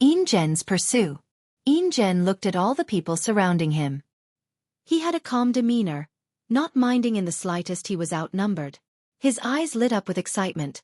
Zhen's pursue. Zhen looked at all the people surrounding him. He had a calm demeanor, not minding in the slightest he was outnumbered. His eyes lit up with excitement.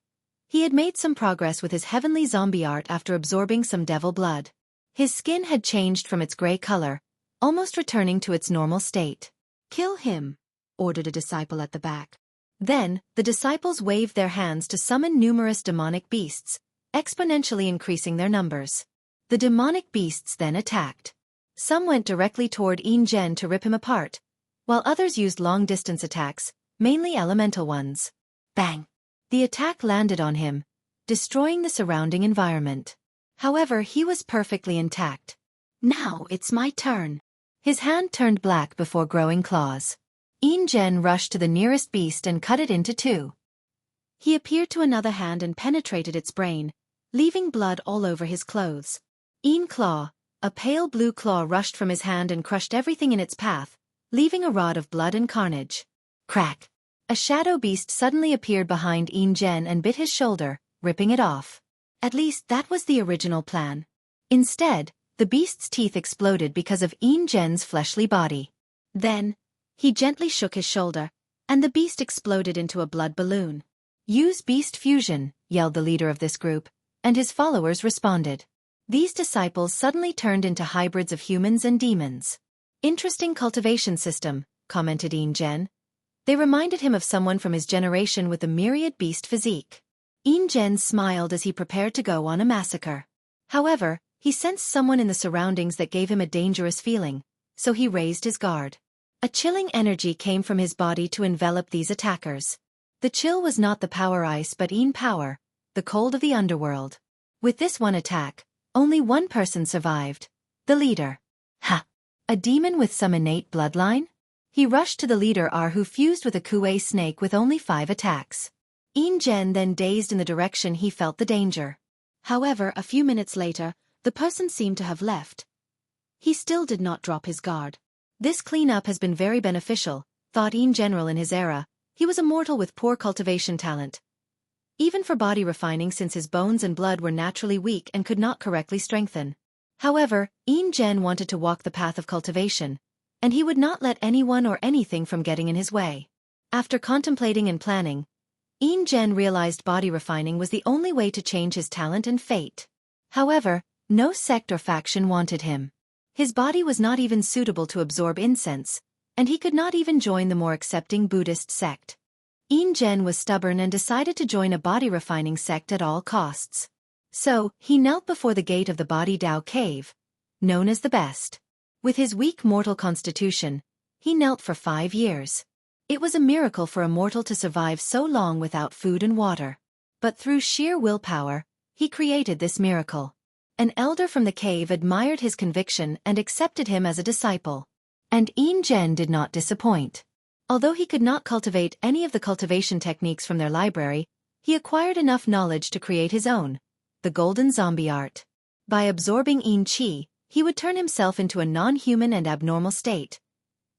He had made some progress with his heavenly zombie art after absorbing some devil blood. His skin had changed from its gray color, almost returning to its normal state. "Kill him," ordered a disciple at the back. Then, the disciples waved their hands to summon numerous demonic beasts, exponentially increasing their numbers. The demonic beasts then attacked. Some went directly toward Zhen to rip him apart, while others used long-distance attacks, mainly elemental ones. Bang! The attack landed on him, destroying the surrounding environment. However, he was perfectly intact. "Now it's my turn." His hand turned black before growing claws. Zhen rushed to the nearest beast and cut it into two. He appeared to another hand and penetrated its brain, leaving blood all over his clothes. Claw, a pale blue claw, rushed from his hand and crushed everything in its path, leaving a rod of blood and carnage. Crack! A shadow beast suddenly appeared behind Zhen and bit his shoulder, ripping it off. At least that was the original plan. Instead, the beast's teeth exploded because of Zhen's fleshly body. Then, he gently shook his shoulder, and the beast exploded into a blood balloon. "Use beast fusion," yelled the leader of this group, and his followers responded. These disciples suddenly turned into hybrids of humans and demons. "Interesting cultivation system," commented Zhen. They reminded him of someone from his generation with a myriad beast physique. Zhen smiled as he prepared to go on a massacre. However, he sensed someone in the surroundings that gave him a dangerous feeling, so he raised his guard. A chilling energy came from his body to envelop these attackers. The chill was not the power ice but power, the cold of the underworld. With this one attack, only one person survived. The leader. Ha! A demon with some innate bloodline? He rushed to the leader who fused with a Xueqi snake with only 5 attacks. Zhen then dazed in the direction he felt the danger. However, a few minutes later, the person seemed to have left. He still did not drop his guard. "This cleanup has been very beneficial," thought General in his era. He was a mortal with poor cultivation talent. Even for body refining, since his bones and blood were naturally weak and could not correctly strengthen. However, Zhen wanted to walk the path of cultivation, and he would not let anyone or anything from getting in his way. After contemplating and planning, Zhen realized body refining was the only way to change his talent and fate. However, no sect or faction wanted him. His body was not even suitable to absorb incense, and he could not even join the more accepting Buddhist sect. Zhen was stubborn and decided to join a body refining sect at all costs. So, he knelt before the gate of the Body Dao cave, known as the best. With his weak mortal constitution, he knelt for 5 years. It was a miracle for a mortal to survive so long without food and water. But through sheer willpower, he created this miracle. An elder from the cave admired his conviction and accepted him as a disciple. And Zhen did not disappoint. Although he could not cultivate any of the cultivation techniques from their library, he acquired enough knowledge to create his own, the golden zombie art. By absorbing Qi, he would turn himself into a non-human and abnormal state.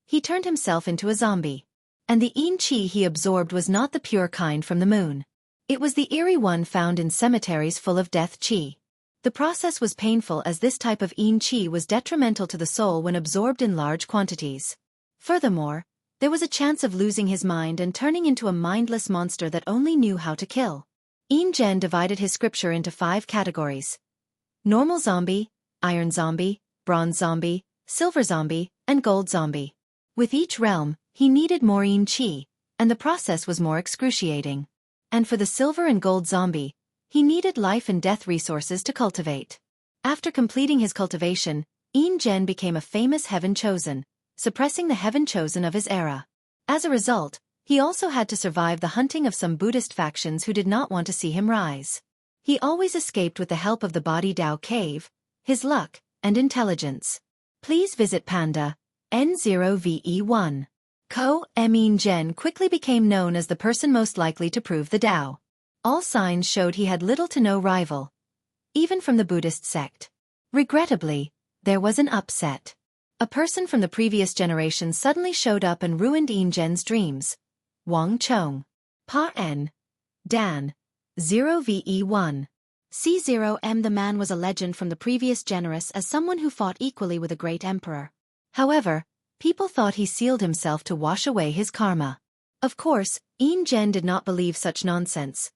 He turned himself into a zombie. And the Qi he absorbed was not the pure kind from the moon. It was the eerie one found in cemeteries full of death Qi. The process was painful as this type of Qi was detrimental to the soul when absorbed in large quantities. Furthermore, there was a chance of losing his mind and turning into a mindless monster that only knew how to kill. Zhen divided his scripture into 5 categories: normal zombie, iron zombie, bronze zombie, silver zombie, and gold zombie. With each realm, he needed more Qi, and the process was more excruciating. And for the silver and gold zombie, he needed life and death resources to cultivate. After completing his cultivation, Zhen became a famous heaven chosen, suppressing the heaven chosen of his era. As a result, he also had to survive the hunting of some Buddhist factions who did not want to see him rise. He always escaped with the help of the Body Dao cave, his luck, and intelligence. Please visit Panda, N0VE1. Zhen quickly became known as the person most likely to prove the Tao. All signs showed he had little to no rival, even from the Buddhist sect. Regrettably, there was an upset. A person from the previous generation suddenly showed up and ruined Zhen's dreams. Wang Chong. Pa N. Dan. 0VE1. C0M. The man was a legend from the previous generous as someone who fought equally with a great emperor. However, people thought he sealed himself to wash away his karma. Of course, Yin did not believe such nonsense,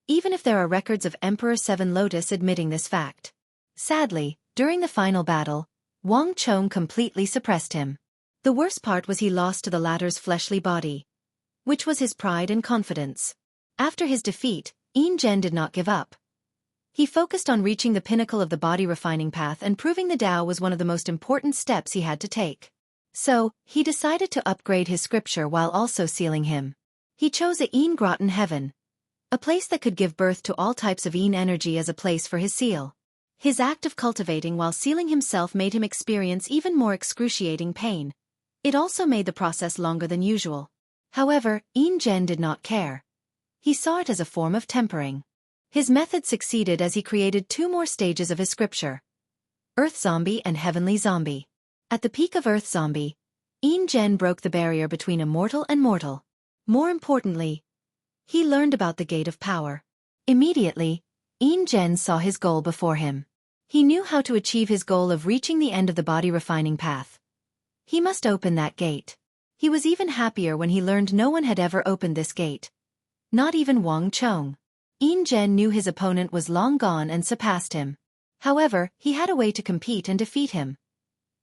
even if there are records of Emperor Seven Lotus admitting this fact. Sadly, during the final battle, Wang Chong completely suppressed him. The worst part was he lost to the latter's fleshly body, which was his pride and confidence. After his defeat, Yin did not give up. He focused on reaching the pinnacle of the body refining path and proving the Tao was one of the most important steps he had to take. So, he decided to upgrade his scripture while also sealing him. He chose a Yin Groton heaven, a place that could give birth to all types of Yin energy as a place for his seal. His act of cultivating while sealing himself made him experience even more excruciating pain. It also made the process longer than usual. However, Yin did not care. He saw it as a form of tempering. His method succeeded as he created 2 more stages of his scripture: Earth Zombie and Heavenly Zombie. At the peak of Earth Zombie, Yin broke the barrier between immortal and mortal. More importantly, he learned about the Gate of Power. Immediately, Yin saw his goal before him. He knew how to achieve his goal of reaching the end of the body refining path. He must open that gate. He was even happier when he learned no one had ever opened this gate. Not even Wang Chong. Yin knew his opponent was long gone and surpassed him. However, he had a way to compete and defeat him.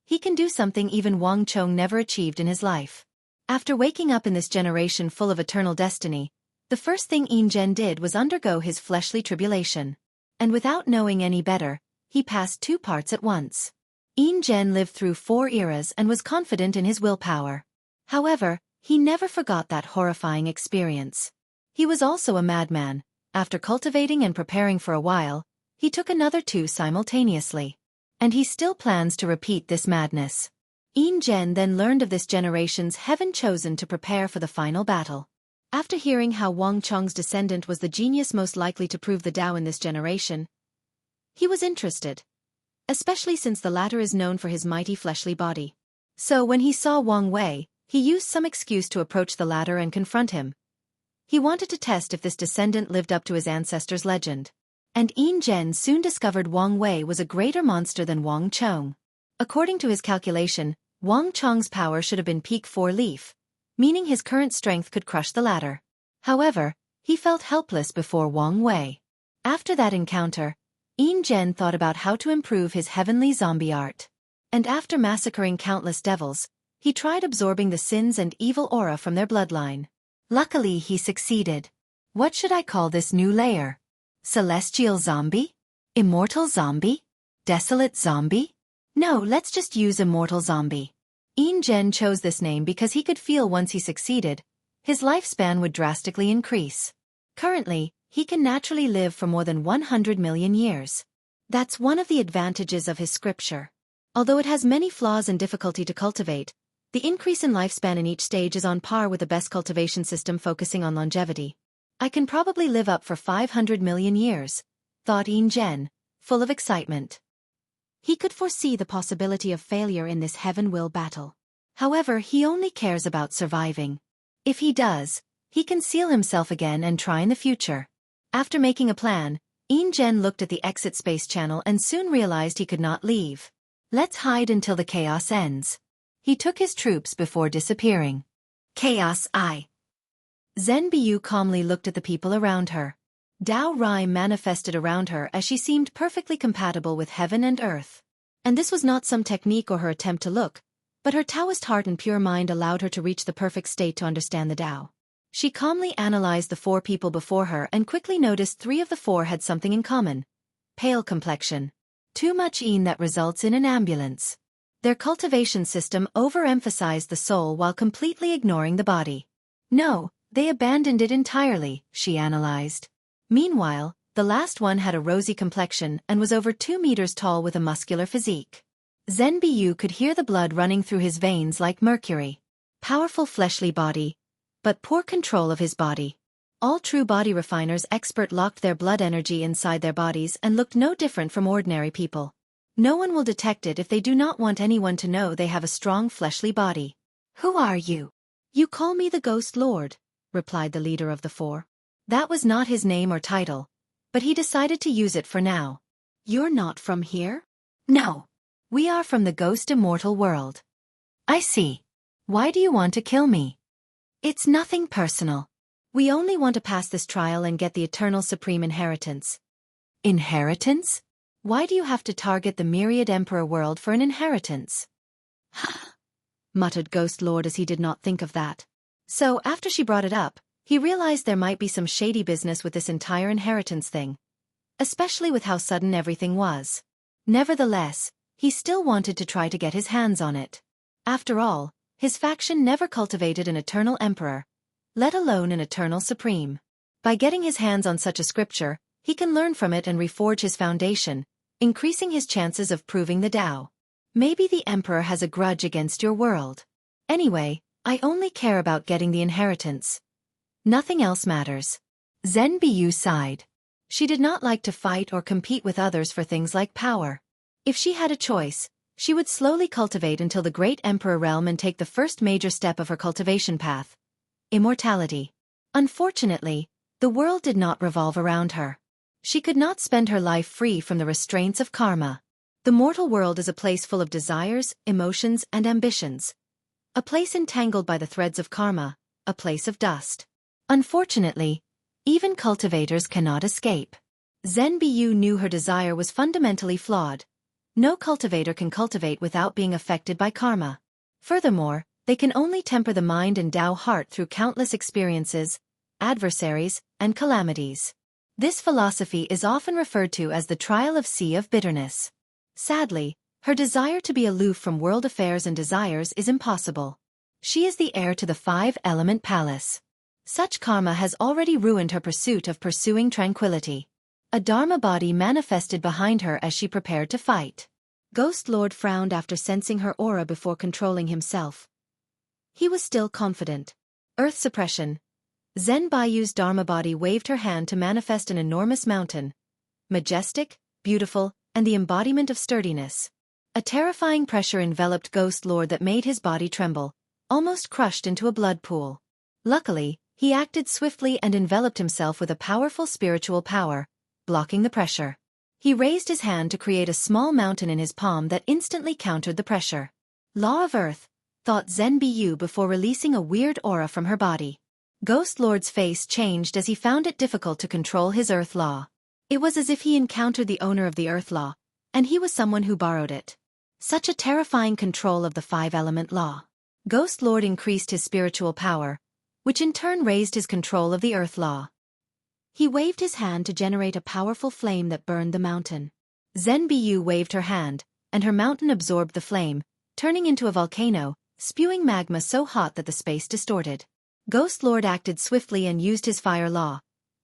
He can do something even Wang Chong never achieved in his life. After waking up in this generation full of eternal destiny, the first thing Yin did was undergo his fleshly tribulation. And without knowing any better, he passed 2 parts at once. Yin lived through 4 eras and was confident in his willpower. However, he never forgot that horrifying experience. He was also a madman. After cultivating and preparing for a while, he took another 2 simultaneously. And he still plans to repeat this madness. Yin then learned of this generation's heaven chosen to prepare for the final battle. After hearing how Wang Chong's descendant was the genius most likely to prove the Tao in this generation, he was interested, especially since the latter is known for his mighty fleshly body. So when he saw Wang Wei, he used some excuse to approach the latter and confront him. He wanted to test if this descendant lived up to his ancestor's legend. And Yin soon discovered Wang Wei was a greater monster than Wang Chong. According to his calculation, Wang Chong's power should have been peak 4 leaf, meaning his current strength could crush the latter. However, he felt helpless before Wang Wei. After that encounter, Yin thought about how to improve his heavenly zombie art. And after massacring countless devils, he tried absorbing the sins and evil aura from their bloodline. Luckily he succeeded. What should I call this new layer? Celestial zombie? Immortal zombie? Desolate zombie? No, let's just use immortal zombie. Yin chose this name because he could feel once he succeeded, his lifespan would drastically increase. Currently, he can naturally live for more than 100 million years. That's one of the advantages of his scripture. Although it has many flaws and difficulty to cultivate, the increase in lifespan in each stage is on par with the best cultivation system focusing on longevity. I can probably live up for 500 million years, thought Yin, full of excitement. He could foresee the possibility of failure in this heaven-will battle. However, he only cares about surviving. If he does, he can seal himself again and try in the future. After making a plan, Yin looked at the exit space channel and soon realized he could not leave. Let's hide until the chaos ends. He took his troops before disappearing. Chaos I. Zhen Biu calmly looked at the people around her. Dao Rai manifested around her as she seemed perfectly compatible with heaven and earth. And this was not some technique or her attempt to look, but her Taoist heart and pure mind allowed her to reach the perfect state to understand the Tao. She calmly analyzed the 4 people before her and quickly noticed 3 of the 4 had something in common. Pale complexion. Too much Yin that results in an ambulance. Their cultivation system overemphasized the soul while completely ignoring the body. No, they abandoned it entirely, she analyzed. Meanwhile, the last one had a rosy complexion and was over 2 meters tall with a muscular physique. Zhen Biu could hear the blood running through his veins like mercury. Powerful fleshly body, but poor control of his body. All true body refiners expert locked their blood energy inside their bodies and looked no different from ordinary people. No one will detect it if they do not want anyone to know they have a strong fleshly body. Who are you? You call me the Ghost Lord, replied the leader of the 4. That was not his name or title, but he decided to use it for now. You're not from here? No. We are from the ghost immortal world. I see. Why do you want to kill me? It's nothing personal. We only want to pass this trial and get the eternal supreme inheritance. Inheritance? Why do you have to target the myriad emperor world for an inheritance? Muttered Ghost Lord as he did not think of that. So, after she brought it up, he realized there might be some shady business with this entire inheritance thing. Especially with how sudden everything was. Nevertheless, he still wanted to try to get his hands on it. After all, his faction never cultivated an eternal emperor, let alone an eternal supreme. By getting his hands on such a scripture, he can learn from it and reforge his foundation, increasing his chances of proving the Tao. Maybe the emperor has a grudge against your world. Anyway, I only care about getting the inheritance. Nothing else matters. Zhen Bu sighed. She did not like to fight or compete with others for things like power. If she had a choice, she would slowly cultivate until the great emperor realm and take the first major step of her cultivation path. Immortality. Unfortunately, the world did not revolve around her. She could not spend her life free from the restraints of karma. The mortal world is a place full of desires, emotions, and ambitions. A place entangled by the threads of karma, a place of dust. Unfortunately, even cultivators cannot escape. Zhen Bu knew her desire was fundamentally flawed. No cultivator can cultivate without being affected by karma. Furthermore, they can only temper the mind and Tao heart through countless experiences, adversaries, and calamities. This philosophy is often referred to as the trial of sea of bitterness. Sadly, her desire to be aloof from world affairs and desires is impossible. She is the heir to the five-element palace. Such karma has already ruined her pursuit of pursuing tranquility. A Dharma body manifested behind her as she prepared to fight. Ghost Lord frowned after sensing her aura before controlling himself. He was still confident. Earth suppression. Zhen Buyu's Dharma body waved her hand to manifest an enormous mountain. Majestic, beautiful, and the embodiment of sturdiness. A terrifying pressure enveloped Ghost Lord that made his body tremble, almost crushed into a blood pool. Luckily, he acted swiftly and enveloped himself with a powerful spiritual power, blocking the pressure. He raised his hand to create a small mountain in his palm that instantly countered the pressure. Law of Earth, thought Zhen Bu before releasing a weird aura from her body. Ghost Lord's face changed as he found it difficult to control his Earth Law. It was as if he encountered the owner of the Earth Law, and he was someone who borrowed it. Such a terrifying control of the five-element law. Ghost Lord increased his spiritual power, which in turn raised his control of the Earth Law. He waved his hand to generate a powerful flame that burned the mountain. Zhen Bu waved her hand, and her mountain absorbed the flame, turning into a volcano, spewing magma so hot that the space distorted. Ghost Lord acted swiftly and used his fire law.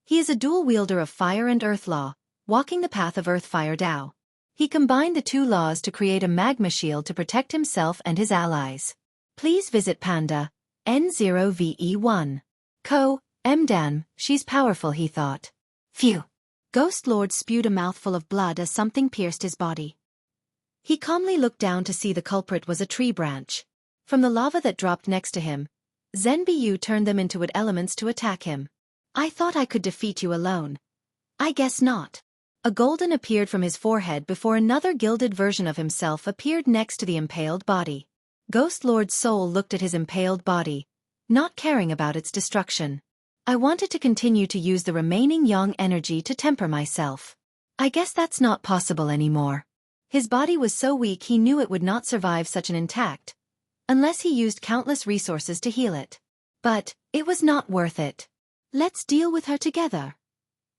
He is a dual wielder of fire and earth law, walking the path of earth-fire Tao. He combined the two laws to create a magma shield to protect himself and his allies. Please visit Panda, N0VE1. Co, Mdan, she's powerful, he thought. Phew. Ghost Lord spewed a mouthful of blood as something pierced his body. He calmly looked down to see the culprit was a tree branch. From the lava that dropped next to him, Zhen Bu turned them into wood elements to attack him. I thought I could defeat you alone. I guess not. A golden appeared from his forehead before another gilded version of himself appeared next to the impaled body. Ghost Lord's soul looked at his impaled body, not caring about its destruction. I wanted to continue to use the remaining yang energy to temper myself. I guess that's not possible anymore. His body was so weak he knew it would not survive such an intact, unless he used countless resources to heal it. But it was not worth it. Let's deal with her together,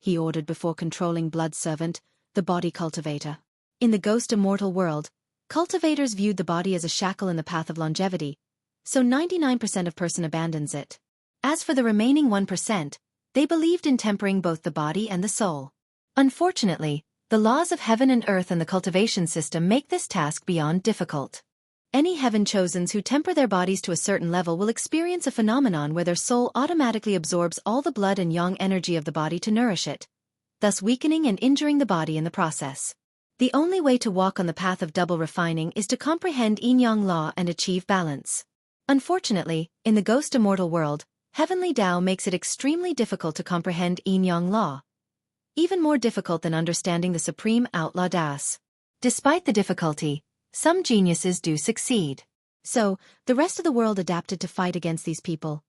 he ordered before controlling Blood Servant, the body cultivator. In the ghost immortal world, cultivators viewed the body as a shackle in the path of longevity, so 99% of person abandons it. As for the remaining 1%, they believed in tempering both the body and the soul. Unfortunately, the laws of heaven and earth and the cultivation system make this task beyond difficult. Any heaven-chosens who temper their bodies to a certain level will experience a phenomenon where their soul automatically absorbs all the blood and yang energy of the body to nourish it, thus weakening and injuring the body in the process. The only way to walk on the path of double refining is to comprehend yin-yang law and achieve balance. Unfortunately, in the ghost immortal world, heavenly Tao makes it extremely difficult to comprehend yin-yang law. even more difficult than understanding the supreme outlaw Das. Despite the difficulty, some geniuses do succeed. So, the rest of the world adapted to fight against these people.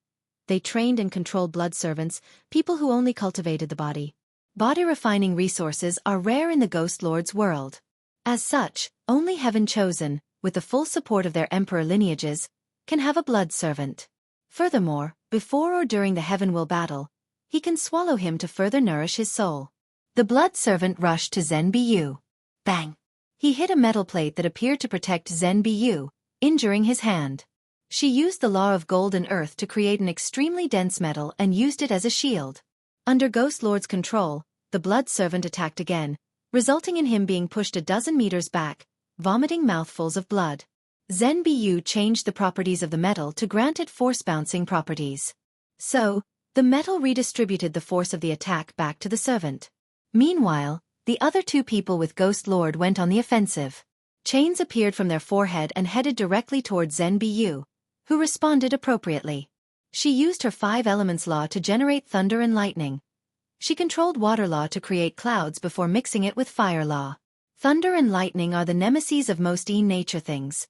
They trained and controlled blood servants, people who only cultivated the body. Body-refining resources are rare in the Ghost Lord's world. As such, only Heaven Chosen, with the full support of their emperor lineages, can have a blood servant. Furthermore, before or during the Heaven Will battle, he can swallow him to further nourish his soul. The blood servant rushed to Zhen Bu. Bang! He hit a metal plate that appeared to protect Zhen Bu, injuring his hand. She used the law of gold and earth to create an extremely dense metal and used it as a shield. Under Ghost Lord's control, the blood servant attacked again, resulting in him being pushed a dozen meters back, vomiting mouthfuls of blood. Zhen Bu changed the properties of the metal to grant it force-bouncing properties. So, the metal redistributed the force of the attack back to the servant. Meanwhile, the other two people with Ghost Lord went on the offensive. Chains appeared from their forehead and headed directly toward Zhen Bu, who responded appropriately. She used her 5 elements law to generate thunder and lightning. She controlled water law to create clouds before mixing it with fire law. Thunder and lightning are the nemesis of most nature things,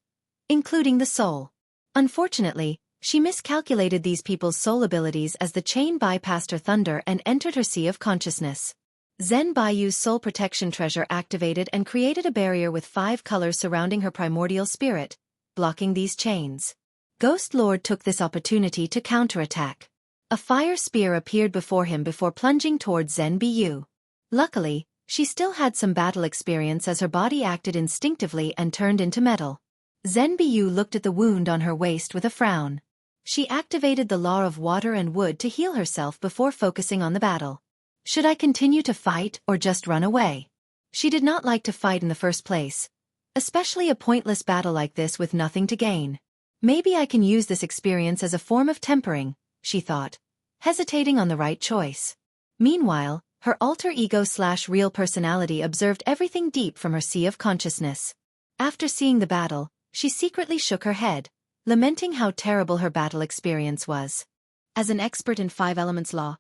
including the soul. Unfortunately, she miscalculated these people's soul abilities as the chain bypassed her thunder and entered her sea of consciousness. Zhen Bu's soul protection treasure activated and created a barrier with 5 colors surrounding her primordial spirit, blocking these chains. Ghost Lord took this opportunity to counterattack. A fire spear appeared before him before plunging towards Zhen Bu. Luckily, she still had some battle experience as her body acted instinctively and turned into metal. Zhen Bu looked at the wound on her waist with a frown. She activated the law of water and wood to heal herself before focusing on the battle. Should I continue to fight or just run away? She did not like to fight in the first place, especially a pointless battle like this with nothing to gain. Maybe I can use this experience as a form of tempering, she thought, hesitating on the right choice. Meanwhile, her alter ego/real personality observed everything deep from her sea of consciousness. After seeing the battle, she secretly shook her head, lamenting how terrible her battle experience was. As an expert in 5 elements law,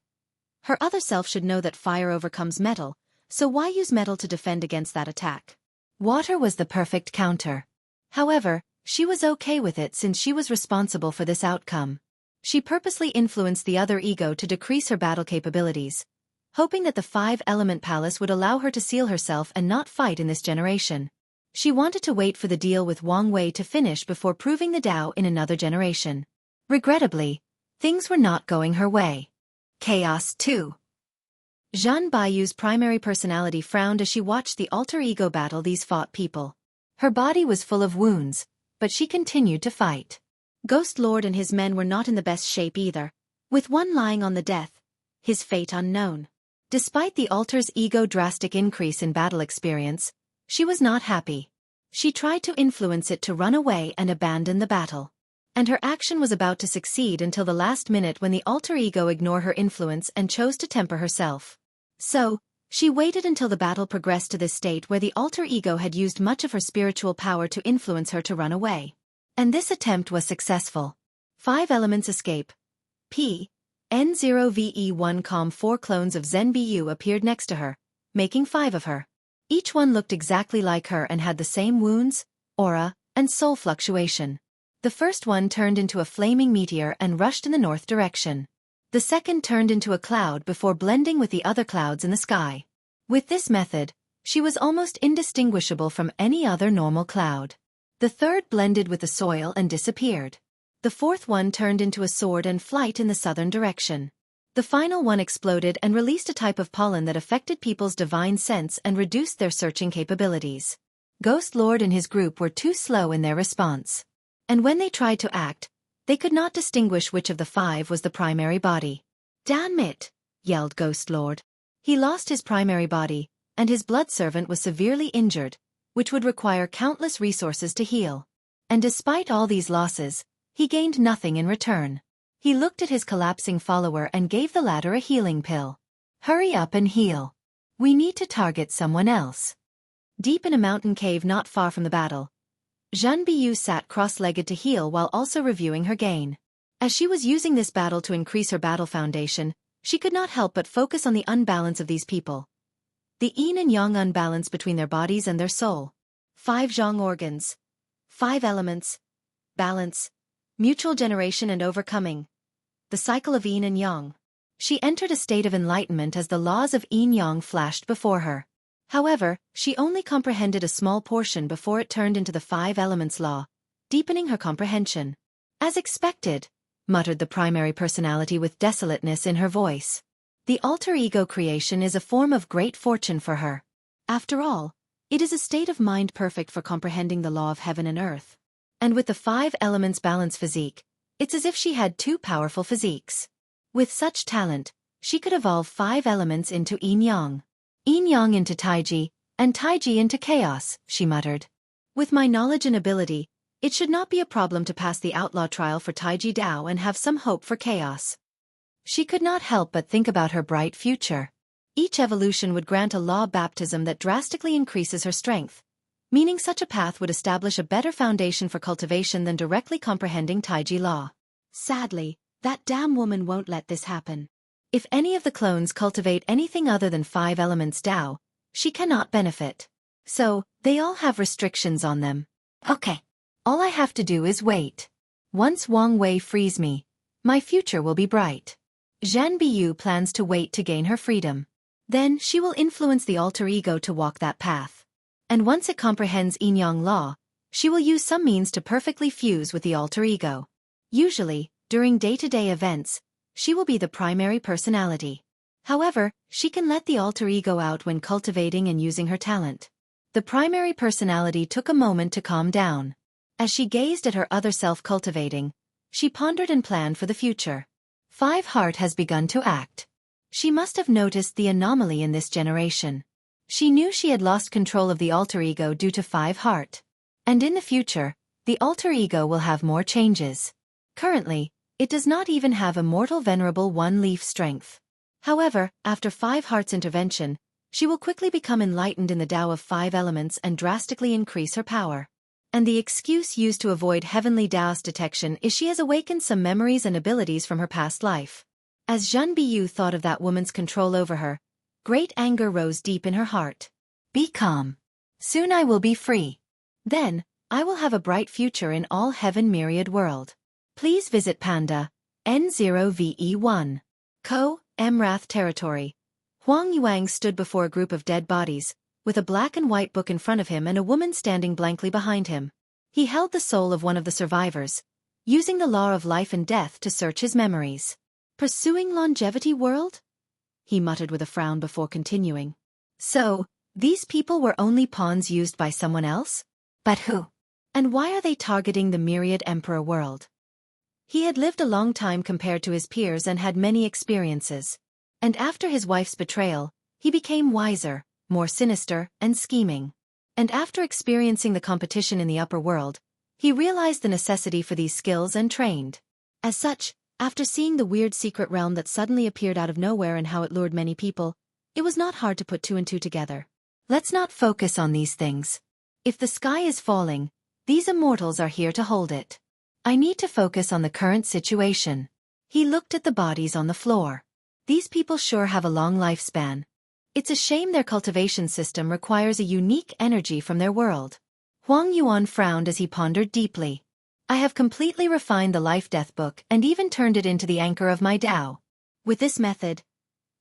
her other self should know that fire overcomes metal, so why use metal to defend against that attack? Water was the perfect counter. However, she was okay with it since she was responsible for this outcome. She purposely influenced the other ego to decrease her battle capabilities, hoping that the 5-element palace would allow her to seal herself and not fight in this generation. She wanted to wait for the deal with Wang Wei to finish before proving the Tao in another generation. Regrettably, things were not going her way. Chaos 2. Zhen Bu's primary personality frowned as she watched the alter ego battle these fought people. Her body was full of wounds, but she continued to fight. Ghost Lord and his men were not in the best shape either, with one lying on the death, his fate unknown. Despite the alter's ego drastic increase in battle experience, she was not happy. She tried to influence it to run away and abandon the battle. And her action was about to succeed until the last minute when the alter ego ignored her influence and chose to temper herself. So, she waited until the battle progressed to this state where the alter ego had used much of her spiritual power to influence her to run away. And this attempt was successful. 5 elements escape. N0VE1 4 clones of Zhen Bu appeared next to her, making 5 of her. Each one looked exactly like her and had the same wounds, aura, and soul fluctuation. The first one turned into a flaming meteor and rushed in the north direction. The second turned into a cloud before blending with the other clouds in the sky. With this method, she was almost indistinguishable from any other normal cloud. The third blended with the soil and disappeared. The fourth one turned into a sword and flight in the southern direction. The final one exploded and released a type of pollen that affected people's divine sense and reduced their searching capabilities. Ghost Lord and his group were too slow in their response. And when they tried to act, they could not distinguish which of the 5 was the primary body. "Damn it!" yelled Ghost Lord. He lost his primary body, and his blood servant was severely injured, which would require countless resources to heal. And despite all these losses, he gained nothing in return. He looked at his collapsing follower and gave the latter a healing pill. "Hurry up and heal. We need to target someone else." Deep in a mountain cave not far from the battle, Zhen Bu sat cross-legged to heal while also reviewing her gain. As she was using this battle to increase her battle foundation, she could not help but focus on the unbalance of these people, the yin and yang unbalance between their bodies and their soul. 5 zhang organs. 5 elements. Balance. Mutual generation and overcoming. The cycle of yin and yang. She entered a state of enlightenment as the laws of yin-yang flashed before her. However, she only comprehended a small portion before it turned into the 5 elements law, deepening her comprehension. As expected, muttered the primary personality with desolateness in her voice. The alter ego creation is a form of great fortune for her. After all, it is a state of mind perfect for comprehending the law of heaven and earth. And with the 5 elements balance physique, it's as if she had 2 powerful physiques. With such talent, she could evolve 5 elements into yin-yang. Yin-yang into taiji, and taiji into chaos, she muttered. With my knowledge and ability, it should not be a problem to pass the outlaw trial for taiji Dao and have some hope for chaos. She could not help but think about her bright future. Each evolution would grant a law baptism that drastically increases her strength, meaning such a path would establish a better foundation for cultivation than directly comprehending taiji law. Sadly, that damn woman won't let this happen. If any of the clones cultivate anything other than 5 elements Dao, she cannot benefit. So, they all have restrictions on them. Okay. All I have to do is wait. Once Wang Wei frees me, my future will be bright. Zhan Biyu plans to wait to gain her freedom. Then she will influence the alter ego to walk that path. And once it comprehends yin-yang law, she will use some means to perfectly fuse with the alter ego. Usually, during day-to-day events, she will be the primary personality. However, she can let the alter ego out when cultivating and using her talent. The primary personality took a moment to calm down. As she gazed at her other self cultivating, she pondered and planned for the future. 5 Heart has begun to act. She must have noticed the anomaly in this generation. She knew she had lost control of the alter ego due to 5 Heart. And in the future, the alter ego will have more changes. Currently, it does not even have immortal venerable 1 leaf strength. However, after 5 Heart's intervention, she will quickly become enlightened in the Tao of 5 elements and drastically increase her power. And the excuse used to avoid heavenly Taoist detection is she has awakened some memories and abilities from her past life. As Zhan Biyu thought of that woman's control over her, great anger rose deep in her heart. Be calm. Soon I will be free. Then, I will have a bright future in all heaven myriad world. Please visit Panda, N0VE1. Ko, Emrath territory. Huang Yuang stood before a group of dead bodies, with a black and white book in front of him and a woman standing blankly behind him. He held the soul of one of the survivors, using the law of life and death to search his memories. Pursuing longevity world? He muttered with a frown before continuing. So, these people were only pawns used by someone else? But who? And why are they targeting the myriad emperor world? He had lived a long time compared to his peers and had many experiences. And after his wife's betrayal, he became wiser, more sinister, and scheming. And after experiencing the competition in the upper world, he realized the necessity for these skills and trained. As such, after seeing the weird secret realm that suddenly appeared out of nowhere and how it lured many people, it was not hard to put 2 and 2 together. Let's not focus on these things. If the sky is falling, these immortals are here to hold it. I need to focus on the current situation. He looked at the bodies on the floor. These people sure have a long lifespan. It's a shame their cultivation system requires a unique energy from their world. Huang Yuan frowned as he pondered deeply. I have completely refined the life-death book and even turned it into the anchor of my Tao. With this method,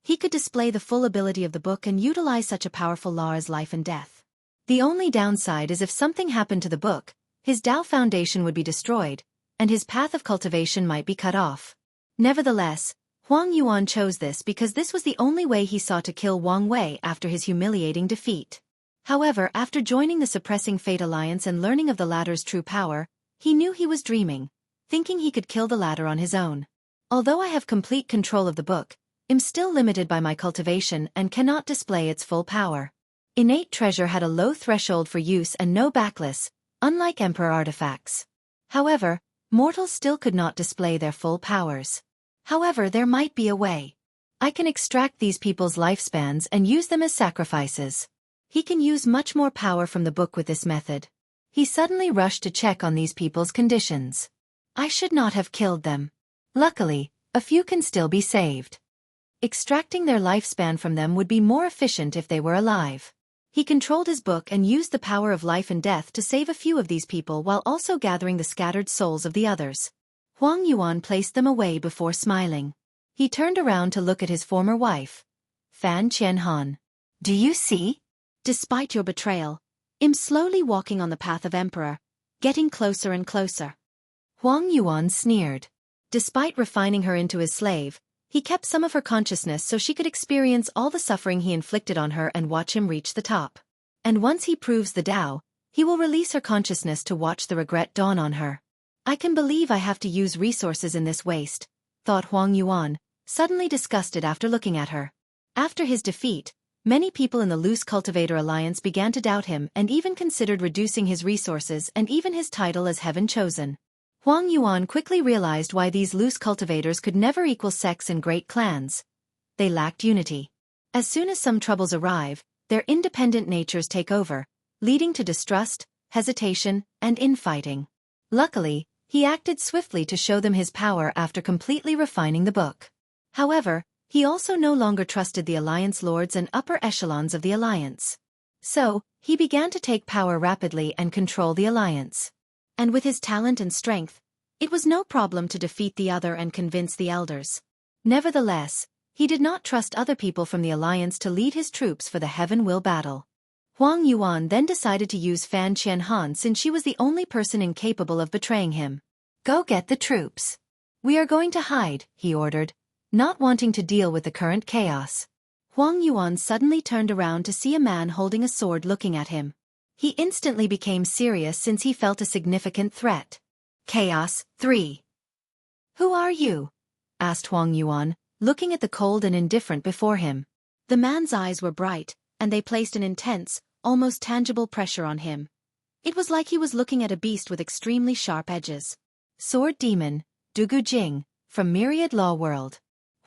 he could display the full ability of the book and utilize such a powerful law as life and death. The only downside is if something happened to the book, his Tao foundation would be destroyed, and his path of cultivation might be cut off. Nevertheless, Huang Yuan chose this because this was the only way he saw to kill Wang Wei after his humiliating defeat. However, after joining the Suppressing Fate Alliance and learning of the latter's true power, he knew he was dreaming, thinking he could kill the latter on his own. Although I have complete control of the book, I'm still limited by my cultivation and cannot display its full power. Innate treasure had a low threshold for use and no backless, unlike Emperor artifacts. However, mortals still could not display their full powers. However, there might be a way. I can extract these people's lifespans and use them as sacrifices. He can use much more power from the book with this method. He suddenly rushed to check on these people's conditions. I should not have killed them. Luckily, a few can still be saved. Extracting their lifespan from them would be more efficient if they were alive. He controlled his book and used the power of life and death to save a few of these people while also gathering the scattered souls of the others. Huang Yuan placed them away before smiling. He turned around to look at his former wife, Fan Qianhan. Do you see? Despite your betrayal, I'm slowly walking on the path of Emperor, getting closer and closer. Huang Yuan sneered. Despite refining her into his slave, he kept some of her consciousness so she could experience all the suffering he inflicted on her and watch him reach the top. And once he proves the Tao, he will release her consciousness to watch the regret dawn on her. I can believe I have to use resources in this waste, thought Huang Yuan, suddenly disgusted after looking at her. After his defeat, many people in the Loose Cultivator Alliance began to doubt him and even considered reducing his resources and even his title as Heaven Chosen. Huang Yuan quickly realized why these loose cultivators could never equal sects in great clans. They lacked unity. As soon as some troubles arrive, their independent natures take over, leading to distrust, hesitation, and infighting. Luckily, he acted swiftly to show them his power after completely refining the book. However, he also no longer trusted the Alliance lords and upper echelons of the Alliance. So, he began to take power rapidly and control the Alliance. And with his talent and strength, it was no problem to defeat the other and convince the elders. Nevertheless, he did not trust other people from the Alliance to lead his troops for the Heaven Will battle. Huang Yuan then decided to use Fan Qianhan since she was the only person incapable of betraying him. Go get the troops. We are going to hide, he ordered, not wanting to deal with the current chaos. Huang Yuan suddenly turned around to see a man holding a sword looking at him. He instantly became serious since he felt a significant threat. Chaos 3. Who are you? Asked Huang Yuan, looking at the cold and indifferent before him. The man's eyes were bright, and they placed an intense, almost tangible pressure on him. It was like he was looking at a beast with extremely sharp edges. Sword Demon, Dugu Jing, from Myriad Law World.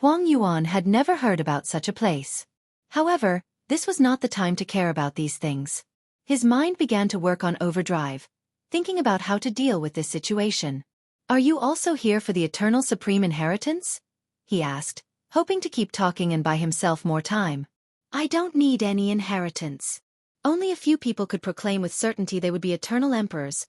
Huang Yuan had never heard about such a place. However, this was not the time to care about these things. His mind began to work on overdrive, thinking about how to deal with this situation. Are you also here for the Eternal Supreme Inheritance? He asked, hoping to keep talking and buy himself more time. I don't need any inheritance. Only a few people could proclaim with certainty they would be eternal emperors,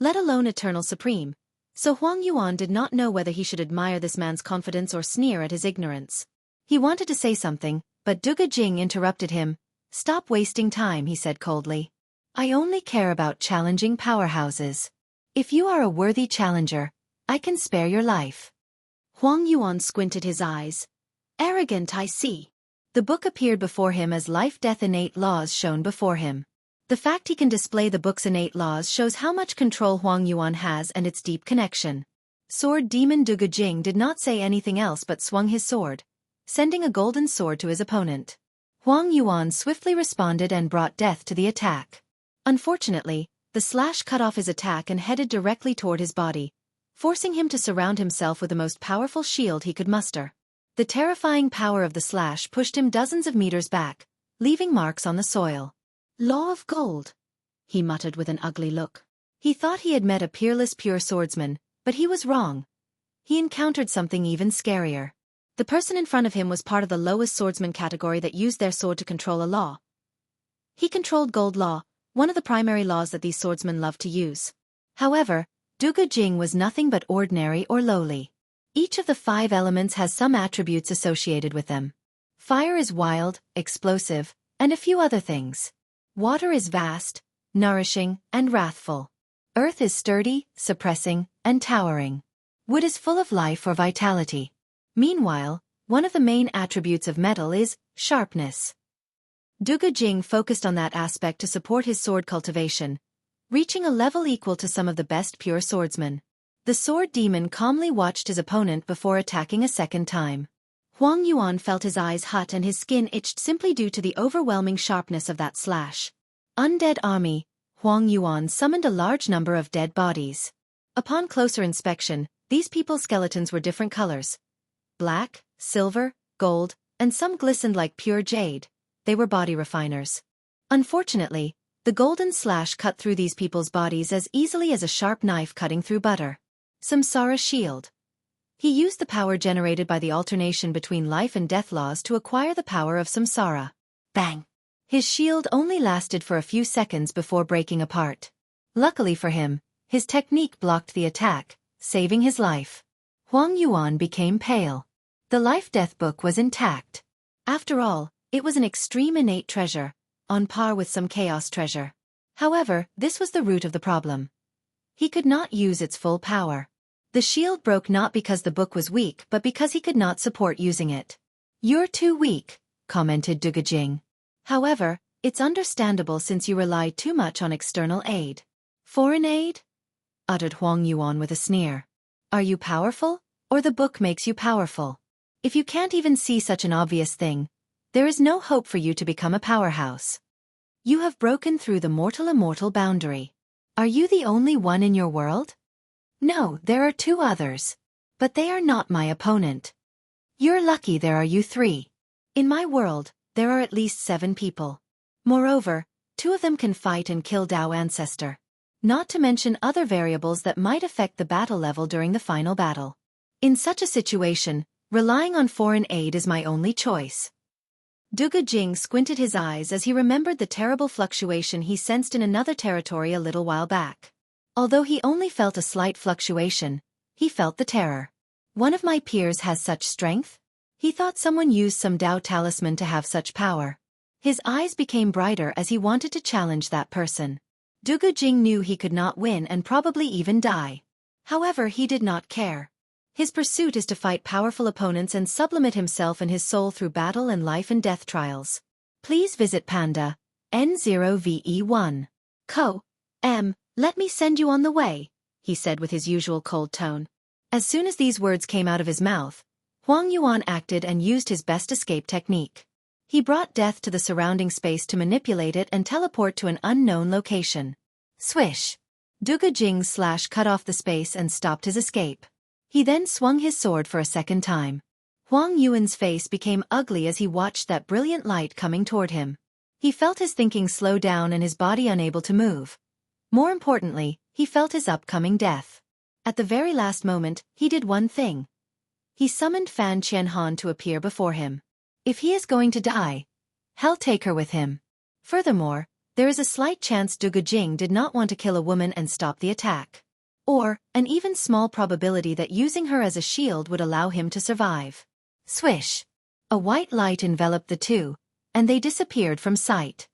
let alone eternal supreme. So Huang Yuan did not know whether he should admire this man's confidence or sneer at his ignorance. He wanted to say something, but Dugu Jing interrupted him. Stop wasting time, he said coldly. I only care about challenging powerhouses. If you are a worthy challenger, I can spare your life. Huang Yuan squinted his eyes. Arrogant, I see. The book appeared before him as life-death innate laws shown before him. The fact he can display the book's innate laws shows how much control Huang Yuan has and its deep connection. Sword Demon Dugu Jing did not say anything else but swung his sword, sending a golden sword to his opponent. Huang Yuan swiftly responded and brought death to the attack. Unfortunately, the slash cut off his attack and headed directly toward his body, forcing him to surround himself with the most powerful shield he could muster. The terrifying power of the slash pushed him dozens of meters back, leaving marks on the soil. Law of Gold, he muttered with an ugly look. He thought he had met a peerless pure swordsman, but he was wrong. He encountered something even scarier. The person in front of him was part of the lowest swordsman category that used their sword to control a law. He controlled Gold Law, one of the primary laws that these swordsmen loved to use. However, Dugu Jing was nothing but ordinary or lowly. Each of the 5 elements has some attributes associated with them. Fire is wild, explosive, and a few other things. Water is vast, nourishing, and wrathful. Earth is sturdy, suppressing, and towering. Wood is full of life or vitality. Meanwhile, one of the main attributes of metal is sharpness. Dugu Jing focused on that aspect to support his sword cultivation, reaching a level equal to some of the best pure swordsmen. The sword demon calmly watched his opponent before attacking a second time. Huang Yuan felt his eyes hot and his skin itched simply due to the overwhelming sharpness of that slash. Undead army, Huang Yuan summoned a large number of dead bodies. Upon closer inspection, these people's skeletons were different colors. Black, silver, gold, and some glistened like pure jade. They were body refiners. Unfortunately, the golden slash cut through these people's bodies as easily as a sharp knife cutting through butter. Samsara shield. He used the power generated by the alternation between life and death laws to acquire the power of samsara. Bang! His shield only lasted for a few seconds before breaking apart. Luckily for him, his technique blocked the attack, saving his life. Huang Yuan became pale. The life-death book was intact. After all, it was an extreme innate treasure, on par with some chaos treasure. However, this was the root of the problem. He could not use its full power. The shield broke not because the book was weak but because he could not support using it. "You're too weak," commented Dugajing. "However, it's understandable since you rely too much on external aid." "Foreign aid?" uttered Huang Yuan with a sneer. "Are you powerful, or the book makes you powerful? If you can't even see such an obvious thing, there is no hope for you to become a powerhouse. You have broken through the mortal-immortal boundary. Are you the only one in your world?" "No, there are 2 others. But they are not my opponent." "You're lucky there are you 3. In my world, there are at least 7 people. Moreover, 2 of them can fight and kill Dao Ancestor. Not to mention other variables that might affect the battle level during the final battle. In such a situation, relying on foreign aid is my only choice." Dugajing squinted his eyes as he remembered the terrible fluctuation he sensed in another territory a little while back. Although he only felt a slight fluctuation, he felt the terror. "One of my peers has such strength?" He thought someone used some Dao talisman to have such power. His eyes became brighter as he wanted to challenge that person. Dugajing knew he could not win and probably even die. However, he did not care. His pursuit is to fight powerful opponents and sublimate himself and his soul through battle and life and death trials. Please visit Panda, N0VE1. Let me send you on the way, he said with his usual cold tone. As soon as these words came out of his mouth, Huang Yuan acted and used his best escape technique. He brought death to the surrounding space to manipulate it and teleport to an unknown location. Swish! Dugajing cut off the space and stopped his escape. He then swung his sword for a second time. Huang Yuan's face became ugly as he watched that brilliant light coming toward him. He felt his thinking slow down and his body unable to move. More importantly, he felt his upcoming death. At the very last moment, he did one thing. He summoned Fan Qianhan to appear before him. If he is going to die, hell take her with him. Furthermore, there is a slight chance Dugajing did not want to kill a woman and stop the attack. Or, an even small probability that using her as a shield would allow him to survive. Swish! A white light enveloped the 2, and they disappeared from sight.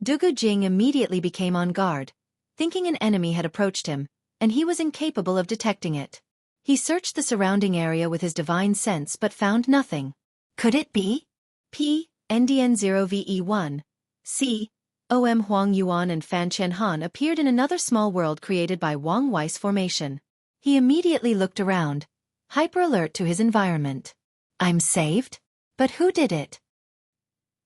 Dugajing immediately became on guard, thinking an enemy had approached him, and he was incapable of detecting it. He searched the surrounding area with his divine sense but found nothing. Could it be? NDN0VE1, Huang Yuan and Fan Qianhan appeared in another small world created by Wang Wei's formation. He immediately looked around, hyper-alert to his environment. I'm saved? But who did it?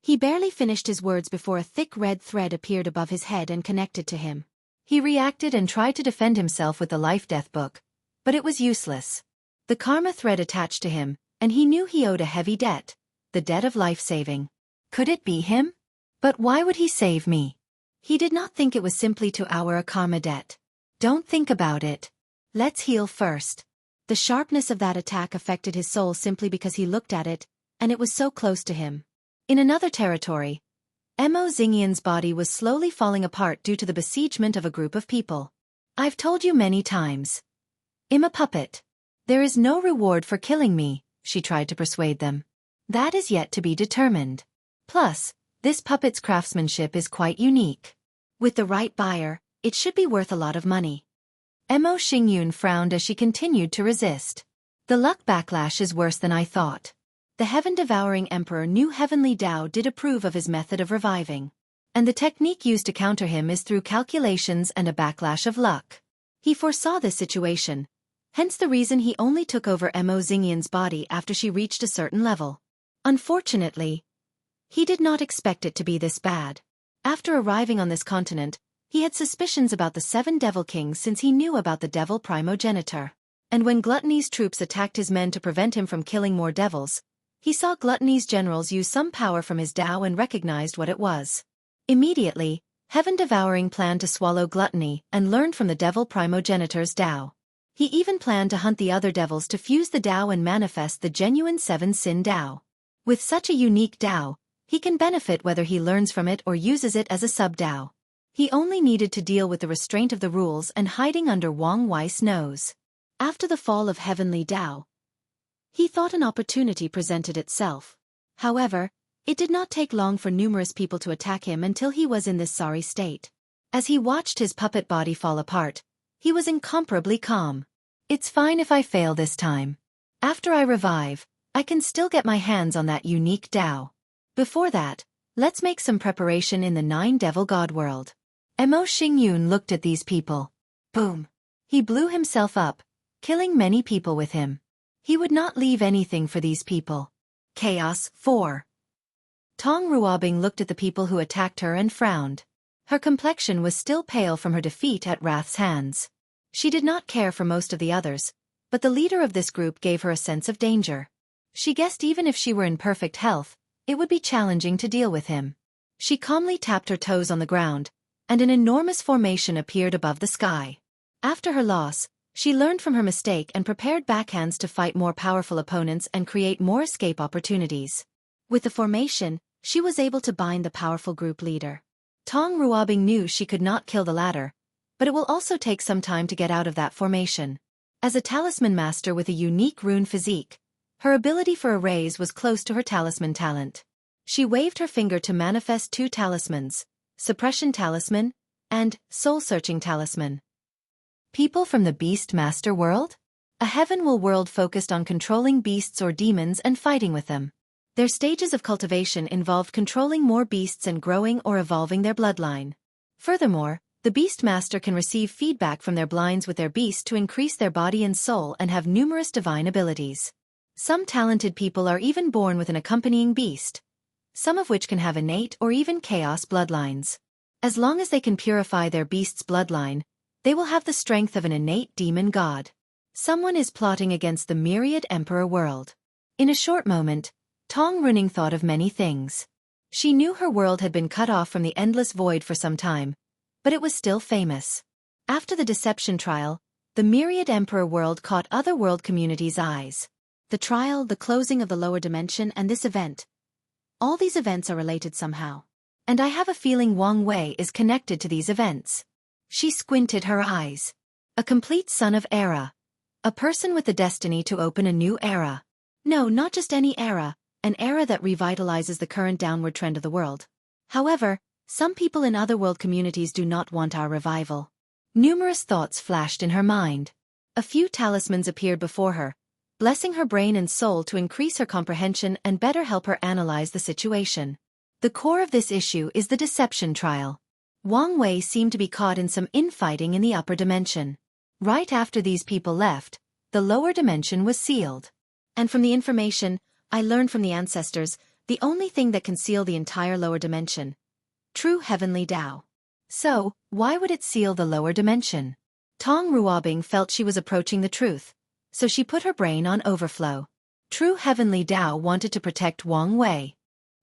He barely finished his words before a thick red thread appeared above his head and connected to him. He reacted and tried to defend himself with the life-death book, but it was useless. The karma thread attached to him, and he knew he owed a heavy debt, the debt of life-saving. Could it be him? But why would he save me? He did not think it was simply to our a karma debt. Don't think about it. Let's heal first. The sharpness of that attack affected his soul simply because he looked at it, and it was so close to him. In another territory, Mo Xingyan's body was slowly falling apart due to the besiegement of a group of people. I've told you many times. I'm a puppet. There is no reward for killing me, she tried to persuade them. That is yet to be determined. Plus, this puppet's craftsmanship is quite unique. With the right buyer, it should be worth a lot of money. Mo Xingyun frowned as she continued to resist. The luck backlash is worse than I thought. The heaven-devouring emperor knew heavenly Dao did approve of his method of reviving. And the technique used to counter him is through calculations and a backlash of luck. He foresaw this situation, hence the reason he only took over Mo Xingyan's body after she reached a certain level. Unfortunately, he did not expect it to be this bad. After arriving on this continent, he had suspicions about the 7 Devil Kings since he knew about the Devil Primogenitor. And when Gluttony's troops attacked his men to prevent him from killing more devils, he saw Gluttony's generals use some power from his Dao and recognized what it was. Immediately, Heaven Devouring planned to swallow Gluttony and learned from the Devil Primogenitor's Dao. He even planned to hunt the other devils to fuse the Tao and manifest the genuine Seven Sin Tao. With such a unique Tao, he can benefit whether he learns from it or uses it as a sub-Tao. He only needed to deal with the restraint of the rules and hiding under Wang Wei's nose. After the fall of Heavenly Tao, he thought an opportunity presented itself. However, it did not take long for numerous people to attack him until he was in this sorry state. As he watched his puppet body fall apart, he was incomparably calm. It's fine if I fail this time. After I revive, I can still get my hands on that unique Tao. Before that, let's make some preparation in the Nine-Devil God world. Mo Xingyun looked at these people. Boom! He blew himself up, killing many people with him. He would not leave anything for these people. Chaos 4. Tong Ruobing looked at the people who attacked her and frowned. Her complexion was still pale from her defeat at Wrath's hands. She did not care for most of the others, but the leader of this group gave her a sense of danger. She guessed even if she were in perfect health, it would be challenging to deal with him. She calmly tapped her toes on the ground, and an enormous formation appeared above the sky. After her loss, she learned from her mistake and prepared backhands to fight more powerful opponents and create more escape opportunities. With the formation, she was able to bind the powerful group leader. Tong Ruobing knew she could not kill the latter, but it will also take some time to get out of that formation. As a talisman master with a unique rune physique, her ability for a raise was close to her talisman talent. She waved her finger to manifest 2 talismans, Suppression Talisman and Soul-Searching Talisman. People from the Beast Master world? A heaven-will world focused on controlling beasts or demons and fighting with them. Their stages of cultivation involved controlling more beasts and growing or evolving their bloodline. Furthermore, the Beast Master can receive feedback from their blinds with their beast to increase their body and soul and have numerous divine abilities. Some talented people are even born with an accompanying beast, some of which can have innate or even chaos bloodlines. As long as they can purify their beast's bloodline, they will have the strength of an innate demon god. Someone is plotting against the Myriad Emperor world. In a short moment, Tong Runing thought of many things. She knew her world had been cut off from the endless void for some time, but it was still famous. After the deception trial, the Myriad Emperor world caught other world communities' eyes. The trial, the closing of the lower dimension, and this event. All these events are related somehow. And I have a feeling Wang Wei is connected to these events. She squinted her eyes. A complete son of era. A person with the destiny to open a new era. No, not just any era, an era that revitalizes the current downward trend of the world. However, some people in other world communities do not want our revival. Numerous thoughts flashed in her mind. A few talismans appeared before her, blessing her brain and soul to increase her comprehension and better help her analyze the situation. The core of this issue is the deception trial. Wang Wei seemed to be caught in some infighting in the upper dimension. Right after these people left, the lower dimension was sealed. And from the information I learned from the ancestors, the only thing that can seal the entire lower dimension. True heavenly Tao. So, why would it seal the lower dimension? Tong Ruobing felt she was approaching the truth, so she put her brain on overflow. True heavenly Tao wanted to protect Wang Wei.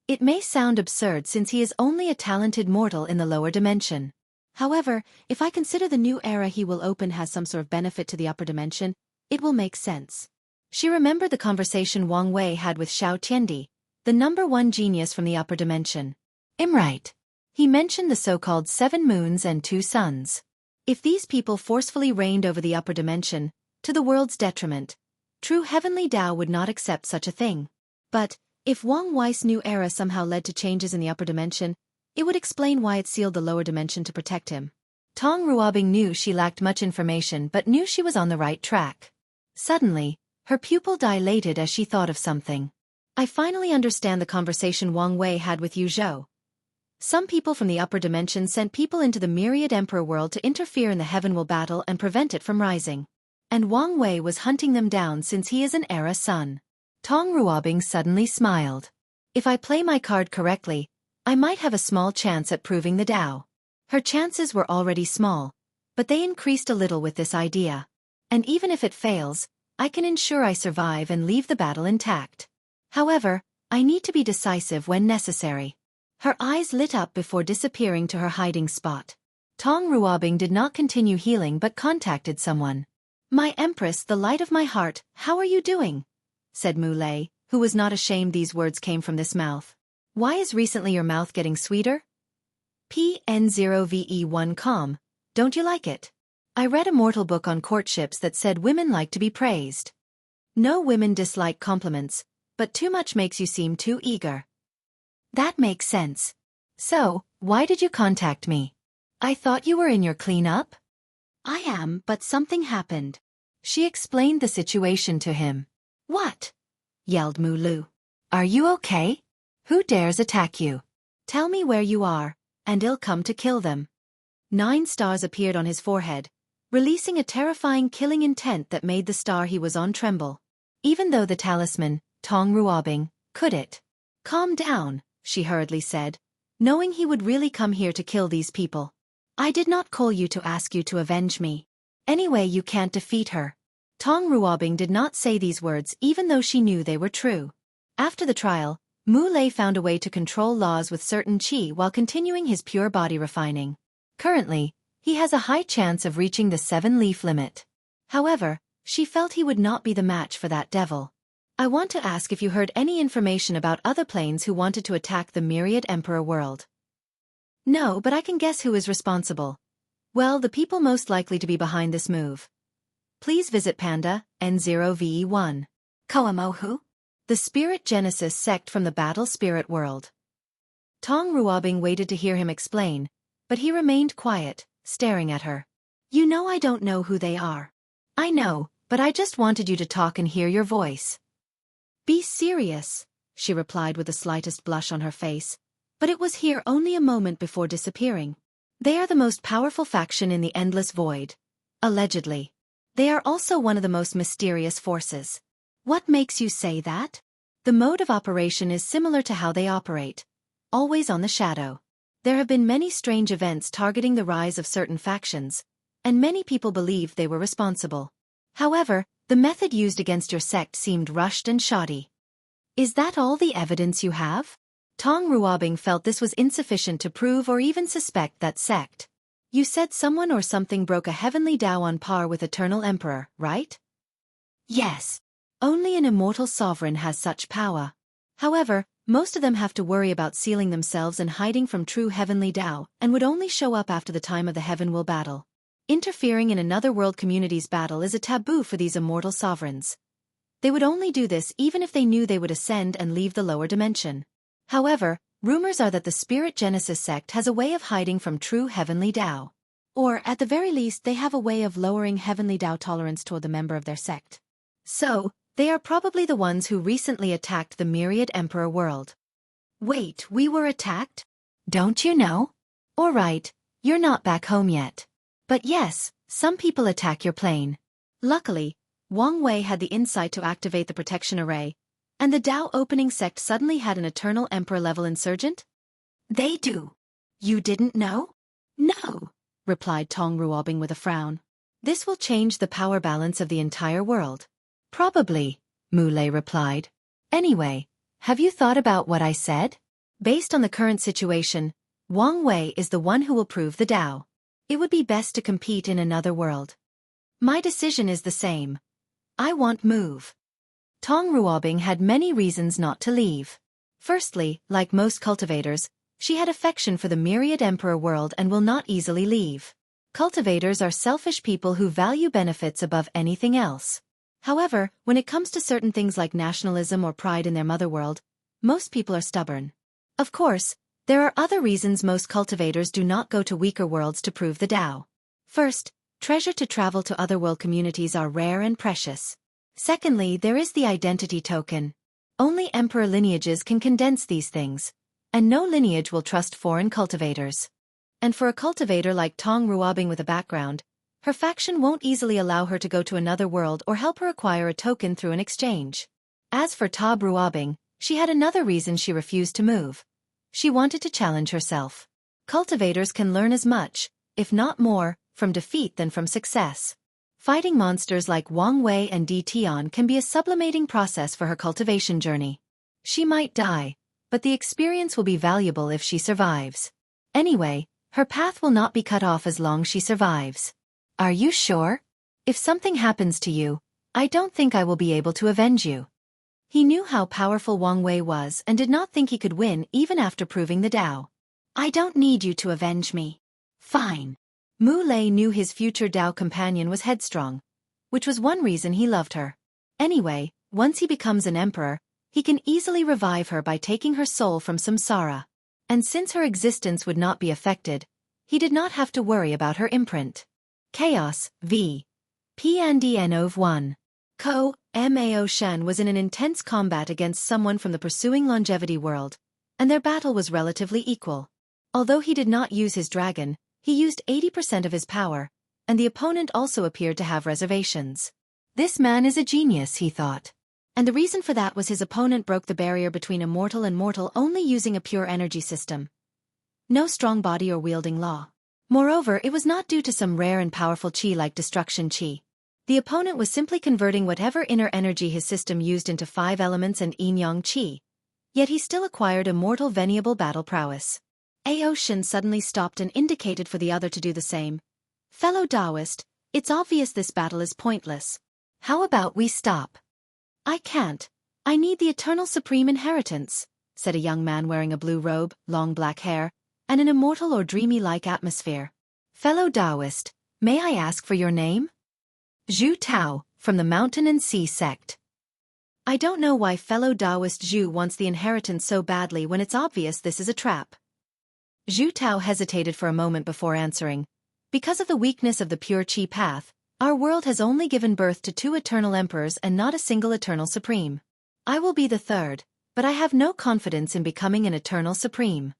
It may sound absurd since he is only a talented mortal in the lower dimension. However, if I consider the new era he will open has some sort of benefit to the upper dimension, it will make sense. She remembered the conversation Wang Wei had with Xiao Tiandi, the #1 genius from the upper dimension. Right. He mentioned the so-called 7 moons and 2 suns. If these people forcefully reigned over the upper dimension, to the world's detriment, true heavenly Tao would not accept such a thing. But, if Wang Wei's new era somehow led to changes in the upper dimension, it would explain why it sealed the lower dimension to protect him. Tong Ruobing knew she lacked much information but knew she was on the right track. Suddenly, her pupil dilated as she thought of something. I finally understand the conversation Wang Wei had with Yu Zhou. Some people from the upper dimension sent people into the Myriad Emperor world to interfere in the Heavenwell battle and prevent it from rising. And Wang Wei was hunting them down since he is an era son. Tong Ruobing suddenly smiled. If I play my card correctly, I might have a small chance at proving the Tao. Her chances were already small, but they increased a little with this idea. And even if it fails, I can ensure I survive and leave the battle intact. However, I need to be decisive when necessary. Her eyes lit up before disappearing to her hiding spot. Tong Ruobing did not continue healing but contacted someone. My Empress, the light of my heart, how are you doing? Said Muley, who was not ashamed these words came from this mouth. Why is recently your mouth getting sweeter? PN0VE1 calm, don't you like it? I read a mortal book on courtships that said women like to be praised. No women dislike compliments, but too much makes you seem too eager. That makes sense. So, why did you contact me? I thought you were in your cleanup? I am, but something happened. She explained the situation to him. What? Yelled Mulu. Are you okay? Who dares attack you? Tell me where you are, and I'll come to kill them. 9 stars appeared on his forehead, releasing a terrifying killing intent that made the star he was on tremble. Even though the talisman, Tong Ruobing, could it. Calm down, she hurriedly said, knowing he would really come here to kill these people. I did not call you to ask you to avenge me. Anyway, you can't defeat her. Tong Ruobing did not say these words even though she knew they were true. After the trial, Muley found a way to control laws with certain qi while continuing his pure body refining. Currently, he has a high chance of reaching the 7-leaf limit. However, she felt he would not be the match for that devil. I want to ask if you heard any information about other planes who wanted to attack the Myriad Emperor world. No, but I can guess who is responsible. Well, the people most likely to be behind this move. Please visit Panda, N0VE1. Koamohu? The Spirit Genesis sect from the Battle Spirit world. Tong Ruobing waited to hear him explain, but he remained quiet, staring at her. You know I don't know who they are. I know, but I just wanted you to talk and hear your voice. Be serious, she replied with the slightest blush on her face, but it was here only a moment before disappearing. They are the most powerful faction in the Endless Void. Allegedly. They are also one of the most mysterious forces. What makes you say that? The mode of operation is similar to how they operate. Always on the shadow. There have been many strange events targeting the rise of certain factions, and many people believed they were responsible. However, the method used against your sect seemed rushed and shoddy. Is that all the evidence you have? Tong Ruobing felt this was insufficient to prove or even suspect that sect. You said someone or something broke a heavenly Tao on par with Eternal Emperor, right? Yes. Only an immortal sovereign has such power. However, most of them have to worry about sealing themselves and hiding from true heavenly Tao, and would only show up after the time of the Heaven Will battle. Interfering in another world community's battle is a taboo for these immortal sovereigns. They would only do this even if they knew they would ascend and leave the lower dimension. However, rumors are that the Spirit Genesis sect has a way of hiding from true heavenly Tao. Or, at the very least, they have a way of lowering heavenly Tao tolerance toward the member of their sect. So, they are probably the ones who recently attacked the Myriad Emperor world. Wait, we were attacked? Don't you know? Alright, you're not back home yet. But yes, some people attack your plane. Luckily, Wang Wei had the insight to activate the protection array, and the Tao opening sect suddenly had an Eternal Emperor-level insurgent? They do. You didn't know? No, replied Tong Ruobing with a frown. This will change the power balance of the entire world. Probably, Muley replied. Anyway, have you thought about what I said? Based on the current situation, Wang Wei is the one who will prove the Tao. It would be best to compete in another world. My decision is the same. I won't move. Tong Ruobing had many reasons not to leave. Firstly, like most cultivators, she had affection for the Myriad Emperor world and will not easily leave. Cultivators are selfish people who value benefits above anything else. However, when it comes to certain things like nationalism or pride in their mother world, most people are stubborn. Of course, there are other reasons most cultivators do not go to weaker worlds to prove the Tao. First, treasure to travel to other world communities are rare and precious. Secondly, there is the identity token. Only emperor lineages can condense these things, and no lineage will trust foreign cultivators. And for a cultivator like Tong Ruobing with a background, her faction won't easily allow her to go to another world or help her acquire a token through an exchange. As for Ta Ruobing, she had another reason she refused to move. She wanted to challenge herself. Cultivators can learn as much, if not more, from defeat than from success. Fighting monsters like Wang Wei and Di Tian can be a sublimating process for her cultivation journey. She might die, but the experience will be valuable if she survives. Anyway, her path will not be cut off as long as she survives. Are you sure? If something happens to you, I don't think I will be able to avenge you. He knew how powerful Wang Wei was and did not think he could win even after proving the Tao. I don't need you to avenge me. Fine. Mu Lei knew his future Tao companion was headstrong, which was one reason he loved her. Anyway, once he becomes an emperor, he can easily revive her by taking her soul from samsara. And since her existence would not be affected, he did not have to worry about her imprint. Chaos, v. PNDNOV 1. Ko, Mao Shen was in an intense combat against someone from the pursuing longevity world, and their battle was relatively equal. Although he did not use his dragon, he used 80% of his power, and the opponent also appeared to have reservations. This man is a genius, he thought. And the reason for that was his opponent broke the barrier between immortal and mortal only using a pure energy system. No strong body or wielding law. Moreover, it was not due to some rare and powerful qi like destruction qi. The opponent was simply converting whatever inner energy his system used into 5 elements and yin-yang qi. Yet he still acquired immortal venerable battle prowess. Ao Shen suddenly stopped and indicated for the other to do the same. Fellow Taoist, it's obvious this battle is pointless. How about we stop? I can't. I need the eternal supreme inheritance, said a young man wearing a blue robe, long black hair, and an immortal or dreamy-like atmosphere. Fellow Taoist, may I ask for your name? Zhu Tao, from the Mountain and Sea sect. I don't know why fellow Taoist Zhu wants the inheritance so badly when it's obvious this is a trap. Zhu Tao hesitated for a moment before answering. Because of the weakness of the pure qi path, our world has only given birth to 2 eternal emperors and not a single eternal supreme. I will be the third, but I have no confidence in becoming an eternal supreme.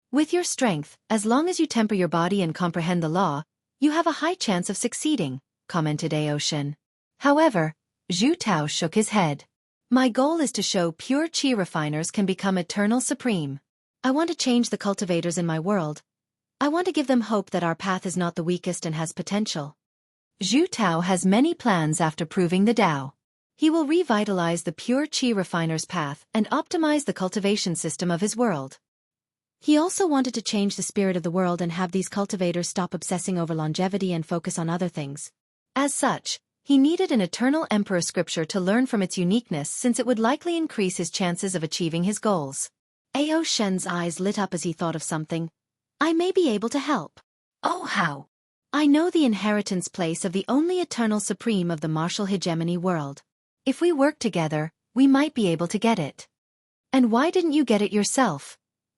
With your strength, as long as you temper your body and comprehend the law, you have a high chance of succeeding, commented Ao Shen. However, Zhu Tao shook his head. My goal is to show pure qi refiners can become eternal supreme. I want to change the cultivators in my world. I want to give them hope that our path is not the weakest and has potential. Zhu Tao has many plans after proving the Tao. He will revitalize the pure qi refiner's path and optimize the cultivation system of his world. He also wanted to change the spirit of the world and have these cultivators stop obsessing over longevity and focus on other things. As such, he needed an eternal emperor scripture to learn from its uniqueness since it would likely increase his chances of achieving his goals. Ao Shen's eyes lit up as he thought of something. I may be able to help. Oh, how? I know the inheritance place of the only eternal supreme of the martial hegemony world. If we work together, we might be able to get it. And why didn't you get it yourself?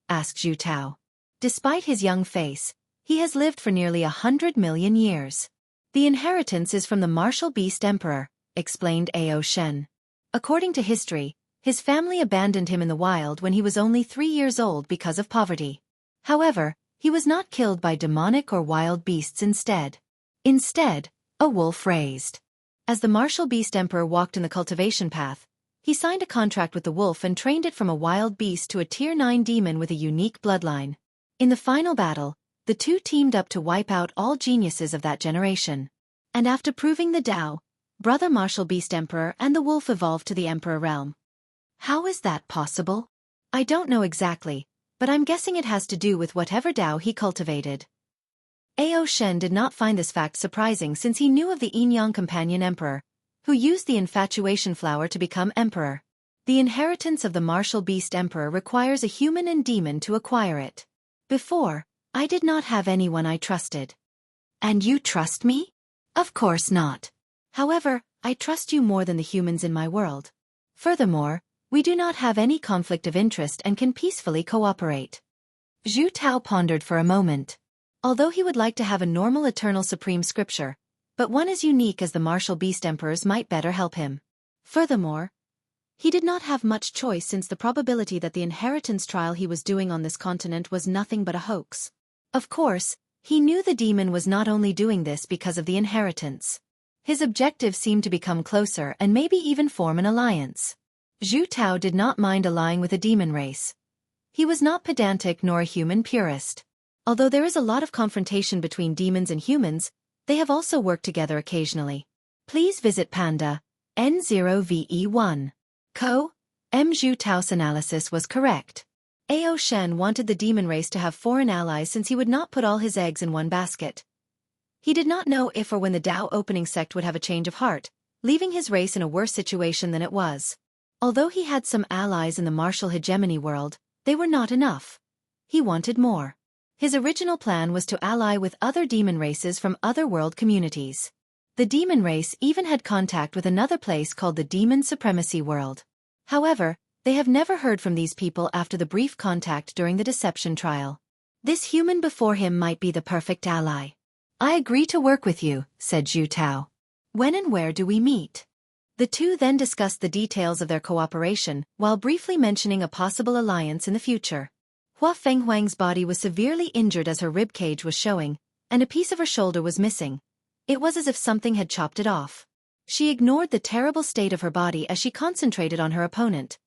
Asked Zhu Tao. Despite his young face, he has lived for nearly 100 million years. The inheritance is from the martial beast emperor, explained Ao Shen. According to history, his family abandoned him in the wild when he was only 3 years old because of poverty. However, he was not killed by demonic or wild beasts instead. Instead, a wolf raised. As the martial beast emperor walked in the cultivation path, he signed a contract with the wolf and trained it from a wild beast to a tier 9 demon with a unique bloodline. In the final battle, the two teamed up to wipe out all geniuses of that generation. And after proving the Tao, brother martial beast emperor and the wolf evolved to the emperor realm. How is that possible? I don't know exactly, but I'm guessing it has to do with whatever Tao he cultivated. Ao Shen did not find this fact surprising since he knew of the yin-yang companion emperor, who used the infatuation flower to become emperor. The inheritance of the martial beast emperor requires a human and demon to acquire it. Before, I did not have anyone I trusted. And you trust me? Of course not. However, I trust you more than the humans in my world. Furthermore, we do not have any conflict of interest and can peacefully cooperate. Zhu Tao pondered for a moment. Although he would like to have a normal eternal supreme scripture, but one as unique as the martial beast emperors might better help him. Furthermore, he did not have much choice since the probability that the inheritance trial he was doing on this continent was nothing but a hoax. Of course, he knew the demon was not only doing this because of the inheritance. His objective seemed to become closer and maybe even form an alliance. Zhu Tao did not mind allying with a demon race. He was not pedantic nor a human purist. Although there is a lot of confrontation between demons and humans, they have also worked together occasionally. Please visit Panda, N0VE1. Co. M. Zhu Tao's analysis was correct. Ao Shen wanted the demon race to have foreign allies since he would not put all his eggs in one basket. He did not know if or when the Tao opening sect would have a change of heart, leaving his race in a worse situation than it was. Although he had some allies in the martial hegemony world, they were not enough. He wanted more. His original plan was to ally with other demon races from other world communities. The demon race even had contact with another place called the Demon Supremacy World. However, they have never heard from these people after the brief contact during the deception trial. This human before him might be the perfect ally. I agree to work with you, said Zhu Tao. When and where do we meet? The two then discussed the details of their cooperation, while briefly mentioning a possible alliance in the future. Hua Fenghuang's body was severely injured as her rib cage was showing, and a piece of her shoulder was missing. It was as if something had chopped it off. She ignored the terrible state of her body as she concentrated on her opponent.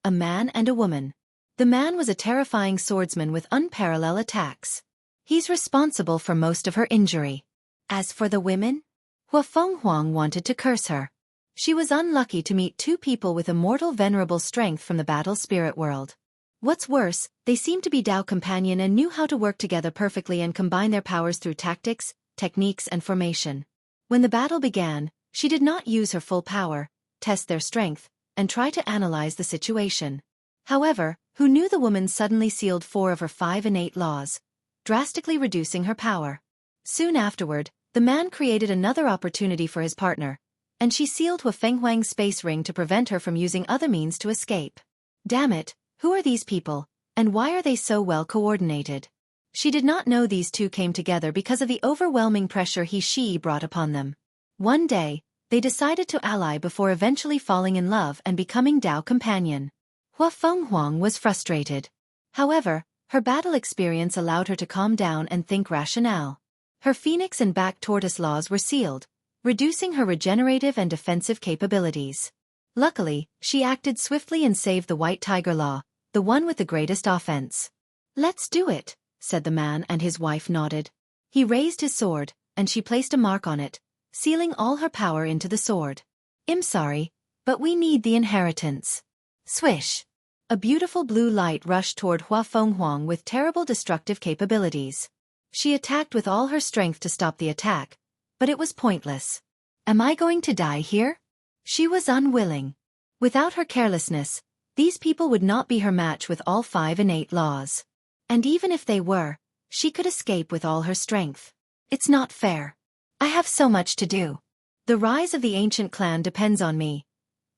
A man and a woman. The man was a terrifying swordsman with unparalleled attacks. He's responsible for most of her injury. As for the women, Hua Fenghuang wanted to curse her. She was unlucky to meet two people with immortal venerable strength from the battle spirit world. What's worse, they seemed to be Tao companion and knew how to work together perfectly and combine their powers through tactics, techniques and formation. When the battle began, she did not use her full power, test their strength, and try to analyze the situation. However, who knew the woman suddenly sealed 4 of her 5 innate laws, drastically reducing her power. Soon afterward, the man created another opportunity for his partner, and she sealed Hua Fenghuang's space ring to prevent her from using other means to escape. Damn it, who are these people, and why are they so well coordinated? She did not know these two came together because of the overwhelming pressure she brought upon them. One day, they decided to ally before eventually falling in love and becoming Tao companion. Hua Fenghuang was frustrated. However, her battle experience allowed her to calm down and think rationale. Her phoenix and back tortoise laws were sealed, reducing her regenerative and defensive capabilities. Luckily, she acted swiftly and saved the white tiger law, the one with the greatest offense. Let's do it, said the man, and his wife nodded. He raised his sword, and she placed a mark on it, sealing all her power into the sword. I'm sorry, but we need the inheritance. Swish! A beautiful blue light rushed toward Hua Fenghuang with terrible destructive capabilities. She attacked with all her strength to stop the attack, but it was pointless. Am I going to die here? She was unwilling. Without her carelessness, these people would not be her match with all 5 innate laws. And even if they were, she could escape with all her strength. It's not fair. I have so much to do. The rise of the ancient clan depends on me.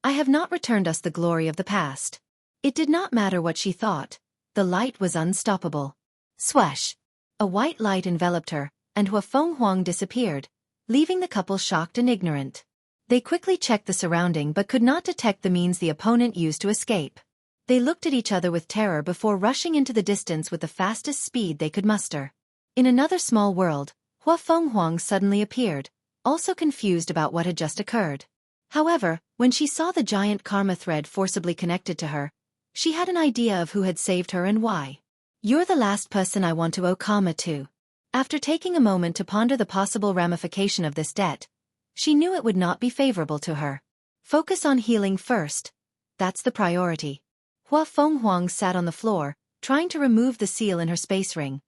I have not returned us the glory of the past. It did not matter what she thought. The light was unstoppable. Swash! A white light enveloped her, and Hua Fenghuang disappeared, leaving the couple shocked and ignorant. They quickly checked the surrounding but could not detect the means the opponent used to escape. They looked at each other with terror before rushing into the distance with the fastest speed they could muster. In another small world, Hua Fenghuang suddenly appeared, also confused about what had just occurred. However, when she saw the giant karma thread forcibly connected to her, she had an idea of who had saved her and why. You're the last person I want to owe karma to. After taking a moment to ponder the possible ramification of this debt, she knew it would not be favorable to her. Focus on healing first. That's the priority. Hua Fenghuang sat on the floor, trying to remove the seal in her space ring.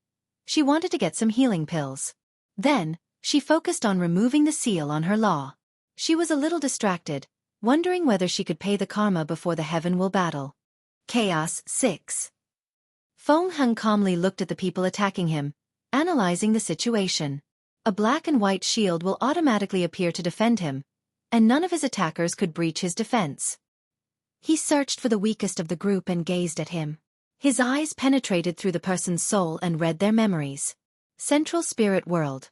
She wanted to get some healing pills. Then, she focused on removing the seal on her law. She was a little distracted, wondering whether she could pay the karma before the heaven will battle. Chaos 6. Feng Heng calmly looked at the people attacking him, analyzing the situation. A black and white shield will automatically appear to defend him, and none of his attackers could breach his defense. He searched for the weakest of the group and gazed at him. His eyes penetrated through the person's soul and read their memories. Central Spirit World.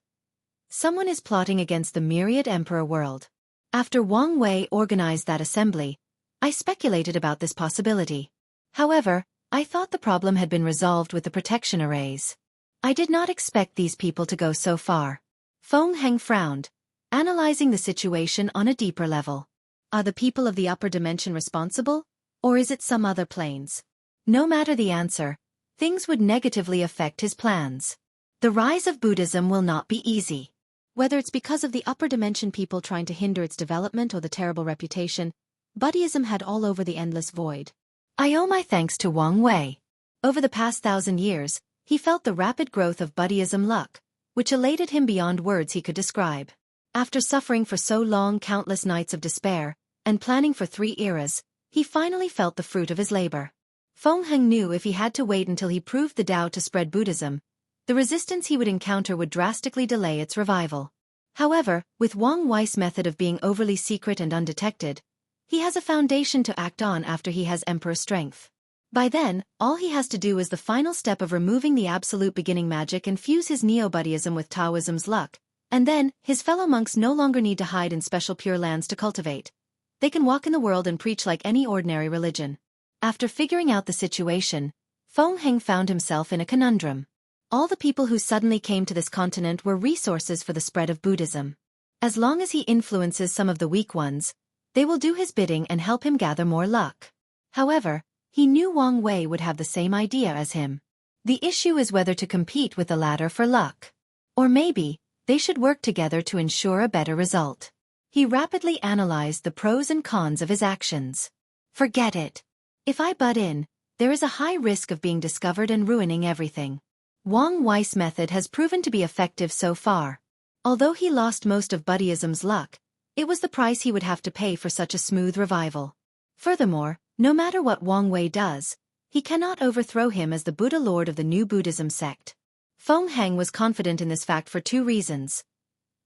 Someone is plotting against the Myriad Emperor World. After Wang Wei organized that assembly, I speculated about this possibility. However, I thought the problem had been resolved with the protection arrays. I did not expect these people to go so far. Feng Heng frowned, analyzing the situation on a deeper level. Are the people of the upper dimension responsible, or is it some other planes? No matter the answer, things would negatively affect his plans. The rise of Buddhism will not be easy. Whether it's because of the upper dimension people trying to hinder its development or the terrible reputation, Buddhism had all over the endless void. I owe my thanks to Wang Wei. Over the past 1,000 years, he felt the rapid growth of Buddhism luck, which elated him beyond words he could describe. After suffering for so long countless nights of despair, and planning for 3 eras, he finally felt the fruit of his labor. Feng Heng knew if he had to wait until he proved the Tao to spread Buddhism, the resistance he would encounter would drastically delay its revival. However, with Wang Wei's method of being overly secret and undetected, he has a foundation to act on after he has Emperor strength. By then, all he has to do is the final step of removing the absolute beginning magic and fuse his Neo-Buddhism with Taoism's luck, and then, his fellow monks no longer need to hide in special pure lands to cultivate. They can walk in the world and preach like any ordinary religion. After figuring out the situation, Feng Heng found himself in a conundrum. All the people who suddenly came to this continent were resources for the spread of Buddhism. As long as he influences some of the weak ones, they will do his bidding and help him gather more luck. However, he knew Wang Wei would have the same idea as him. The issue is whether to compete with the latter for luck. Or maybe, they should work together to ensure a better result. He rapidly analyzed the pros and cons of his actions. Forget it. If I butt in, there is a high risk of being discovered and ruining everything. Wang Wei's method has proven to be effective so far. Although he lost most of Buddhism's luck, it was the price he would have to pay for such a smooth revival. Furthermore, no matter what Wang Wei does, he cannot overthrow him as the Buddha Lord of the new Buddhism sect. Feng Heng was confident in this fact for 2 reasons.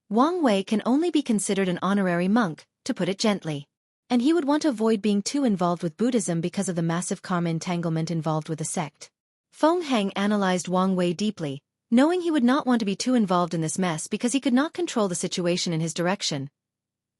Wang Wei can only be considered an honorary monk, to put it gently. And he would want to avoid being too involved with Buddhism because of the massive karma entanglement involved with the sect. Feng Heng analyzed Wang Wei deeply, knowing he would not want to be too involved in this mess because he could not control the situation in his direction.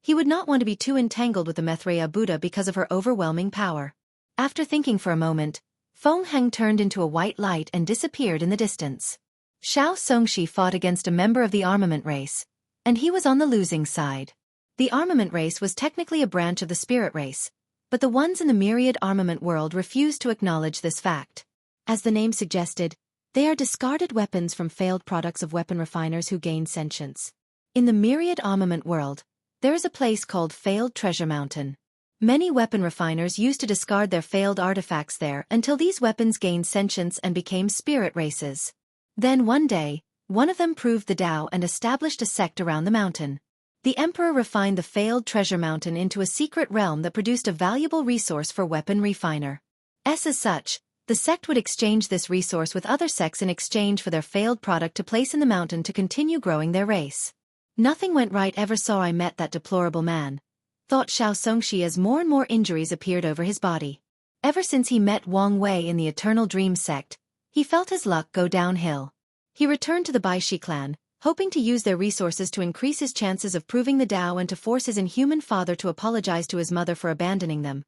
He would not want to be too entangled with the Maitreya Buddha because of her overwhelming power. After thinking for a moment, Feng Heng turned into a white light and disappeared in the distance. Xueqi fought against a member of the armament race, and he was on the losing side. The armament race was technically a branch of the spirit race, but the ones in the myriad armament world refused to acknowledge this fact. As the name suggested, they are discarded weapons from failed products of weapon refiners who gain sentience. In the myriad armament world, there is a place called Failed Treasure Mountain. Many weapon refiners used to discard their failed artifacts there until these weapons gained sentience and became spirit races. Then one day, one of them proved the Tao and established a sect around the mountain. The emperor refined the Failed Treasure Mountain into a secret realm that produced a valuable resource for weapon refiner. As such, the sect would exchange this resource with other sects in exchange for their failed product to place in the mountain to continue growing their race. Nothing went right ever since I met that deplorable man, thought Xueqi as more and more injuries appeared over his body. Ever since he met Wang Wei in the Eternal Dream sect, he felt his luck go downhill. He returned to the Baishi clan, hoping to use their resources to increase his chances of proving the Tao and to force his inhuman father to apologize to his mother for abandoning them.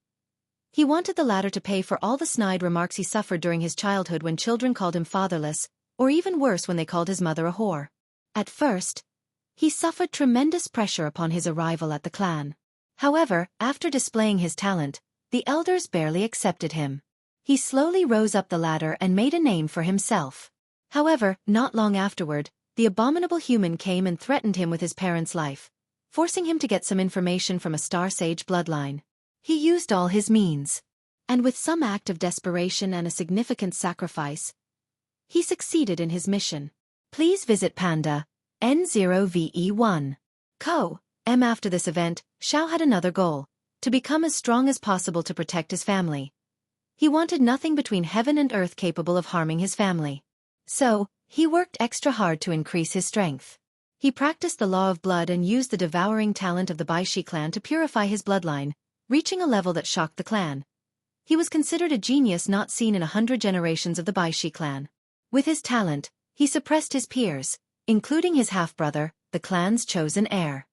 He wanted the latter to pay for all the snide remarks he suffered during his childhood when children called him fatherless, or even worse when they called his mother a whore. At first, he suffered tremendous pressure upon his arrival at the clan. However, after displaying his talent, the elders barely accepted him. He slowly rose up the ladder and made a name for himself. However, not long afterward, the abominable human came and threatened him with his parents' life, forcing him to get some information from a Star Sage bloodline. He used all his means. And with some act of desperation and a significant sacrifice, he succeeded in his mission. Please visit Panda N0VE1. Co. M. After this event, Xiao had another goal, to become as strong as possible to protect his family. He wanted nothing between heaven and earth capable of harming his family. So, he worked extra hard to increase his strength. He practiced the law of blood and used the devouring talent of the Baishi clan to purify his bloodline, reaching a level that shocked the clan. He was considered a genius not seen in 100 generations of the Baishi clan. With his talent, he suppressed his peers, including his half-brother, the clan's chosen heir.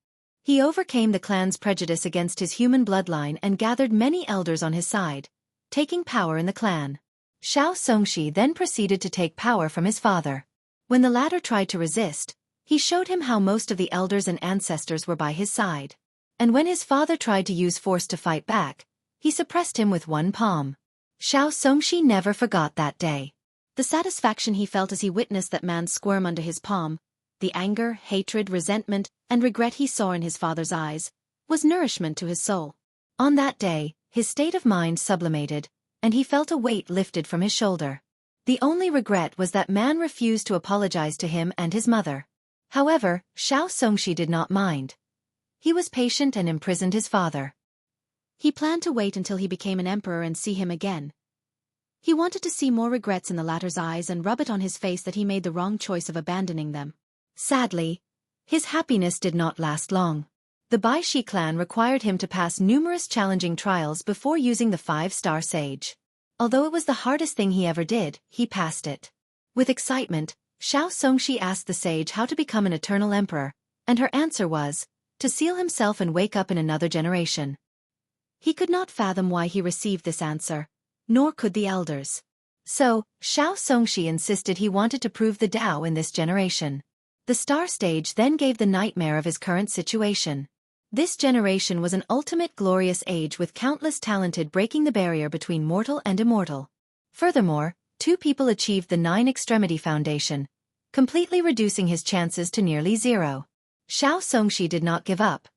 He overcame the clan's prejudice against his human bloodline and gathered many elders on his side, taking power in the clan. Xueqi then proceeded to take power from his father. When the latter tried to resist, he showed him how most of the elders and ancestors were by his side. And when his father tried to use force to fight back, he suppressed him with one palm. Xueqi never forgot that day. The satisfaction he felt as he witnessed that man squirm under his palm, the anger, hatred, resentment, and regret he saw in his father's eyes, was nourishment to his soul. On that day, his state of mind sublimated, and he felt a weight lifted from his shoulder. The only regret was that man refused to apologize to him and his mother. However, Xiao Songxi did not mind. He was patient and imprisoned his father. He planned to wait until he became an emperor and see him again. He wanted to see more regrets in the latter's eyes and rub it on his face that he made the wrong choice of abandoning them. Sadly, his happiness did not last long. The Baishi clan required him to pass numerous challenging trials before using the 5-star sage. Although it was the hardest thing he ever did, he passed it. With excitement, Xiao Songxi asked the sage how to become an eternal emperor, and her answer was, to seal himself and wake up in another generation. He could not fathom why he received this answer, nor could the elders. So, Xiao Songxi insisted he wanted to prove the Tao in this generation. The star stage then gave the nightmare of his current situation. This generation was an ultimate glorious age with countless talented breaking the barrier between mortal and immortal. Furthermore, 2 people achieved the 9-extremity foundation, completely reducing his chances to nearly 0. Xiao Songxi did not give up.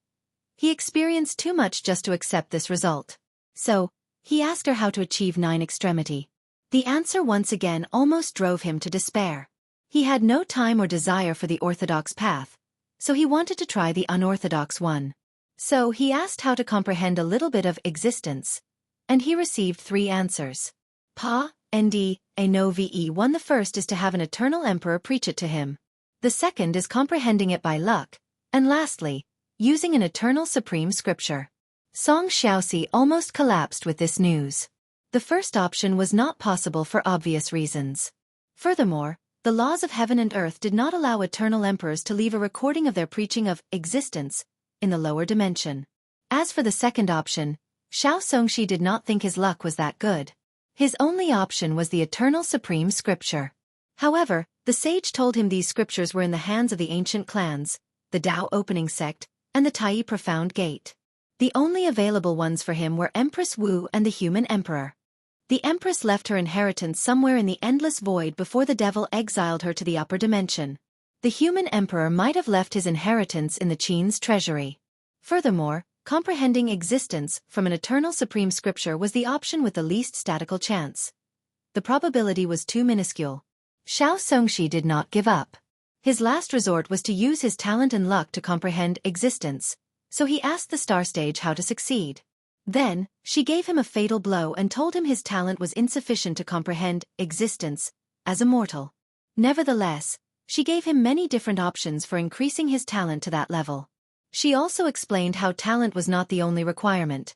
He experienced too much just to accept this result. So, he asked her how to achieve 9-extremity. The answer once again almost drove him to despair. He had no time or desire for the orthodox path, so he wanted to try the unorthodox one. So he asked how to comprehend a little bit of existence, and he received 3 answers. Pa, Nd, A no Ve 1. The first is to have an eternal emperor preach it to him. The second is comprehending it by luck, and lastly, using an eternal supreme scripture. Song Xiaoxi almost collapsed with this news. The first option was not possible for obvious reasons. Furthermore, the laws of heaven and earth did not allow eternal emperors to leave a recording of their preaching of existence in the lower dimension. As for the second option, Xiao Songxi did not think his luck was that good. His only option was the eternal supreme scripture. However, the sage told him these scriptures were in the hands of the ancient clans, the Tao opening sect, and the Tai profound gate. The only available ones for him were Empress Wu and the human emperor. The Empress left her inheritance somewhere in the endless void before the devil exiled her to the upper dimension. The human emperor might have left his inheritance in the Qin's treasury. Furthermore, comprehending existence from an eternal supreme scripture was the option with the least statistical chance. The probability was too minuscule. Xiao Songxi did not give up. His last resort was to use his talent and luck to comprehend existence, so he asked the star stage how to succeed. Then, she gave him a fatal blow and told him his talent was insufficient to comprehend existence as a mortal. Nevertheless, she gave him many different options for increasing his talent to that level. She also explained how talent was not the only requirement.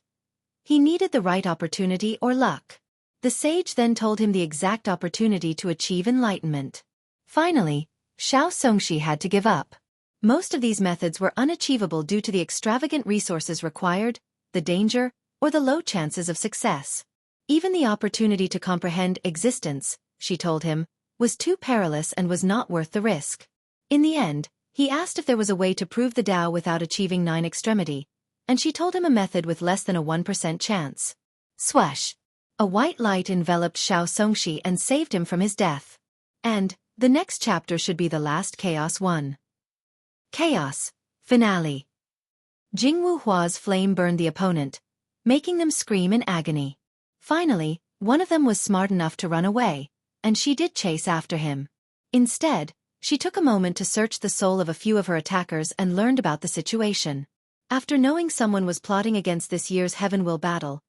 He needed the right opportunity or luck. The sage then told him the exact opportunity to achieve enlightenment. Finally, Xiao Songxi had to give up. Most of these methods were unachievable due to the extravagant resources required, the danger, or the low chances of success. Even the opportunity to comprehend existence, she told him, was too perilous and was not worth the risk. In the end, he asked if there was a way to prove the Tao without achieving 9-extremity, and she told him a method with less than a 1% chance. Swash! A white light enveloped Xiao Songxi and saved him from his death. And, the next chapter should be the last Chaos 1. Chaos. Finale. Jingwu Hua's flame burned the opponent, making them scream in agony. Finally, one of them was smart enough to run away, and she did chase after him. Instead, she took a moment to search the soul of a few of her attackers and learned about the situation. After knowing someone was plotting against this year's Heaven Will battle,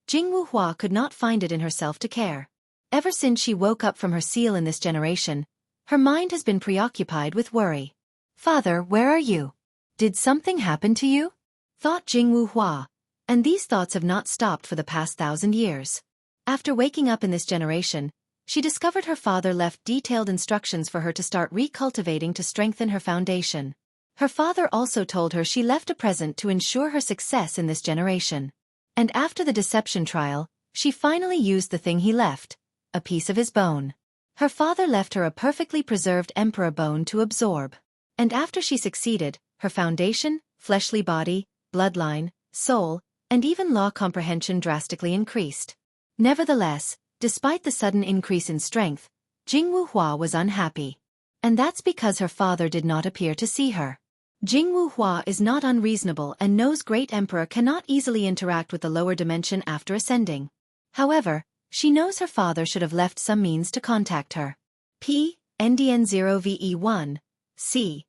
Jingwu Hua could not find it in herself to care. Ever since she woke up from her seal in this generation, her mind has been preoccupied with worry. Father, where are you? Did something happen to you? Thought Jingwu Hua, and these thoughts have not stopped for the past 1,000 years. After waking up in this generation, she discovered her father left detailed instructions for her to start recultivating to strengthen her foundation. Her father also told her she left a present to ensure her success in this generation. And after the deception trial, she finally used the thing he left, a piece of his bone. Her father left her a perfectly preserved emperor bone to absorb. And after she succeeded, her foundation, fleshly body, bloodline, soul, and even law comprehension drastically increased. Nevertheless, despite the sudden increase in strength, Jingwu Hua was unhappy. And that's because her father did not appear to see her. Jingwu Hua is not unreasonable and knows Great Emperor cannot easily interact with the lower dimension after ascending. However, she knows her father should have left some means to contact her. P. NDN0VE1. C.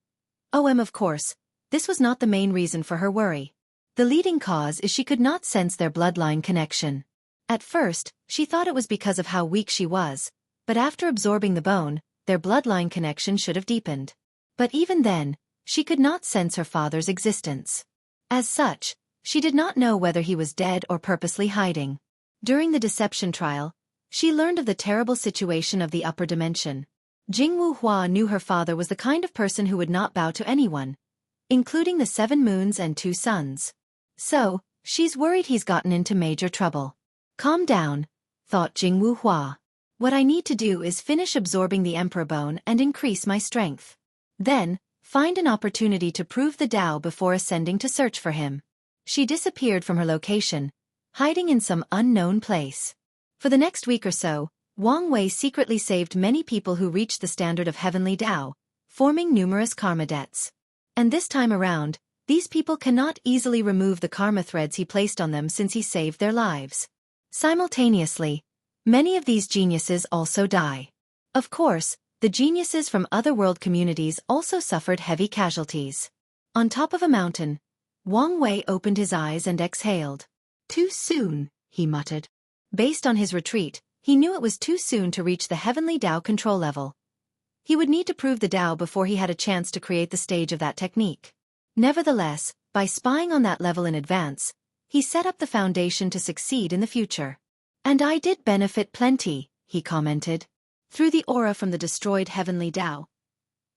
Of course, this was not the main reason for her worry. The leading cause is she could not sense their bloodline connection. At first, she thought it was because of how weak she was, but after absorbing the bone, their bloodline connection should have deepened. But even then, she could not sense her father's existence. As such, she did not know whether he was dead or purposely hiding. During the deception trial, she learned of the terrible situation of the upper dimension. Jingwu Hua knew her father was the kind of person who would not bow to anyone, including the 7 moons and 2 suns. So, she's worried he's gotten into major trouble. Calm down, thought Jingwu Hua. What I need to do is finish absorbing the emperor bone and increase my strength. Then, find an opportunity to prove the Tao before ascending to search for him. She disappeared from her location, hiding in some unknown place. For the next week or so, Wang Wei secretly saved many people who reached the standard of heavenly Tao, forming numerous karma debts. And this time around, these people cannot easily remove the karma threads he placed on them since he saved their lives. Simultaneously, many of these geniuses also die. Of course, the geniuses from other world communities also suffered heavy casualties. On top of a mountain, Wang Wei opened his eyes and exhaled. Too soon, he muttered. Based on his retreat, he knew it was too soon to reach the heavenly Tao control level. He would need to prove the Tao before he had a chance to create the stage of that technique. Nevertheless, by spying on that level in advance, he set up the foundation to succeed in the future. And I did benefit plenty, he commented. Through the aura from the destroyed heavenly Tao,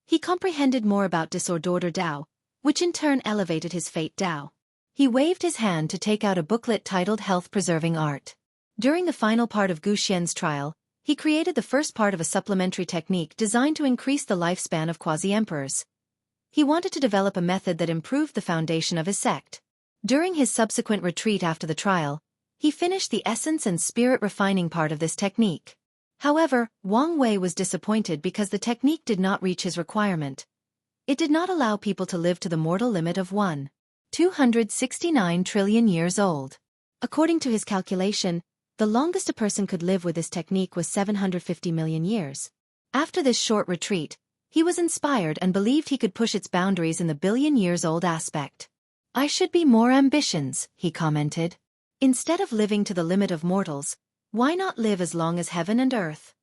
he comprehended more about disorder Tao, which in turn elevated his fate Tao. He waved his hand to take out a booklet titled Health-Preserving Art. During the final part of Gu Xian's trial, he created the first part of a supplementary technique designed to increase the lifespan of quasi-emperors. He wanted to develop a method that improved the foundation of his sect. During his subsequent retreat after the trial, he finished the essence and spirit refining part of this technique. However, Wang Wei was disappointed because the technique did not reach his requirement. It did not allow people to live to the mortal limit of 269 trillion years old. According to his calculation, the longest a person could live with this technique was 750 million years. After this short retreat, he was inspired and believed he could push its boundaries in the billion-years-old aspect. I should be more ambitious, he commented. Instead of living to the limit of mortals, why not live as long as heaven and earth?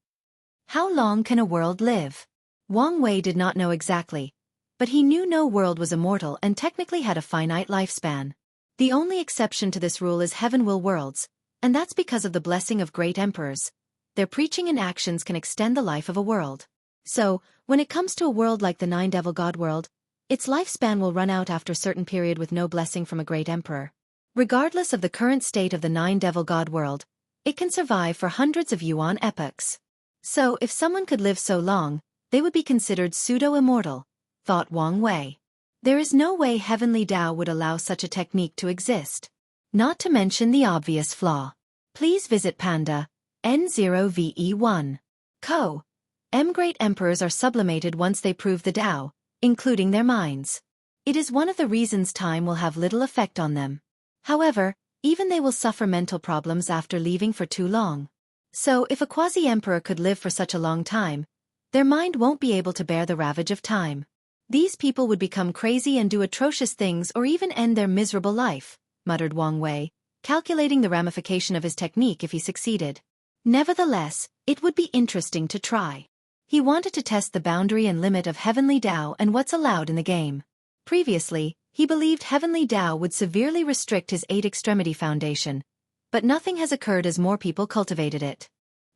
How long can a world live? Wang Wei did not know exactly, but he knew no world was immortal and technically had a finite lifespan. The only exception to this rule is heaven-will worlds, and that's because of the blessing of great emperors. Their preaching and actions can extend the life of a world. So, when it comes to a world like the Nine-Devil God world, its lifespan will run out after a certain period with no blessing from a great emperor. Regardless of the current state of the Nine-Devil God world, it can survive for hundreds of yuan epochs. So if someone could live so long, they would be considered pseudo-immortal, thought Wang Wei. There is no way heavenly Tao would allow such a technique to exist. Not to mention the obvious flaw. Please visit Panda, N0VE1. Co. Great emperors are sublimated once they prove the Tao, including their minds. It is one of the reasons time will have little effect on them. However, even they will suffer mental problems after leaving for too long. So if a quasi-emperor could live for such a long time, their mind won't be able to bear the ravage of time. These people would become crazy and do atrocious things or even end their miserable life, muttered Wang Wei, calculating the ramification of his technique if he succeeded. Nevertheless, it would be interesting to try. He wanted to test the boundary and limit of heavenly Tao and what's allowed in the game. Previously, he believed heavenly Tao would severely restrict his 8-extremity foundation, but nothing has occurred as more people cultivated it.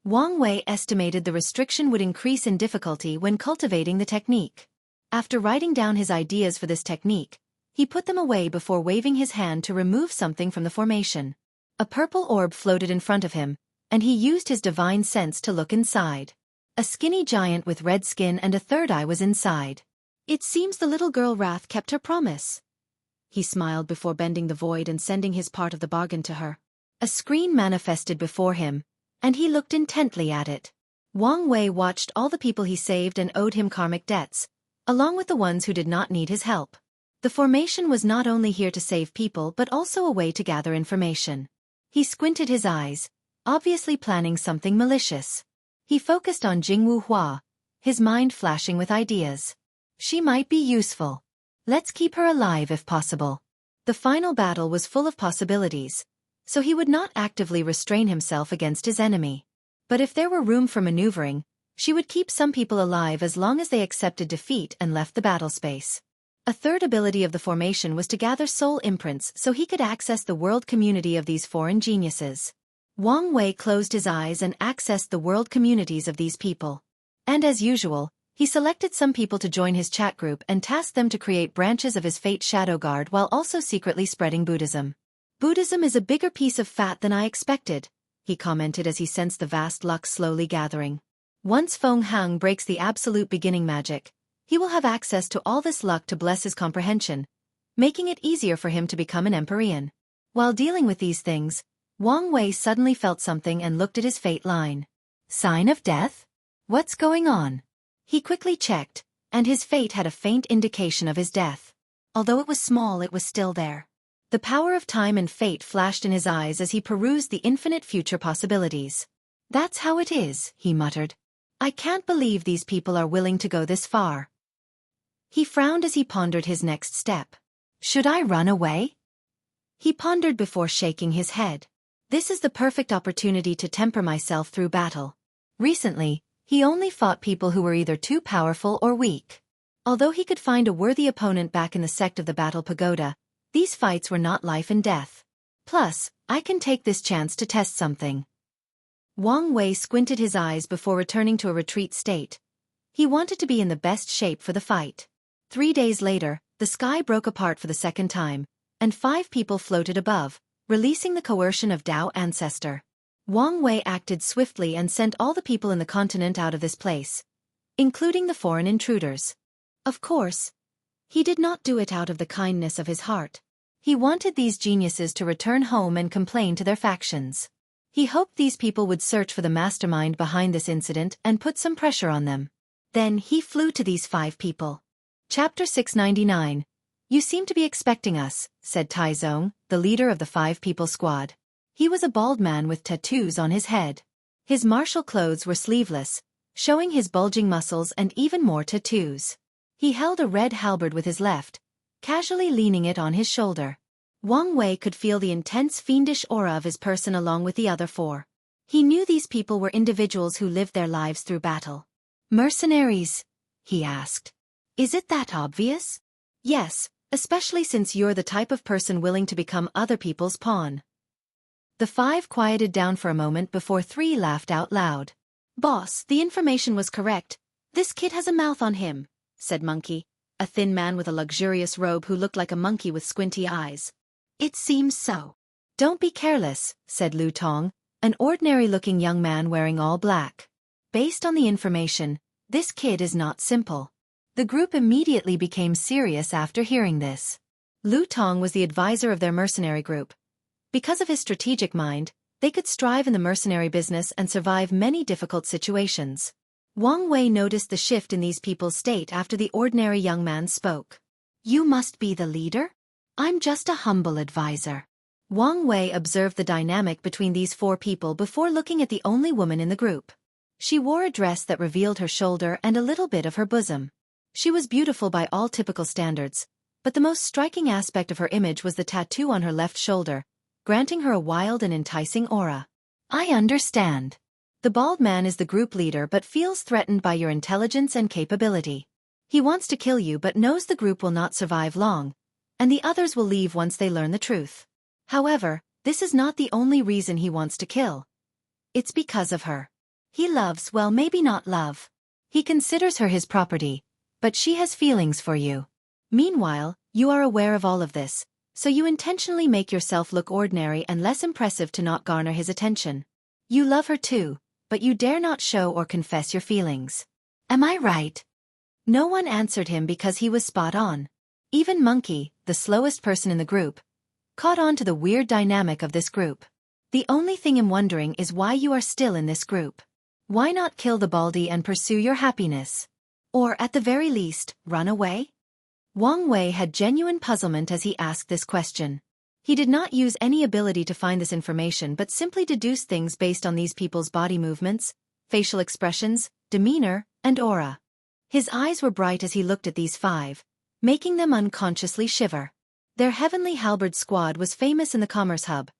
Wang Wei estimated the restriction would increase in difficulty when cultivating the technique. After writing down his ideas for this technique, he put them away before waving his hand to remove something from the formation. A purple orb floated in front of him, and he used his divine sense to look inside. A skinny giant with red skin and a third eye was inside. It seems the little girl Wrath kept her promise. He smiled before bending the void and sending his part of the bargain to her. A screen manifested before him, and he looked intently at it. Wang Wei watched all the people he saved and owed him karmic debts, along with the ones who did not need his help. The formation was not only here to save people but also a way to gather information. He squinted his eyes, obviously planning something malicious. He focused on Jingwu Hua, his mind flashing with ideas. She might be useful. Let's keep her alive if possible. The final battle was full of possibilities, so he would not actively restrain himself against his enemy. But if there were room for maneuvering, she would keep some people alive as long as they accepted defeat and left the battle space. A third ability of the formation was to gather soul imprints so he could access the world community of these foreign geniuses. Wang Wei closed his eyes and accessed the world communities of these people. And as usual, he selected some people to join his chat group and tasked them to create branches of his Fate Shadow Guard while also secretly spreading Buddhism. Buddhism is a bigger piece of fat than I expected, he commented as he sensed the vast luck slowly gathering. Once Feng Hang breaks the absolute beginning magic, he will have access to all this luck to bless his comprehension, making it easier for him to become an Empyrean. While dealing with these things, Wang Wei suddenly felt something and looked at his fate line. Sign of death? What's going on? He quickly checked, and his fate had a faint indication of his death. Although it was small, it was still there. The power of time and fate flashed in his eyes as he perused the infinite future possibilities. That's how it is, he muttered. I can't believe these people are willing to go this far. He frowned as he pondered his next step. Should I run away? He pondered before shaking his head. This is the perfect opportunity to temper myself through battle. Recently, he only fought people who were either too powerful or weak. Although he could find a worthy opponent back in the sect of the Battle Pagoda, these fights were not life and death. Plus, I can take this chance to test something. Wang Wei squinted his eyes before returning to a retreat state. He wanted to be in the best shape for the fight. 3 days later, the sky broke apart for the second time, and 5 people floated above, releasing the coercion of Tao Ancestor. Wang Wei acted swiftly and sent all the people in the continent out of this place, including the foreign intruders. Of course, he did not do it out of the kindness of his heart. He wanted these geniuses to return home and complain to their factions. He hoped these people would search for the mastermind behind this incident and put some pressure on them. Then he flew to these 5 people. Chapter 699. You seem to be expecting us, said Taizong, the leader of the 5 people squad. He was a bald man with tattoos on his head. His martial clothes were sleeveless, showing his bulging muscles and even more tattoos. He held a red halberd with his left, casually leaning it on his shoulder. Wang Wei could feel the intense fiendish aura of his person along with the other 4. He knew these people were individuals who lived their lives through battle. Mercenaries? He asked. Is it that obvious? Yes, especially since you're the type of person willing to become other people's pawn. The 5 quieted down for a moment before 3 laughed out loud. Boss, the information was correct. This kid has a mouth on him, said Monkey, a thin man with a luxurious robe who looked like a monkey with squinty eyes. It seems so. Don't be careless, said Lu Tong, an ordinary-looking young man wearing all black. Based on the information, this kid is not simple. The group immediately became serious after hearing this. Lu Tong was the advisor of their mercenary group. Because of his strategic mind, they could strive in the mercenary business and survive many difficult situations. Wang Wei noticed the shift in these people's state after the ordinary young man spoke. You must be the leader? I'm just a humble advisor. Wang Wei observed the dynamic between these 4 people before looking at the only woman in the group. She wore a dress that revealed her shoulder and a little bit of her bosom. She was beautiful by all typical standards, but the most striking aspect of her image was the tattoo on her left shoulder, granting her a wild and enticing aura. I understand. The bald man is the group leader but feels threatened by your intelligence and capability. He wants to kill you but knows the group will not survive long, and the others will leave once they learn the truth. However, this is not the only reason he wants to kill. It's because of her. He loves, well, maybe not love. He considers her his property, but she has feelings for you. Meanwhile, you are aware of all of this, so you intentionally make yourself look ordinary and less impressive to not garner his attention. You love her too, but you dare not show or confess your feelings. Am I right? No one answered him because he was spot on. Even Monkey, the slowest person in the group, caught on to the weird dynamic of this group. The only thing I'm wondering is why you are still in this group. Why not kill the Baldy and pursue your happiness? Or, at the very least, run away? Wang Wei had genuine puzzlement as he asked this question. He did not use any ability to find this information but simply deduced things based on these people's body movements, facial expressions, demeanor, and aura. His eyes were bright as he looked at these 5, making them unconsciously shiver. Their heavenly halberd squad was famous in the commerce hub,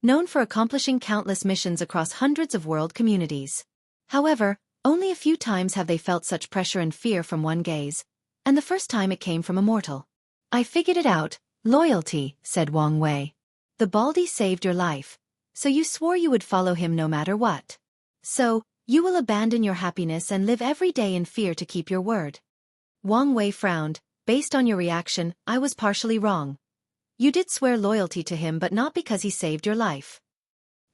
known for accomplishing countless missions across hundreds of world communities. However, only a few times have they felt such pressure and fear from one gaze, and the first time it came from a mortal. "I figured it out, loyalty," said Wang Wei. "The Baldy saved your life, so you swore you would follow him no matter what. So, you will abandon your happiness and live every day in fear to keep your word." Wang Wei frowned. "Based on your reaction, I was partially wrong. You did swear loyalty to him, but not because he saved your life."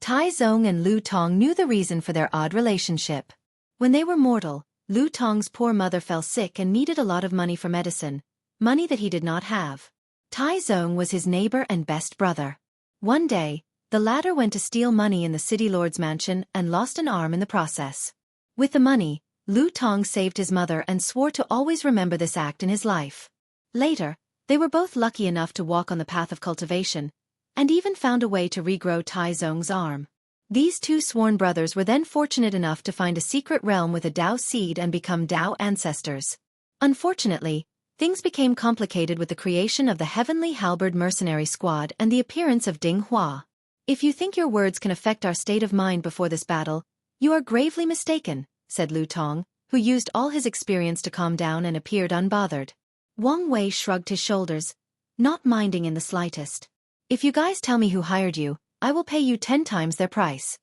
Tai Zong and Lu Tong knew the reason for their odd relationship. When they were mortal, Lu Tong's poor mother fell sick and needed a lot of money for medicine, money that he did not have. Tai Zong was his neighbor and best brother. One day, the latter went to steal money in the city lord's mansion and lost an arm in the process. With the money, Lu Tong saved his mother and swore to always remember this act in his life. Later, they were both lucky enough to walk on the path of cultivation, and even found a way to regrow Tai Zong's arm. These two sworn brothers were then fortunate enough to find a secret realm with a Dao seed and become Dao ancestors. Unfortunately, things became complicated with the creation of the Heavenly Halberd Mercenary Squad and the appearance of Ding Hua. "If you think your words can affect our state of mind before this battle, you are gravely mistaken," said Lu Tong, who used all his experience to calm down and appeared unbothered. Wang Wei shrugged his shoulders, not minding in the slightest. "If you guys tell me who hired you, I will pay you 10 times their price.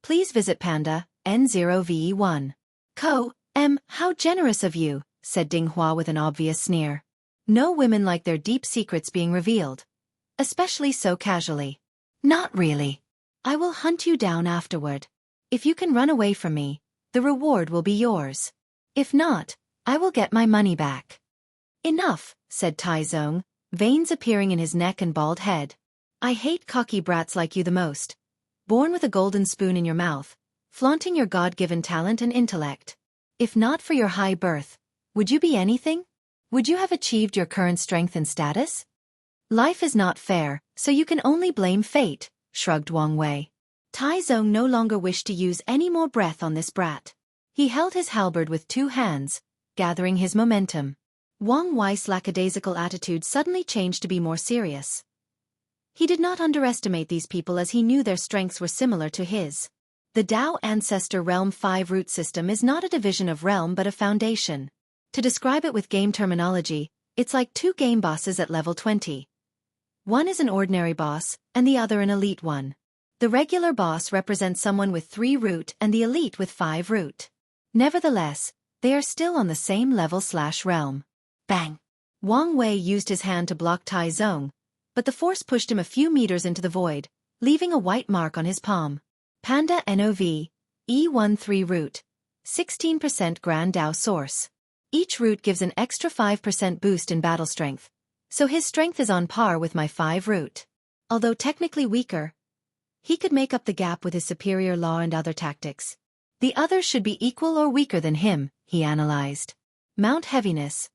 Please visit Panda, N0VE1. How generous of you," said Ding Hua with an obvious sneer. No women like their deep secrets being revealed. Especially so casually. "Not really. I will hunt you down afterward. If you can run away from me, the reward will be yours. If not, I will get my money back." "Enough," said Tai Zong, veins appearing in his neck and bald head. "I hate cocky brats like you the most. Born with a golden spoon in your mouth, flaunting your God-given talent and intellect. If not for your high birth, would you be anything? Would you have achieved your current strength and status? Life is not fair, so you can only blame fate," shrugged Wang Wei. Tai Zong no longer wished to use any more breath on this brat. He held his halberd with 2 hands, gathering his momentum. Wang Wei's lackadaisical attitude suddenly changed to be more serious. He did not underestimate these people as he knew their strengths were similar to his. The Dao Ancestor Realm 5 root system is not a division of realm but a foundation. To describe it with game terminology, it's like 2 game bosses at level 20. One is an ordinary boss, and the other an elite one. The regular boss represents someone with 3 root and the elite with 5 root. Nevertheless, they are still on the same level/realm. Bang! Wang Wei used his hand to block Tai Zong, but the force pushed him a few meters into the void, leaving a white mark on his palm. Panda NOV, E13 root, 16% Grand Dao source. Each root gives an extra 5% boost in battle strength, so his strength is on par with my 5 root. Although technically weaker, he could make up the gap with his superior law and other tactics. The others should be equal or weaker than him, he analyzed. Mount Heaviness.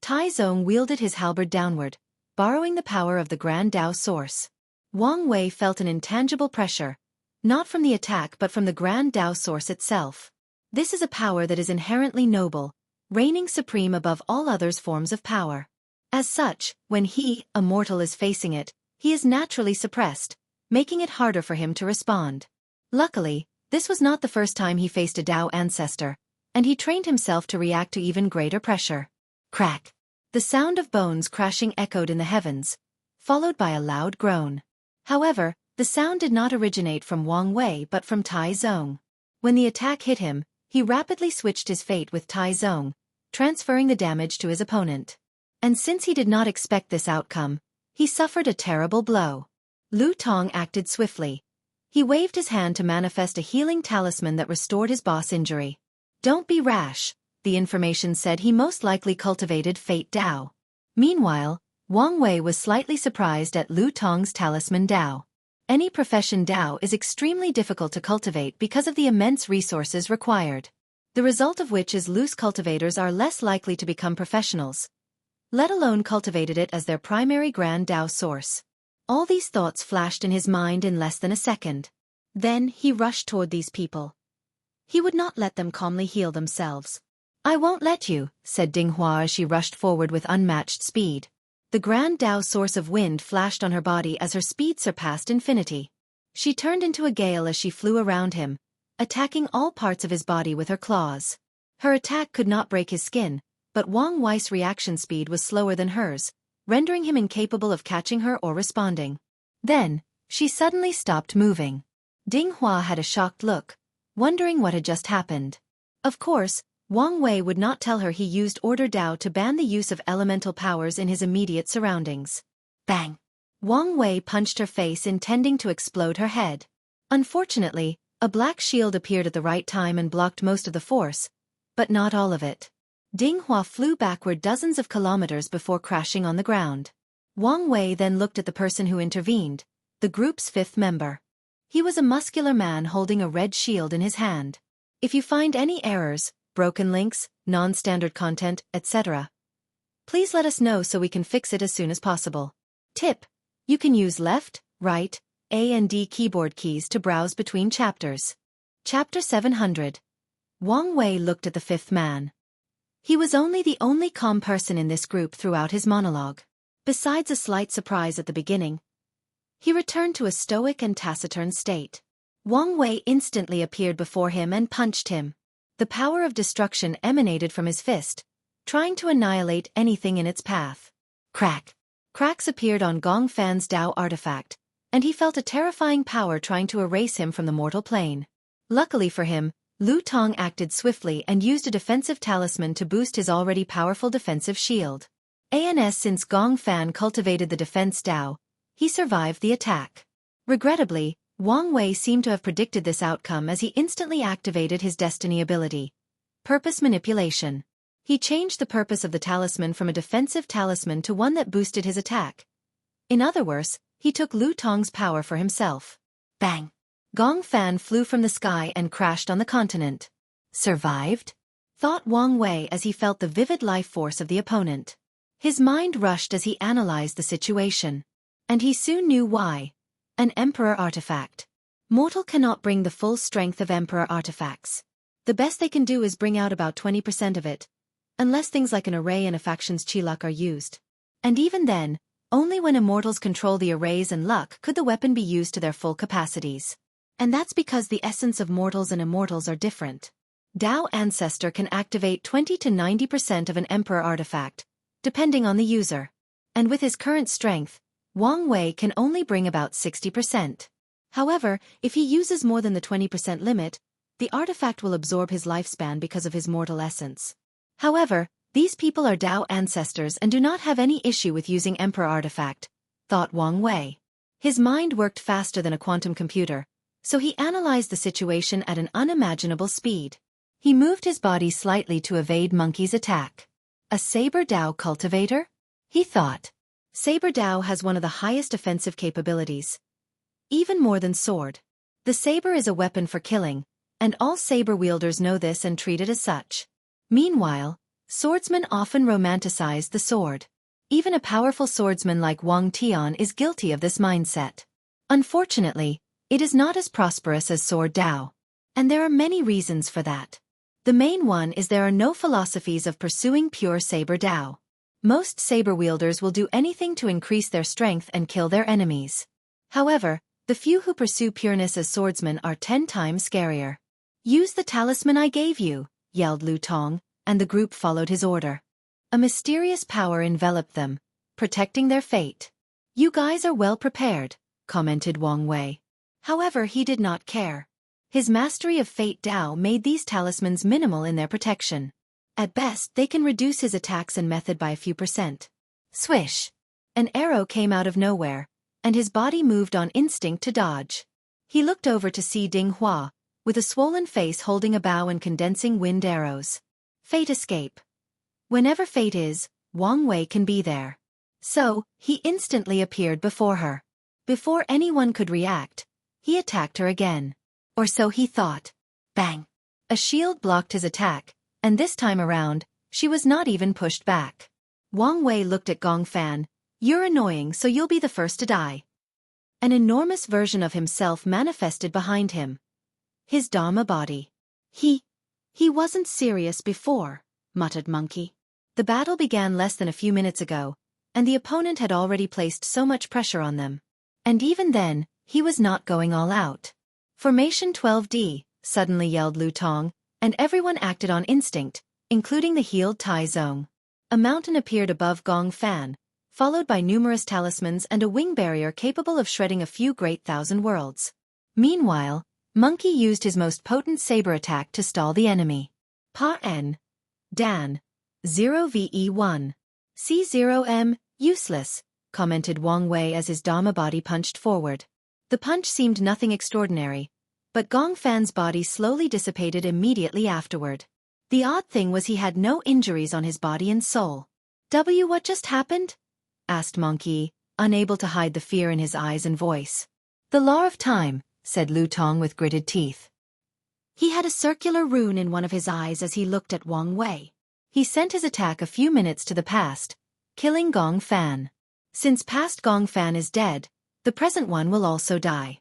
Tai Zong wielded his halberd downward, borrowing the power of the Grand Dao source. Wang Wei felt an intangible pressure, not from the attack but from the Grand Dao source itself. This is a power that is inherently noble, reigning supreme above all others forms of power. As such, when he, a mortal, is facing it, he is naturally suppressed, making it harder for him to respond. Luckily, this was not the first time he faced a Dao ancestor, and he trained himself to react to even greater pressure. Crack! The sound of bones crashing echoed in the heavens, followed by a loud groan. However, the sound did not originate from Wang Wei but from Tai Zong. When the attack hit him, he rapidly switched his fate with Tai Zong, transferring the damage to his opponent. And since he did not expect this outcome, he suffered a terrible blow. Lu Tong acted swiftly. He waved his hand to manifest a healing talisman that restored his boss injury. "Don't be rash," the information said. He most likely cultivated Fate Dao. Meanwhile, Wang Wei was slightly surprised at Lu Tong's talisman Dao. Any profession Dao is extremely difficult to cultivate because of the immense resources required. The result of which is loose cultivators are less likely to become professionals, let alone cultivated it as their primary Grand Dao source. All these thoughts flashed in his mind in less than a second. Then he rushed toward these people. He would not let them calmly heal themselves. I won't let you, said Dinghua as she rushed forward with unmatched speed. The Grand Dao source of wind flashed on her body as her speed surpassed infinity. She turned into a gale as she flew around him, attacking all parts of his body with her claws. Her attack could not break his skin, but Wang Wei's reaction speed was slower than hers, rendering him incapable of catching her or responding. Then, she suddenly stopped moving. Dinghua had a shocked look, wondering what had just happened. Of course, Wang Wei would not tell her he used Order Dao to ban the use of elemental powers in his immediate surroundings. Bang! Wang Wei punched her face, intending to explode her head. Unfortunately, a black shield appeared at the right time and blocked most of the force, but not all of it. Dinghua flew backward dozens of kilometers before crashing on the ground. Wang Wei then looked at the person who intervened, the group's fifth member. He was a muscular man holding a red shield in his hand. If you find any errors, broken links, non-standard content, etc., please let us know so we can fix it as soon as possible. Tip: you can use left, right, A and D keyboard keys to browse between chapters. Chapter 700. Wang Wei looked at the fifth man. He was the only calm person in this group throughout his monologue. Besides a slight surprise at the beginning, he returned to a stoic and taciturn state. Wang Wei instantly appeared before him and punched him. The power of destruction emanated from his fist, trying to annihilate anything in its path. Crack! Cracks appeared on Gong Fan's Dao artifact, and he felt a terrifying power trying to erase him from the mortal plane. Luckily for him, Lu Tong acted swiftly and used a defensive talisman to boost his already powerful defensive shield. Since Gong Fan cultivated the defense Dao, he survived the attack. Regrettably, Wang Wei seemed to have predicted this outcome as he instantly activated his destiny ability, Purpose Manipulation. He changed the purpose of the talisman from a defensive talisman to one that boosted his attack. In other words, he took Lu Tong's power for himself. Bang! Gong Fan flew from the sky and crashed on the continent. Survived? Thought Wang Wei as he felt the vivid life force of the opponent. His mind rushed as he analyzed the situation. And he soon knew why. An Emperor artifact. Mortal cannot bring the full strength of Emperor artifacts. The best they can do is bring out about 20% of it, unless things like an array and a faction's chi luck are used. And even then, only when immortals control the arrays and luck could the weapon be used to their full capacities. And that's because the essence of mortals and immortals are different. Dao Ancestor can activate 20 to 90% of an Emperor artifact, depending on the user. And with his current strength, Wang Wei can only bring about 60%. However, if he uses more than the 20% limit, the artifact will absorb his lifespan because of his mortal essence. However, these people are Dao ancestors and do not have any issue with using Emperor artifact, thought Wang Wei. His mind worked faster than a quantum computer, so he analyzed the situation at an unimaginable speed. He moved his body slightly to evade Monkey's attack. A Saber Dao cultivator? He thought. Saber Dao has one of the highest offensive capabilities. Even more than sword. The saber is a weapon for killing, and all saber wielders know this and treat it as such. Meanwhile, swordsmen often romanticize the sword. Even a powerful swordsman like Wang Tian is guilty of this mindset. Unfortunately, it is not as prosperous as Sword Dao. And there are many reasons for that. The main one is there are no philosophies of pursuing pure Saber Dao. Most saber wielders will do anything to increase their strength and kill their enemies. However, the few who pursue pureness as swordsmen are 10 times scarier. Use the talisman I gave you, yelled Lu Tong, and the group followed his order. A mysterious power enveloped them, protecting their fate. You guys are well prepared, commented Wang Wei. However, he did not care. His mastery of Fate Dao made these talismans minimal in their protection. At best, they can reduce his attacks and method by a few %. Swish! An arrow came out of nowhere, and his body moved on instinct to dodge. He looked over to see Dinghua, with a swollen face holding a bow and condensing wind arrows. Fate escape. Whenever fate is, Wang Wei can be there. So, he instantly appeared before her. Before anyone could react, he attacked her again. Or so he thought. Bang! A shield blocked his attack, and this time around, she was not even pushed back. Wang Wei looked at Gong Fan. You're annoying, so you'll be the first to die. An enormous version of himself manifested behind him. His Dharma body. He wasn't serious before. muttered Monkey. The battle began less than a few minutes ago, and the opponent had already placed so much pressure on them. And even then, he was not going all out. Formation 12D, suddenly yelled Lu Tong, and everyone acted on instinct, including the healed Tai Zong. A mountain appeared above Gong Fan, followed by numerous talismans and a wing barrier capable of shredding a few great thousand worlds. Meanwhile, Monkey used his most potent saber attack to stall the enemy. Pa N. Dan. 0VE1. C0M, useless, commented Wang Wei as his Dharma body punched forward. The punch seemed nothing extraordinary, but Gong Fan's body slowly dissipated immediately afterward. The odd thing was he had no injuries on his body and soul. What just happened? Asked Monkey, unable to hide the fear in his eyes and voice. The law of time, said Lu Tong with gritted teeth. He had a circular rune in one of his eyes as he looked at Wang Wei. He sent his attack a few minutes to the past, killing Gong Fan. Since past Gong Fan is dead, the present one will also die.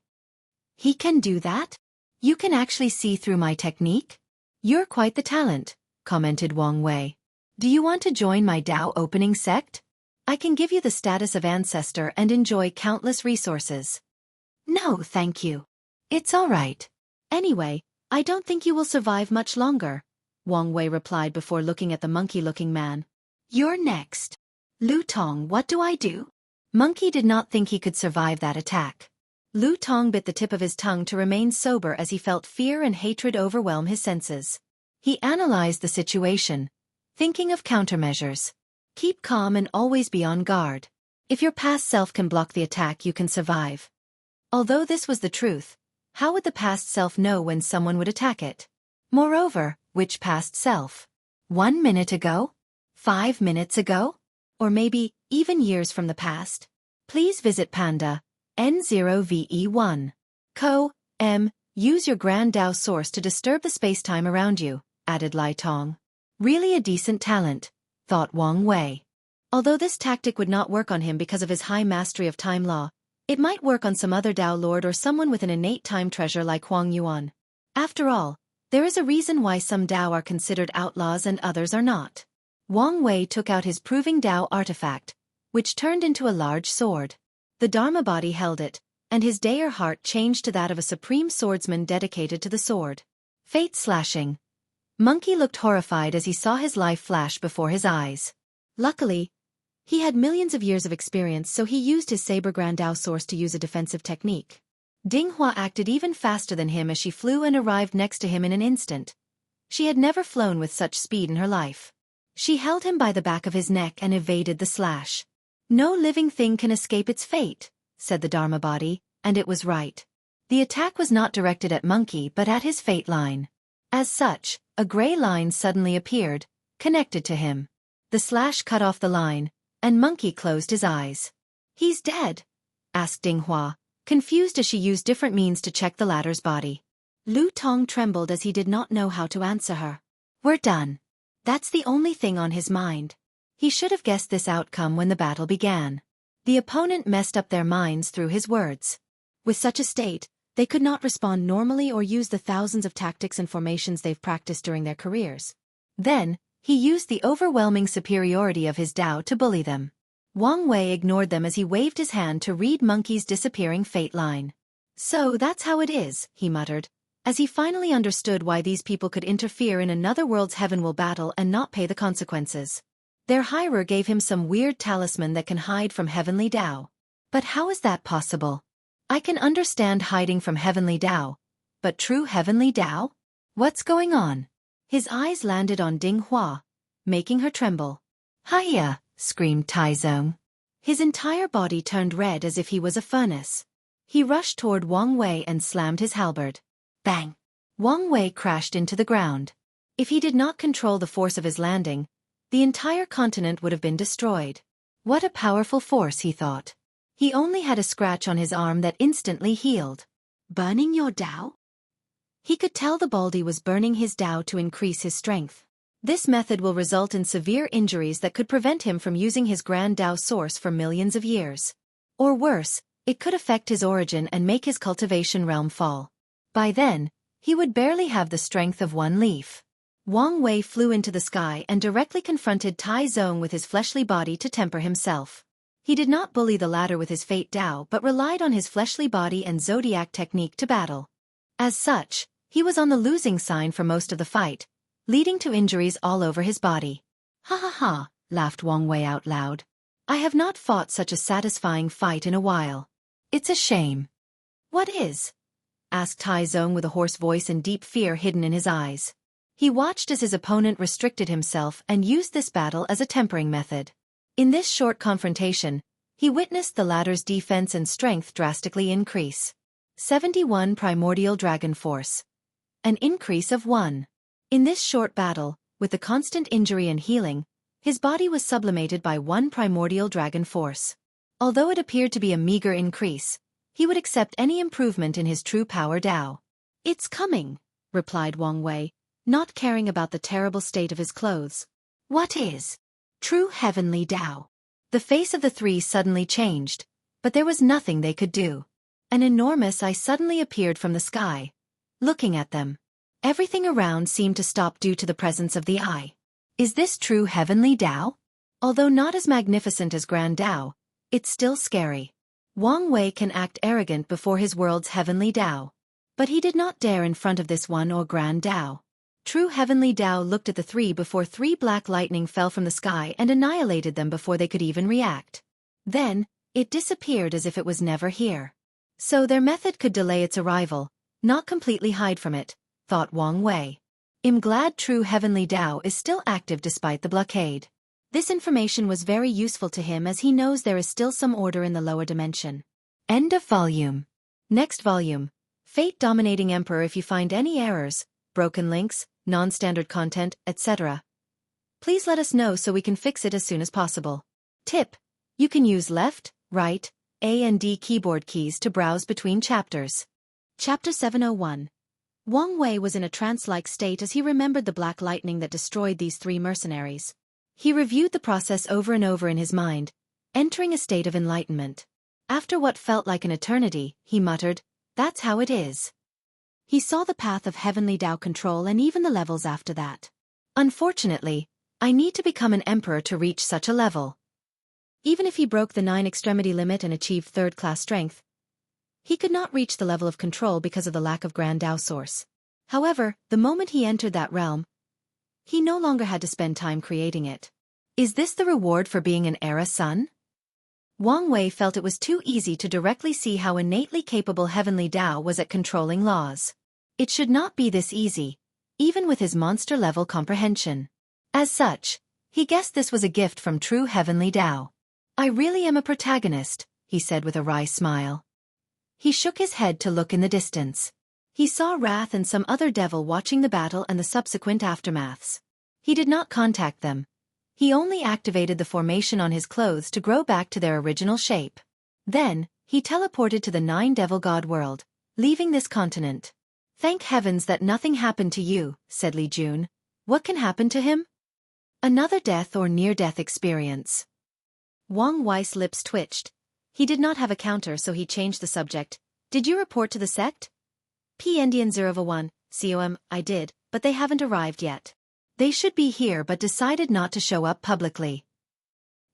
He can do that? You can actually see through my technique? You're quite the talent, commented Wang Wei. Do you want to join my Dao opening sect? I can give you the status of ancestor and enjoy countless resources. No, thank you. It's all right. Anyway, I don't think you will survive much longer, Wang Wei replied before looking at the monkey-looking man. You're next. Lu Tong, what do I do? Monkey did not think he could survive that attack. Lu Tong bit the tip of his tongue to remain sober as he felt fear and hatred overwhelm his senses. He analyzed the situation, thinking of countermeasures. Keep calm and always be on guard. If your past self can block the attack, you can survive. Although this was the truth, how would the past self know when someone would attack it? Moreover, which past self? 1 minute ago? 5 minutes ago? Or maybe, even years from the past? Please visit Panda, N0VE1. Use your Grand Dao source to disturb the space-time around you, added Lai Tong. Really a decent talent, thought Wang Wei. Although this tactic would not work on him because of his high mastery of time law, it might work on some other Dao lord or someone with an innate time treasure like Huang Yuan. After all, there is a reason why some Dao are considered outlaws and others are not. Wang Wei took out his proving Dao artifact, which turned into a large sword. The Dharma body held it, and his Daer heart changed to that of a supreme swordsman dedicated to the sword. Fate slashing. Monkey looked horrified as he saw his life flash before his eyes. Luckily, he had millions of years of experience, so he used his Saber Grand Dao source to use a defensive technique. Ding Hua acted even faster than him as she flew and arrived next to him in an instant. She had never flown with such speed in her life. She held him by the back of his neck and evaded the slash. No living thing can escape its fate, said the Dharma body, and it was right. The attack was not directed at Monkey but at his fate line. As such, a gray line suddenly appeared, connected to him. The slash cut off the line, and Monkey closed his eyes. He's dead? Asked Ding Hua, confused as she used different means to check the latter's body. Lu Tong trembled as he did not know how to answer her. We're done. That's the only thing on his mind. He should have guessed this outcome when the battle began. The opponent messed up their minds through his words. With such a state, they could not respond normally or use the thousands of tactics and formations they've practiced during their careers. Then, he used the overwhelming superiority of his Dao to bully them. Wang Wei ignored them as he waved his hand to read Monkey's disappearing fate line. So that's how it is, he muttered, as he finally understood why these people could interfere in another world's heavenward battle and not pay the consequences. Their hirer gave him some weird talisman that can hide from heavenly Dao. But how is that possible? I can understand hiding from heavenly Dao, but true heavenly Dao? What's going on? His eyes landed on Ding Hua, making her tremble. Hiya! Screamed Tai Zong. His entire body turned red as if he was a furnace. He rushed toward Wang Wei and slammed his halberd. Bang! Wang Wei crashed into the ground. If he did not control the force of his landing, the entire continent would have been destroyed. What a powerful force, he thought. He only had a scratch on his arm that instantly healed. Burning your Dao? He could tell the Baldy was burning his Dao to increase his strength. This method will result in severe injuries that could prevent him from using his Grand Dao source for millions of years. Or worse, it could affect his origin and make his cultivation realm fall. By then, he would barely have the strength of one leaf. Wang Wei flew into the sky and directly confronted Tai Zong with his fleshly body to temper himself. He did not bully the latter with his fate Dao but relied on his fleshly body and zodiac technique to battle. As such, he was on the losing side for most of the fight, leading to injuries all over his body. Ha ha ha, laughed Wang Wei out loud. I have not fought such a satisfying fight in a while. It's a shame. What is? Asked Tai Zong with a hoarse voice and deep fear hidden in his eyes. He watched as his opponent restricted himself and used this battle as a tempering method. In this short confrontation, he witnessed the latter's defense and strength drastically increase. 71 Primordial Dragon Force. An increase of 1. In this short battle, with the constant injury and healing, his body was sublimated by 1 Primordial Dragon Force. Although it appeared to be a meager increase, he would accept any improvement in his true power Dao. It's coming, replied Wang Wei, not caring about the terrible state of his clothes. What is? True heavenly Dao. The face of the three suddenly changed, but there was nothing they could do. An enormous eye suddenly appeared from the sky, looking at them. Everything around seemed to stop due to the presence of the eye. Is this true heavenly Dao? Although not as magnificent as Grand Dao, it's still scary. Wang Wei can act arrogant before his world's heavenly Dao. But he did not dare in front of this one or Grand Dao. True heavenly Dao looked at the three before 3 black lightning fell from the sky and annihilated them before they could even react. Then, it disappeared as if it was never here. So their method could delay its arrival, not completely hide from it, thought Wang Wei. I'm glad true heavenly Dao is still active despite the blockade. This information was very useful to him as he knows there is still some order in the lower dimension. End of volume. Next volume. Fate Dominating Emperor. If you find any errors, broken links, non-standard content, etc., please let us know so we can fix it as soon as possible. Tip: you can use left, right, A and D keyboard keys to browse between chapters. Chapter 701. Wang Wei was in a trance-like state as he remembered the black lightning that destroyed these 3 mercenaries. He reviewed the process over and over in his mind, entering a state of enlightenment. After what felt like an eternity, he muttered, "That's how it is." He saw the path of heavenly Dao control and even the levels after that. Unfortunately, I need to become an emperor to reach such a level. Even if he broke the 9 extremity limit and achieved third-class strength, he could not reach the level of control because of the lack of Grand Dao source. However, the moment he entered that realm, he no longer had to spend time creating it. Is this the reward for being an Era son? Wang Wei felt it was too easy to directly see how innately capable heavenly Dao was at controlling laws. It should not be this easy, even with his monster-level comprehension. As such, he guessed this was a gift from true heavenly Dao. I really am a protagonist, he said with a wry smile. He shook his head to look in the distance. He saw Wrath and some other devil watching the battle and the subsequent aftermaths. He did not contact them. He only activated the formation on his clothes to grow back to their original shape. Then, he teleported to the 9 Devil God world, leaving this continent. Thank heavens that nothing happened to you, said Li Jun. What can happen to him? Another death or near-death experience. Wang Wei's lips twitched. He did not have a counter so he changed the subject. Did you report to the sect? P. Indian 001, COM, I did, but they haven't arrived yet. They should be here but decided not to show up publicly.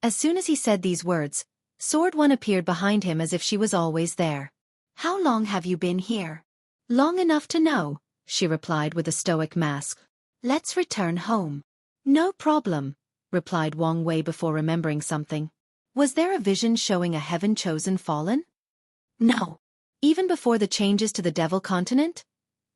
As soon as he said these words, Sword One appeared behind him as if she was always there. How long have you been here? Long enough to know, she replied with a stoic mask. Let's return home. No problem, replied Wang Wei before remembering something. Was there a vision showing a heaven-chosen fallen? No. Even before the changes to the Devil Continent?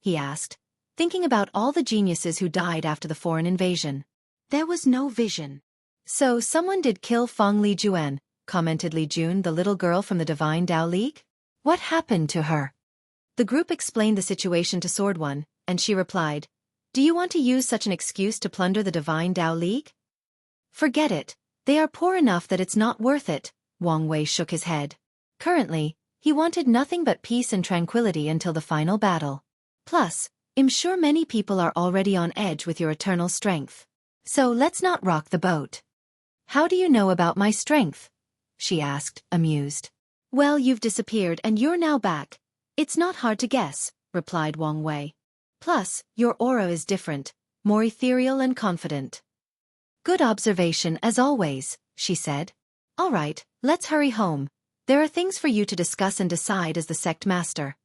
He asked, thinking about all the geniuses who died after the foreign invasion. There was no vision. So someone did kill Feng Li Juan, commented Li Jun, the little girl from the Divine Dao League. What happened to her? The group explained the situation to Sword One, and she replied, Do you want to use such an excuse to plunder the Divine Dao League? Forget it. They are poor enough that it's not worth it, Wang Wei shook his head. Currently, he wanted nothing but peace and tranquility until the final battle. Plus, I'm sure many people are already on edge with your eternal strength. So let's not rock the boat. How do you know about my strength? She asked, amused. Well, you've disappeared and you're now back. It's not hard to guess, replied Wang Wei. Plus, your aura is different. more ethereal and confident. Good observation as always, she said. All right, let's hurry home. There are things for you to discuss and decide as the sect master.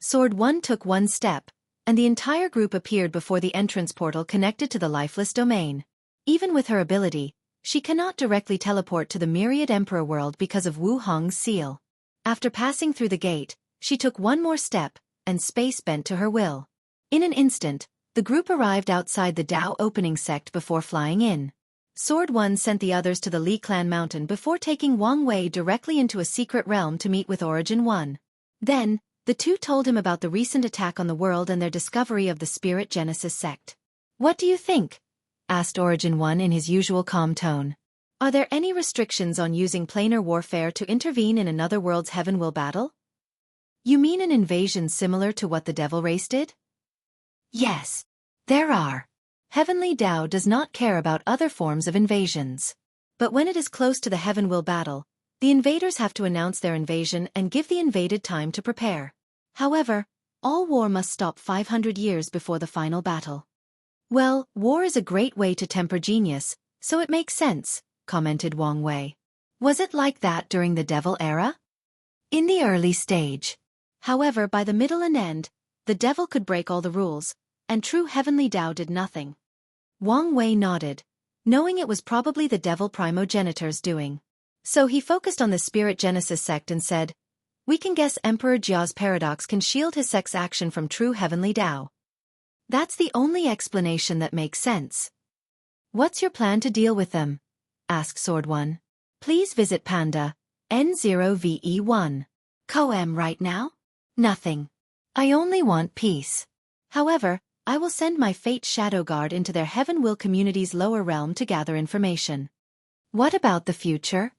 Sword 1 took one step, and the entire group appeared before the entrance portal connected to the lifeless domain. Even with her ability, she cannot directly teleport to the myriad Emperor world because of Wu Hong's seal. After passing through the gate, she took one more step, and space bent to her will. In an instant, the group arrived outside the Dao opening sect before flying in. Sword 1 sent the others to the Li Clan mountain before taking Wang Wei directly into a secret realm to meet with Origin 1. Then, the two told him about the recent attack on the world and their discovery of the Spirit Genesis sect. What do you think? Asked Origin 1 in his usual calm tone. Are there any restrictions on using planar warfare to intervene in another world's heaven will battle? You mean an invasion similar to what the Devil Race did? Yes, there are. Heavenly Dao does not care about other forms of invasions. But when it is close to the heaven will battle, the invaders have to announce their invasion and give the invaded time to prepare. However, all war must stop 500 years before the final battle. Well, war is a great way to temper genius, so it makes sense, commented Wang Wei. Was it like that during the Devil era? In the early stage. However, by the middle and end, the Devil could break all the rules, and true Heavenly Dao did nothing. Wang Wei nodded, knowing it was probably the Devil primogenitor's doing. So he focused on the Spirit Genesis sect and said, we can guess Emperor Jia's paradox can shield his sect's action from true Heavenly Dao. That's the only explanation that makes sense. What's your plan to deal with them? Asked Sword 1. Please visit Panda, N0VE1. Koem right now? Nothing. I only want peace. However, I will send my Fate Shadow Guard into their Heaven Will community's lower realm to gather information. What about the future?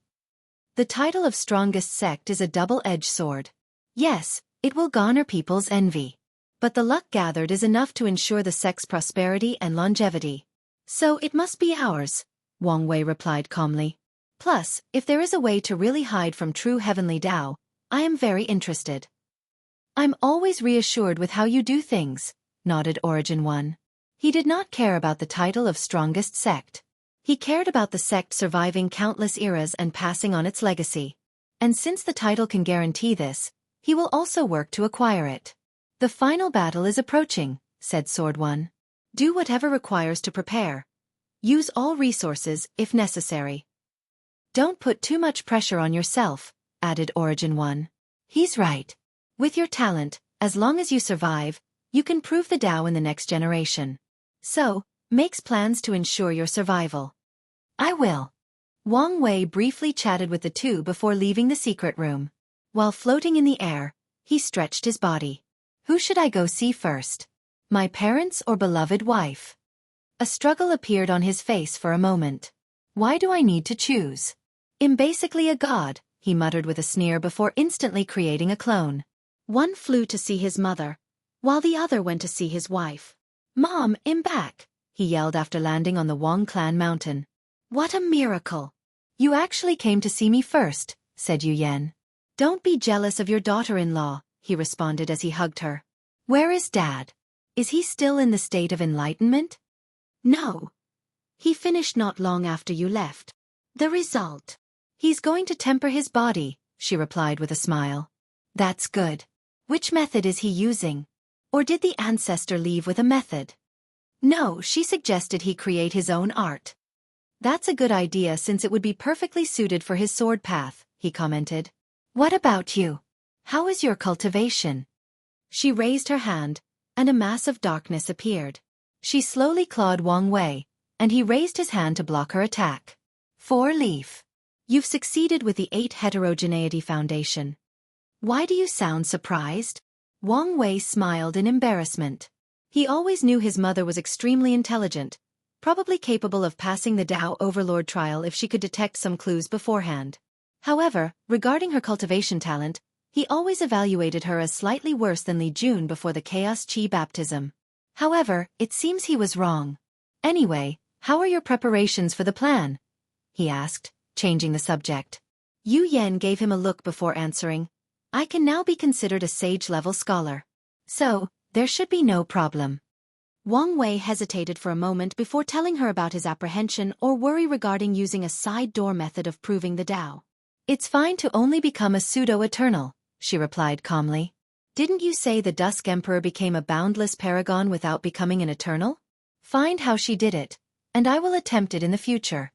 The title of strongest sect is a double-edged sword. Yes, it will garner people's envy. But the luck gathered is enough to ensure the sect's prosperity and longevity. So it must be ours, Wang Wei replied calmly. Plus, if there is a way to really hide from true Heavenly Dao, I am very interested. I'm always reassured with how you do things, nodded Origin 1. He did not care about the title of strongest sect. He cared about the sect surviving countless eras and passing on its legacy. And since the title can guarantee this, he will also work to acquire it. The final battle is approaching, said Sword 1. Do whatever requires to prepare. Use all resources if necessary. Don't put too much pressure on yourself, added Origin 1. He's right. With your talent, as long as you survive, you can prove the Dao in the next generation. So, makes plans to ensure your survival. I will. Wang Wei briefly chatted with the two before leaving the secret room. While floating in the air, he stretched his body. Who should I go see first? My parents or beloved wife? A struggle appeared on his face for a moment. Why do I need to choose? I'm basically a god, he muttered with a sneer before instantly creating a clone. One flew to see his mother, while the other went to see his wife. Mom, I'm back, he yelled after landing on the Wang clan mountain. What a miracle! You actually came to see me first, said Yu Yan. Don't be jealous of your daughter-in-law, he responded as he hugged her. Where is Dad? Is he still in the state of enlightenment? No. He finished not long after you left. The result? He's going to temper his body, she replied with a smile. That's good. Which method is he using? Or did the ancestor leave with a method? No, she suggested he create his own art. That's a good idea since it would be perfectly suited for his sword path, he commented. What about you? How is your cultivation? She raised her hand, and a mass of darkness appeared. She slowly clawed Wang Wei, and he raised his hand to block her attack. 4-leaf. You've succeeded with the 8 heterogeneity foundation. Why do you sound surprised? Wang Wei smiled in embarrassment. He always knew his mother was extremely intelligent, probably capable of passing the Dao Overlord trial if she could detect some clues beforehand. However, regarding her cultivation talent, he always evaluated her as slightly worse than Li Jun before the Chaos Chi baptism. However, it seems he was wrong. Anyway, how are your preparations for the plan? He asked, changing the subject. Yu Yan gave him a look before answering. I can now be considered a sage-level scholar. So, there should be no problem. Wang Wei hesitated for a moment before telling her about his apprehension or worry regarding using a side door method of proving the Tao. It's fine to only become a pseudo-eternal, she replied calmly. Didn't you say the Dusk Emperor became a boundless paragon without becoming an eternal? Find how she did it, and I will attempt it in the future.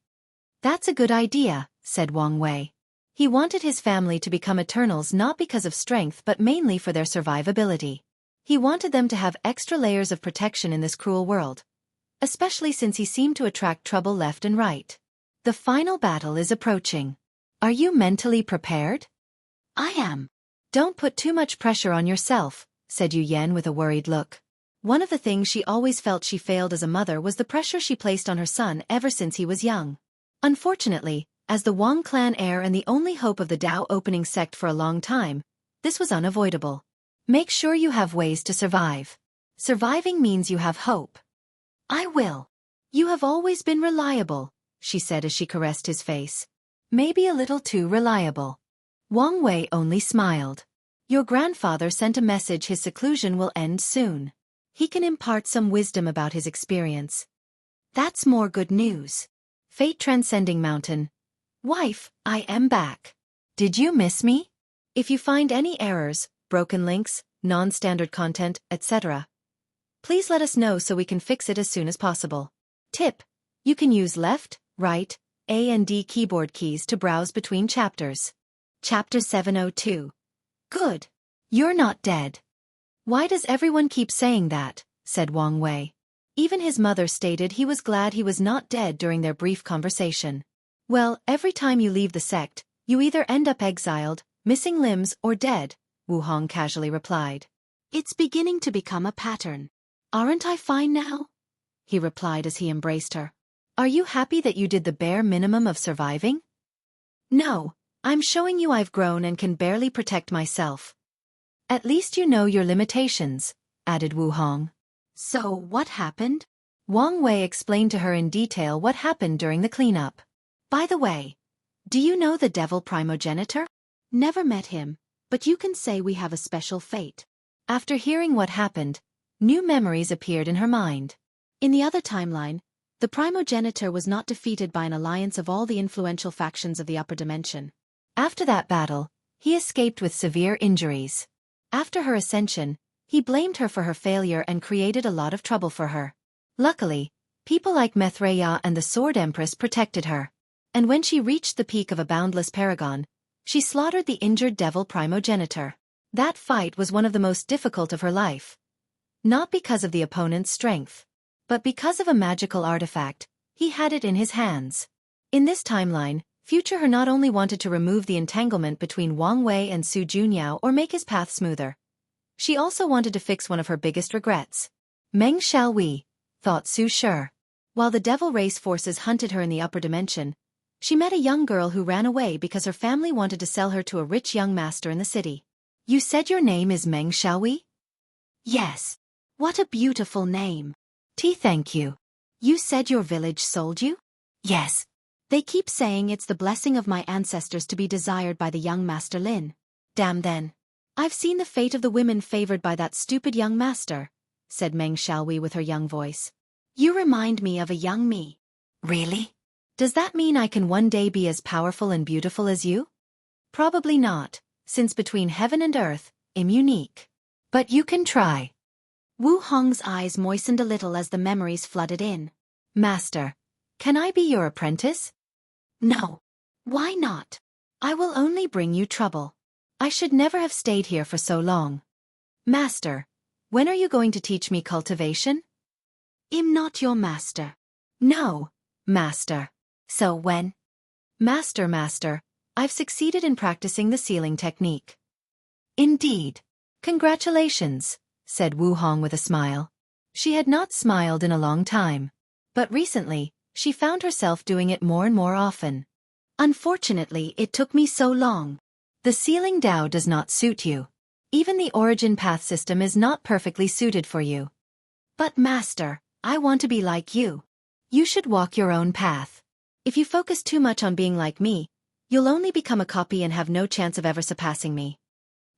That's a good idea, said Wang Wei. He wanted his family to become eternals not because of strength but mainly for their survivability. He wanted them to have extra layers of protection in this cruel world, especially since he seemed to attract trouble left and right. The final battle is approaching. Are you mentally prepared? I am. Don't put too much pressure on yourself, said Yu Yan with a worried look. One of the things she always felt she failed as a mother was the pressure she placed on her son ever since he was young. Unfortunately, as the Wang clan heir and the only hope of the Dao opening sect for a long time, this was unavoidable. Make sure you have ways to survive. Surviving means you have hope. I will. You have always been reliable, she said as she caressed his face. Maybe a little too reliable. Wang Wei only smiled. Your grandfather sent a message his seclusion will end soon. He can impart some wisdom about his experience. That's more good news. Fate transcending mountain. Wife, I am back. Did you miss me? If you find any errors, broken links, non-standard content, etc., please let us know so we can fix it as soon as possible. Tip: you can use left, right, A and D keyboard keys to browse between chapters. Chapter 702. Good. You're not dead. Why does everyone keep saying that? Said Wang Wei. Even his mother stated he was glad he was not dead during their brief conversation. Well, every time you leave the sect, you either end up exiled, missing limbs, or dead, Wu Hong casually replied. It's beginning to become a pattern. Aren't I fine now? He replied as he embraced her. Are you happy that you did the bare minimum of surviving? No, I'm showing you I've grown and can barely protect myself. At least you know your limitations, added Wu Hong. So what happened? Wang Wei explained to her in detail what happened during the cleanup. By the way, do you know the devil primogenitor? Never met him, but you can say we have a special fate. After hearing what happened, new memories appeared in her mind. In the other timeline, the primogenitor was not defeated by an alliance of all the influential factions of the upper dimension. After that battle, he escaped with severe injuries. After her ascension, he blamed her for her failure and created a lot of trouble for her. Luckily, people like Methreya and the Sword Empress protected her. And when she reached the peak of a boundless paragon, she slaughtered the injured devil primogenitor. That fight was one of the most difficult of her life. Not because of the opponent's strength, but because of a magical artifact. He had it in his hands. In this timeline, future her not only wanted to remove the entanglement between Wang Wei and Su Junyao or make his path smoother, she also wanted to fix one of her biggest regrets. Meng Xiaowei, thought Su Shi. While the devil race forces hunted her in the upper dimension, she met a young girl who ran away because her family wanted to sell her to a rich young master in the city. You said your name is Meng Xiaowei? Yes. What a beautiful name. Thank you. You said your village sold you? Yes. They keep saying it's the blessing of my ancestors to be desired by the young Master Lin. Damn then. I've seen the fate of the women favored by that stupid young master, said Meng Xiaowei with her young voice. You remind me of a young me. Really? Does that mean I can one day be as powerful and beautiful as you? Probably not, since between heaven and earth, I'm unique. But you can try. Wu Hong's eyes moistened a little as the memories flooded in. Master, can I be your apprentice? No. Why not? I will only bring you trouble. I should never have stayed here for so long. Master, when are you going to teach me cultivation? I'm not your master. No, master. So when? Master, I've succeeded in practicing the sealing technique. Indeed. Congratulations, said Wu Hong with a smile. She had not smiled in a long time. But recently, she found herself doing it more and more often. Unfortunately, it took me so long. The sealing Dao does not suit you. Even the origin path system is not perfectly suited for you. But master, I want to be like you. You should walk your own path. If you focus too much on being like me, you'll only become a copy and have no chance of ever surpassing me.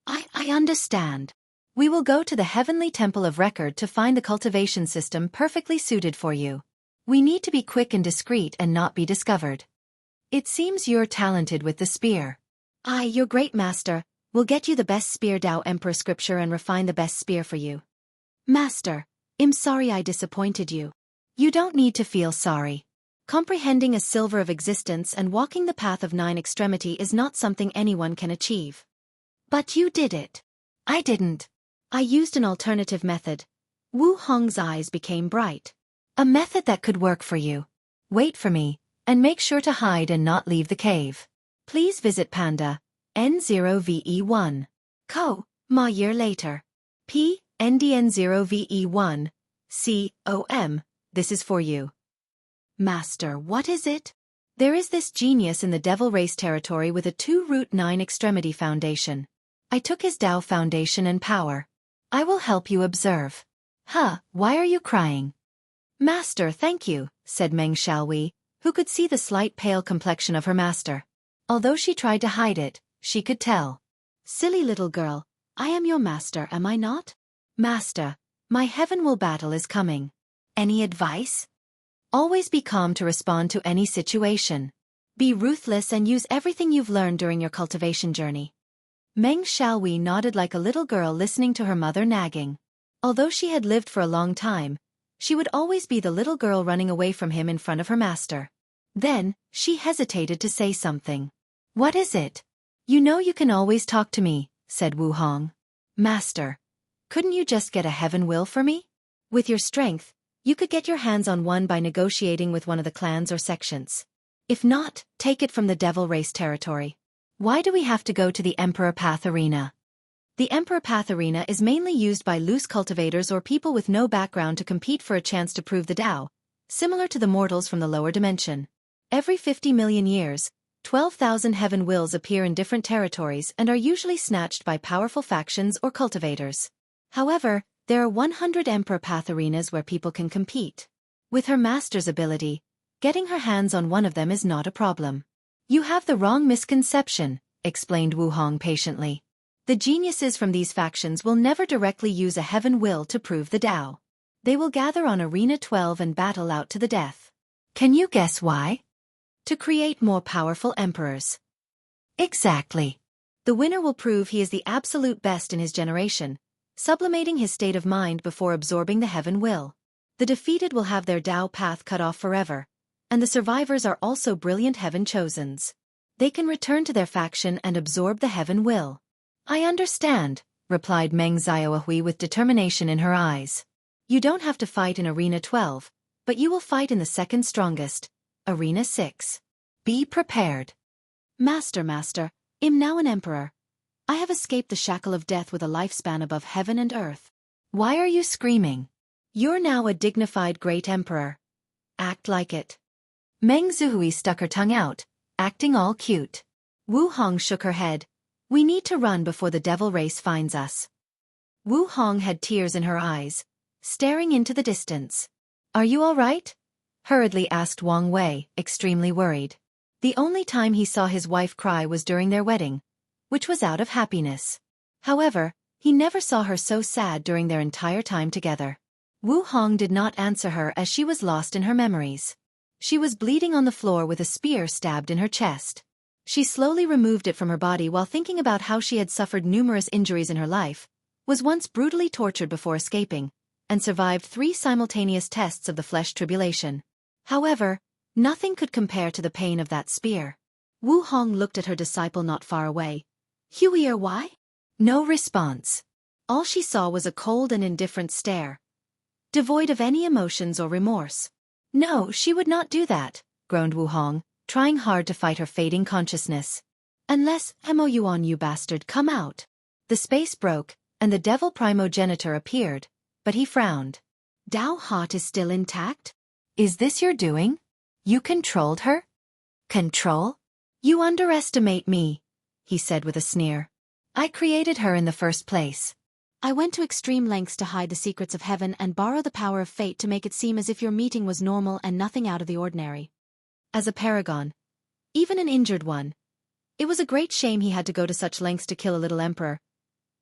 I understand. We will go to the Heavenly Temple of Record to find the cultivation system perfectly suited for you. We need to be quick and discreet and not be discovered. It seems you're talented with the spear. Aye, your great master. We'll get you the best spear Tao Emperor Scripture and refine the best spear for you. Master, I'm sorry I disappointed you. You don't need to feel sorry. Comprehending a silver of existence and walking the path of 9 extremity is not something anyone can achieve. But you did it. I didn't. I used an alternative method. Wu Hong's eyes became bright. A method that could work for you. Wait for me, and make sure to hide and not leave the cave. Please visit Panda, N0VE1. Ma year later. P, NDN0VE1, COM, this is for you. Master, what is it? There is this genius in the Devil Race territory with a 2-root 9 extremity foundation. I took his Tao foundation and power. I will help you observe. Why are you crying? Master, thank you, said Meng Xiaowei, who could see the slight pale complexion of her master. Although she tried to hide it, she could tell. Silly little girl, I am your master, am I not? Master, my heaven will battle is coming. Any advice? Always be calm to respond to any situation. Be ruthless and use everything you've learned during your cultivation journey. Meng Xiaowei nodded like a little girl listening to her mother nagging. Although she had lived for a long time, she would always be the little girl running away from him in front of her master. Then, she hesitated to say something. What is it? You know you can always talk to me, said Wu Hong. Master, couldn't you just get a heaven will for me? With your strength, you could get your hands on one by negotiating with one of the clans or sections. If not, take it from the Devil Race territory. Why do we have to go to the Emperor Path Arena? The Emperor Path Arena is mainly used by loose cultivators or people with no background to compete for a chance to prove the Tao, similar to the mortals from the lower dimension. Every 50 million years, 12,000 heaven wills appear in different territories and are usually snatched by powerful factions or cultivators. However, there are 100 Emperor Path arenas where people can compete. With her master's ability, getting her hands on one of them is not a problem. You have the wrong misconception, explained Wu Hong patiently. The geniuses from these factions will never directly use a heaven will to prove the Tao. They will gather on Arena 12 and battle out to the death. Can you guess why? To create more powerful emperors. Exactly. The winner will prove he is the absolute best in his generation, sublimating his state of mind before absorbing the heaven will. The defeated will have their Tao path cut off forever, and the survivors are also brilliant heaven chosens. They can return to their faction and absorb the heaven will. I understand, replied Meng Xiaohui with determination in her eyes. You don't have to fight in Arena 12, but you will fight in the second strongest, Arena 6. Be prepared. Master, I'm now an emperor. I have escaped the shackle of death with a lifespan above heaven and earth. Why are you screaming? You're now a dignified great emperor. Act like it. Meng Zuhui stuck her tongue out, acting all cute. Wu Hong shook her head. We need to run before the Devil Race finds us. Wu Hong had tears in her eyes, staring into the distance. Are you all right? Hurriedly asked Wang Wei, extremely worried. The only time he saw his wife cry was during their wedding, which was out of happiness. However, he never saw her so sad during their entire time together. Wu Hong did not answer her as she was lost in her memories. She was bleeding on the floor with a spear stabbed in her chest. She slowly removed it from her body while thinking about how she had suffered numerous injuries in her life, was once brutally tortured before escaping, and survived 3 simultaneous tests of the flesh tribulation. However, nothing could compare to the pain of that spear. Wu Hong looked at her disciple not far away. Huier, why? No response. All she saw was a cold and indifferent stare, devoid of any emotions or remorse. No, she would not do that, groaned Wu Hong, trying hard to fight her fading consciousness. Unless, MOU, you bastard, come out. The space broke, and the devil primogenitor appeared, but he frowned. Dao Hot is still intact? Is this your doing? You controlled her? Control? You underestimate me, he said with a sneer. I created her in the first place. I went to extreme lengths to hide the secrets of heaven and borrow the power of fate to make it seem as if your meeting was normal and nothing out of the ordinary. As a paragon, even an injured one, it was a great shame he had to go to such lengths to kill a little emperor.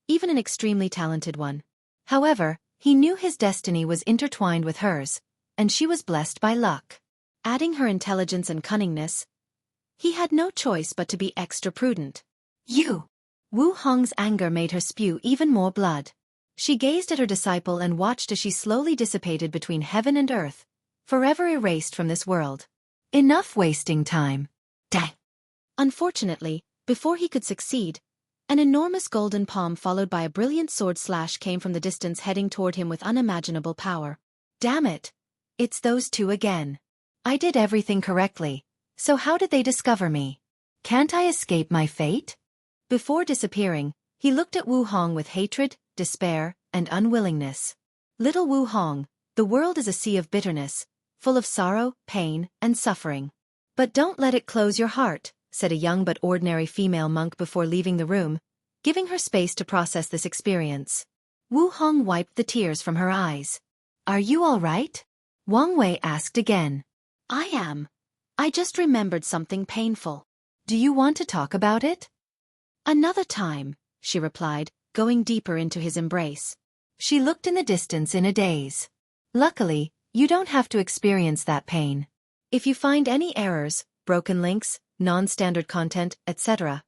even an extremely talented one. However, he knew his destiny was intertwined with hers, and she was blessed by luck. Adding her intelligence and cunningness, he had no choice but to be extra prudent. You! Wu Hong's anger made her spew even more blood. She gazed at her disciple and watched as she slowly dissipated between heaven and earth, forever erased from this world. Enough wasting time. Dang! Unfortunately, before he could succeed, an enormous golden palm followed by a brilliant sword slash came from the distance heading toward him with unimaginable power. Damn it! It's those two again. I did everything correctly, so how did they discover me? Can't I escape my fate? Before disappearing, he looked at Wu Hong with hatred, despair, and unwillingness. Little Wu Hong, the world is a sea of bitterness, full of sorrow, pain, and suffering. But don't let it close your heart, said a young but ordinary female monk before leaving the room, giving her space to process this experience. Wu Hong wiped the tears from her eyes. Are you all right? Wang Wei asked again. I am. I just remembered something painful. Do you want to talk about it? Another time, she replied, going deeper into his embrace. She looked in the distance in a daze. Luckily, you don't have to experience that pain. If you find any errors, broken links, non-standard content, etc.,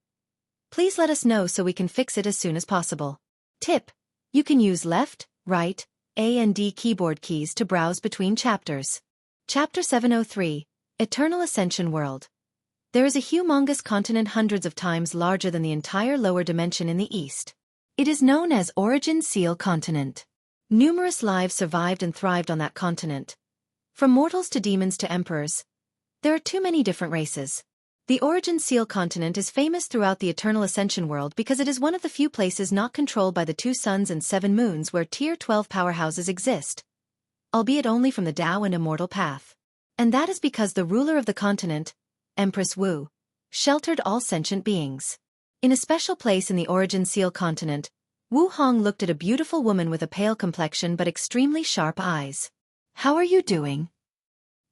please let us know so we can fix it as soon as possible. Tip: you can use left, right, A and D keyboard keys to browse between chapters. Chapter 703, Eternal Ascension World. There is a humongous continent hundreds of times larger than the entire lower dimension in the east. It is known as Origin Seal Continent. Numerous lives survived and thrived on that continent. From mortals to demons to emperors, there are too many different races. The Origin Seal Continent is famous throughout the Eternal Ascension world because it is one of the few places not controlled by the 2 suns and 7 moons where Tier 12 powerhouses exist, albeit only from the Tao and Immortal Path. And that is because the ruler of the continent, Empress Wu, sheltered all sentient beings. In a special place in the Origin Seal Continent, Wu Hong looked at a beautiful woman with a pale complexion but extremely sharp eyes. How are you doing?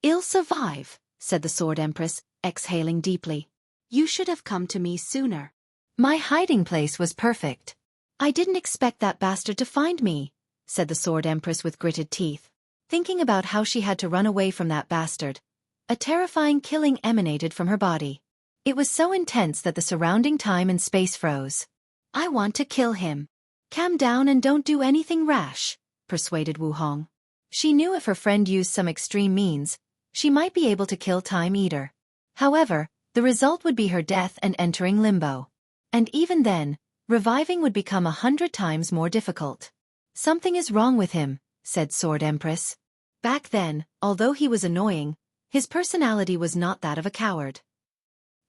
I'll survive, said the Sword Empress, exhaling deeply. You should have come to me sooner. My hiding place was perfect. I didn't expect that bastard to find me, said the Sword Empress with gritted teeth. Thinking about how she had to run away from that bastard, a terrifying killing emanated from her body. It was so intense that the surrounding time and space froze. I want to kill him. Calm down and don't do anything rash, persuaded Wu Hong. She knew if her friend used some extreme means, she might be able to kill Time Eater. However, the result would be her death and entering limbo. And even then, reviving would become 100 times more difficult. Something is wrong with him, said Sword Empress. Back then, although he was annoying, his personality was not that of a coward.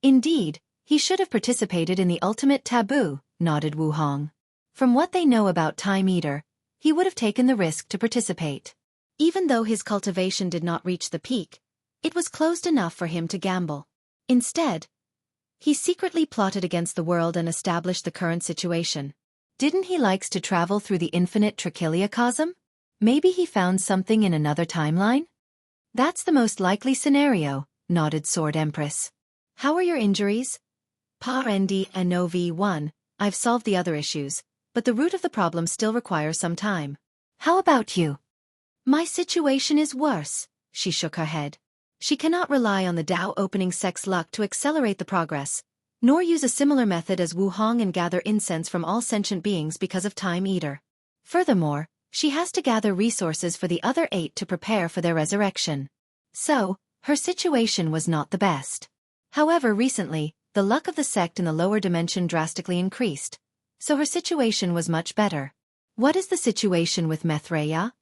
Indeed, he should have participated in the ultimate taboo, nodded Wu Hong. From what they know about Time Eater, he would have taken the risk to participate. Even though his cultivation did not reach the peak, it was closed enough for him to gamble. Instead, he secretly plotted against the world and established the current situation. Didn't he likes to travel through the infinite trichiliocosm? Maybe he found something in another timeline? That's the most likely scenario, nodded Sword Empress. How are your injuries? Par ND and OV1, I've solved the other issues, but the root of the problem still requires some time. How about you? My situation is worse, she shook her head. She cannot rely on the Tao opening sex luck to accelerate the progress, nor use a similar method as Wu Hong and gather incense from all sentient beings because of Time Eater. Furthermore, she has to gather resources for the other 8 to prepare for their resurrection. So, her situation was not the best. However, recently, the luck of the sect in the lower dimension drastically increased, so her situation was much better. What is the situation with Methreya?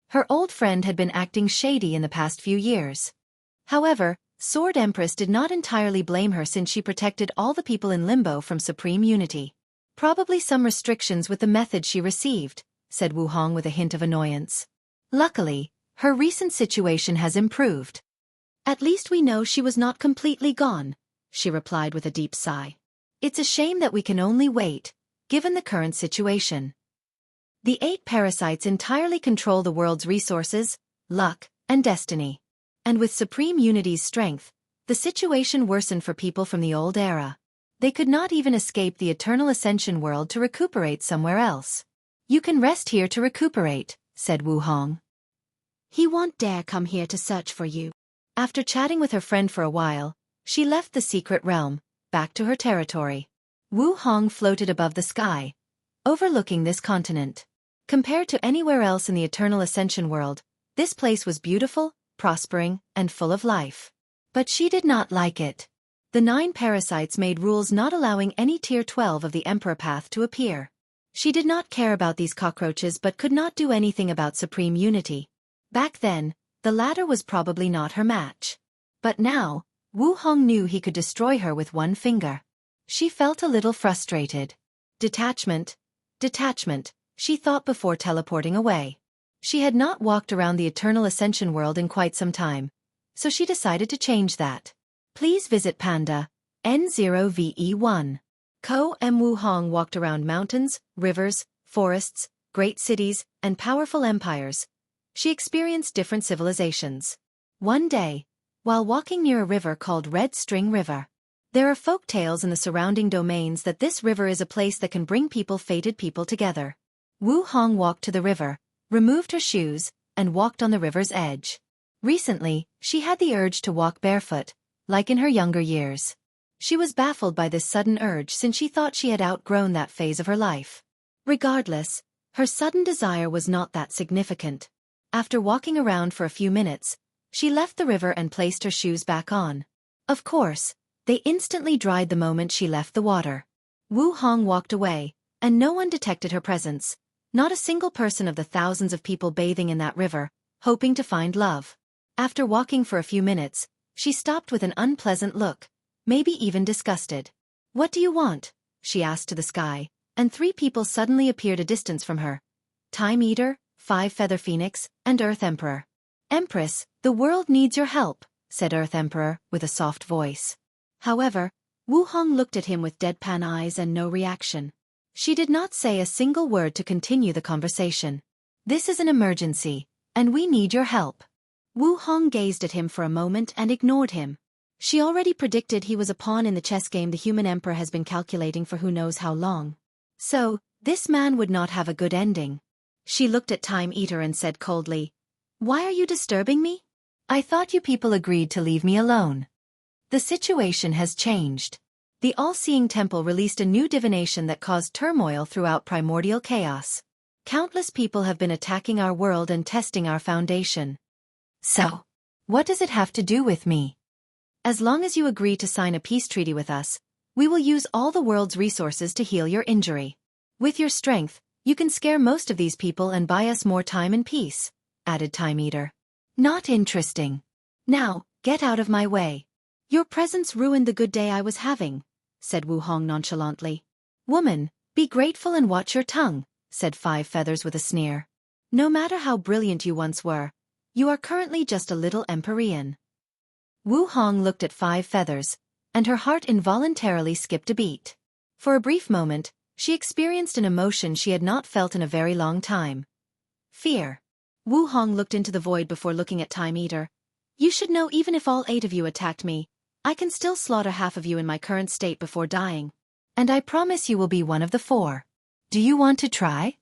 Her old friend had been acting shady in the past few years. However, Sword Empress did not entirely blame her since she protected all the people in Limbo from supreme unity. Probably some restrictions with the method she received, said Wu Hong with a hint of annoyance. Luckily, her recent situation has improved. At least we know she was not completely gone, she replied with a deep sigh. It's a shame that we can only wait, given the current situation. The 8 parasites entirely control the world's resources, luck, and destiny. And with Supreme Unity's strength, the situation worsened for people from the old era. They could not even escape the Eternal Ascension world to recuperate somewhere else. You can rest here to recuperate, said Wu Hong. He won't dare come here to search for you. After chatting with her friend for a while, she left the secret realm, back to her territory. Wu Hong floated above the sky, overlooking this continent. Compared to anywhere else in the Eternal Ascension world, this place was beautiful, prospering, and full of life. But she did not like it. The 9 parasites made rules not allowing any Tier 12 of the Emperor path to appear. She did not care about these cockroaches but could not do anything about supreme unity. Back then, the latter was probably not her match. But now, Wu Hong knew he could destroy her with one finger. She felt a little frustrated. Detachment, she thought before teleporting away. She had not walked around the Eternal Ascension world in quite some time, so she decided to change that. Please visit Panda, N0VE1. Ko M. Wu Hong walked around mountains, rivers, forests, great cities, and powerful empires. She experienced different civilizations. One day, while walking near a river called Red String River, there are folk tales in the surrounding domains that this river is a place that can bring fated people together. Wu Hong walked to the river, removed her shoes, and walked on the river's edge. Recently, she had the urge to walk barefoot, like in her younger years. She was baffled by this sudden urge since she thought she had outgrown that phase of her life. Regardless, her sudden desire was not that significant. After walking around for a few minutes, she left the river and placed her shoes back on. Of course, they instantly dried the moment she left the water. Wu Hong walked away, and no one detected her presence, not a single person of the thousands of people bathing in that river, hoping to find love. After walking for a few minutes, she stopped with an unpleasant look, maybe even disgusted. What do you want? She asked to the sky, and 3 people suddenly appeared a distance from her. Time Eater, 5 Feather Phoenix, and Earth Emperor. Empress, the world needs your help, said Earth Emperor, with a soft voice. However, Wu Hong looked at him with deadpan eyes and no reaction. She did not say a single word to continue the conversation. This is an emergency, and we need your help. Wu Hong gazed at him for a moment and ignored him. She already predicted he was a pawn in the chess game the human emperor has been calculating for who knows how long. So, this man would not have a good ending. She looked at Time Eater and said coldly, "Why are you disturbing me? I thought you people agreed to leave me alone." The situation has changed. The all-seeing temple released a new divination that caused turmoil throughout primordial chaos. Countless people have been attacking our world and testing our foundation. So, what does it have to do with me? As long as you agree to sign a peace treaty with us, we will use all the world's resources to heal your injury. With your strength, you can scare most of these people and buy us more time and peace, added Time Eater. Not interesting. Now, get out of my way. Your presence ruined the good day I was having, said Wu Hong nonchalantly. Woman, be grateful and watch your tongue, said 5 Feathers with a sneer. No matter how brilliant you once were, you are currently just a little Empyrean. Wu Hong looked at 5 Feathers, and her heart involuntarily skipped a beat. For a brief moment, she experienced an emotion she had not felt in a very long time. Fear. Wu Hong looked into the void before looking at Time Eater. You should know even if all 8 of you attacked me, I can still slaughter half of you in my current state before dying. And I promise you will be one of the 4. Do you want to try?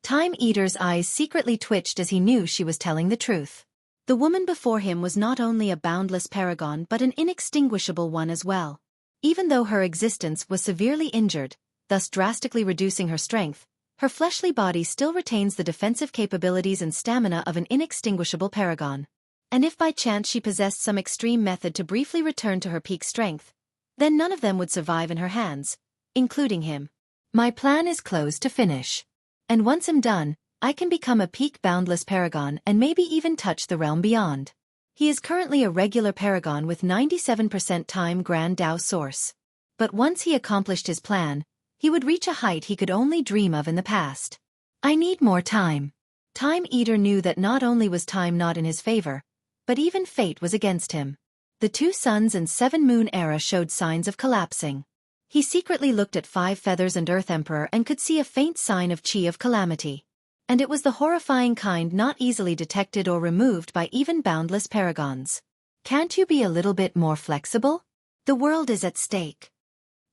Time Eater's eyes secretly twitched as he knew she was telling the truth. The woman before him was not only a boundless paragon but an inextinguishable one as well. Even though her existence was severely injured, thus drastically reducing her strength, her fleshly body still retains the defensive capabilities and stamina of an inextinguishable paragon. And if by chance she possessed some extreme method to briefly return to her peak strength, then none of them would survive in her hands, including him. My plan is close to finish. And once I'm done, I can become a peak boundless paragon and maybe even touch the realm beyond. He is currently a regular paragon with 97% time Grand Dao source. But once he accomplished his plan, he would reach a height he could only dream of in the past. I need more time. Time Eater knew that not only was time not in his favor, but even fate was against him. The 2 suns and 7 moon era showed signs of collapsing. He secretly looked at 5 Feathers and Earth Emperor and could see a faint sign of chi of calamity. And it was the horrifying kind not easily detected or removed by even boundless paragons. Can't you be a little bit more flexible? The world is at stake.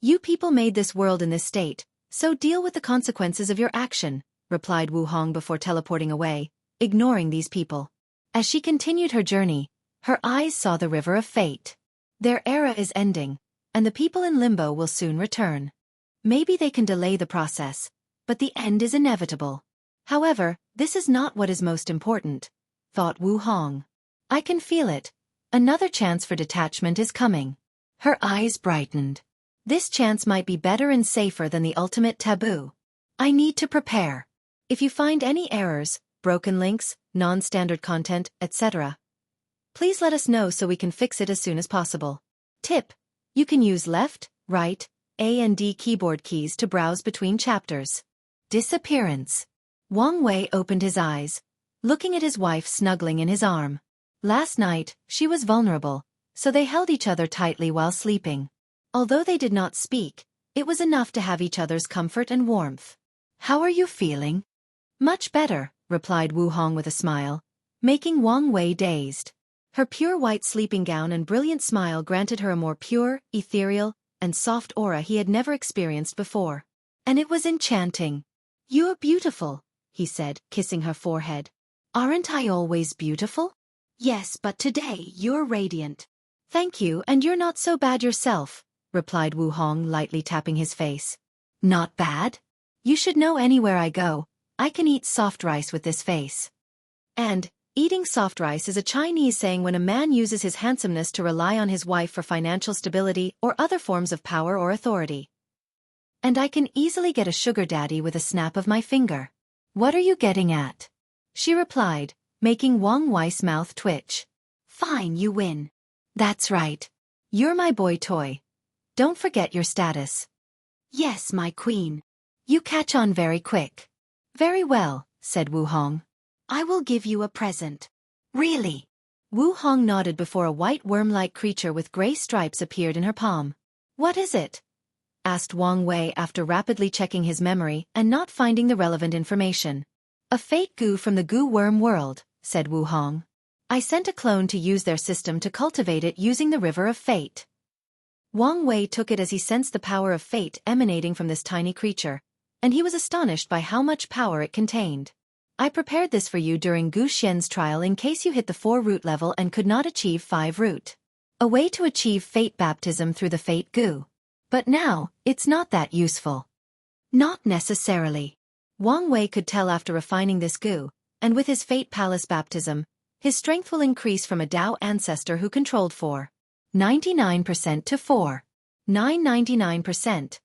You people made this world in this state, so deal with the consequences of your action, replied Wu Hong before teleporting away, ignoring these people. As she continued her journey, her eyes saw the river of fate. Their era is ending, and the people in limbo will soon return. Maybe they can delay the process, but the end is inevitable. However, this is not what is most important, thought Wu Hong. I can feel it. Another chance for detachment is coming. Her eyes brightened. This chance might be better and safer than the ultimate taboo. I need to prepare. If you find any errors, broken links, non-standard content, etc., please let us know so we can fix it as soon as possible. Tip: you can use left, right, A and D keyboard keys to browse between chapters. Disappearance. Wang Wei opened his eyes, looking at his wife snuggling in his arm. Last night, she was vulnerable, so they held each other tightly while sleeping. Although they did not speak, it was enough to have each other's comfort and warmth. How are you feeling? Much better, replied Wu Hong with a smile, making Wang Wei dazed. Her pure white sleeping gown and brilliant smile granted her a more pure, ethereal, and soft aura he had never experienced before. And it was enchanting. You're beautiful, he said, kissing her forehead. Aren't I always beautiful? Yes, but today you're radiant. Thank you, and you're not so bad yourself, replied Wu Hong, lightly tapping his face. Not bad? You should know anywhere I go, I can eat soft rice with this face. And, eating soft rice is a Chinese saying when a man uses his handsomeness to rely on his wife for financial stability or other forms of power or authority. And I can easily get a sugar daddy with a snap of my finger. What are you getting at? She replied, making Wang Wei's mouth twitch. Fine, you win. That's right. You're my boy toy. Don't forget your status. Yes, my queen. You catch on very quick. Very well, said Wu Hong. I will give you a present. Really? Wu Hong nodded before a white worm-like creature with gray stripes appeared in her palm. What is it? Asked Wang Wei after rapidly checking his memory and not finding the relevant information. A fate goo from the goo worm world, said Wu Hong. I sent a clone to use their system to cultivate it using the river of fate. Wang Wei took it as he sensed the power of fate emanating from this tiny creature, and he was astonished by how much power it contained. I prepared this for you during Gu Xian's trial in case you hit the 4 root level and could not achieve 5 root. A way to achieve fate baptism through the fate goo. But now, it's not that useful. Not necessarily. Wang Wei could tell after refining this goo, and with his fate palace baptism, his strength will increase from a Dao ancestor who controlled 4.99% to 4.999%.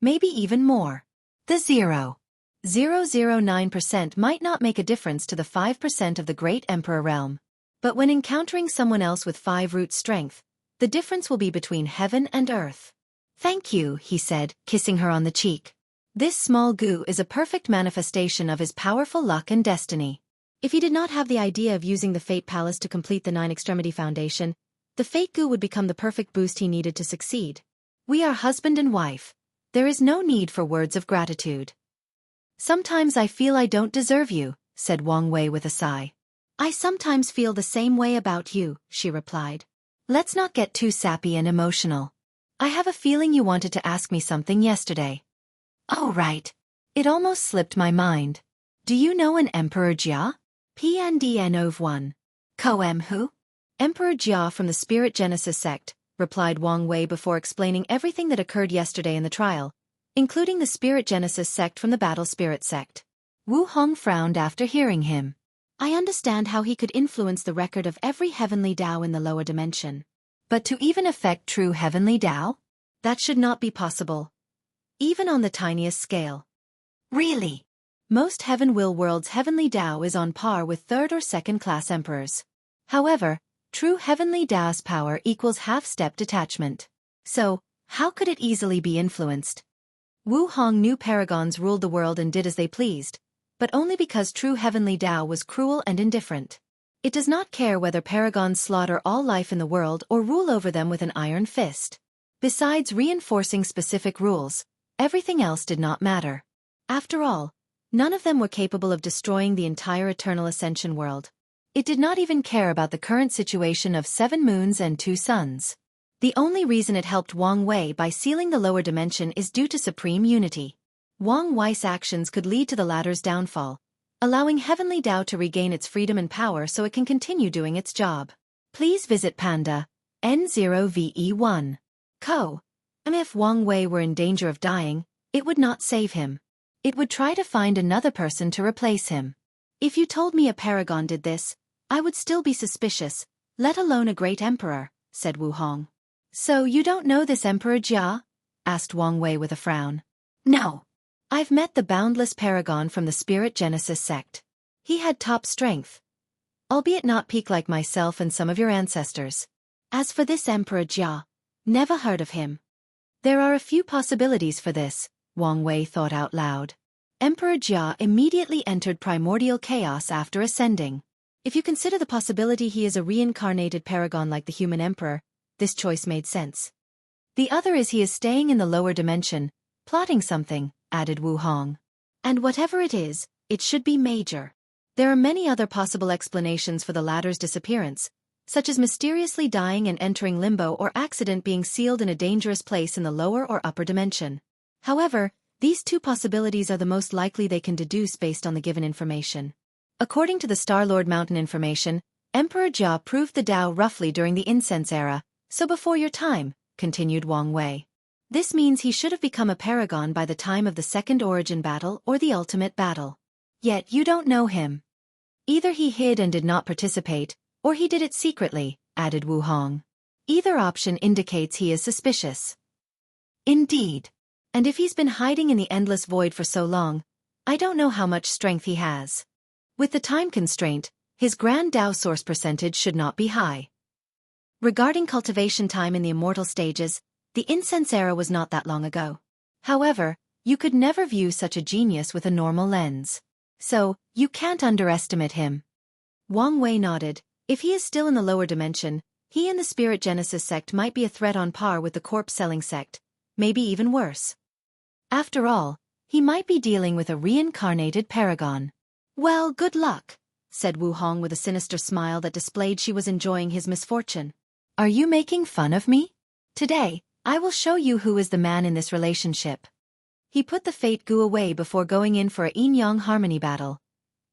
Maybe even more. The 0.009% might not make a difference to the 5% of the Great Emperor realm. But when encountering someone else with 5 root strength, the difference will be between heaven and earth. Thank you, he said, kissing her on the cheek. This small goo is a perfect manifestation of his powerful luck and destiny. If he did not have the idea of using the Fate Palace to complete the 9-extremity foundation, the Fate Goo would become the perfect boost he needed to succeed. We are husband and wife. There is no need for words of gratitude. Sometimes I feel I don't deserve you, said Wang Wei with a sigh. I sometimes feel the same way about you, she replied. Let's not get too sappy and emotional. I have a feeling you wanted to ask me something yesterday. Oh right. It almost slipped my mind. Do you know an Emperor Jia? PNDN-OV1. Koem who? Emperor Jia from the Spirit Genesis sect, replied Wang Wei before explaining everything that occurred yesterday in the trial, including the Spirit Genesis sect from the Battle Spirit sect. Wu Hong frowned after hearing him. I understand how he could influence the record of every heavenly Dao in the lower dimension. But to even affect true heavenly Dao? That should not be possible. Even on the tiniest scale. Really? Most Heaven Will World's heavenly Dao is on par with 3rd or 2nd class emperors. However, true heavenly Dao's power equals half-step detachment. So, how could it easily be influenced? Wu Hong knew paragons ruled the world and did as they pleased, but only because true heavenly Dao was cruel and indifferent. It does not care whether paragons slaughter all life in the world or rule over them with an iron fist. Besides reinforcing specific rules, everything else did not matter. After all, none of them were capable of destroying the entire Eternal Ascension world. It did not even care about the current situation of 7 moons and 2 suns. The only reason it helped Wang Wei by sealing the lower dimension is due to supreme unity. Wang Wei's actions could lead to the latter's downfall, allowing Heavenly Dao to regain its freedom and power so it can continue doing its job. Please visit Panda N0VE1 Co. If Wang Wei were in danger of dying, it would not save him. It would try to find another person to replace him. If you told me a paragon did this, I would still be suspicious, let alone a great emperor, said Wu Hong. So you don't know this Emperor Jia? Asked Wang Wei with a frown. No. I've met the boundless paragon from the Spirit Genesis sect. He had top strength, albeit not peak like myself and some of your ancestors. As for this Emperor Jia, never heard of him. There are a few possibilities for this, Wang Wei thought out loud. Emperor Jia immediately entered primordial chaos after ascending. If you consider the possibility he is a reincarnated paragon like the human emperor, this choice made sense. The other is he is staying in the lower dimension, plotting something, added Wu Hong. And whatever it is, it should be major. There are many other possible explanations for the latter's disappearance, such as mysteriously dying and entering limbo or accident being sealed in a dangerous place in the lower or upper dimension. However, these two possibilities are the most likely they can deduce based on the given information. According to the Star-Lord Mountain information, Emperor Jia proved the Tao roughly during the Incense era, so before your time, continued Wang Wei. This means he should have become a paragon by the time of the second origin battle or the ultimate battle. Yet you don't know him. Either he hid and did not participate, or he did it secretly, added Wu Hong. Either option indicates he is suspicious. Indeed. And if he's been hiding in the endless void for so long, I don't know how much strength he has. With the time constraint, his Grand Tao source percentage should not be high. Regarding cultivation time in the immortal stages, the Incense era was not that long ago. However, you could never view such a genius with a normal lens. So, you can't underestimate him. Wang Wei nodded. If he is still in the lower dimension, he and the Spirit Genesis sect might be a threat on par with the corpse-selling sect, maybe even worse. After all, he might be dealing with a reincarnated paragon. Well, good luck, said Wu Hong with a sinister smile that displayed she was enjoying his misfortune. Are you making fun of me? Today, I will show you who is the man in this relationship. He put the fate goo away before going in for a yin-yang harmony battle.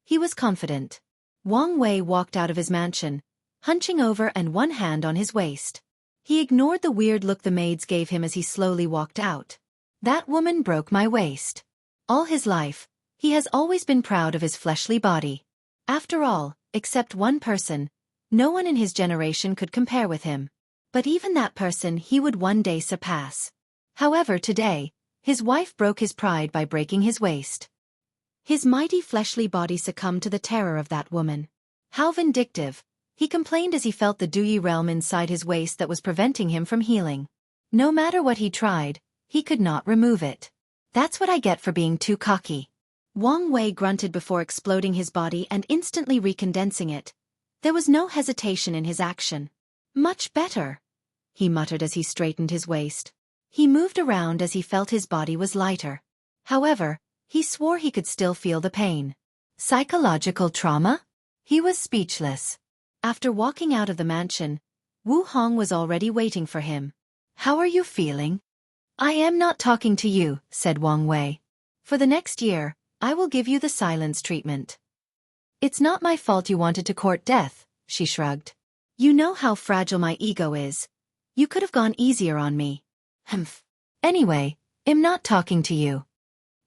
He was confident. Wang Wei walked out of his mansion, hunching over and one hand on his waist. He ignored the weird look the maids gave him as he slowly walked out. That woman broke my waist. All his life, he has always been proud of his fleshly body. After all, except one person, no one in his generation could compare with him. But even that person he would one day surpass. However, today, his wife broke his pride by breaking his waist. His mighty fleshly body succumbed to the terror of that woman. How vindictive, he complained as he felt the dewy realm inside his waist that was preventing him from healing. No matter what he tried, he could not remove it. That's what I get for being too cocky. Wang Wei grunted before exploding his body and instantly recondensing it. There was no hesitation in his action. Much better, he muttered as he straightened his waist. He moved around as he felt his body was lighter. However, he swore he could still feel the pain. Psychological trauma? He was speechless. After walking out of the mansion, Wu Hong was already waiting for him. How are you feeling? I am not talking to you, said Wang Wei. For the next year, I will give you the silence treatment. It's not my fault you wanted to court death, she shrugged. You know how fragile my ego is. You could have gone easier on me. Humph. Anyway, I'm not talking to you.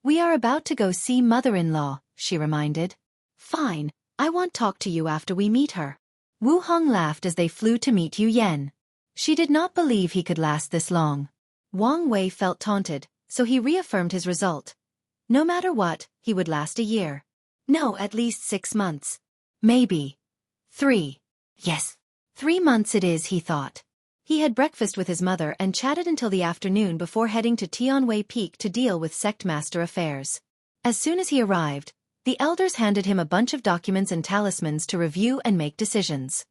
We are about to go see mother-in-law, she reminded. Fine, I won't talk to you after we meet her. Wu Hong laughed as they flew to meet Yu Yen. She did not believe he could last this long. Wang Wei felt taunted, so he reaffirmed his result. No matter what, he would last a year. No, at least 6 months. Maybe 3. Yes, 3 months it is, he thought. He had breakfast with his mother and chatted until the afternoon before heading to Tianwei Peak to deal with sect master affairs. As soon as he arrived, the elders handed him a bunch of documents and talismans to review and make decisions.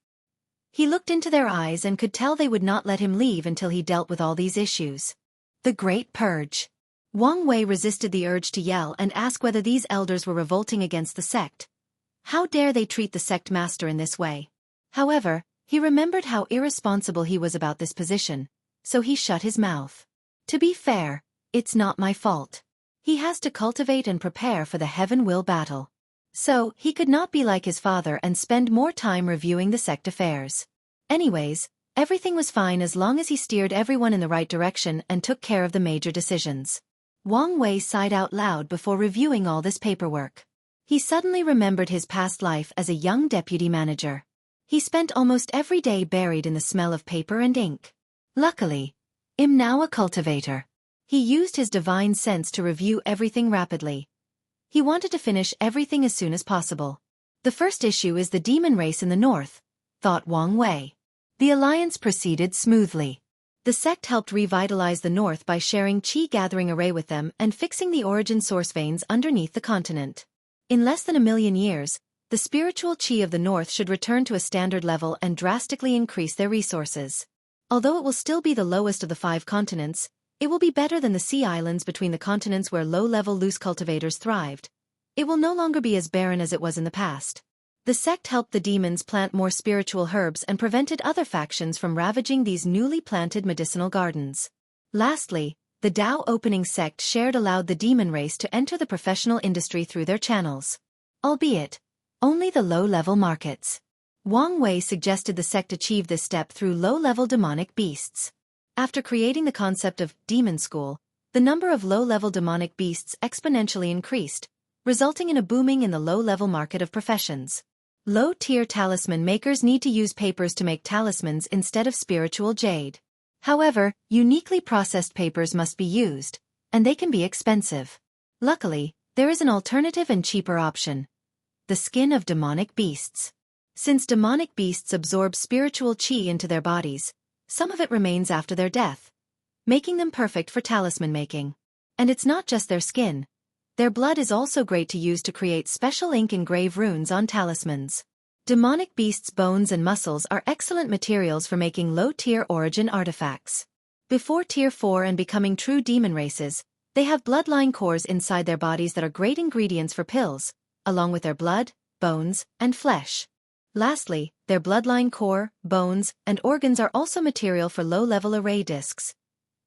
He looked into their eyes and could tell they would not let him leave until he dealt with all these issues. The Great Purge. Wang Wei resisted the urge to yell and ask whether these elders were revolting against the sect. How dare they treat the sect master in this way? However, he remembered how irresponsible he was about this position, so he shut his mouth. To be fair, it's not my fault. He has to cultivate and prepare for the heaven will battle. So, he could not be like his father and spend more time reviewing the sect affairs. Anyways, everything was fine as long as he steered everyone in the right direction and took care of the major decisions. Wang Wei sighed out loud before reviewing all this paperwork. He suddenly remembered his past life as a young deputy manager. He spent almost every day buried in the smell of paper and ink. Luckily, I'm now a cultivator. He used his divine sense to review everything rapidly. He wanted to finish everything as soon as possible. The first issue is the demon race in the north, thought Wang Wei. The alliance proceeded smoothly. The sect helped revitalize the north by sharing Qi gathering array with them and fixing the origin source veins underneath the continent. In less than 1,000,000 years, the spiritual Qi of the north should return to a standard level and drastically increase their resources. Although it will still be the lowest of the 5 continents, it will be better than the sea islands between the continents where low-level loose cultivators thrived. It will no longer be as barren as it was in the past. The sect helped the demons plant more spiritual herbs and prevented other factions from ravaging these newly planted medicinal gardens. Lastly, the Dao opening sect shared allowed the demon race to enter the professional industry through their channels. Albeit, only the low-level markets. Wang Wei suggested the sect achieve this step through low-level demonic beasts. After creating the concept of demon school, the number of low-level demonic beasts exponentially increased, resulting in a booming in the low-level market of professions. Low-tier talisman makers need to use papers to make talismans instead of spiritual jade. However, uniquely processed papers must be used, and they can be expensive. Luckily, there is an alternative and cheaper option: the skin of demonic beasts. Since demonic beasts absorb spiritual qi into their bodies, some of it remains after their death, making them perfect for talisman making. And it's not just their skin. Their blood is also great to use to create special ink engrave runes on talismans. Demonic beasts' bones and muscles are excellent materials for making low-tier origin artifacts. Before Tier 4 and becoming true demon races, they have bloodline cores inside their bodies that are great ingredients for pills, along with their blood, bones, and flesh. Lastly, their bloodline core, bones, and organs are also material for low-level array discs,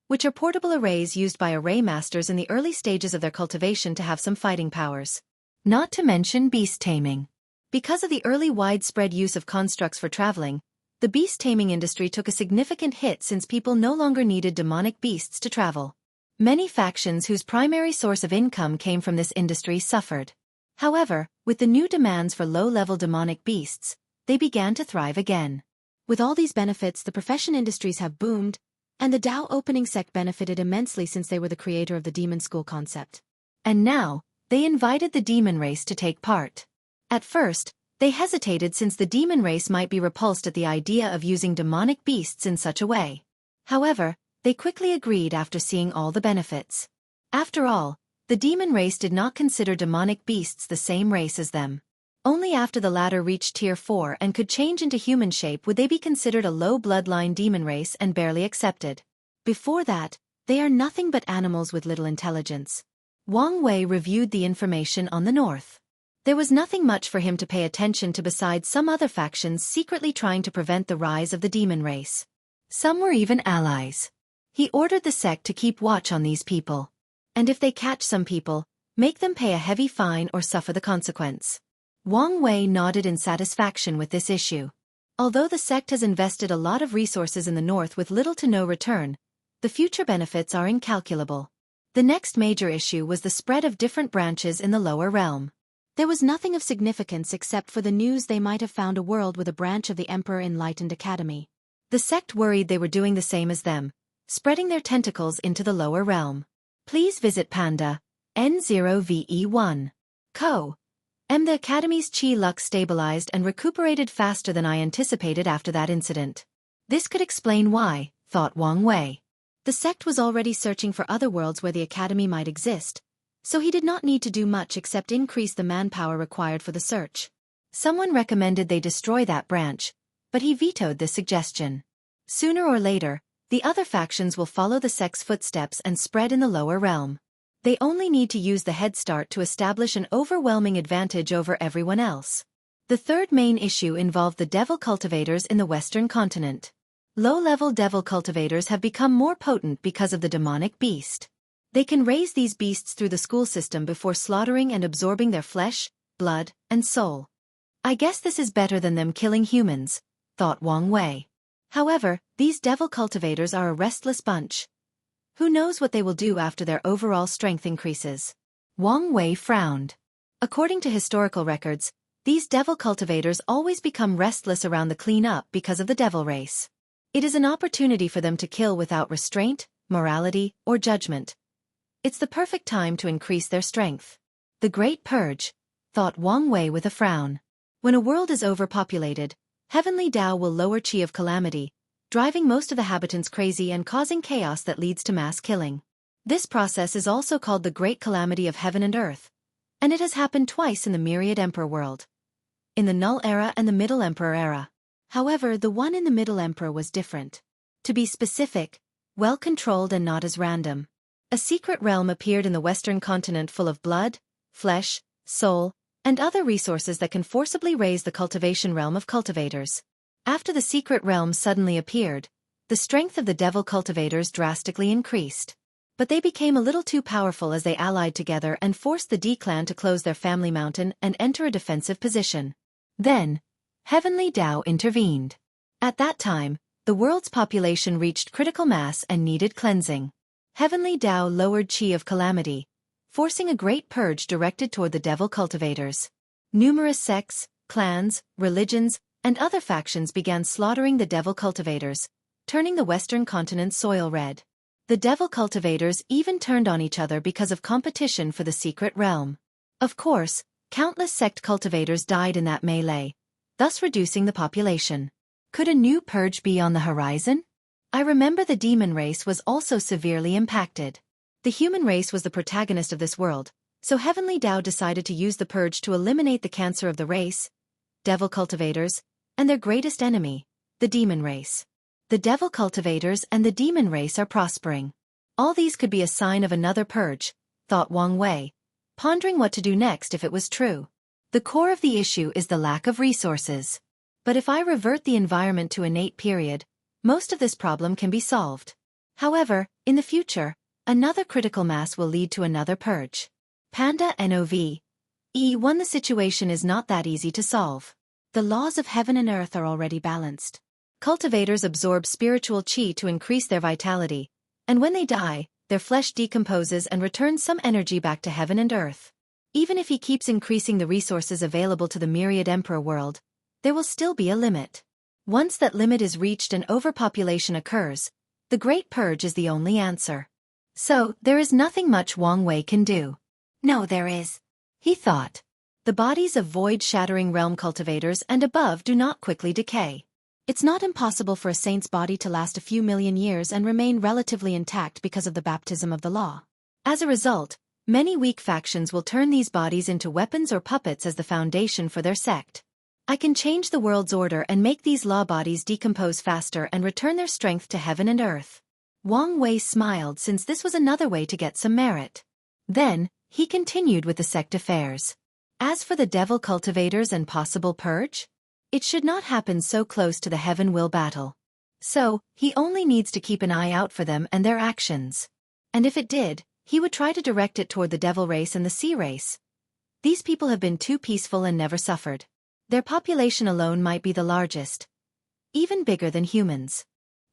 which are portable arrays used by array masters in the early stages of their cultivation to have some fighting powers. Not to mention beast taming. Because of the early widespread use of constructs for traveling, the beast taming industry took a significant hit since people no longer needed demonic beasts to travel. Many factions whose primary source of income came from this industry suffered. However, with the new demands for low-level demonic beasts, they began to thrive again. With all these benefits, the profession industries have boomed, and the Dao opening sect benefited immensely since they were the creator of the demon school concept. And now, they invited the demon race to take part. At first, they hesitated since the demon race might be repulsed at the idea of using demonic beasts in such a way. However, they quickly agreed after seeing all the benefits. After all, the demon race did not consider demonic beasts the same race as them. Only after the latter reached Tier 4 and could change into human shape would they be considered a low bloodline demon race and barely accepted. Before that, they are nothing but animals with little intelligence. Wang Wei reviewed the information on the north. There was nothing much for him to pay attention to besides some other factions secretly trying to prevent the rise of the demon race. Some were even allies. He ordered the sect to keep watch on these people. And if they catch some people, make them pay a heavy fine or suffer the consequence. Wang Wei nodded in satisfaction with this issue. Although the sect has invested a lot of resources in the north with little to no return, the future benefits are incalculable. The next major issue was the spread of different branches in the lower realm. There was nothing of significance except for the news they might have found a world with a branch of the Emperor Enlightened Academy. The sect worried they were doing the same as them, spreading their tentacles into the lower realm. Please visit Panda, N0VE1. Co. The Academy's Qi luck stabilized and recuperated faster than I anticipated after that incident. This could explain why, thought Wang Wei. The sect was already searching for other worlds where the Academy might exist, so he did not need to do much except increase the manpower required for the search. Someone recommended they destroy that branch, but he vetoed this suggestion. Sooner or later, the other factions will follow the sect's footsteps and spread in the lower realm. They only need to use the head start to establish an overwhelming advantage over everyone else. The third main issue involved the devil cultivators in the western continent. Low-level devil cultivators have become more potent because of the demonic beast. They can raise these beasts through the school system before slaughtering and absorbing their flesh, blood, and soul. I guess this is better than them killing humans, thought Wang Wei. However, these devil cultivators are a restless bunch. Who knows what they will do after their overall strength increases? Wang Wei frowned. According to historical records, these devil cultivators always become restless around the clean-up because of the devil race. It is an opportunity for them to kill without restraint, morality, or judgment. It's the perfect time to increase their strength. The Great Purge, thought Wang Wei with a frown. When a world is overpopulated, Heavenly Tao will lower Qi of calamity, driving most of the habitants crazy and causing chaos that leads to mass killing. This process is also called the Great Calamity of Heaven and Earth, and it has happened twice in the Myriad Emperor world. In the Null Era and the Middle Emperor Era. However, the one in the Middle Emperor was different. To be specific, well-controlled and not as random. A secret realm appeared in the Western continent full of blood, flesh, soul, and other resources that can forcibly raise the cultivation realm of cultivators. After the secret realm suddenly appeared, the strength of the devil cultivators drastically increased. But they became a little too powerful as they allied together and forced the D clan to close their family mountain and enter a defensive position. Then, Heavenly Tao intervened. At that time, the world's population reached critical mass and needed cleansing. Heavenly Tao lowered Qi of calamity, forcing a great purge directed toward the devil cultivators. Numerous sects, clans, religions, and other factions began slaughtering the devil cultivators, turning the Western continent's soil red. The devil cultivators even turned on each other because of competition for the secret realm. Of course, countless sect cultivators died in that melee, thus reducing the population. Could a new purge be on the horizon? I remember the demon race was also severely impacted. The human race was the protagonist of this world, so Heavenly Tao decided to use the purge to eliminate the cancer of the race, devil cultivators, and their greatest enemy, the demon race. The devil cultivators and the demon race are prospering. All these could be a sign of another purge, thought Wang Wei, pondering what to do next if it was true. The core of the issue is the lack of resources. But if I revert the environment to innate period, most of this problem can be solved. However, in the future, another critical mass will lead to another purge. Panda NOV. E1 The situation is not that easy to solve. The laws of heaven and earth are already balanced. Cultivators absorb spiritual qi to increase their vitality, and when they die, their flesh decomposes and returns some energy back to heaven and earth. Even if he keeps increasing the resources available to the Myriad Emperor world, there will still be a limit. Once that limit is reached and overpopulation occurs, the Great Purge is the only answer. So, there is nothing much Wang Wei can do. No, there is, he thought. The bodies of void-shattering realm cultivators and above do not quickly decay. It's not impossible for a saint's body to last a few million years and remain relatively intact because of the baptism of the law. As a result, many weak factions will turn these bodies into weapons or puppets as the foundation for their sect. I can change the world's order and make these law bodies decompose faster and return their strength to heaven and earth. Wang Wei smiled since this was another way to get some merit. Then, he continued with the sect affairs. As for the devil cultivators and possible purge, it should not happen so close to the heaven will battle. So, he only needs to keep an eye out for them and their actions. And if it did, he would try to direct it toward the devil race and the sea race. These people have been too peaceful and never suffered. Their population alone might be the largest, even bigger than humans.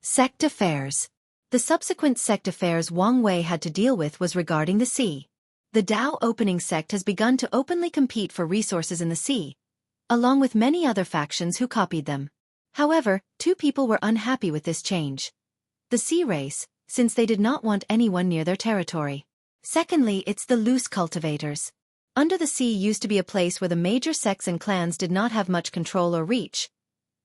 Sect affairs. The subsequent sect affairs Wang Wei had to deal with was regarding the sea. The Tao Opening sect has begun to openly compete for resources in the sea, along with many other factions who copied them. However, two people were unhappy with this change. The sea race, since they did not want anyone near their territory. Secondly, it's the loose cultivators. Under the sea used to be a place where the major sects and clans did not have much control or reach.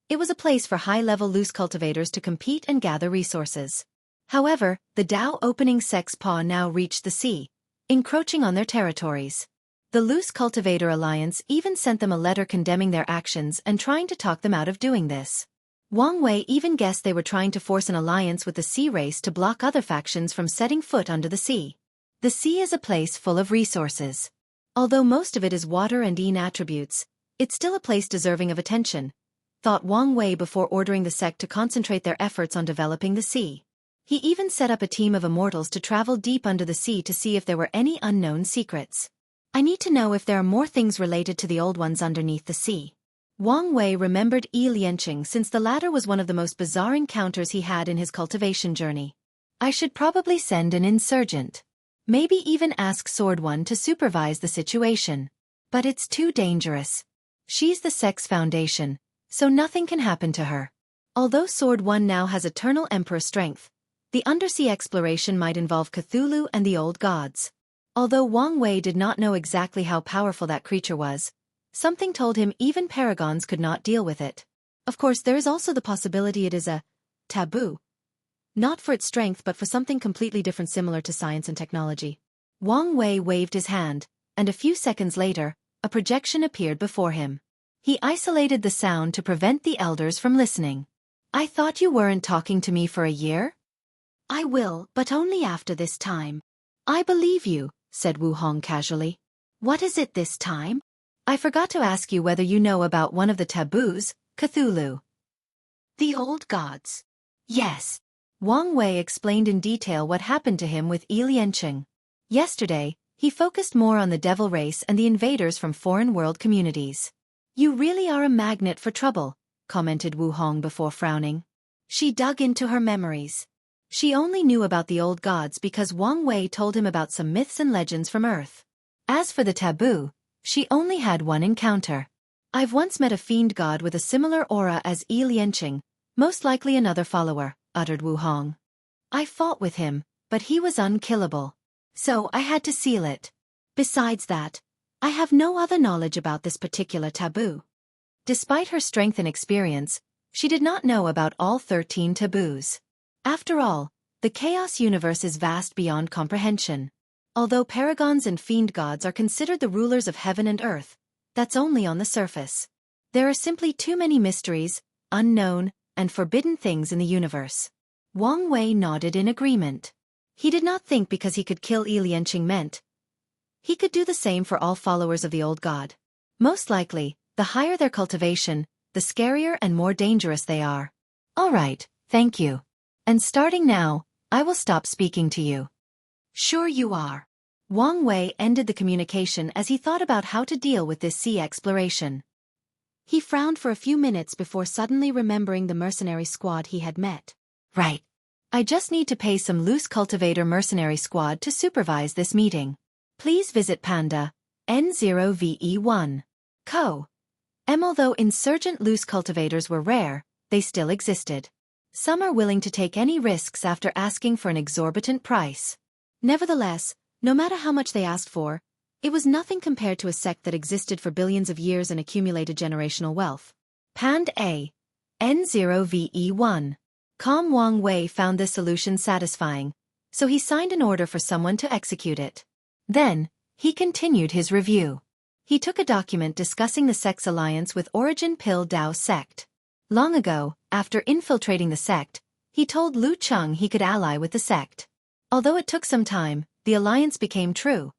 It was a place for high-level loose cultivators to compete and gather resources. However, the Tao Opening sect's paw now reached the sea, encroaching on their territories. The Loose Cultivator Alliance even sent them a letter condemning their actions and trying to talk them out of doing this. Wang Wei even guessed they were trying to force an alliance with the sea race to block other factions from setting foot under the sea. The sea is a place full of resources. Although most of it is water and yin attributes, it's still a place deserving of attention, thought Wang Wei before ordering the sect to concentrate their efforts on developing the sea. He even set up a team of immortals to travel deep under the sea to see if there were any unknown secrets. I need to know if there are more things related to the old ones underneath the sea. Wang Wei remembered Yi Lianqing since the latter was one of the most bizarre encounters he had in his cultivation journey. I should probably send an insurgent. Maybe even ask Sword One to supervise the situation. But it's too dangerous. She's the sect's foundation, so nothing can happen to her. Although Sword One now has eternal emperor strength, the undersea exploration might involve Cthulhu and the old gods. Although Wang Wei did not know exactly how powerful that creature was, something told him even paragons could not deal with it. Of course, there is also the possibility it is a taboo. Not for its strength but for something completely different similar to science and technology. Wang Wei waved his hand, and a few seconds later, a projection appeared before him. He isolated the sound to prevent the elders from listening. I thought you weren't talking to me for a year? I will, but only after this time. I believe you, said Wu Hong casually. What is it this time? I forgot to ask you whether you know about one of the taboos, Cthulhu. The old gods. Yes. Wang Wei explained in detail what happened to him with Yi Lianqing. Yesterday, he focused more on the devil race and the invaders from foreign world communities. You really are a magnet for trouble, commented Wu Hong before frowning. She dug into her memories. She only knew about the old gods because Wang Wei told him about some myths and legends from Earth. As for the taboo, she only had one encounter. I've once met a fiend god with a similar aura as Yi Lianqing, most likely another follower, uttered Wu Hong. I fought with him, but he was unkillable. So I had to seal it. Besides that, I have no other knowledge about this particular taboo. Despite her strength and experience, she did not know about all 13 taboos. After all, the chaos universe is vast beyond comprehension. Although paragons and fiend gods are considered the rulers of heaven and earth, that's only on the surface. There are simply too many mysteries, unknown, and forbidden things in the universe. Wang Wei nodded in agreement. He did not think because he could kill Yi Lianqing meant he could do the same for all followers of the old god. Most likely, the higher their cultivation, the scarier and more dangerous they are. All right, thank you. And starting now, I will stop speaking to you. Sure you are. Wang Wei ended the communication as he thought about how to deal with this sea exploration. He frowned for a few minutes before suddenly remembering the mercenary squad he had met. Right. I just need to pay some loose cultivator mercenary squad to supervise this meeting. Please visit Panda, N0VE1. Co. Although insurgent loose cultivators were rare, they still existed. Some are willing to take any risks after asking for an exorbitant price. Nevertheless, no matter how much they asked for, it was nothing compared to a sect that existed for billions of years and accumulated generational wealth. Pand A. N0VE1. Calm Wang Wei found this solution satisfying, so he signed an order for someone to execute it. Then, he continued his review. He took a document discussing the sect's alliance with Origin Pill Dao sect. Long ago, after infiltrating the sect, he told Lu Cheng he could ally with the sect. Although it took some time, the alliance became true.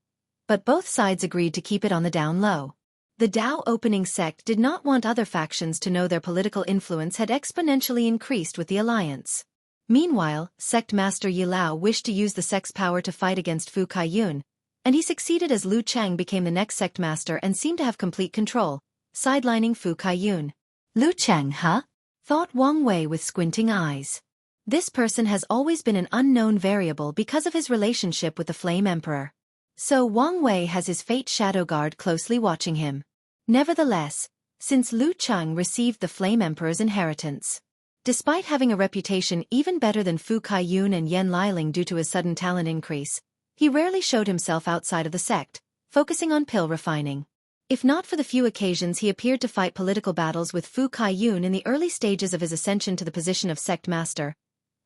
But both sides agreed to keep it on the down low. The Dao opening sect did not want other factions to know their political influence had exponentially increased with the alliance. Meanwhile, sect master Yi Lao wished to use the sect's power to fight against Fu Kaiyun, and he succeeded as Lu Cheng became the next sect master and seemed to have complete control, sidelining Fu Kaiyun. Lu Cheng, huh? Thought Wang Wei with squinting eyes. This person has always been an unknown variable because of his relationship with the Flame Emperor. So Wang Wei has his Fate Shadow Guard closely watching him. Nevertheless, since Lu Cheng received the Flame Emperor's inheritance, despite having a reputation even better than Fu Kaiyun and Yan Liling due to his sudden talent increase, he rarely showed himself outside of the sect, focusing on pill refining. If not for the few occasions he appeared to fight political battles with Fu Kaiyun in the early stages of his ascension to the position of sect master,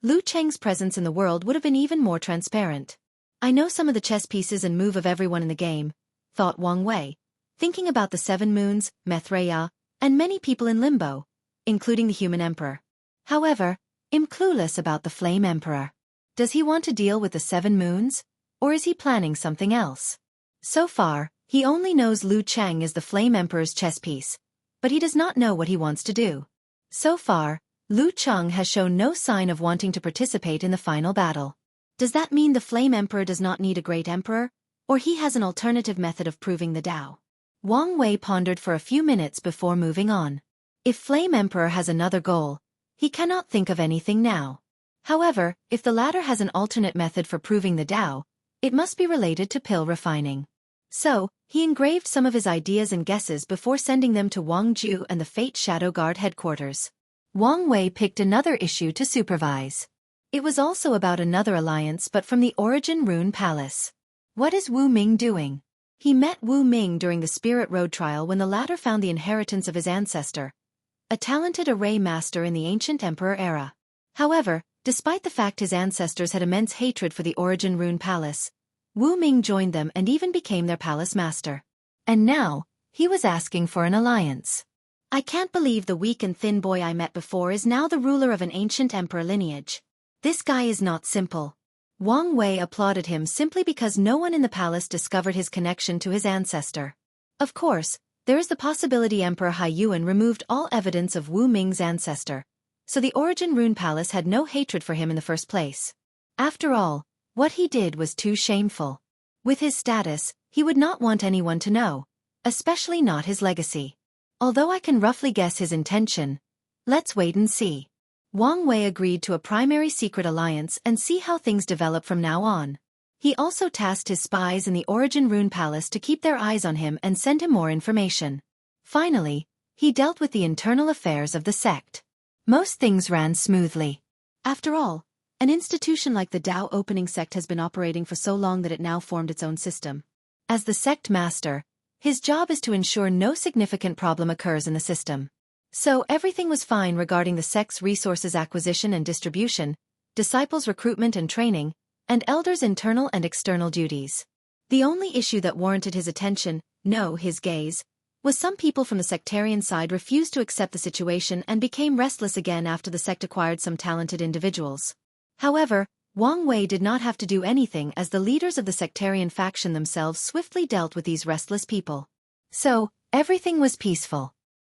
Lu Cheng's presence in the world would have been even more transparent. I know some of the chess pieces and move of everyone in the game, thought Wang Wei, thinking about the Seven Moons, Methreya, and many people in Limbo, including the human emperor. However, I'm clueless about the Flame Emperor. Does he want to deal with the Seven Moons, or is he planning something else? So far, he only knows Lu Cheng is the Flame Emperor's chess piece, but he does not know what he wants to do. So far, Lu Cheng has shown no sign of wanting to participate in the final battle. Does that mean the Flame Emperor does not need a great emperor, or he has an alternative method of proving the Tao? Wang Wei pondered for a few minutes before moving on. If Flame Emperor has another goal, he cannot think of anything now. However, if the latter has an alternate method for proving the Tao, it must be related to pill refining. So, he engraved some of his ideas and guesses before sending them to Wang Ju and the Fate Shadow Guard headquarters. Wang Wei picked another issue to supervise. It was also about another alliance but from the Origin Rune Palace. What is Wu Ming doing? He met Wu Ming during the Spirit Road trial when the latter found the inheritance of his ancestor, a talented array master in the ancient emperor era. However, despite the fact his ancestors had immense hatred for the Origin Rune Palace, Wu Ming joined them and even became their palace master. And now, he was asking for an alliance. I can't believe the weak and thin boy I met before is now the ruler of an ancient emperor lineage. This guy is not simple. Wang Wei applauded him simply because no one in the palace discovered his connection to his ancestor. Of course, there is the possibility Emperor Hai Yuan removed all evidence of Wu Ming's ancestor, so the Origin Rune Palace had no hatred for him in the first place. After all, what he did was too shameful. With his status, he would not want anyone to know, especially not his legacy. Although I can roughly guess his intention, let's wait and see. Wang Wei agreed to a primary secret alliance and see how things develop from now on. He also tasked his spies in the Origin Rune Palace to keep their eyes on him and send him more information. Finally, he dealt with the internal affairs of the sect. Most things ran smoothly. After all, an institution like the Tao Opening Sect has been operating for so long that it now formed its own system. As the sect master, his job is to ensure no significant problem occurs in the system. So everything was fine regarding the sect's resources acquisition and distribution, disciples' recruitment and training, and elders' internal and external duties. The only issue that warranted his attention, no, his gaze, was some people from the sectarian side refused to accept the situation and became restless again after the sect acquired some talented individuals. However, Wang Wei did not have to do anything as the leaders of the sectarian faction themselves swiftly dealt with these restless people. So, everything was peaceful.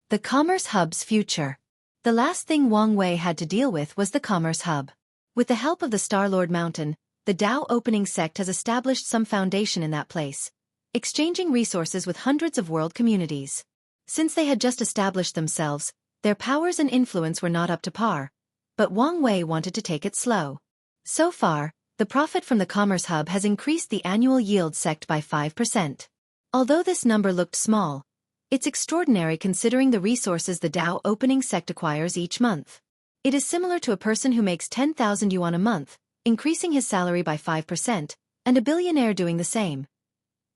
The Commerce Hub's future. The last thing Wang Wei had to deal with was the Commerce Hub. With the help of the Star-Lord Mountain, the Tao Opening Sect has established some foundation in that place, exchanging resources with hundreds of world communities. Since they had just established themselves, their powers and influence were not up to par, but Wang Wei wanted to take it slow. So far, the profit from the Commerce Hub has increased the annual yield sect by 5%. Although this number looked small, it's extraordinary considering the resources the Tao Opening Sect acquires each month. It is similar to a person who makes 10,000 yuan a month, increasing his salary by 5%, and a billionaire doing the same.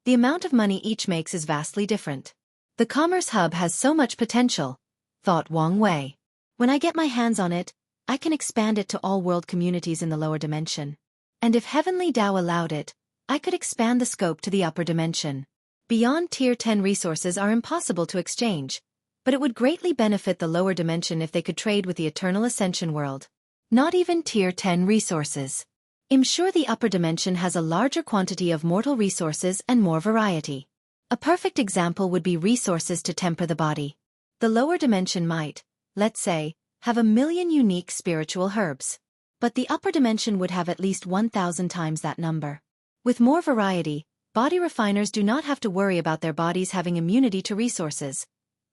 The amount of money each makes is vastly different. The Commerce Hub has so much potential, thought Wang Wei. When I get my hands on it, I can expand it to all world communities in the lower dimension. And if Heavenly Tao allowed it, I could expand the scope to the upper dimension. Beyond Tier 10 resources are impossible to exchange, but it would greatly benefit the lower dimension if they could trade with the Eternal Ascension world. Not even Tier 10 resources. I'm sure the upper dimension has a larger quantity of mortal resources and more variety. A perfect example would be resources to temper the body. The lower dimension might, let's say, have 1,000,000 unique spiritual herbs. But the upper dimension would have at least 1,000 times that number. With more variety, body refiners do not have to worry about their bodies having immunity to resources,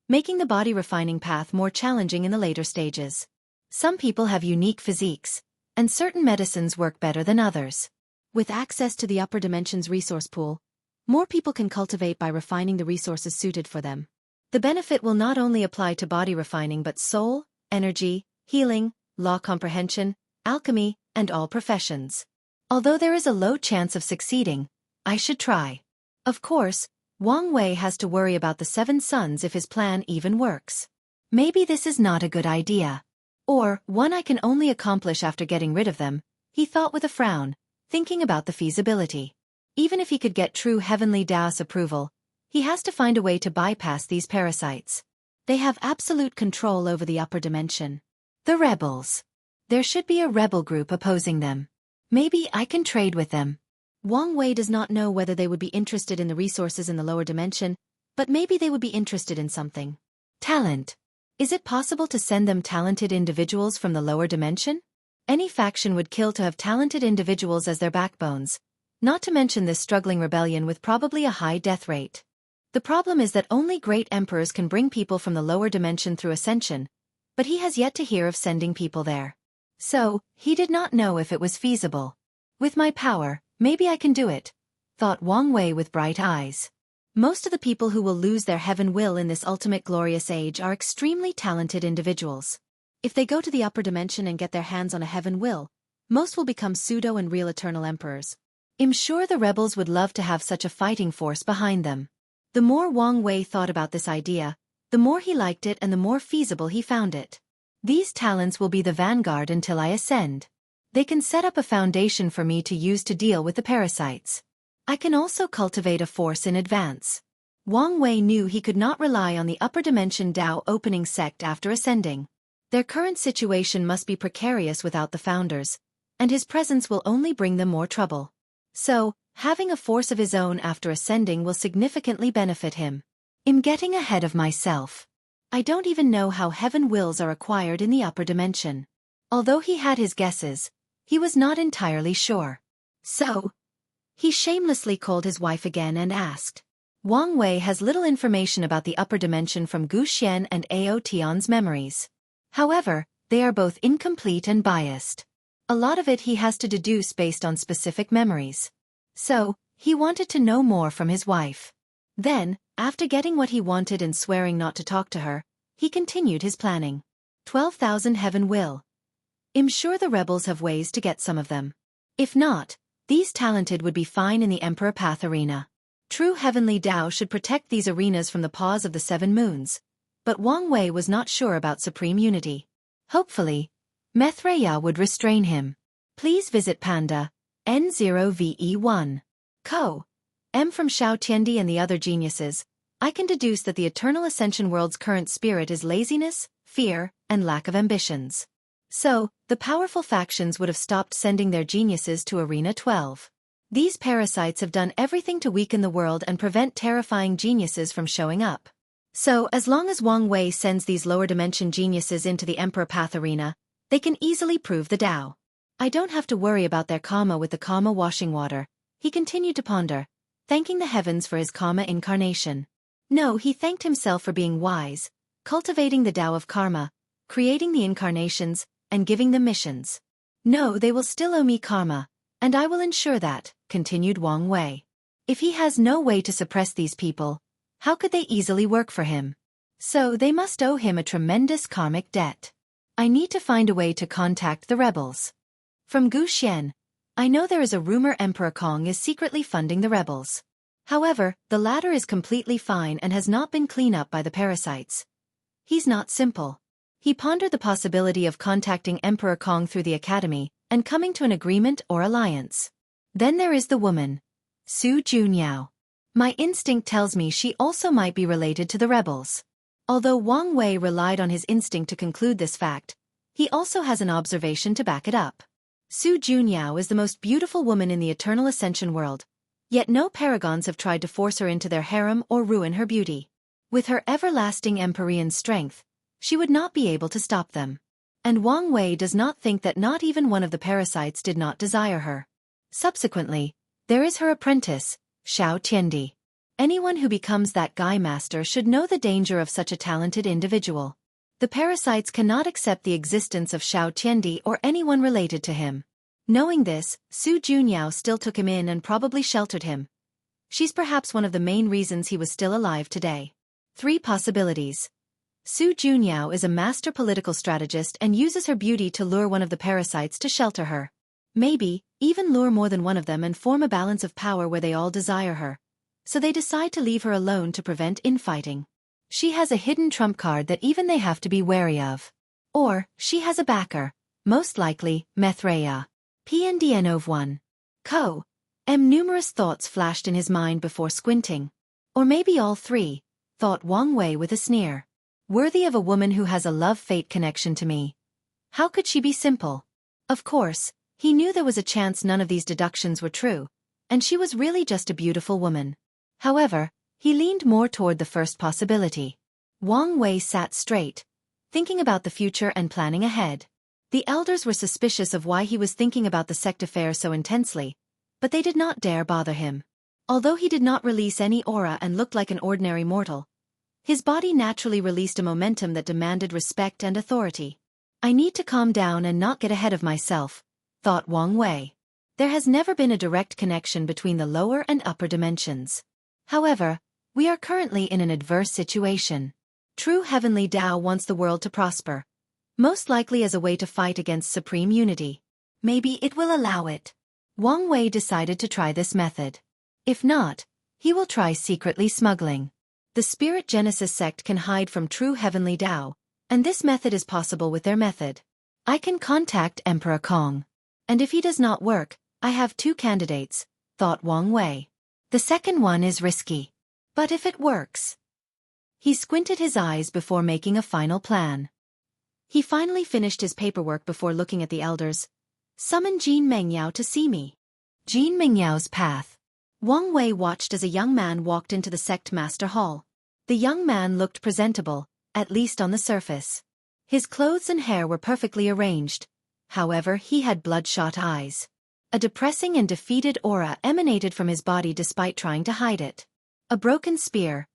making the body refining path more challenging in the later stages. Some people have unique physiques, and certain medicines work better than others. With access to the upper dimension's resource pool, more people can cultivate by refining the resources suited for them. The benefit will not only apply to body refining but soul, energy, healing, law comprehension, alchemy, and all professions. Although there is a low chance of succeeding, I should try. Of course, Wang Wei has to worry about the 7 sons if his plan even works. Maybe this is not a good idea. Or, one I can only accomplish after getting rid of them, he thought with a frown, thinking about the feasibility. Even if he could get true Heavenly Tao's approval, he has to find a way to bypass these parasites. They have absolute control over the upper dimension. The rebels. There should be a rebel group opposing them. Maybe I can trade with them. Wang Wei does not know whether they would be interested in the resources in the lower dimension, but maybe they would be interested in something. Talent. Is it possible to send them talented individuals from the lower dimension? Any faction would kill to have talented individuals as their backbones, not to mention this struggling rebellion with probably a high death rate. The problem is that only great emperors can bring people from the lower dimension through ascension, but he has yet to hear of sending people there. So, he did not know if it was feasible. With my power, maybe I can do it, thought Wang Wei with bright eyes. Most of the people who will lose their heaven will in this ultimate glorious age are extremely talented individuals. If they go to the upper dimension and get their hands on a heaven will, most will become pseudo and real eternal emperors. I'm sure the rebels would love to have such a fighting force behind them. The more Wang Wei thought about this idea, the more he liked it and the more feasible he found it. These talents will be the vanguard until I ascend. They can set up a foundation for me to use to deal with the parasites. I can also cultivate a force in advance. Wang Wei knew he could not rely on the upper dimension Dao opening sect after ascending. Their current situation must be precarious without the founders, and his presence will only bring them more trouble. So, having a force of his own after ascending will significantly benefit him. I'm getting ahead of myself. I don't even know how heaven wills are acquired in the upper dimension. Although he had his guesses, he was not entirely sure. So, he shamelessly called his wife again and asked. Wang Wei has little information about the upper dimension from Gu Xian and Ao Tian's memories. However, they are both incomplete and biased. A lot of it he has to deduce based on specific memories. So, he wanted to know more from his wife. Then, after getting what he wanted and swearing not to talk to her, he continued his planning. 12,000 heaven will. I'm sure the rebels have ways to get some of them. If not, these talented would be fine in the Emperor Path arena. True heavenly Tao should protect these arenas from the paws of the seven moons. But Wang Wei was not sure about supreme unity. Hopefully, Methreya would restrain him. Please visit Panda, N0VE1. Co. M from Xiao Tiandi and the other geniuses. I can deduce that the Eternal Ascension world's current spirit is laziness, fear, and lack of ambitions. So, the powerful factions would have stopped sending their geniuses to Arena 12. These parasites have done everything to weaken the world and prevent terrifying geniuses from showing up. So, as long as Wang Wei sends these lower dimension geniuses into the Emperor Path arena, they can easily prove the Tao. I don't have to worry about their karma with the karma washing water, he continued to ponder, thanking the heavens for his karma incarnation. No, he thanked himself for being wise, cultivating the Tao of karma, creating the incarnations, and giving them missions. No, they will still owe me karma, and I will ensure that, continued Wang Wei. If he has no way to suppress these people, how could they easily work for him? So they must owe him a tremendous karmic debt. I need to find a way to contact the rebels. From Gu Xian, I know there is a rumor Emperor Kong is secretly funding the rebels. However, the latter is completely fine and has not been cleaned up by the parasites. He's not simple. He pondered the possibility of contacting Emperor Kong through the academy and coming to an agreement or alliance. Then there is the woman, Su Junyao. My instinct tells me she also might be related to the rebels. Although Wang Wei relied on his instinct to conclude this fact, he also has an observation to back it up. Su Junyao is the most beautiful woman in the Eternal Ascension world, yet no paragons have tried to force her into their harem or ruin her beauty. With her everlasting Empyrean strength, she would not be able to stop them. And Wang Wei does not think that not even one of the parasites did not desire her. Subsequently, there is her apprentice, Xiao Tiandi. Anyone who becomes that Guy Master should know the danger of such a talented individual. The parasites cannot accept the existence of Xiao Tiandi or anyone related to him. Knowing this, Su Junyao still took him in and probably sheltered him. She's perhaps one of the main reasons he was still alive today. 3 possibilities. Su Junyao is a master political strategist and uses her beauty to lure one of the parasites to shelter her. Maybe, even lure more than one of them and form a balance of power where they all desire her. So they decide to leave her alone to prevent infighting. She has a hidden trump card that even they have to be wary of. Or, she has a backer, most likely, Methreya. PNDN of 1. Co. M. Numerous thoughts flashed in his mind before squinting. Or maybe all 3, thought Wang Wei with a sneer. Worthy of a woman who has a love-fate connection to me. How could she be simple? Of course, he knew there was a chance none of these deductions were true, and she was really just a beautiful woman. However, he leaned more toward the first possibility. Wang Wei sat straight, thinking about the future and planning ahead. The elders were suspicious of why he was thinking about the sect affair so intensely, but they did not dare bother him. Although he did not release any aura and looked like an ordinary mortal, his body naturally released a momentum that demanded respect and authority. I need to calm down and not get ahead of myself, thought Wang Wei. There has never been a direct connection between the lower and upper dimensions. However, we are currently in an adverse situation. True heavenly Tao wants the world to prosper, most likely as a way to fight against supreme unity. Maybe it will allow it. Wang Wei decided to try this method. If not, he will try secretly smuggling. The Spirit Genesis sect can hide from true heavenly Tao, and this method is possible with their method. I can contact Emperor Kong. And if he does not work, I have 2 candidates, thought Wang Wei. The second one is risky. But if it works... He squinted his eyes before making a final plan. He finally finished his paperwork before looking at the elders. Summon Jin Mengyao to see me. Jin Mengyao's path. Wang Wei watched as a young man walked into the sect master hall. The young man looked presentable, at least on the surface. His clothes and hair were perfectly arranged. However, he had bloodshot eyes. A depressing and defeated aura emanated from his body despite trying to hide it. A broken spear,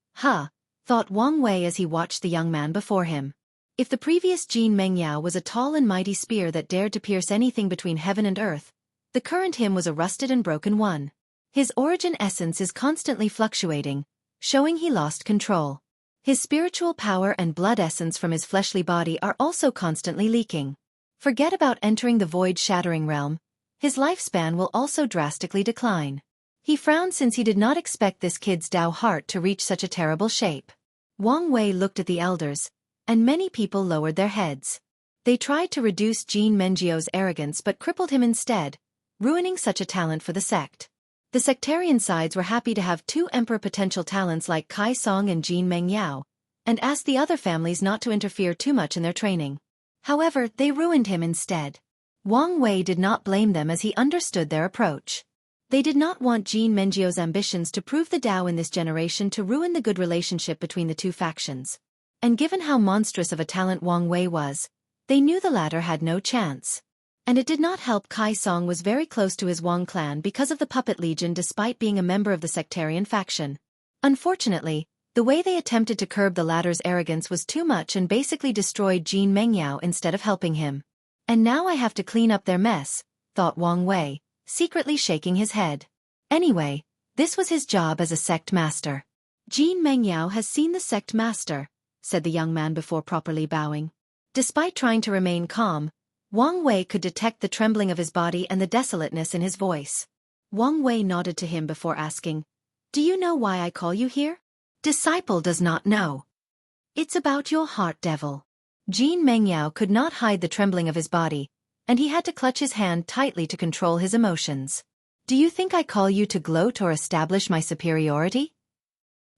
thought Wang Wei as he watched the young man before him. If the previous Jin Mengyao was a tall and mighty spear that dared to pierce anything between heaven and earth, the current him was a rusted and broken one. His origin essence is constantly fluctuating, showing he lost control. His spiritual power and blood essence from his fleshly body are also constantly leaking. Forget about entering the void-shattering realm. His lifespan will also drastically decline. He frowned since he did not expect this kid's Tao heart to reach such a terrible shape. Wang Wei looked at the elders, and many people lowered their heads. They tried to reduce Jin Mengyao arrogance but crippled him instead, ruining such a talent for the sect. The sectarian sides were happy to have 2 emperor potential talents like Kai Song and Jin Mengyao, and asked the other families not to interfere too much in their training. However, they ruined him instead. Wang Wei did not blame them as he understood their approach. They did not want Jin Mengyao's ambitions to prove the Tao in this generation to ruin the good relationship between the 2 factions. And given how monstrous of a talent Wang Wei was, they knew the latter had no chance. And it did not help Kai Song was very close to his Wang clan because of the Puppet Legion despite being a member of the sectarian faction. Unfortunately, the way they attempted to curb the latter's arrogance was too much and basically destroyed Jin Mengyao instead of helping him. And now I have to clean up their mess, thought Wang Wei, secretly shaking his head. Anyway, this was his job as a sect master. Jin Mengyao has seen the sect master, said the young man before properly bowing. Despite trying to remain calm, Wang Wei could detect the trembling of his body and the desolateness in his voice. Wang Wei nodded to him before asking, "Do you know why I call you here?" Disciple does not know. It's about your heart, devil. Jin Mengyao could not hide the trembling of his body, and he had to clutch his hand tightly to control his emotions. Do you think I call you to gloat or establish my superiority?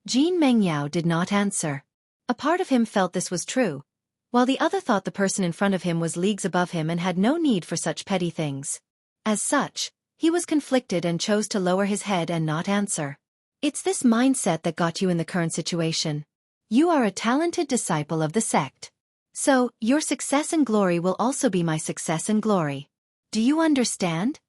Jin Mengyao did not answer. A part of him felt this was true, while the other thought the person in front of him was leagues above him and had no need for such petty things. As such, he was conflicted and chose to lower his head and not answer. It's this mindset that got you in the current situation. You are a talented disciple of the sect. So, your success and glory will also be my success and glory. Do you understand?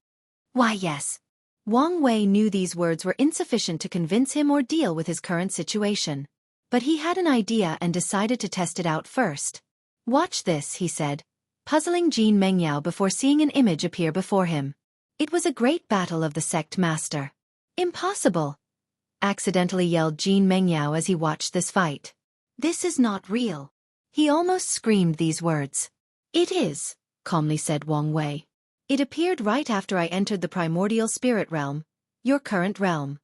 Why, yes. Wang Wei knew these words were insufficient to convince him or deal with his current situation. But he had an idea and decided to test it out first. Watch this, he said, puzzling Jin Mengyao before seeing an image appear before him. It was a great battle of the sect master. Impossible! Accidentally yelled Jin Mengyao as he watched this fight. This is not real. He almost screamed these words. It is, calmly said Wang Wei. It appeared right after I entered the primordial spirit realm, your current realm.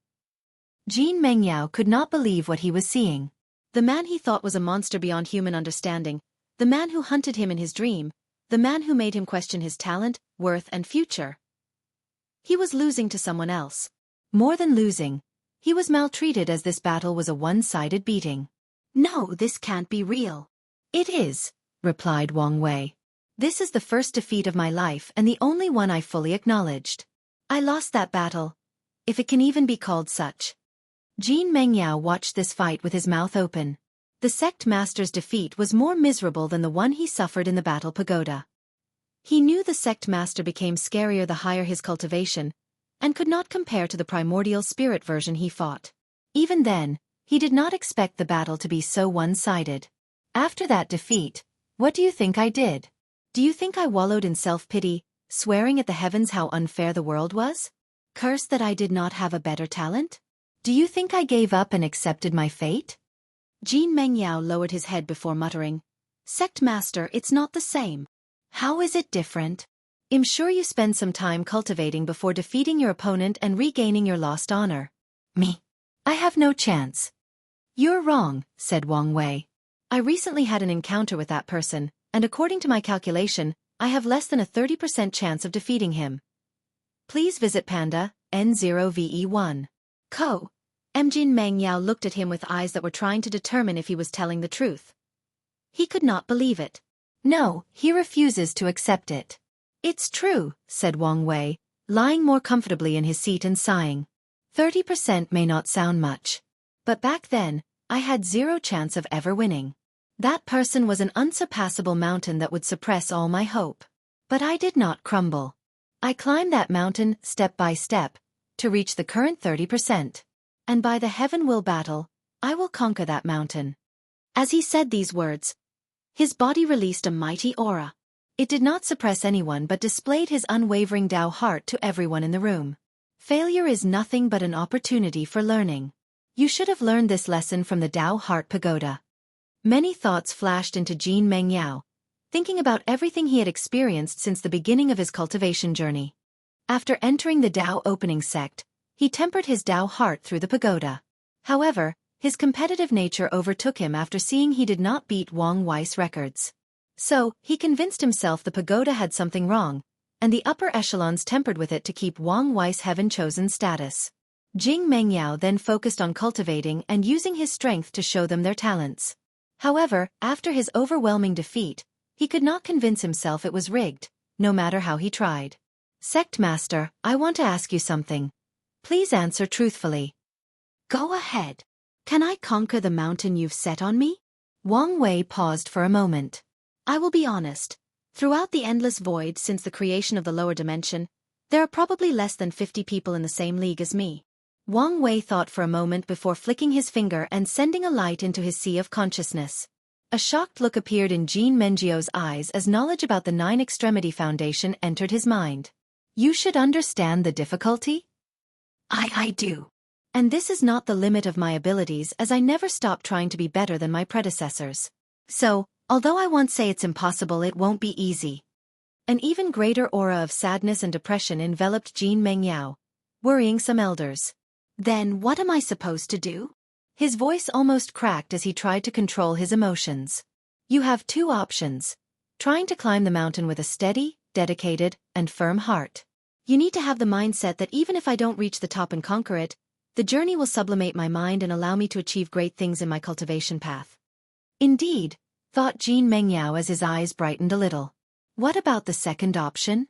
Jin Mengyao could not believe what he was seeing. The man he thought was a monster beyond human understanding, the man who hunted him in his dream, the man who made him question his talent, worth and future. He was losing to someone else. More than losing, he was maltreated as this battle was a one-sided beating. No, this can't be real. It is, replied Wang Wei. This is the first defeat of my life and the only one I fully acknowledged. I lost that battle, if it can even be called such. Jin Mengyao watched this fight with his mouth open. The sect master's defeat was more miserable than the one he suffered in the battle pagoda. He knew the sect master became scarier the higher his cultivation, and could not compare to the primordial spirit version he fought. Even then, he did not expect the battle to be so one-sided. After that defeat, what do you think I did? Do you think I wallowed in self-pity, swearing at the heavens how unfair the world was? Cursed that I did not have a better talent? Do you think I gave up and accepted my fate? Jin Mengyao lowered his head before muttering, Sect Master, it's not the same. How is it different? I'm sure you spend some time cultivating before defeating your opponent and regaining your lost honor. Me? I have no chance. You're wrong, said Wang Wei. I recently had an encounter with that person, and according to my calculation, I have less than a 30% chance of defeating him. Please visit Panda, N0VE1. Ko. Jin Mengyao looked at him with eyes that were trying to determine if he was telling the truth. He could not believe it. No, he refuses to accept it. It's true, said Wang Wei, lying more comfortably in his seat and sighing. 30% may not sound much. But back then, I had zero chance of ever winning. That person was an unsurpassable mountain that would suppress all my hope. But I did not crumble. I climbed that mountain step by step, to reach the current 30%. And by the heaven will battle, I will conquer that mountain. As he said these words, his body released a mighty aura. It did not suppress anyone but displayed his unwavering Tao heart to everyone in the room. Failure is nothing but an opportunity for learning. You should have learned this lesson from the Tao Heart Pagoda. Many thoughts flashed into Jin Mengyao, thinking about everything he had experienced since the beginning of his cultivation journey. After entering the Tao opening sect, he tempered his Tao heart through the pagoda. However, his competitive nature overtook him after seeing he did not beat Wang Wei's records. So, he convinced himself the pagoda had something wrong, and the upper echelons tempered with it to keep Wang Wei's heaven-chosen status. Jin Mengyao then focused on cultivating and using his strength to show them their talents. However, after his overwhelming defeat, he could not convince himself it was rigged, no matter how he tried. Sect Master, I want to ask you something. Please answer truthfully. Go ahead. Can I conquer the mountain you've set on me? Wang Wei paused for a moment. I will be honest. Throughout the endless void since the creation of the lower dimension, there are probably less than 50 people in the same league as me. Wang Wei thought for a moment before flicking his finger and sending a light into his sea of consciousness. A shocked look appeared in Jin Mengyao eyes as knowledge about the Nine Extremity Foundation entered his mind. You should understand the difficulty? I do. And this is not the limit of my abilities, as I never stop trying to be better than my predecessors. So, although I won't say it's impossible, it won't be easy. An even greater aura of sadness and depression enveloped Jin Mengyao, worrying some elders. Then what am I supposed to do? His voice almost cracked as he tried to control his emotions. You have two options. Trying to climb the mountain with a steady, dedicated, and firm heart. You need to have the mindset that even if I don't reach the top and conquer it, the journey will sublimate my mind and allow me to achieve great things in my cultivation path. Indeed, thought Jin Mengyao as his eyes brightened a little. What about the second option?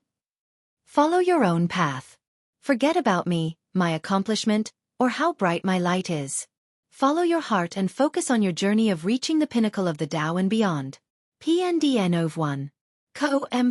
Follow your own path. Forget about me, my accomplishment, or how bright my light is. Follow your heart and focus on your journey of reaching the pinnacle of the Tao and beyond. PNDN of 1.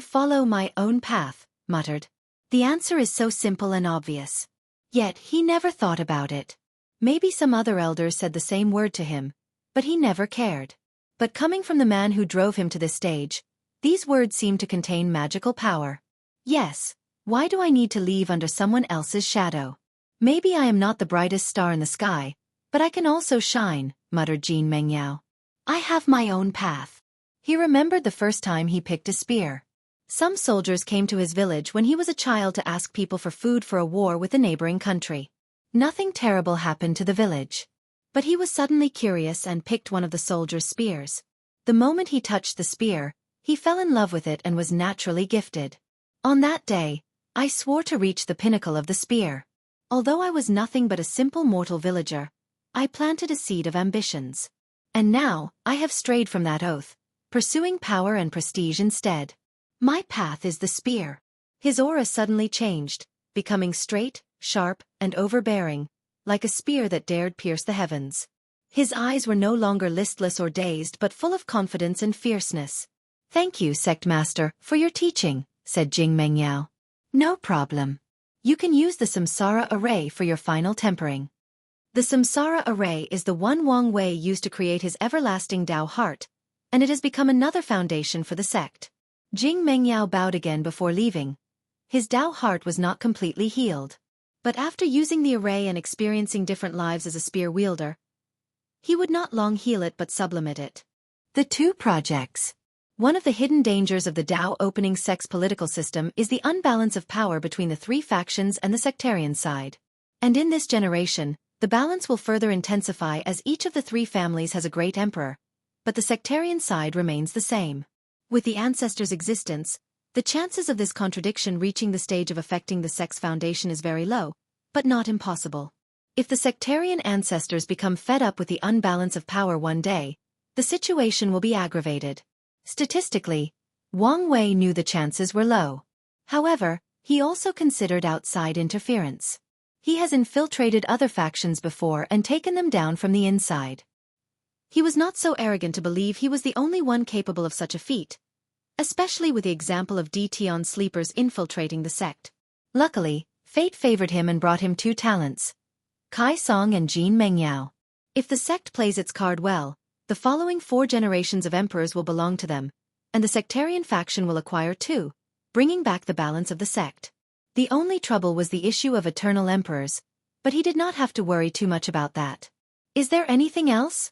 Follow my own path, muttered. The answer is so simple and obvious. Yet he never thought about it. Maybe some other elders said the same word to him, but he never cared. But coming from the man who drove him to this stage, these words seemed to contain magical power. Yes, why do I need to leave under someone else's shadow? Maybe I am not the brightest star in the sky, but I can also shine, muttered Jin Mengyao. I have my own path. He remembered the first time he picked a spear. Some soldiers came to his village when he was a child to ask people for food for a war with a neighboring country. Nothing terrible happened to the village. But he was suddenly curious and picked one of the soldiers' spears. The moment he touched the spear, he fell in love with it and was naturally gifted. On that day, I swore to reach the pinnacle of the spear. Although I was nothing but a simple mortal villager, I planted a seed of ambitions. And now, I have strayed from that oath, pursuing power and prestige instead. My path is the spear. His aura suddenly changed, becoming straight, sharp, and overbearing, like a spear that dared pierce the heavens. His eyes were no longer listless or dazed but full of confidence and fierceness. "Thank you, Sect Master, for your teaching," said Jing Mengyao. "No problem. You can use the Samsara Array for your final tempering." The Samsara Array is the one Wang Wei used to create his everlasting Tao heart, and it has become another foundation for the sect. Jing Mengyao bowed again before leaving. His Tao heart was not completely healed. But after using the array and experiencing different lives as a spear wielder, he would not long heal it but sublimate it. The two projects. One of the hidden dangers of the Tao opening sect's political system is the unbalance of power between the three factions and the sectarian side. And in this generation, the balance will further intensify as each of the three families has a great emperor, but the sectarian side remains the same. With the ancestors' existence, the chances of this contradiction reaching the stage of affecting the sect's foundation is very low, but not impossible. If the sectarian ancestors become fed up with the unbalance of power one day, the situation will be aggravated. Statistically, Wang Wei knew the chances were low. However, he also considered outside interference. He has infiltrated other factions before and taken them down from the inside. He was not so arrogant to believe he was the only one capable of such a feat, especially with the example of Dtion sleepers infiltrating the sect. Luckily, fate favored him and brought him two talents, Kai Song and Jin Mengyao. If the sect plays its card well, the following 4 generations of emperors will belong to them, and the sectarian faction will acquire 2, bringing back the balance of the sect. The only trouble was the issue of eternal emperors, but he did not have to worry too much about that. "Is there anything else?"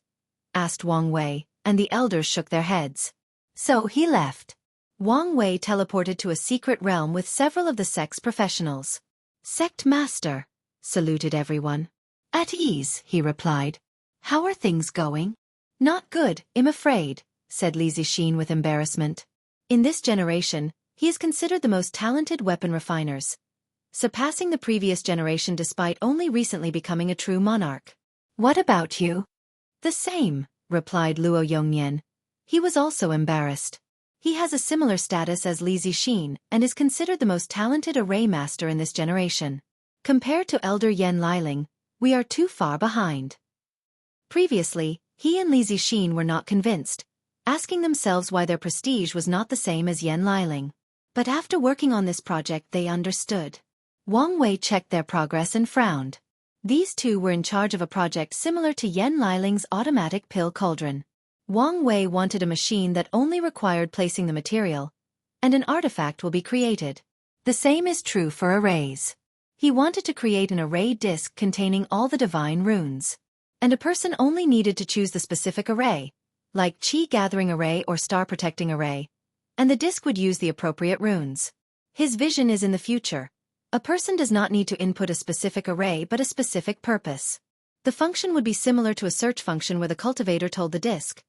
asked Wang Wei, and the elders shook their heads. So he left. Wang Wei teleported to a secret realm with several of the sect's professionals. "Sect Master," saluted everyone. "At ease," he replied. "How are things going?" "Not good, I'm afraid," said Li Zixin with embarrassment. In this generation, he is considered the most talented weapon refiners, surpassing the previous generation despite only recently becoming a true monarch. "What about you?" "The same," replied Luo Yongnian. He was also embarrassed. He has a similar status as Li Zixin and is considered the most talented array master in this generation. Compared to elder Yan Liling, we are too far behind. Previously, he and Li Zixin were not convinced, asking themselves why their prestige was not the same as Yan Liling. But after working on this project they understood. Wang Wei checked their progress and frowned. These two were in charge of a project similar to Yan Liling's automatic pill cauldron. Wang Wei wanted a machine that only required placing the material, and an artifact will be created. The same is true for arrays. He wanted to create an array disk containing all the divine runes. And a person only needed to choose the specific array, like Qi Gathering Array or Star Protecting Array, and the disk would use the appropriate runes. His vision is in the future. A person does not need to input a specific array but a specific purpose. The function would be similar to a search function where the cultivator told the disk,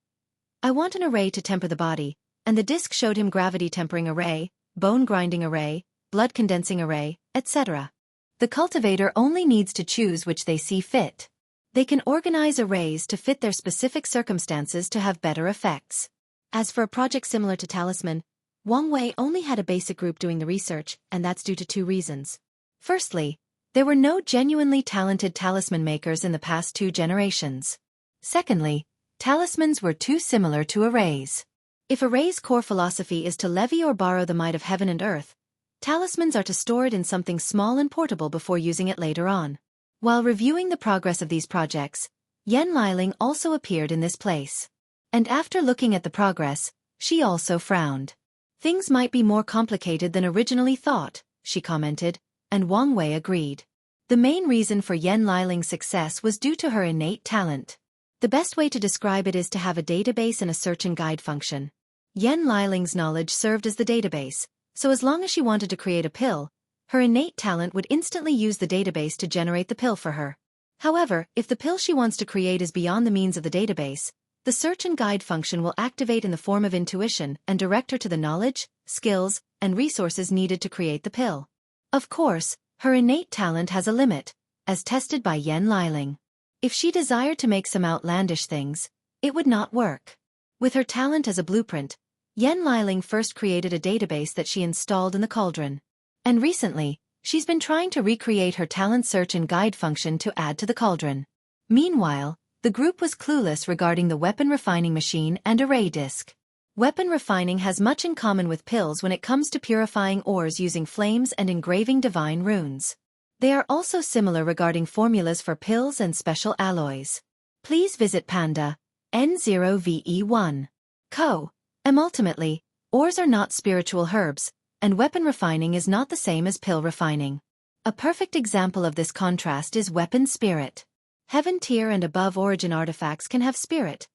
"I want an array to temper the body," and the disk showed him gravity tempering array, bone grinding array, blood condensing array, etc. The cultivator only needs to choose which they see fit. They can organize arrays to fit their specific circumstances to have better effects. As for a project similar to Talisman, Wang Wei only had a basic group doing the research, and that's due to 2 reasons. Firstly, there were no genuinely talented talisman makers in the past 2 generations. Secondly, talismans were too similar to arrays. If arrays' core philosophy is to levy or borrow the might of heaven and earth, talismans are to store it in something small and portable before using it later on. While reviewing the progress of these projects, Yan Liling also appeared in this place. And after looking at the progress, she also frowned. "Things might be more complicated than originally thought," she commented, and Wang Wei agreed. The main reason for Yan Liling's success was due to her innate talent. The best way to describe it is to have a database and a search and guide function. Yan Liling's knowledge served as the database, so as long as she wanted to create a pill, her innate talent would instantly use the database to generate the pill for her. However, if the pill she wants to create is beyond the means of the database, the search and guide function will activate in the form of intuition and direct her to the knowledge, skills, and resources needed to create the pill. Of course, her innate talent has a limit, as tested by Yan Liling. If she desired to make some outlandish things, it would not work. With her talent as a blueprint, Yan Liling first created a database that she installed in the cauldron. And recently, she's been trying to recreate her talent search and guide function to add to the cauldron. Meanwhile, The group was clueless regarding the weapon refining machine and array disk. Weapon refining has much in common with pills when it comes to purifying ores using flames and engraving divine runes. They are also similar regarding formulas for pills and special alloys. Please visit Panda N0VE1 Co. Ultimately, ores are not spiritual herbs, and weapon refining is not the same as pill refining. A perfect example of this contrast is weapon spirit. Heaven tier and above origin artifacts can have spirit,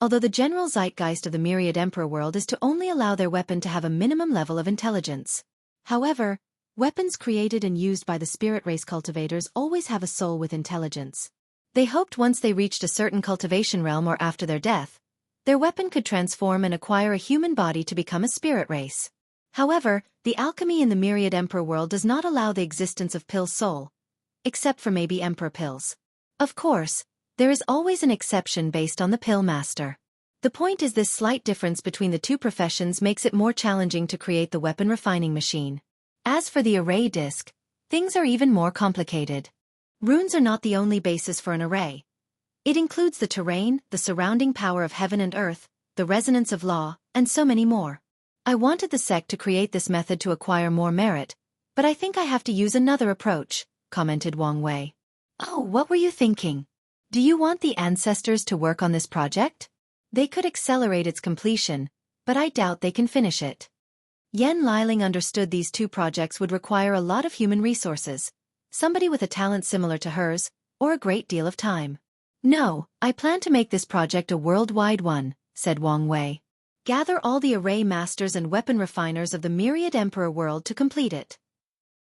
although the general zeitgeist of the Myriad Emperor world is to only allow their weapon to have a minimum level of intelligence. However, weapons created and used by the spirit race cultivators always have a soul with intelligence. They hoped once they reached a certain cultivation realm or after their death, their weapon could transform and acquire a human body to become a spirit race. However, the alchemy in the Myriad Emperor world does not allow the existence of pill soul, except for maybe Emperor pills. Of course, there is always an exception based on the pill master. The point is this slight difference between the two professions makes it more challenging to create the weapon refining machine. As for the array disk, things are even more complicated. Runes are not the only basis for an array. It includes the terrain, the surrounding power of heaven and earth, the resonance of law, and so many more. I wanted the sect to create this method to acquire more merit, but I think I have to use another approach, commented Wang Wei. Oh, what were you thinking? Do you want the ancestors to work on this project? They could accelerate its completion, but I doubt they can finish it. Yan Liling understood these two projects would require a lot of human resources, somebody with a talent similar to hers, or a great deal of time. No, I plan to make this project a worldwide one, said Wang Wei. Gather all the array masters and weapon refiners of the Myriad Emperor world to complete it.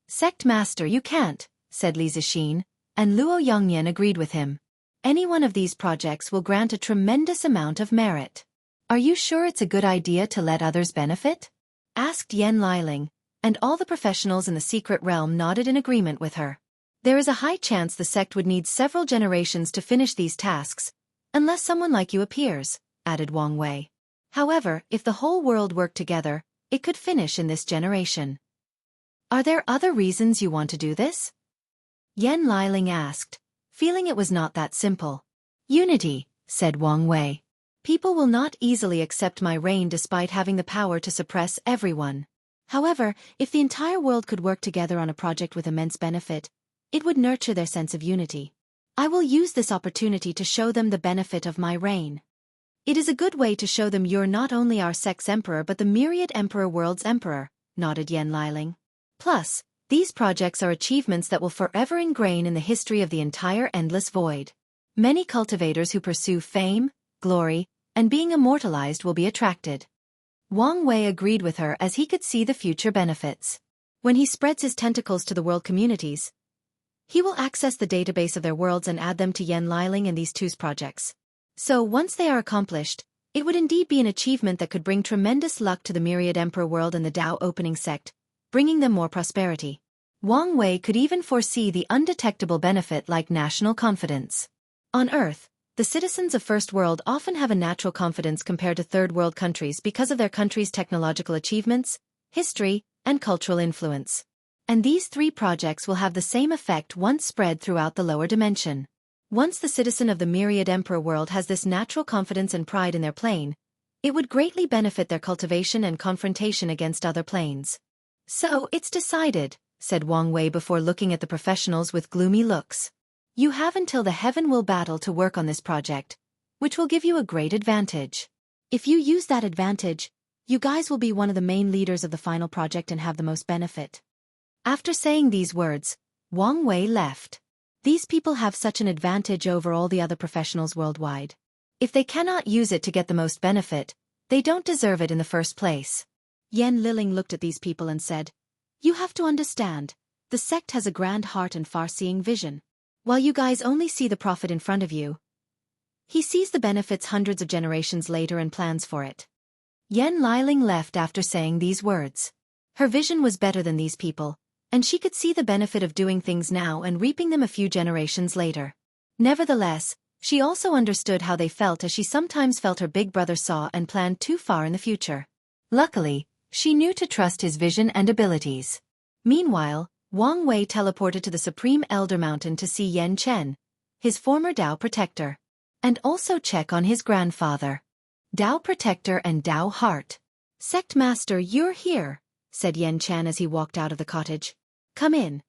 Sect master, you can't, said Li Zixin, and Luo Yongyan agreed with him. Any one of these projects will grant a tremendous amount of merit. Are you sure it's a good idea to let others benefit? Asked Yan Liling, and all the professionals in the secret realm nodded in agreement with her. There is a high chance the sect would need several generations to finish these tasks, unless someone like you appears, added Wang Wei. However, if the whole world worked together, it could finish in this generation. Are there other reasons you want to do this? Yan Liling asked, feeling it was not that simple. Unity, said Wang Wei. People will not easily accept my reign despite having the power to suppress everyone. However, if the entire world could work together on a project with immense benefit, it would nurture their sense of unity. I will use this opportunity to show them the benefit of my reign. It is a good way to show them you're not only our sect's emperor but the Myriad Emperor world's emperor, nodded Yan Liling. Plus, these projects are achievements that will forever ingrain in the history of the entire endless void. Many cultivators who pursue fame, glory, and being immortalized will be attracted. Wang Wei agreed with her as he could see the future benefits. When he spreads his tentacles to the world communities, he will access the database of their worlds and add them to Yan Liling and these two projects. So once they are accomplished, it would indeed be an achievement that could bring tremendous luck to the Myriad Emperor world and the Tao opening sect, bringing them more prosperity. Wang Wei could even foresee the undetectable benefit like national confidence. On Earth, the citizens of First World often have a natural confidence compared to Third World countries because of their country's technological achievements, history, and cultural influence. And these three projects will have the same effect once spread throughout the lower dimension. Once the citizen of the Myriad Emperor world has this natural confidence and pride in their plane, it would greatly benefit their cultivation and confrontation against other planes. So, it's decided, said Wang Wei before looking at the professionals with gloomy looks. You have until the Heaven Will battle to work on this project, which will give you a great advantage. If you use that advantage, you guys will be one of the main leaders of the final project and have the most benefit. After saying these words, Wang Wei left. These people have such an advantage over all the other professionals worldwide. If they cannot use it to get the most benefit, they don't deserve it in the first place. Yan Liling looked at these people and said, You have to understand, the sect has a grand heart and far-seeing vision. While you guys only see the profit in front of you, he sees the benefits hundreds of generations later and plans for it. Yan Liling left after saying these words. Her vision was better than these people, and she could see the benefit of doing things now and reaping them a few generations later. Nevertheless, she also understood how they felt as she sometimes felt her big brother saw and planned too far in the future. Luckily, she knew to trust his vision and abilities. Meanwhile, Wang Wei teleported to the Supreme Elder Mountain to see Yan Chen, his former Tao protector. And also check on his grandfather. Dao Protector and Dao Heart. Sect Master, you're here, said Yen Chen as he walked out of the cottage. Come in.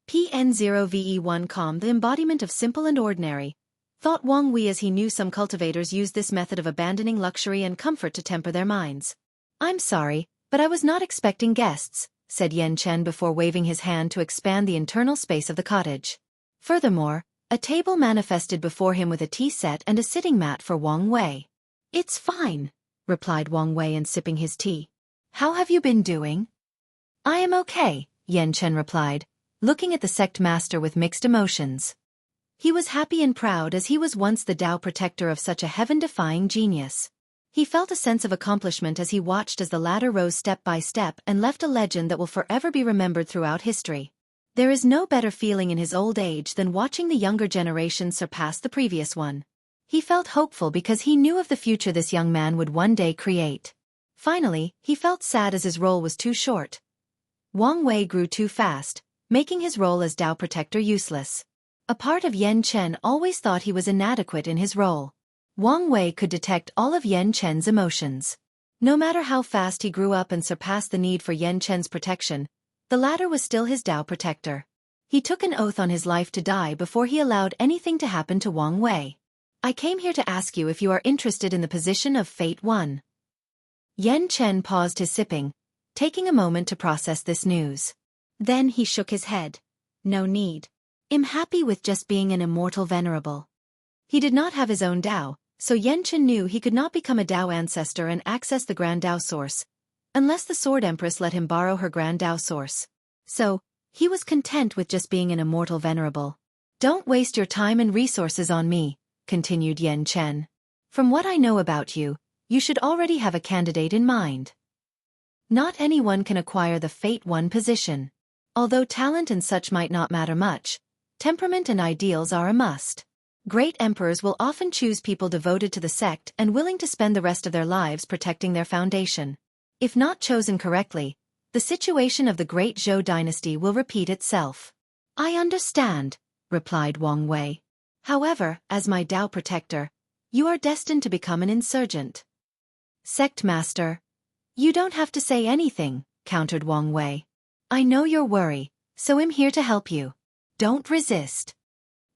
PN0VE1 calm, the embodiment of simple and ordinary, thought Wang Wei as he knew some cultivators used this method of abandoning luxury and comfort to temper their minds. I'm sorry, but I was not expecting guests, said Yen Chen before waving his hand to expand the internal space of the cottage. Furthermore, a table manifested before him with a tea set and a sitting mat for Wang Wei. It's fine, replied Wang Wei and sipping his tea. How have you been doing? I am okay, Yen Chen replied, looking at the sect master with mixed emotions. He was happy and proud as he was once the Dao Protector of such a heaven-defying genius. He felt a sense of accomplishment as he watched as the latter rose step by step and left a legend that will forever be remembered throughout history. There is no better feeling in his old age than watching the younger generation surpass the previous one. He felt hopeful because he knew of the future this young man would one day create. Finally, he felt sad as his role was too short. Wang Wei grew too fast, making his role as Dao Protector useless. A part of Yen Chen always thought he was inadequate in his role. Wang Wei could detect all of Yen Chen's emotions. No matter how fast he grew up and surpassed the need for Yen Chen's protection, the latter was still his Dao Protector. He took an oath on his life to die before he allowed anything to happen to Wang Wei. I came here to ask you if you are interested in the position of Fate 1. Yen Chen paused his sipping, taking a moment to process this news. Then he shook his head. No need. I'm happy with just being an immortal venerable. He did not have his own Dao, so Yen Chen knew he could not become a Dao ancestor and access the Grand Dao Source, unless the Sword Empress let him borrow her Grand Dao Source. So, he was content with just being an immortal venerable. Don't waste your time and resources on me, continued Yen Chen. From what I know about you, you should already have a candidate in mind. Not anyone can acquire the Fate 1 position. Although talent and such might not matter much, temperament and ideals are a must. Great emperors will often choose people devoted to the sect and willing to spend the rest of their lives protecting their foundation. If not chosen correctly, the situation of the great Zhou dynasty will repeat itself. I understand, replied Wang Wei. However, as my Dao Protector, you are destined to become an insurgent. Sect Master. You don't have to say anything, countered Wang Wei. I know your worry, so I'm here to help you. Don't resist.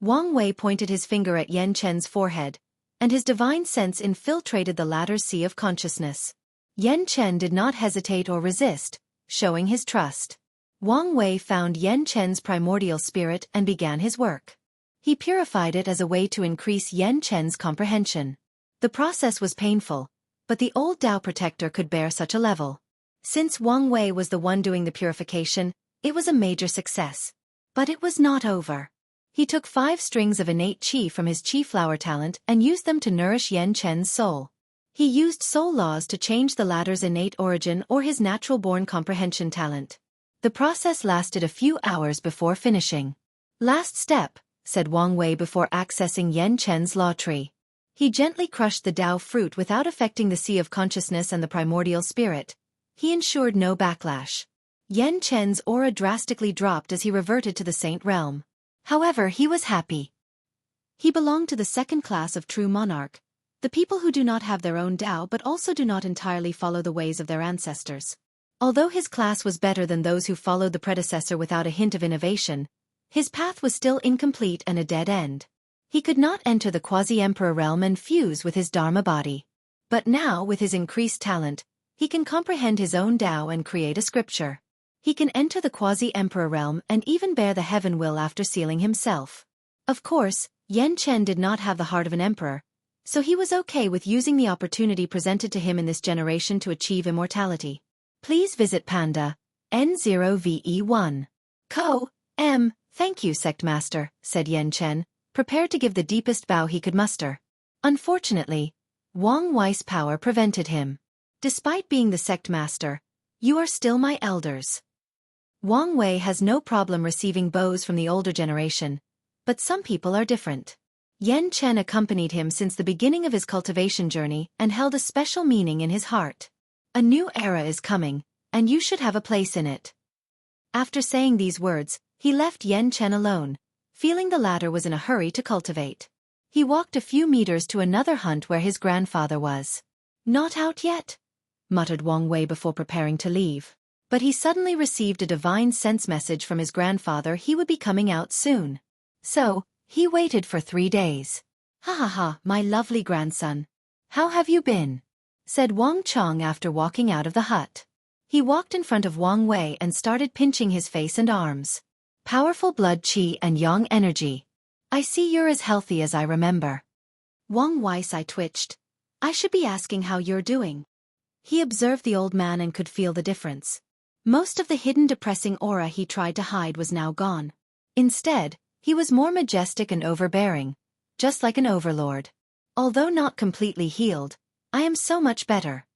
Wang Wei pointed his finger at Yen Chen's forehead, and his divine sense infiltrated the latter's sea of consciousness. Yen Chen did not hesitate or resist, showing his trust. Wang Wei found Yen Chen's primordial spirit and began his work. He purified it as a way to increase Yen Chen's comprehension. The process was painful, but the old Dao Protector could bear such a level. Since Wang Wei was the one doing the purification, it was a major success. But it was not over. He took 5 strings of innate qi from his qi flower talent and used them to nourish Yen Chen's soul. He used soul laws to change the latter's innate origin or his natural-born comprehension talent. The process lasted a few hours before finishing. Last step, said Wang Wei before accessing Yen Chen's law tree. He gently crushed the Dao fruit without affecting the sea of consciousness and the primordial spirit. He ensured no backlash. Yen Chen's aura drastically dropped as he reverted to the Saint realm. However, he was happy. He belonged to the second class of true monarch, the people who do not have their own Dao but also do not entirely follow the ways of their ancestors. Although his class was better than those who followed the predecessor without a hint of innovation, his path was still incomplete and a dead end. He could not enter the quasi-emperor realm and fuse with his Dharma body. But now, with his increased talent, he can comprehend his own Dao and create a scripture. He can enter the quasi-emperor realm and even bear the heaven will after sealing himself. Of course, Yen Chen did not have the heart of an emperor, so he was okay with using the opportunity presented to him in this generation to achieve immortality. Please visit Panda, N0VE1. Thank you, Sect Master, said Yen Chen, prepared to give the deepest bow he could muster. Unfortunately, Wang Wei's power prevented him. Despite being the Sect Master, you are still my elders. Wang Wei has no problem receiving bows from the older generation, but some people are different. Yen Chen accompanied him since the beginning of his cultivation journey and held a special meaning in his heart. A new era is coming, and you should have a place in it. After saying these words, he left Yen Chen alone, feeling the latter was in a hurry to cultivate. He walked a few meters to another hunt where his grandfather was. "Not out yet?" muttered Wang Wei before preparing to leave. But he suddenly received a divine sense message from his grandfather he would be coming out soon. So, he waited for 3 days. "Ha ha ha, my lovely grandson. How have you been?" said Wang Chong after walking out of the hut. He walked in front of Wang Wei and started pinching his face and arms. "Powerful blood qi and yang energy. I see you're as healthy as I remember." Wang Wei's eye twitched. "I should be asking how you're doing." He observed the old man and could feel the difference. Most of the hidden depressing aura he tried to hide was now gone. Instead, he was more majestic and overbearing, just like an overlord. "Although not completely healed, I am so much better."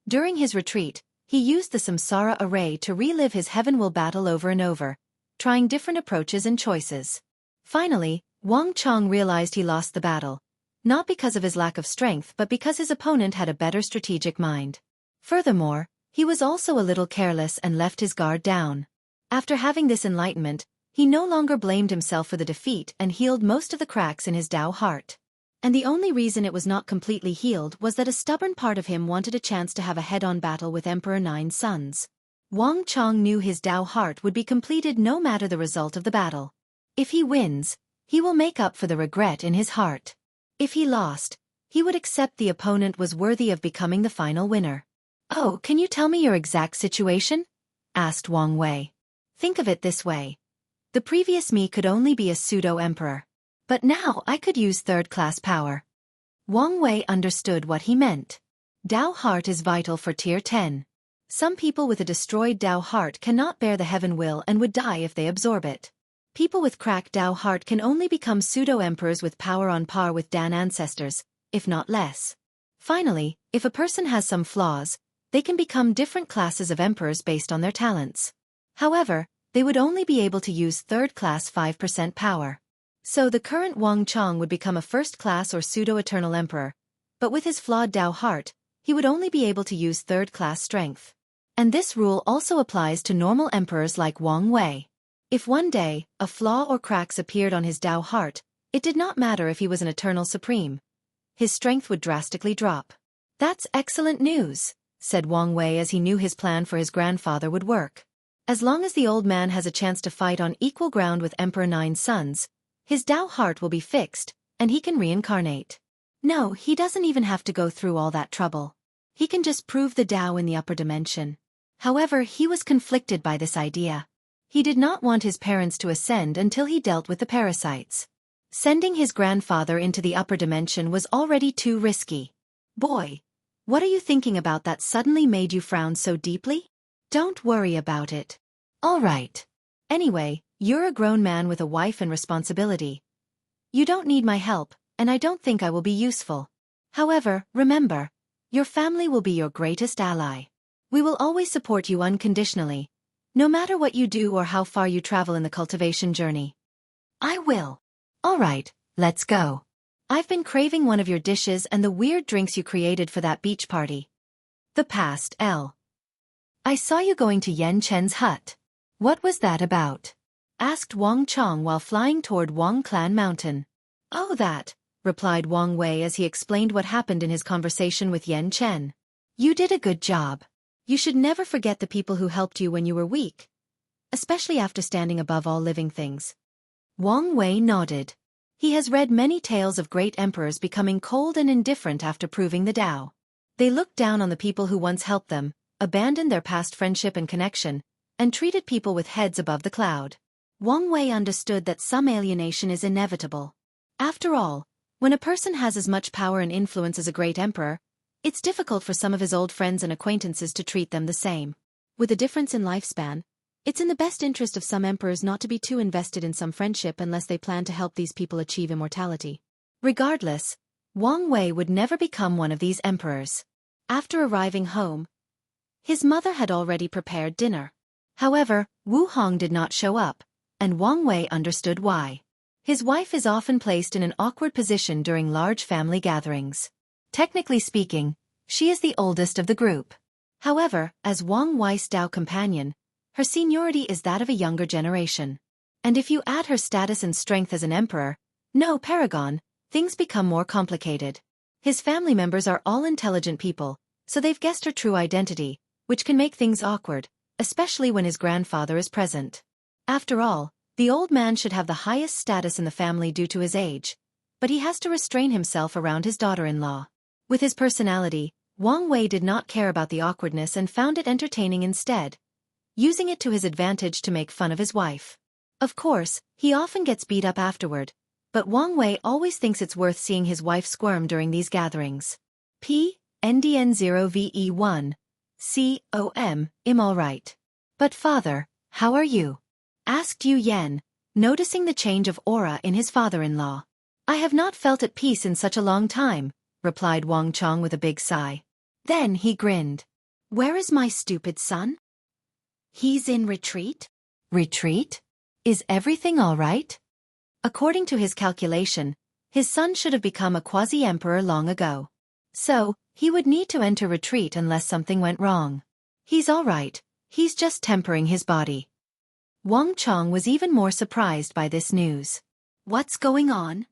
During his retreat, he used the Samsara array to relive his heaven will battle over and over, trying different approaches and choices. Finally, Wang Chong realized he lost the battle, not because of his lack of strength but because his opponent had a better strategic mind. Furthermore, he was also a little careless and left his guard down. After having this enlightenment, he no longer blamed himself for the defeat and healed most of the cracks in his Tao heart. And the only reason it was not completely healed was that a stubborn part of him wanted a chance to have a head-on battle with Emperor Nine Suns. Wang Chong knew his Tao heart would be completed no matter the result of the battle. If he wins, he will make up for the regret in his heart. If he lost, he would accept the opponent was worthy of becoming the final winner. "Oh, can you tell me your exact situation?" asked Wang Wei. "Think of it this way. The previous me could only be a pseudo-emperor. But now I could use third-class power." Wang Wei understood what he meant. Tao heart is vital for Tier 10. Some people with a destroyed Tao heart cannot bear the heaven will and would die if they absorb it. People with cracked Tao heart can only become pseudo-emperors with power on par with Dan ancestors, if not less. Finally, if a person has some flaws, they can become different classes of emperors based on their talents. However, they would only be able to use third-class 5% power. So the current Wang Chong would become a first-class or pseudo-eternal emperor, but with his flawed Tao heart, he would only be able to use third-class strength. And this rule also applies to normal emperors like Wang Wei. If one day, a flaw or cracks appeared on his Tao heart, it did not matter if he was an eternal supreme. His strength would drastically drop. "That's excellent news," said Wang Wei as he knew his plan for his grandfather would work. As long as the old man has a chance to fight on equal ground with Emperor Nine Suns, his Tao heart will be fixed, and he can reincarnate. No, he doesn't even have to go through all that trouble. He can just prove the Tao in the upper dimension. However, he was conflicted by this idea. He did not want his parents to ascend until he dealt with the parasites. Sending his grandfather into the upper dimension was already too risky. "Boy, what are you thinking about that suddenly made you frown so deeply?" "Don't worry about it. All right. Anyway, you're a grown man with a wife and responsibility. You don't need my help, and I don't think I will be useful. However, remember, your family will be your greatest ally. We will always support you unconditionally, no matter what you do or how far you travel in the cultivation journey." "I will." "All right, let's go. I've been craving one of your dishes and the weird drinks you created for that beach party." The past L. "I saw you going to Yen Chen's hut. What was that about?" asked Wang Chong while flying toward Wang Clan Mountain. "Oh, that," replied Wang Wei as he explained what happened in his conversation with Yen Chen. "You did a good job. You should never forget the people who helped you when you were weak, especially after standing above all living things." Wang Wei nodded. He has read many tales of great emperors becoming cold and indifferent after proving the Tao. They looked down on the people who once helped them, abandoned their past friendship and connection, and treated people with heads above the cloud. Wang Wei understood that some alienation is inevitable. After all, when a person has as much power and influence as a great emperor, it's difficult for some of his old friends and acquaintances to treat them the same. With a difference in lifespan, it's in the best interest of some emperors not to be too invested in some friendship unless they plan to help these people achieve immortality. Regardless, Wang Wei would never become one of these emperors. After arriving home, his mother had already prepared dinner. However, Wu Hong did not show up, and Wang Wei understood why. His wife is often placed in an awkward position during large family gatherings. Technically speaking, she is the oldest of the group. However, as Wang Wei's Tao companion, her seniority is that of a younger generation. And if you add her status and strength as an emperor, no paragon, things become more complicated. His family members are all intelligent people, so they've guessed her true identity, which can make things awkward, especially when his grandfather is present. After all, the old man should have the highest status in the family due to his age, but he has to restrain himself around his daughter-in-law. With his personality, Wang Wei did not care about the awkwardness and found it entertaining instead, using it to his advantage to make fun of his wife. Of course, he often gets beat up afterward, but Wang Wei always thinks it's worth seeing his wife squirm during these gatherings. NDN0VE1. I'm alright. But father, how are you? Asked Yu Yan, noticing the change of aura in his father-in-law. I have not felt at peace in such a long time, replied Wang Chong with a big sigh. Then he grinned. Where is my stupid son? He's in retreat? Retreat? Is everything all right? According to his calculation, his son should have become a quasi-emperor long ago. So, he would need to enter retreat unless something went wrong. He's all right, he's just tempering his body. Wang Chong was even more surprised by this news. What's going on?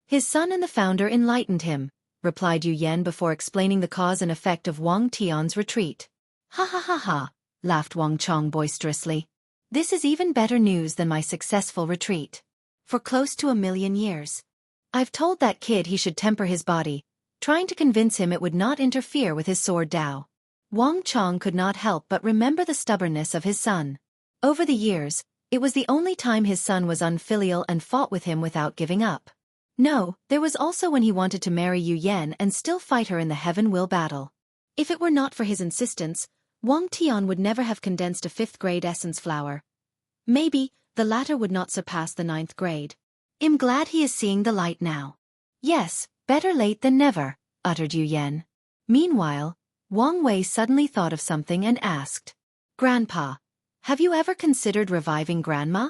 His son and the founder enlightened him, replied Yu Yan before explaining the cause and effect of Wang Tian's retreat. Ha ha ha ha, laughed Wang Chong boisterously. This is even better news than my successful retreat. For close to 1,000,000 years. I've told that kid he should temper his body, trying to convince him it would not interfere with his sword Dao. Wang Chong could not help but remember the stubbornness of his son. Over the years, it was the only time his son was unfilial and fought with him without giving up. No, there was also when he wanted to marry Yu Yan and still fight her in the Heaven Will battle. If it were not for his insistence, Wang Tian would never have condensed a 5th grade essence flower. Maybe, the latter would not surpass the 9th grade. I'm glad he is seeing the light now. Yes, better late than never, uttered Yu Yan. Meanwhile, Wang Wei suddenly thought of something and asked, Grandpa, have you ever considered reviving Grandma?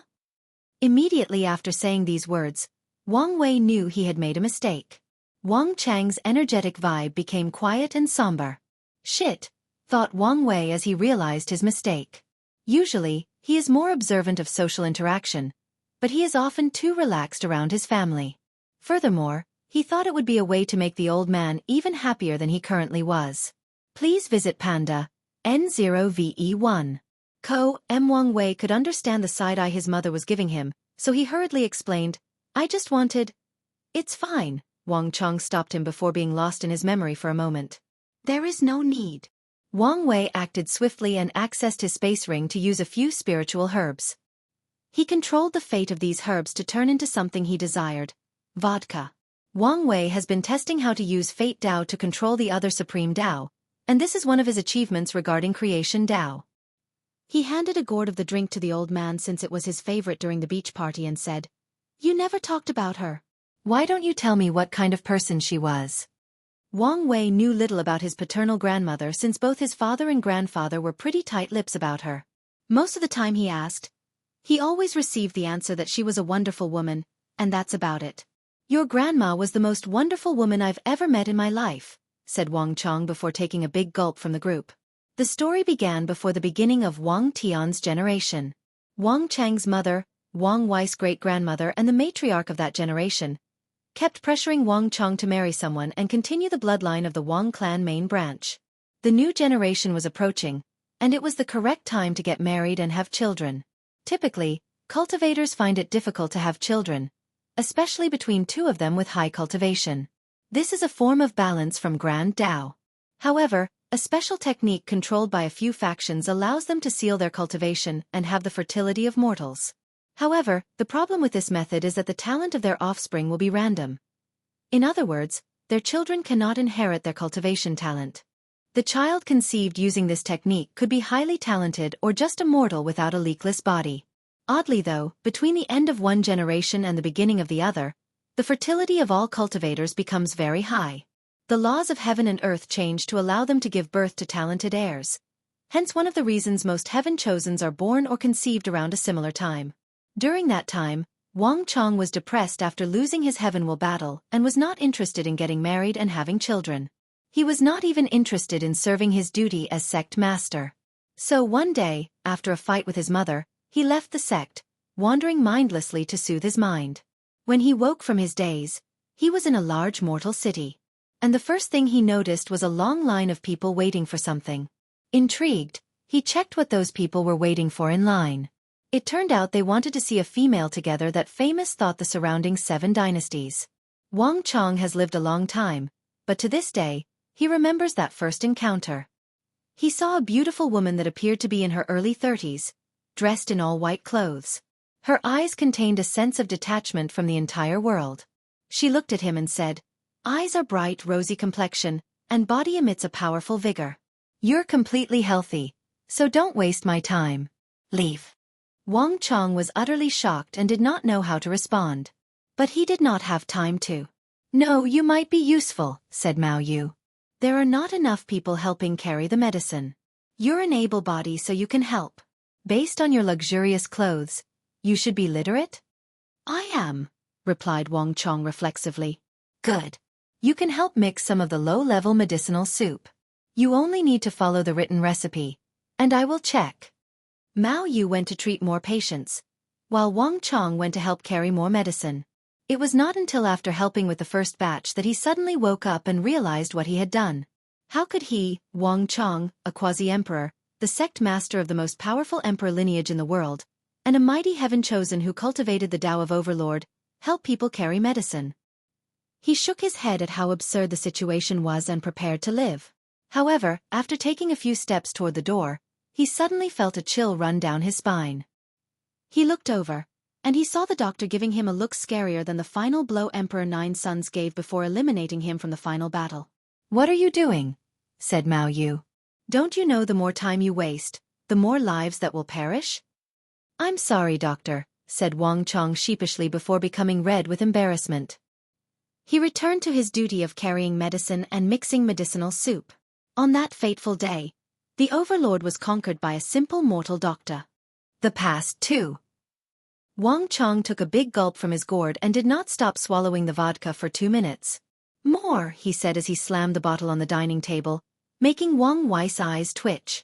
Immediately after saying these words, Wang Wei knew he had made a mistake. Wang Chang's energetic vibe became quiet and somber. Shit, thought Wang Wei as he realized his mistake. Usually, he is more observant of social interaction, but he is often too relaxed around his family. Furthermore, he thought it would be a way to make the old man even happier than he currently was. Please visit Panda, N0VE1. Wang Wei could understand the side-eye his mother was giving him, so he hurriedly explained, I just wanted... It's fine, Wang Chong stopped him before being lost in his memory for a moment. There is no need. Wang Wei acted swiftly and accessed his space ring to use a few spiritual herbs. He controlled the fate of these herbs to turn into something he desired. Vodka. Wang Wei has been testing how to use Fate Dao to control the other Supreme Dao, and this is one of his achievements regarding Creation Dao. He handed a gourd of the drink to the old man since it was his favorite during the beach party and said, You never talked about her. Why don't you tell me what kind of person she was? Wang Wei knew little about his paternal grandmother since both his father and grandfather were pretty tight-lipped about her. Most of the time he asked, he always received the answer that she was a wonderful woman, and that's about it. Your grandma was the most wonderful woman I've ever met in my life, said Wang Chong before taking a big gulp from the group. The story began before the beginning of Wang Tian's generation. Wang Chang's mother, Wang Wei's great-grandmother and the matriarch of that generation, kept pressuring Wang Chong to marry someone and continue the bloodline of the Wang clan main branch. The new generation was approaching, and it was the correct time to get married and have children. Typically, cultivators find it difficult to have children, especially between two of them with high cultivation. This is a form of balance from Grand Dao. However, a special technique controlled by a few factions allows them to seal their cultivation and have the fertility of mortals. However, the problem with this method is that the talent of their offspring will be random. In other words, their children cannot inherit their cultivation talent. The child conceived using this technique could be highly talented or just a mortal without a leakless body. Oddly though, between the end of one generation and the beginning of the other, the fertility of all cultivators becomes very high. The laws of heaven and earth change to allow them to give birth to talented heirs. Hence one of the reasons most heaven-chosens are born or conceived around a similar time. During that time, Wang Chong was depressed after losing his Heaven Will battle and was not interested in getting married and having children. He was not even interested in serving his duty as sect master. So one day, after a fight with his mother, he left the sect, wandering mindlessly to soothe his mind. When he woke from his daze, He was in a large mortal city. And the first thing he noticed was a long line of people waiting for something. Intrigued, he checked what those people were waiting for in line. It turned out they wanted to see a female together that famous thought the surrounding 7 dynasties. Wang Chong has lived a long time, but to this day, he remembers that first encounter. He saw a beautiful woman that appeared to be in her early 30s, dressed in all white clothes. Her eyes contained a sense of detachment from the entire world. She looked at him and said, "Eyes are bright, rosy complexion, and body emits a powerful vigor. You're completely healthy, so don't waste my time. Leave." Wang Chong was utterly shocked and did not know how to respond. But he did not have time to. "No, you might be useful," said Mao Yu. "There are not enough people helping carry the medicine. You're an able body so you can help. Based on your luxurious clothes, you should be literate?" "I am," replied Wang Chong reflexively. "Good. You can help mix some of the low-level medicinal soup. You only need to follow the written recipe, and I will check." Mao Yu went to treat more patients, while Wang Chong went to help carry more medicine. It was not until after helping with the first batch that he suddenly woke up and realized what he had done. How could he, Wang Chong, a quasi-emperor, the sect master of the most powerful emperor lineage in the world, and a mighty heaven-chosen who cultivated the Tao of Overlord, help people carry medicine? He shook his head at how absurd the situation was and prepared to live. However, after taking a few steps toward the door, he suddenly felt a chill run down his spine. He looked over, and he saw the doctor giving him a look scarier than the final blow Emperor Nine Sons gave before eliminating him from the final battle. "What are you doing?" said Mao Yu. "Don't you know the more time you waste, the more lives that will perish?" "I'm sorry, doctor," said Wang Chong sheepishly before becoming red with embarrassment. He returned to his duty of carrying medicine and mixing medicinal soup. On that fateful day, the Overlord was conquered by a simple mortal doctor. The past too. Wang Chong took a big gulp from his gourd and did not stop swallowing the vodka for 2 minutes. "More," he said as he slammed the bottle on the dining table, making Wang Wei's eyes twitch.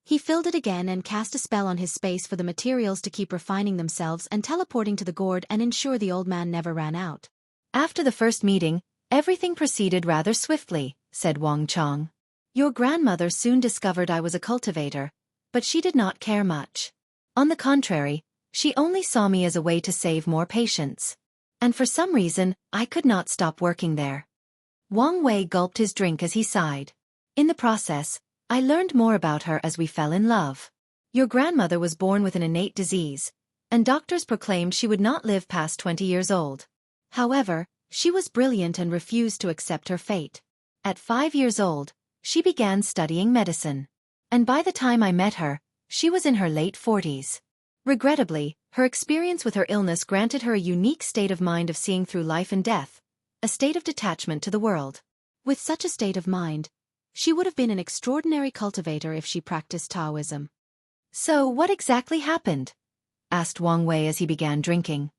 He filled it again and cast a spell on his space for the materials to keep refining themselves and teleporting to the gourd and ensure the old man never ran out. "After the first meeting, everything proceeded rather swiftly," said Wang Chong. "Your grandmother soon discovered I was a cultivator, but she did not care much. On the contrary, she only saw me as a way to save more patients. And for some reason, I could not stop working there." Wang Wei gulped his drink as he sighed. "In the process, I learned more about her as we fell in love. Your grandmother was born with an innate disease, and doctors proclaimed she would not live past 20 years old. However, she was brilliant and refused to accept her fate. At 5 years old, she began studying medicine. And by the time I met her, she was in her late 40s. Regrettably, her experience with her illness granted her a unique state of mind of seeing through life and death, a state of detachment to the world. With such a state of mind, she would have been an extraordinary cultivator if she practiced Taoism." "So what exactly happened?" asked Wang Wei as he began drinking.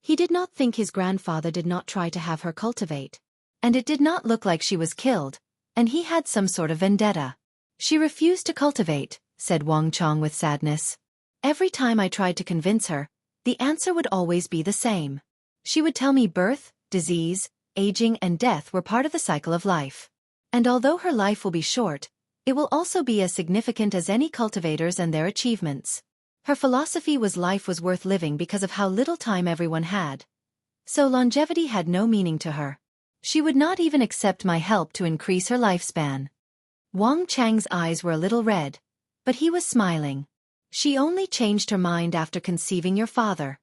He did not think his grandfather did not try to have her cultivate. And it did not look like she was killed, and he had some sort of vendetta. "She refused to cultivate," said Wang Chong with sadness. "Every time I tried to convince her, the answer would always be the same. She would tell me birth, disease, aging and death were part of the cycle of life. And although her life will be short, it will also be as significant as any cultivators and their achievements. Her philosophy was life was worth living because of how little time everyone had. So longevity had no meaning to her. She would not even accept my help to increase her lifespan." Wang Chang's eyes were a little red, but he was smiling. "She only changed her mind after conceiving your father."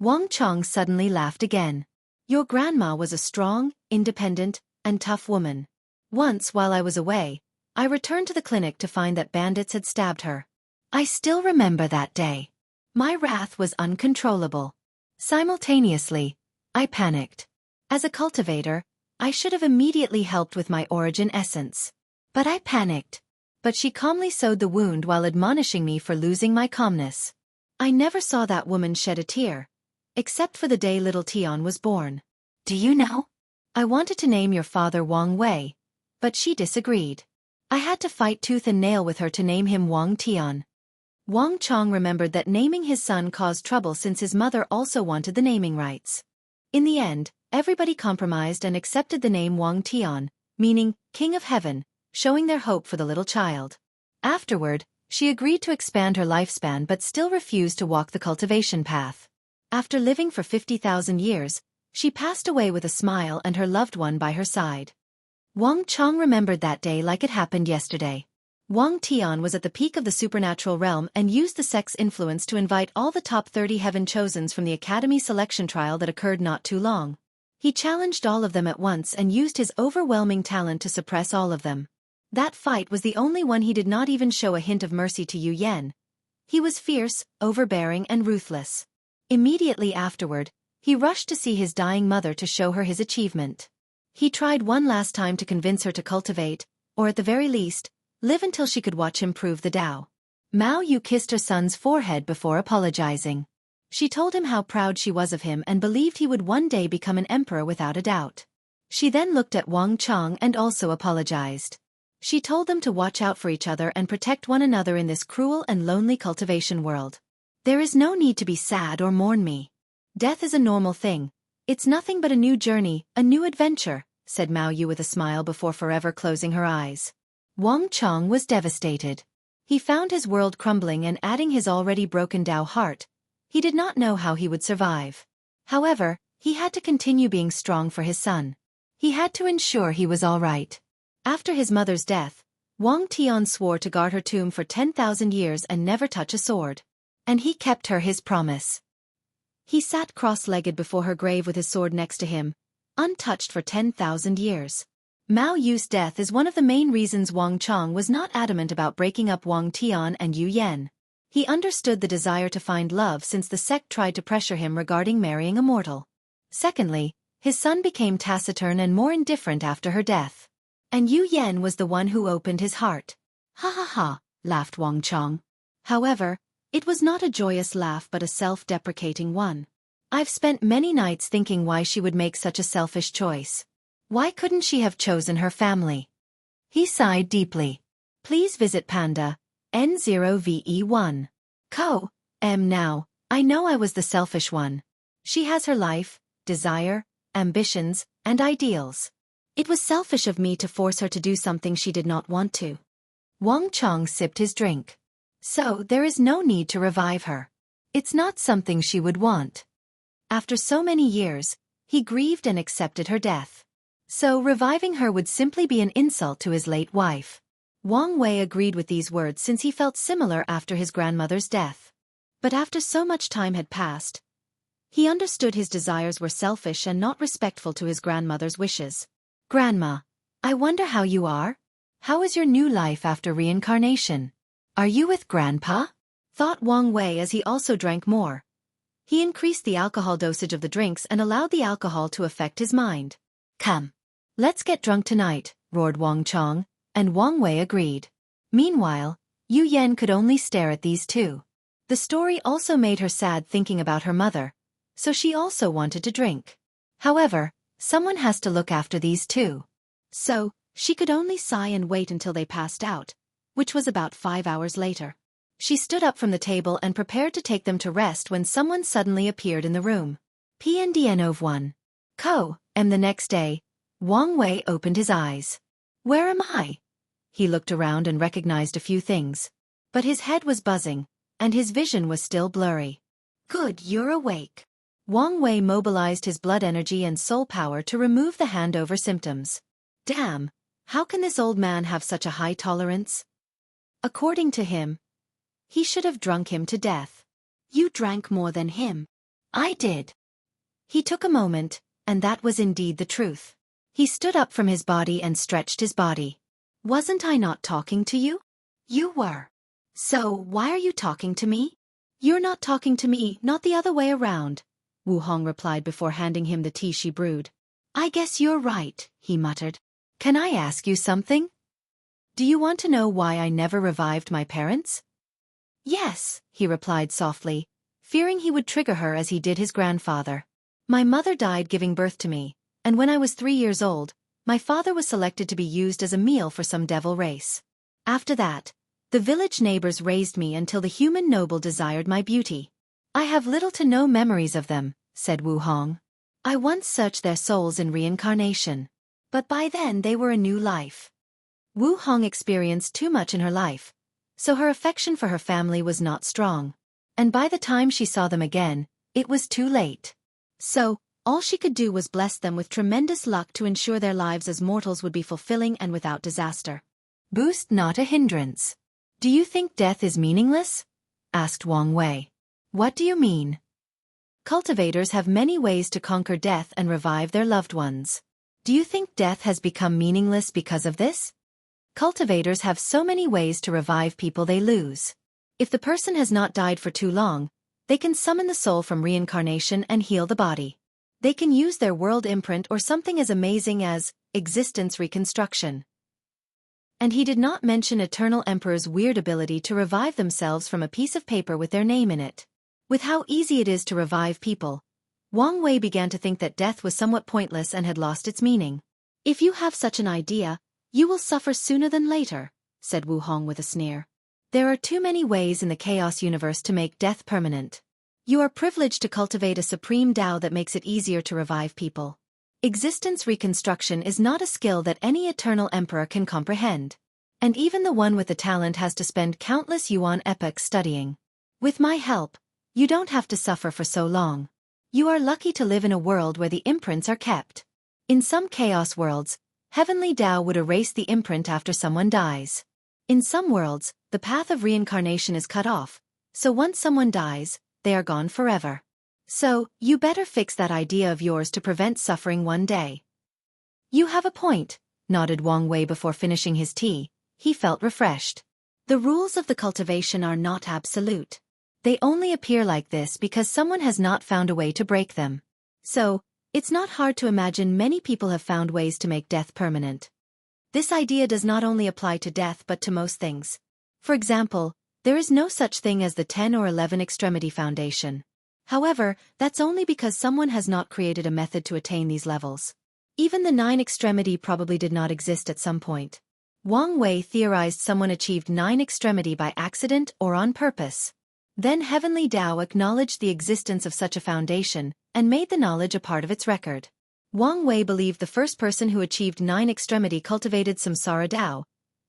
Wang Chong suddenly laughed again. "Your grandma was a strong, independent, and tough woman. Once while I was away, I returned to the clinic to find that bandits had stabbed her. I still remember that day. My wrath was uncontrollable. Simultaneously, I panicked. As a cultivator, I should have immediately helped with my origin essence. But I panicked. But she calmly sewed the wound while admonishing me for losing my calmness. I never saw that woman shed a tear, except for the day little Tian was born. Do you know? I wanted to name your father Wang Wei, but she disagreed. I had to fight tooth and nail with her to name him Wang Tian." Wang Chong remembered that naming his son caused trouble since his mother also wanted the naming rights. In the end, everybody compromised and accepted the name Wang Tian, meaning King of Heaven, showing their hope for the little child. Afterward, she agreed to expand her lifespan but still refused to walk the cultivation path. After living for 50,000 years, she passed away with a smile and her loved one by her side. Wang Chong remembered that day like it happened yesterday. Wang Tian was at the peak of the supernatural realm and used the sex influence to invite all the top 30 heaven chosens from the academy selection trial that occurred not too long. He challenged all of them at once and used his overwhelming talent to suppress all of them. That fight was the only one he did not even show a hint of mercy to Yu Yan. He was fierce, overbearing and ruthless. Immediately afterward, he rushed to see his dying mother to show her his achievement. He tried one last time to convince her to cultivate, or at the very least, live until she could watch him prove the Tao. Mao Yu kissed her son's forehead before apologizing. She told him how proud she was of him and believed he would one day become an emperor without a doubt. She then looked at Wang Chong and also apologized. She told them to watch out for each other and protect one another in this cruel and lonely cultivation world. There is no need to be sad or mourn me. Death is a normal thing. It's nothing but a new journey, a new adventure, said Mao Yu with a smile before forever closing her eyes. Wang Chong was devastated. He found his world crumbling and adding his already broken Tao heart. He did not know how he would survive. However, he had to continue being strong for his son. He had to ensure he was all right. After his mother's death, Wang Tian swore to guard her tomb for 10,000 years and never touch a sword. And he kept her his promise. He sat cross-legged before her grave with his sword next to him, untouched for 10,000 years. Mao Yu's death is one of the main reasons Wang Chong was not adamant about breaking up Wang Tian and Yu Yan. He understood the desire to find love since the sect tried to pressure him regarding marrying a mortal. Secondly, his son became taciturn and more indifferent after her death. And Yu Yan was the one who opened his heart. Ha ha ha, laughed Wang Chong. However, it was not a joyous laugh but a self-deprecating one. I've spent many nights thinking why she would make such a selfish choice. Why couldn't she have chosen her family? He sighed deeply. Please visit Panda, N0VE1. Now, I know I was the selfish one. She has her life, desire, ambitions, and ideals. It was selfish of me to force her to do something she did not want to. Wang Chong sipped his drink. So there is no need to revive her. It's not something she would want. After so many years, he grieved and accepted her death. So reviving her would simply be an insult to his late wife. Wang Wei agreed with these words since he felt similar after his grandmother's death. But after so much time had passed, he understood his desires were selfish and not respectful to his grandmother's wishes. Grandma, I wonder how you are? How is your new life after reincarnation? Are you with Grandpa? Thought Wang Wei as he also drank more. He increased the alcohol dosage of the drinks and allowed the alcohol to affect his mind. Come. Let's get drunk tonight, roared Wang Chong, and Wang Wei agreed. Meanwhile, Yu Yan could only stare at these two. The story also made her sad thinking about her mother, so she also wanted to drink. However, someone has to look after these two. So, she could only sigh and wait until they passed out, which was about 5 hours later. She stood up from the table and prepared to take them to rest when someone suddenly appeared in the room. PNDN-1. The next day, Wang Wei opened his eyes. Where am I? He looked around and recognized a few things. But his head was buzzing, and his vision was still blurry. Good, you're awake. Wang Wei mobilized his blood energy and soul power to remove the handover symptoms. Damn, how can this old man have such a high tolerance? According to him, he should have drunk him to death. You drank more than him. I did. He took a moment, and that was indeed the truth. He stood up from his body and stretched his body. Wasn't I not talking to you? You were. So why are you talking to me? You're not talking to me, not the other way around, Wu Hong replied before handing him the tea she brewed. I guess you're right, he muttered. Can I ask you something? Do you want to know why I never revived my parents? Yes, he replied softly, fearing he would trigger her as he did his grandfather. My mother died giving birth to me, and when I was 3 years old, my father was selected to be used as a meal for some devil race. After that, the village neighbors raised me until the human noble desired my beauty. I have little to no memories of them, said Wu Hong. I once searched their souls in reincarnation. But by then they were a new life. Wu Hong experienced too much in her life, so her affection for her family was not strong. And by the time she saw them again, it was too late. So, all she could do was bless them with tremendous luck to ensure their lives as mortals would be fulfilling and without disaster. Boost, not a hindrance. Do you think death is meaningless? Asked Wang Wei. What do you mean? Cultivators have many ways to conquer death and revive their loved ones. Do you think death has become meaningless because of this? Cultivators have so many ways to revive people they lose. If the person has not died for too long, they can summon the soul from reincarnation and heal the body. They can use their world imprint or something as amazing as existence reconstruction. And he did not mention Eternal Emperor's weird ability to revive themselves from a piece of paper with their name in it. With how easy it is to revive people, Wang Wei began to think that death was somewhat pointless and had lost its meaning. If you have such an idea, you will suffer sooner than later, said Wu Hong with a sneer. There are too many ways in the chaos universe to make death permanent. You are privileged to cultivate a supreme Tao that makes it easier to revive people. Existence reconstruction is not a skill that any eternal emperor can comprehend. And even the one with the talent has to spend countless yuan epochs studying. With my help, you don't have to suffer for so long. You are lucky to live in a world where the imprints are kept. In some chaos worlds, heavenly Tao would erase the imprint after someone dies. In some worlds, the path of reincarnation is cut off, so once someone dies, they are gone forever. So, you better fix that idea of yours to prevent suffering one day. You have a point, nodded Wang Wei before finishing his tea. He felt refreshed. The rules of the cultivation are not absolute. They only appear like this because someone has not found a way to break them. So, it's not hard to imagine many people have found ways to make death permanent. This idea does not only apply to death but to most things. For example, there is no such thing as the 10 or 11 extremity foundation. However, that's only because someone has not created a method to attain these levels. Even the 9 extremity probably did not exist at some point. Wang Wei theorized someone achieved 9 extremity by accident or on purpose. Then Heavenly Tao acknowledged the existence of such a foundation, and made the knowledge a part of its record. Wang Wei believed the first person who achieved 9 extremity cultivated samsara Tao,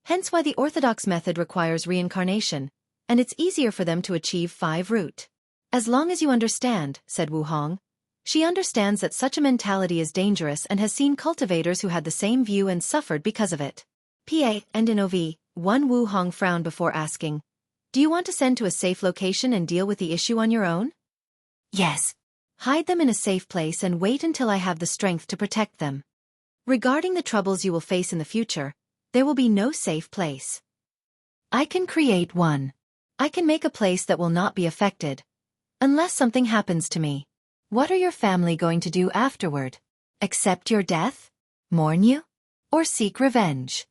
hence why the orthodox method requires reincarnation, and it's easier for them to achieve 5 root. As long as you understand, said Wu Hong. She understands that such a mentality is dangerous and has seen cultivators who had the same view and suffered because of it. PA and NOV, one Wu Hong frowned before asking, do you want to send to a safe location and deal with the issue on your own? Yes. Hide them in a safe place and wait until I have the strength to protect them. Regarding the troubles you will face in the future, there will be no safe place. I can create one. I can make a place that will not be affected. Unless something happens to me. What are your family going to do afterward? Accept your death? Mourn you? Or seek revenge?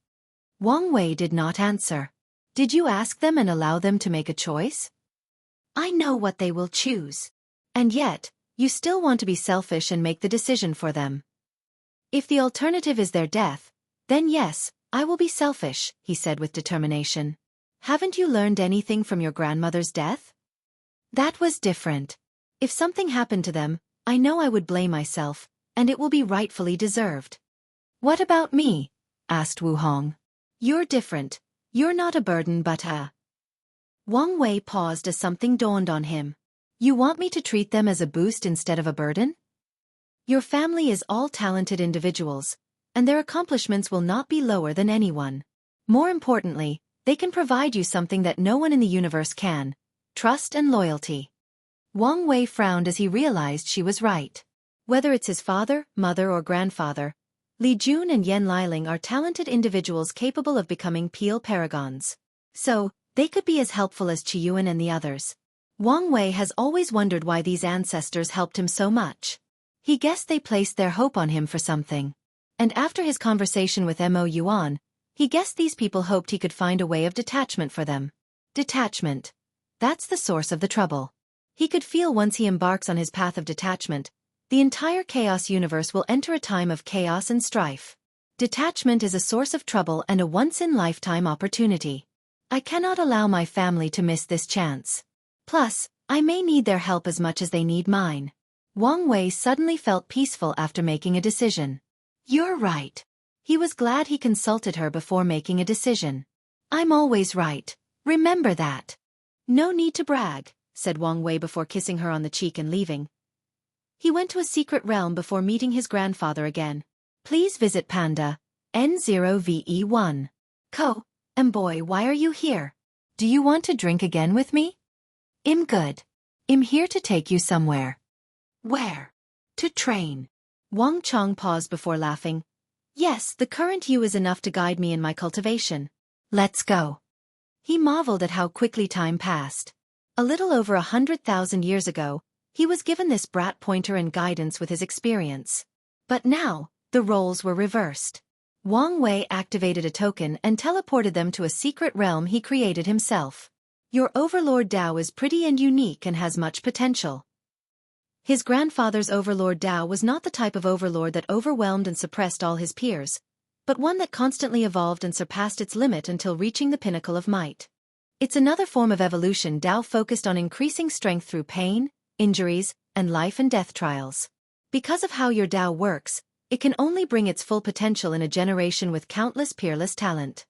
Wang Wei did not answer. Did you ask them and allow them to make a choice? I know what they will choose. And yet, you still want to be selfish and make the decision for them. If the alternative is their death, then yes, I will be selfish, he said with determination. Haven't you learned anything from your grandmother's death? That was different. If something happened to them, I know I would blame myself, and it will be rightfully deserved. What about me? Asked Wu Hong. You're different. You're not a burden but a... Wang Wei paused as something dawned on him. You want me to treat them as a boost instead of a burden? Your family is all talented individuals, and their accomplishments will not be lower than anyone. More importantly, they can provide you something that no one in the universe can, trust and loyalty. Wang Wei frowned as he realized she was right. Whether it's his father, mother or grandfather, Li Jun and Yan Liling are talented individuals capable of becoming Peel paragons. So, they could be as helpful as Qiyuan and the others. Wang Wei has always wondered why these ancestors helped him so much. He guessed they placed their hope on him for something. And after his conversation with Mo Yuan, he guessed these people hoped he could find a way of detachment for them. Detachment. That's the source of the trouble. He could feel once he embarks on his path of detachment, the entire chaos universe will enter a time of chaos and strife. Detachment is a source of trouble and a once-in-lifetime opportunity. I cannot allow my family to miss this chance. Plus, I may need their help as much as they need mine. Wang Wei suddenly felt peaceful after making a decision. You're right. He was glad he consulted her before making a decision. I'm always right. Remember that. No need to brag, said Wang Wei before kissing her on the cheek and leaving. He went to a secret realm before meeting his grandfather again. Please visit Panda, N0VE1. Ko, boy, why are you here? Do you want to drink again with me? I'm good. I'm here to take you somewhere. Where? To train. Wang Chong paused before laughing. Yes, the current you is enough to guide me in my cultivation. Let's go. He marveled at how quickly time passed. A little over 100,000 years ago, he was given this brat pointer and guidance with his experience. But now, the roles were reversed. Wang Wei activated a token and teleported them to a secret realm he created himself. Your Overlord Dao is pretty and unique and has much potential. His grandfather's Overlord Dao was not the type of overlord that overwhelmed and suppressed all his peers, but one that constantly evolved and surpassed its limit until reaching the pinnacle of might. It's another form of evolution Dao focused on increasing strength through pain, injuries, and life and death trials. Because of how your Dao works, it can only bring its full potential in a generation with countless peerless talent.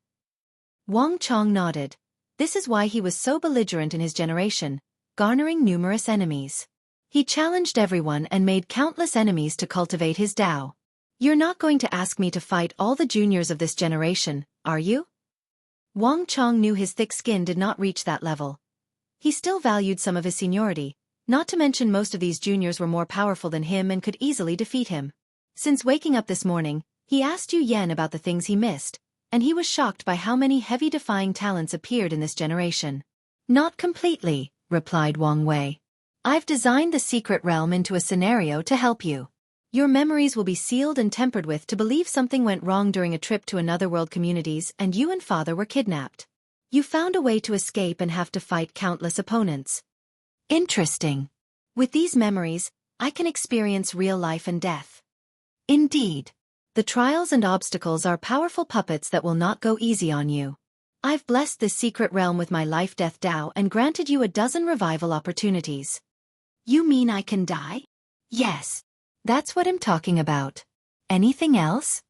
Wang Chong nodded. This is why he was so belligerent in his generation, garnering numerous enemies. He challenged everyone and made countless enemies to cultivate his Dao. You're not going to ask me to fight all the juniors of this generation, are you? Wang Chong knew his thick skin did not reach that level. He still valued some of his seniority, not to mention most of these juniors were more powerful than him and could easily defeat him. Since waking up this morning, he asked Yu Yan about the things he missed, and he was shocked by how many heavy-defying talents appeared in this generation. Not completely, replied Wang Wei. I've designed the secret realm into a scenario to help you. Your memories will be sealed and tempered with to believe something went wrong during a trip to another world communities and you and father were kidnapped. You found a way to escape and have to fight countless opponents. Interesting. With these memories, I can experience real life and death. Indeed. The trials and obstacles are powerful puppets that will not go easy on you. I've blessed this secret realm with my life-death Dao and granted you a dozen revival opportunities. You mean I can die? Yes. That's what I'm talking about. Anything else?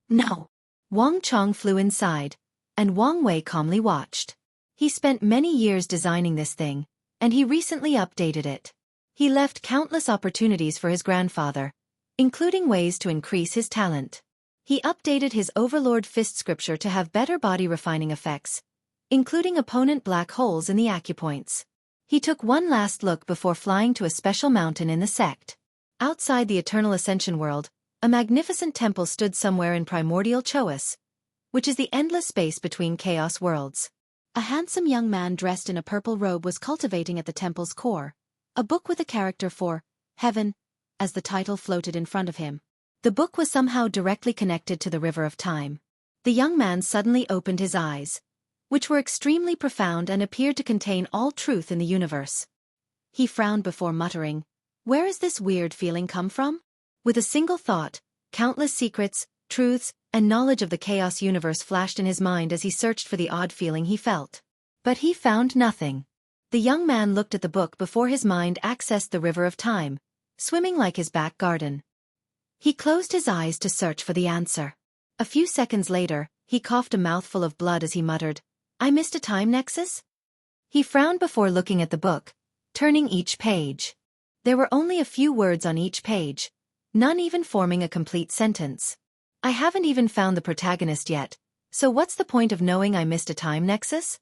No. Wang Chong flew inside, and Wang Wei calmly watched. He spent many years designing this thing, and he recently updated it. He left countless opportunities for his grandfather, including ways to increase his talent. He updated his Overlord Fist scripture to have better body refining effects, including opponent black holes in the acupoints. He took one last look before flying to a special mountain in the sect. Outside the Eternal Ascension world, a magnificent temple stood somewhere in primordial Choas, which is the endless space between chaos worlds. A handsome young man dressed in a purple robe was cultivating at the temple's core, a book with a character for heaven, as the title floated in front of him. The book was somehow directly connected to the river of time. The young man suddenly opened his eyes, which were extremely profound and appeared to contain all truth in the universe. He frowned before muttering, "Where is this weird feeling come from?" With a single thought, countless secrets, truths, and knowledge of the chaos universe flashed in his mind as he searched for the odd feeling he felt. But he found nothing. The young man looked at the book before his mind accessed the river of time, swimming like his back garden. He closed his eyes to search for the answer. A few seconds later, he coughed a mouthful of blood as he muttered, "I missed a time nexus?" He frowned before looking at the book, turning each page. There were only a few words on each page, none even forming a complete sentence. I haven't even found the protagonist yet, so what's the point of knowing I missed a time nexus?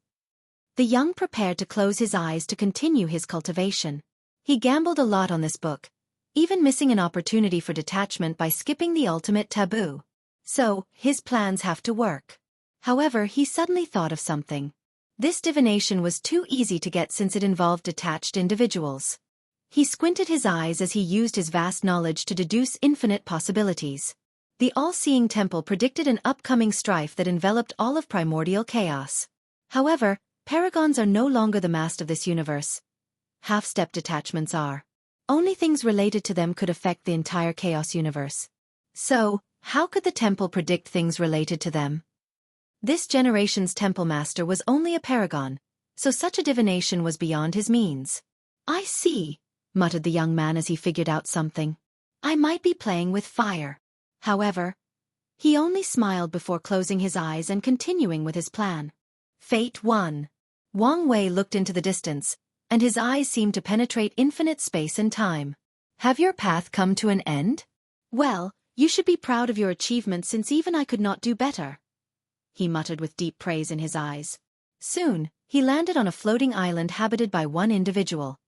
The young prepared to close his eyes to continue his cultivation. He gambled a lot on this book, even missing an opportunity for detachment by skipping the ultimate taboo. So, his plans have to work. However, he suddenly thought of something. This divination was too easy to get since it involved detached individuals. He squinted his eyes as he used his vast knowledge to deduce infinite possibilities. The all-seeing temple predicted an upcoming strife that enveloped all of primordial chaos. However, paragons are no longer the master of this universe. Half-step detachments are. Only things related to them could affect the entire chaos universe. So, how could the temple predict things related to them? This generation's temple master was only a paragon, so such a divination was beyond his means. I see. muttered the young man as he figured out something. I might be playing with fire. However, he only smiled before closing his eyes and continuing with his plan. Fate 1. Wang Wei looked into the distance, and his eyes seemed to penetrate infinite space and time. Have your path come to an end? Well, you should be proud of your achievement since even I could not do better, he muttered with deep praise in his eyes. Soon, he landed on a floating island habited by one individual.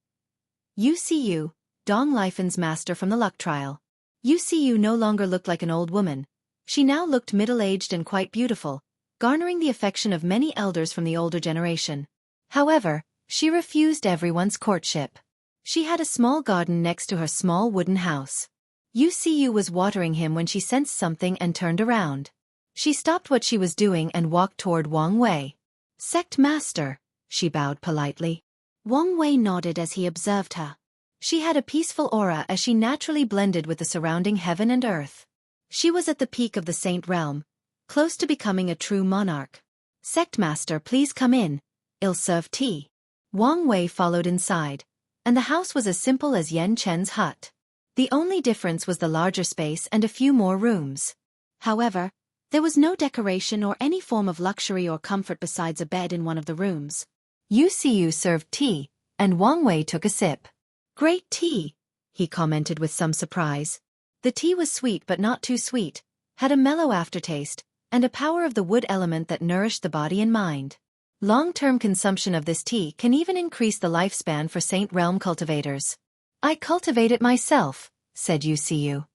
UCU, Dong Lifen's master from the luck trial. UCU no longer looked like an old woman. She now looked middle-aged and quite beautiful, garnering the affection of many elders from the older generation. However, she refused everyone's courtship. She had a small garden next to her small wooden house. UCU was watering him when she sensed something and turned around. She stopped what she was doing and walked toward Wang Wei. Sect Master, she bowed politely. Wang Wei nodded as he observed her. She had a peaceful aura as she naturally blended with the surrounding heaven and earth. She was at the peak of the Saint Realm, close to becoming a true monarch. Sect Master, please come in. I'll serve tea. Wang Wei followed inside, and the house was as simple as Yan Chen's hut. The only difference was the larger space and a few more rooms. However, there was no decoration or any form of luxury or comfort besides a bed in one of the rooms. UCU served tea, and Wang Wei took a sip. Great tea, he commented with some surprise. The tea was sweet but not too sweet, had a mellow aftertaste, and a power of the wood element that nourished the body and mind. Long-term consumption of this tea can even increase the lifespan for Saint Realm cultivators. I cultivate it myself, said UCU.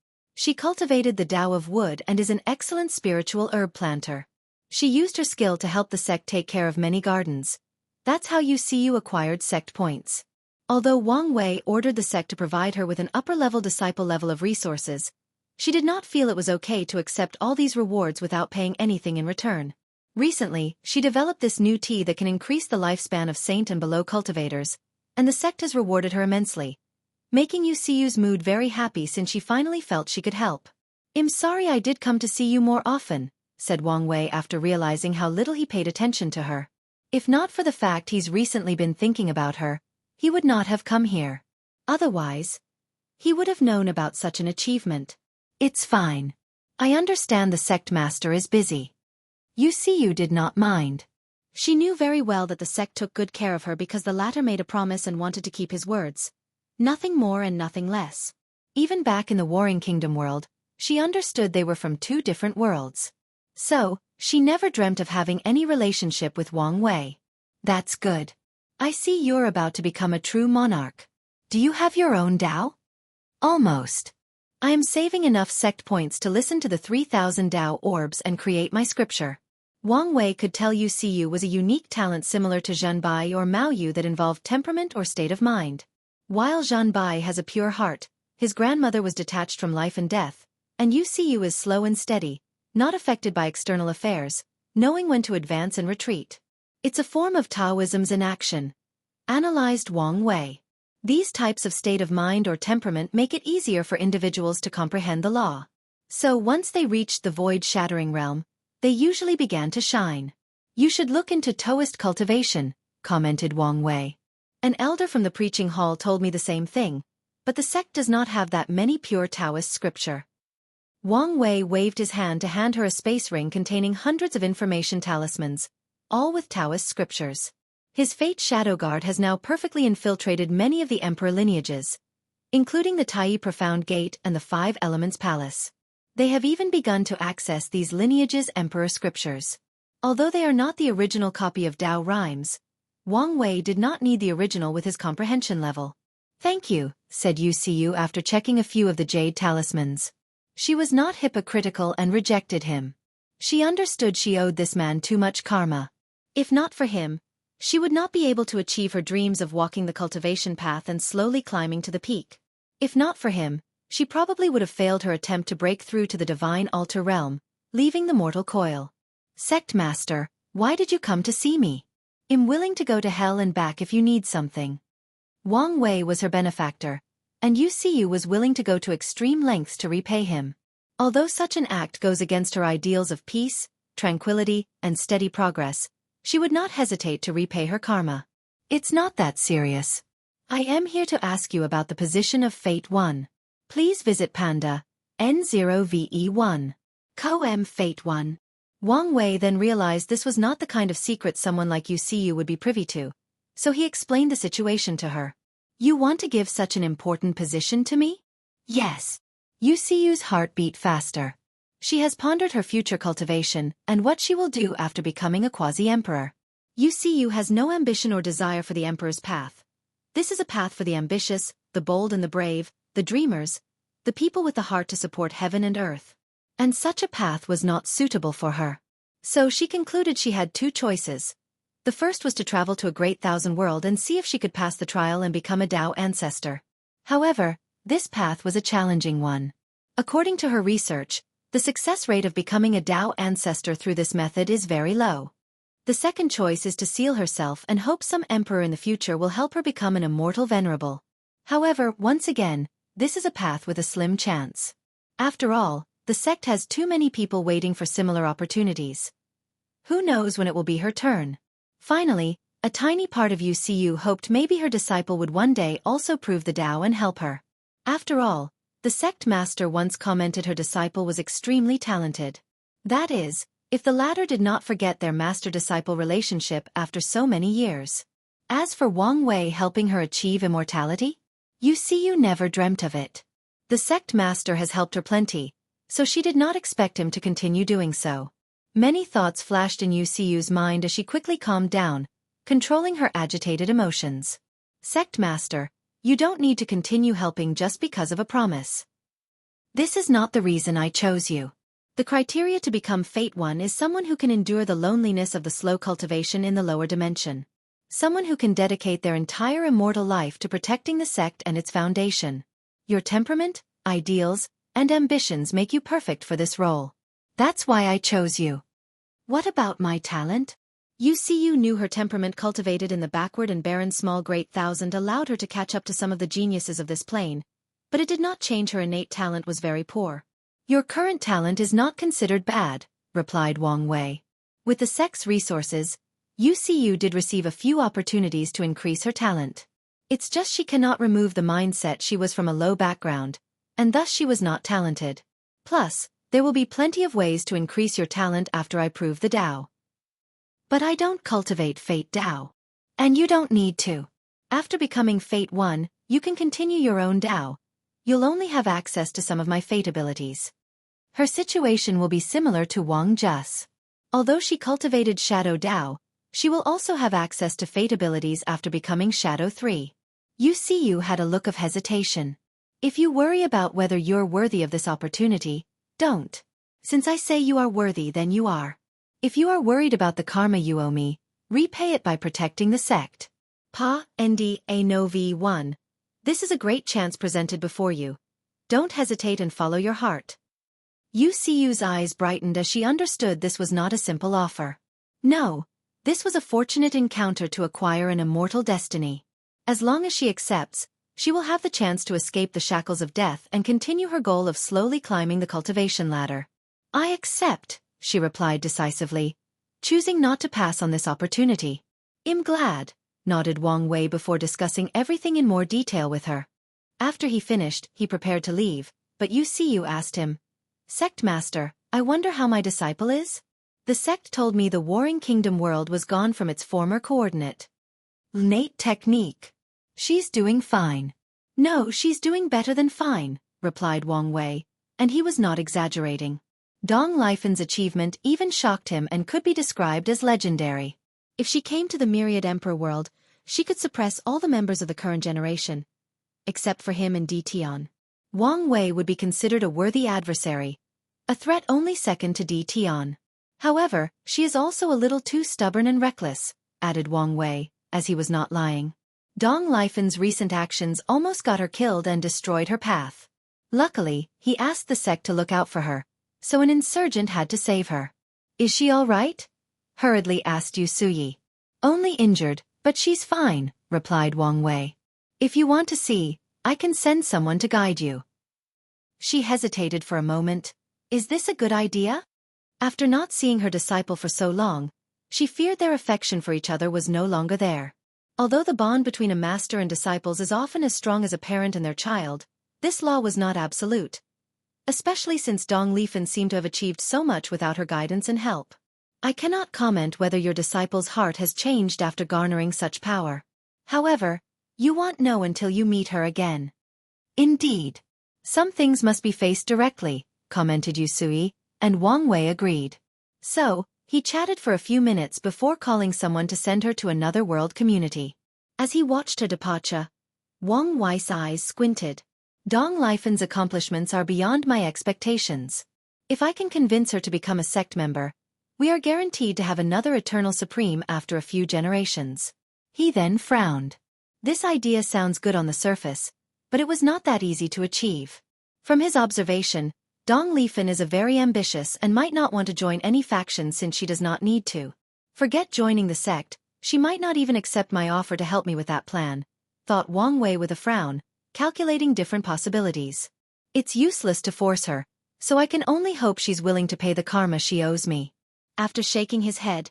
She cultivated the Tao of wood and is an excellent spiritual herb planter. She used her skill to help the sect take care of many gardens. That's how UCU acquired sect points. Although Wang Wei ordered the sect to provide her with an upper-level disciple level of resources, she did not feel it was okay to accept all these rewards without paying anything in return. Recently, she developed this new tea that can increase the lifespan of saint and below cultivators, and the sect has rewarded her immensely, making UCU's mood very happy since she finally felt she could help. I'm sorry I did come to see you more often, said Wang Wei after realizing how little he paid attention to her. If not for the fact he's recently been thinking about her, he would not have come here. Otherwise, he would have known about such an achievement. It's fine. I understand the sect master is busy. UCU did not mind. She knew very well that the sect took good care of her because the latter made a promise and wanted to keep his words. Nothing more and nothing less. Even back in the Warring Kingdom world, she understood they were from two different worlds. So, she never dreamt of having any relationship with Wang Wei. That's good. I see you're about to become a true monarch. Do you have your own Tao? Almost. I am saving enough sect points to listen to the 3,000 Tao orbs and create my scripture. Wang Wei could tell UCU was a unique talent similar to Zhenbai or Mao Yu that involved temperament or state of mind. While Zhenbai has a pure heart, his grandmother was detached from life and death, and UCU is slow and steady, not affected by external affairs, knowing when to advance and retreat. It's a form of Taoism's in action, analyzed Wang Wei. These types of state of mind or temperament make it easier for individuals to comprehend the law. So once they reached the void-shattering realm, they usually began to shine. You should look into Taoist cultivation, commented Wang Wei. An elder from the preaching hall told me the same thing, but the sect does not have that many pure Taoist scripture. Wang Wei waved his hand to hand her a space ring containing hundreds of information talismans, all with Taoist scriptures. His fate shadow guard has now perfectly infiltrated many of the emperor lineages, including the Tai Profound Gate and the Five Elements Palace. They have even begun to access these lineages' emperor scriptures. Although they are not the original copy of Tao rhymes, Wang Wei did not need the original with his comprehension level. Thank you, said UCU after checking a few of the jade talismans. She was not hypocritical and rejected him. She understood she owed this man too much karma. If not for him, she would not be able to achieve her dreams of walking the cultivation path and slowly climbing to the peak. If not for him, she probably would have failed her attempt to break through to the divine altar realm, leaving the mortal coil. Sect Master, why did you come to see me? I'm willing to go to hell and back if you need something. Wang Wei was her benefactor, and UCU was willing to go to extreme lengths to repay him. Although such an act goes against her ideals of peace, tranquility, and steady progress, she would not hesitate to repay her karma. It's not that serious. I am here to ask you about the position of Fate 1. Please visit Panda, N0VE1. Co-M Fate 1. Wang Wei then realized this was not the kind of secret someone like Xueqi would be privy to, so he explained the situation to her. You want to give such an important position to me? Yes. Xueqi's heart beat faster. She has pondered her future cultivation and what she will do after becoming a quasi-emperor. Xueqi has no ambition or desire for the emperor's path. This is a path for the ambitious, the bold and the brave, the dreamers, the people with the heart to support heaven and earth. And such a path was not suitable for her. So she concluded she had two choices. The first was to travel to a great thousand world and see if she could pass the trial and become a Tao ancestor. However, this path was a challenging one. According to her research, the success rate of becoming a Tao ancestor through this method is very low. The second choice is to seal herself and hope some emperor in the future will help her become an immortal venerable. However, once again, this is a path with a slim chance. After all, the sect has too many people waiting for similar opportunities. Who knows when it will be her turn? Finally, a tiny part of Xueqi hoped maybe her disciple would one day also prove the Tao and help her. After all, the sect master once commented her disciple was extremely talented. That is, if the latter did not forget their master-disciple relationship after so many years. As for Wang Wei helping her achieve immortality, Xueqi never dreamt of it. The sect master has helped her plenty, so she did not expect him to continue doing so. Many thoughts flashed in Xueqi's mind as she quickly calmed down, controlling her agitated emotions. Sect master, you don't need to continue helping just because of a promise. This is not the reason I chose you. The criteria to become Fate 1 is someone who can endure the loneliness of the slow cultivation in the lower dimension. Someone who can dedicate their entire immortal life to protecting the sect and its foundation. Your temperament, ideals, and ambitions make you perfect for this role. That's why I chose you. What about my talent? Xueqi knew her temperament cultivated in the backward and barren small great thousand allowed her to catch up to some of the geniuses of this plane, but it did not change her innate talent was very poor. Your current talent is not considered bad, replied Wang Wei. With the sect's resources, Xueqi did receive a few opportunities to increase her talent. It's just she cannot remove the mindset she was from a low background, and thus she was not talented. Plus, there will be plenty of ways to increase your talent after I prove the Tao. But I don't cultivate Fate Tao. And you don't need to. After becoming Fate 1, you can continue your own Tao. You'll only have access to some of my Fate abilities. Her situation will be similar to Wang Just. Although she cultivated Shadow Tao, she will also have access to Fate abilities after becoming Shadow 3. Xueqi had a look of hesitation. If you worry about whether you're worthy of this opportunity, don't. Since I say you are worthy, then you are. If you are worried about the karma you owe me, repay it by protecting the sect. Pa, Nd, A no V1. This is a great chance presented before you. Don't hesitate and follow your heart. Xueqi's eyes brightened as she understood this was not a simple offer. No, this was a fortunate encounter to acquire an immortal destiny. As long as she accepts, she will have the chance to escape the shackles of death and continue her goal of slowly climbing the cultivation ladder. I accept, she replied decisively, choosing not to pass on this opportunity. I'm glad, nodded Wang Wei before discussing everything in more detail with her. After he finished, he prepared to leave, but Xueqi asked him, Sect Master, I wonder how my disciple is? The sect told me the Warring Kingdom world was gone from its former coordinate. Innate technique. She's doing fine. No, she's doing better than fine, replied Wang Wei, and he was not exaggerating. Dong Lifen's achievement even shocked him and could be described as legendary. If she came to the Myriad Emperor world, she could suppress all the members of the current generation, except for him and Dtion. Wang Wei would be considered a worthy adversary, a threat only second to Dtion. However, she is also a little too stubborn and reckless, added Wang Wei, as he was not lying. Dong Lifen's recent actions almost got her killed and destroyed her path. Luckily, he asked the sect to look out for her, so an insurgent had to save her. Is she all right? Hurriedly asked Xueqi. Only injured, but she's fine, replied Wang Wei. If you want to see, I can send someone to guide you. She hesitated for a moment. Is this a good idea? After not seeing her disciple for so long, she feared their affection for each other was no longer there. Although the bond between a master and disciples is often as strong as a parent and their child, this law was not absolute, especially since Dong Lifen seemed to have achieved so much without her guidance and help. I cannot comment whether your disciple's heart has changed after garnering such power. However, you won't know until you meet her again. Indeed. Some things must be faced directly, commented Xueqi, and Wang Wei agreed. So, he chatted for a few minutes before calling someone to send her to another world community. As he watched her departure, Wang Wei's eyes squinted. Dong Lifen's accomplishments are beyond my expectations. If I can convince her to become a sect member, we are guaranteed to have another Eternal Supreme after a few generations. He then frowned. This idea sounds good on the surface, but it was not that easy to achieve. From his observation, Dong Lifen is a very ambitious and might not want to join any faction since she does not need to. Forget joining the sect, she might not even accept my offer to help me with that plan, thought Wang Wei with a frown, calculating different possibilities. It's useless to force her, so I can only hope she's willing to pay the karma she owes me. After shaking his head,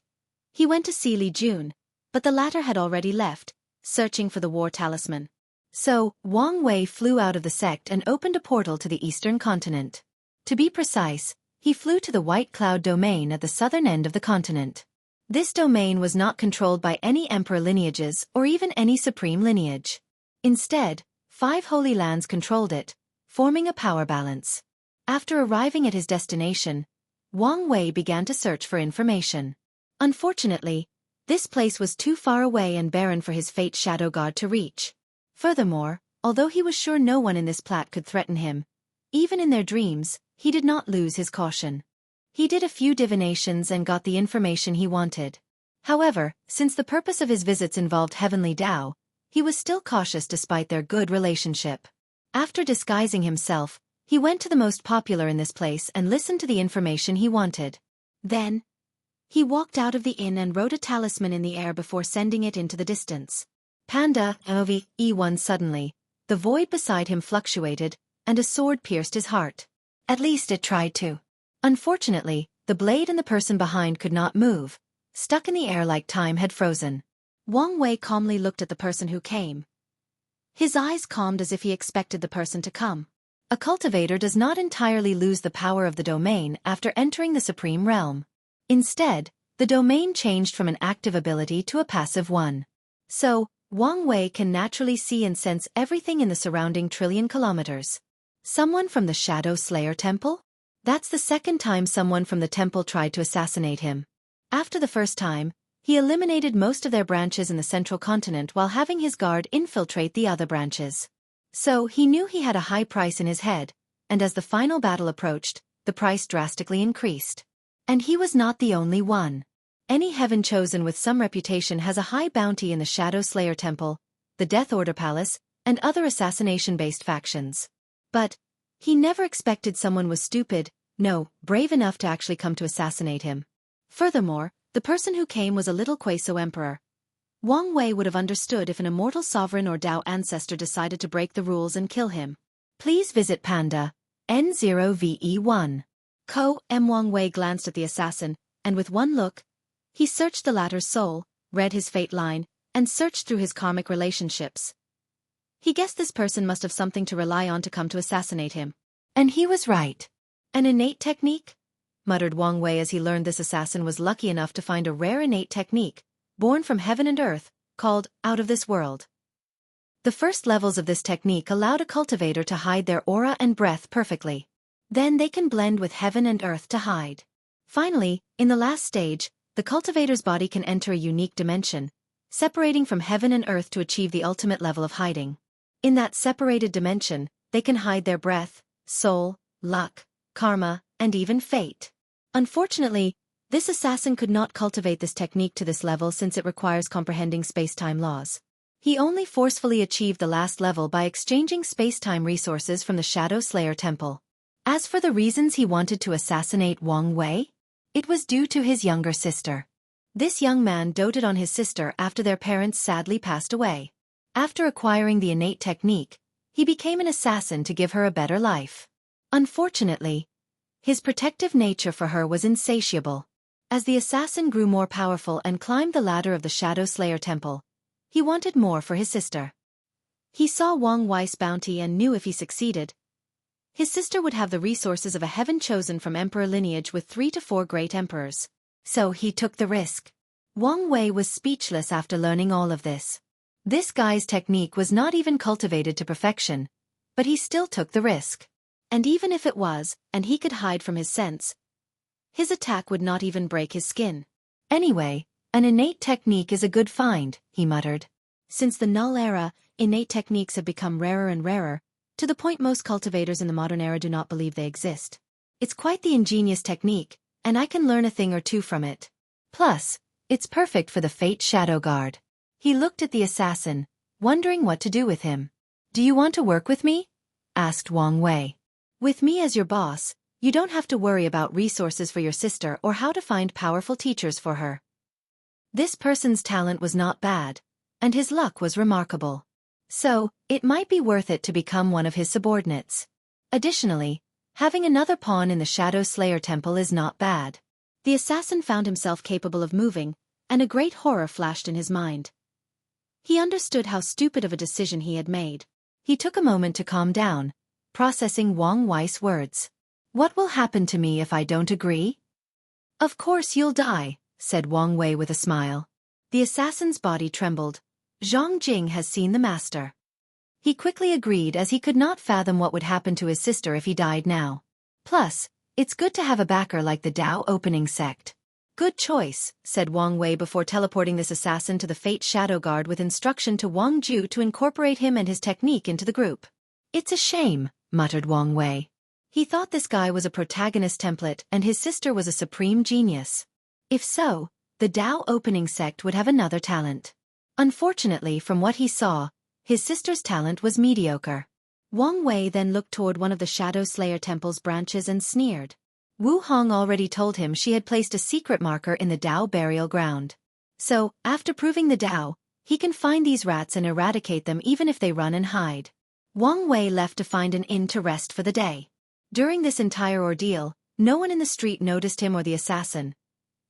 he went to see Li Jun, but the latter had already left, searching for the war talisman. So, Wang Wei flew out of the sect and opened a portal to the eastern continent. To be precise, he flew to the White Cloud domain at the southern end of the continent. This domain was not controlled by any emperor lineages or even any supreme lineage. Instead, 5 holy lands controlled it, forming a power balance. After arriving at his destination, Wang Wei began to search for information. Unfortunately, this place was too far away and barren for his fate shadow god to reach. Furthermore, although he was sure no one in this plat could threaten him, even in their dreams, he did not lose his caution. He did a few divinations and got the information he wanted. However, since the purpose of his visits involved heavenly Tao, he was still cautious despite their good relationship. After disguising himself, he went to the most popular in this place and listened to the information he wanted. Then, he walked out of the inn and wrote a talisman in the air before sending it into the distance. Panda, E1 suddenly, the void beside him fluctuated, and a sword pierced his heart. At least it tried to. Unfortunately, the blade and the person behind could not move, stuck in the air like time had frozen. Wang Wei calmly looked at the person who came. His eyes calmed as if he expected the person to come. A cultivator does not entirely lose the power of the domain after entering the supreme realm. Instead, the domain changed from an active ability to a passive one. So, Wang Wei can naturally see and sense everything in the surrounding trillion kilometers. Someone from the Shadow Slayer Temple? That's the second time someone from the temple tried to assassinate him. After the first time, he eliminated most of their branches in the central continent while having his guard infiltrate the other branches. So he knew he had a high price in his head, and as the final battle approached, the price drastically increased. And he was not the only one. Any heaven chosen with some reputation has a high bounty in the Shadow Slayer Temple, the Death Order Palace, and other assassination-based factions. But he never expected someone was stupid, no, brave enough to actually come to assassinate him. Furthermore, the person who came was a little Queso emperor. Wang Wei would have understood if an immortal sovereign or Dao ancestor decided to break the rules and kill him. Please visit Panda, N0VE1. Wang Wei glanced at the assassin, and with one look, he searched the latter's soul, read his fate line, and searched through his karmic relationships. He guessed this person must have something to rely on to come to assassinate him. And he was right. An innate technique? Muttered Wang Wei as he learned this assassin was lucky enough to find a rare innate technique, born from heaven and earth, called out of this world. The first levels of this technique allowed a cultivator to hide their aura and breath perfectly. Then they can blend with heaven and earth to hide. Finally, in the last stage, the cultivator's body can enter a unique dimension, separating from heaven and earth to achieve the ultimate level of hiding. In that separated dimension, they can hide their breath, soul, luck, karma, and even fate. Unfortunately, this assassin could not cultivate this technique to this level since it requires comprehending space-time laws. He only forcefully achieved the last level by exchanging space-time resources from the Shadow Slayer Temple. As for the reasons he wanted to assassinate Wang Wei, it was due to his younger sister. This young man doted on his sister after their parents sadly passed away. After acquiring the innate technique, he became an assassin to give her a better life. Unfortunately, his protective nature for her was insatiable. As the assassin grew more powerful and climbed the ladder of the Shadow Slayer Temple, He wanted more for his sister. He saw Wang Wei's bounty and knew if he succeeded, his sister would have the resources of a heaven chosen from emperor lineage with 3 to 4 great emperors. So he took the risk. Wang Wei was speechless after learning all of this. This guy's technique was not even cultivated to perfection, but he still took the risk. And even if it was, and he could hide from his sense, his attack would not even break his skin. Anyway, an innate technique is a good find, he muttered. Since the null era, innate techniques have become rarer and rarer, to the point most cultivators in the modern era do not believe they exist. It's quite the ingenious technique, and I can learn a thing or two from it. Plus, it's perfect for the Fate Shadow Guard. He looked at the assassin, wondering what to do with him. Do you want to work with me? Asked Wang Wei. With me as your boss, you don't have to worry about resources for your sister or how to find powerful teachers for her. This person's talent was not bad, and his luck was remarkable. So, it might be worth it to become one of his subordinates. Additionally, having another pawn in the Shadow Slayer Temple is not bad. The assassin found himself capable of moving, and a great horror flashed in his mind. He understood how stupid of a decision he had made. He took a moment to calm down, processing Wang Wei's words. What will happen to me if I don't agree? Of course you'll die, said Wang Wei with a smile. The assassin's body trembled. Zhang Jing has seen the master. He quickly agreed as he could not fathom what would happen to his sister if he died now. Plus, it's good to have a backer like the Dao opening sect. Good choice, said Wang Wei before teleporting this assassin to the Fate Shadow Guard with instruction to Wang Ju to incorporate him and his technique into the group. It's a shame, muttered Wang Wei. He thought this guy was a protagonist template and his sister was a supreme genius. If so, the Dao opening sect would have another talent. Unfortunately, from what he saw, his sister's talent was mediocre. Wang Wei then looked toward one of the Shadow Slayer Temple's branches and sneered. Wu Hong already told him she had placed a secret marker in the Dao burial ground. So, after proving the Dao, he can find these rats and eradicate them even if they run and hide. Wang Wei left to find an inn to rest for the day. During this entire ordeal, no one in the street noticed him or the assassin.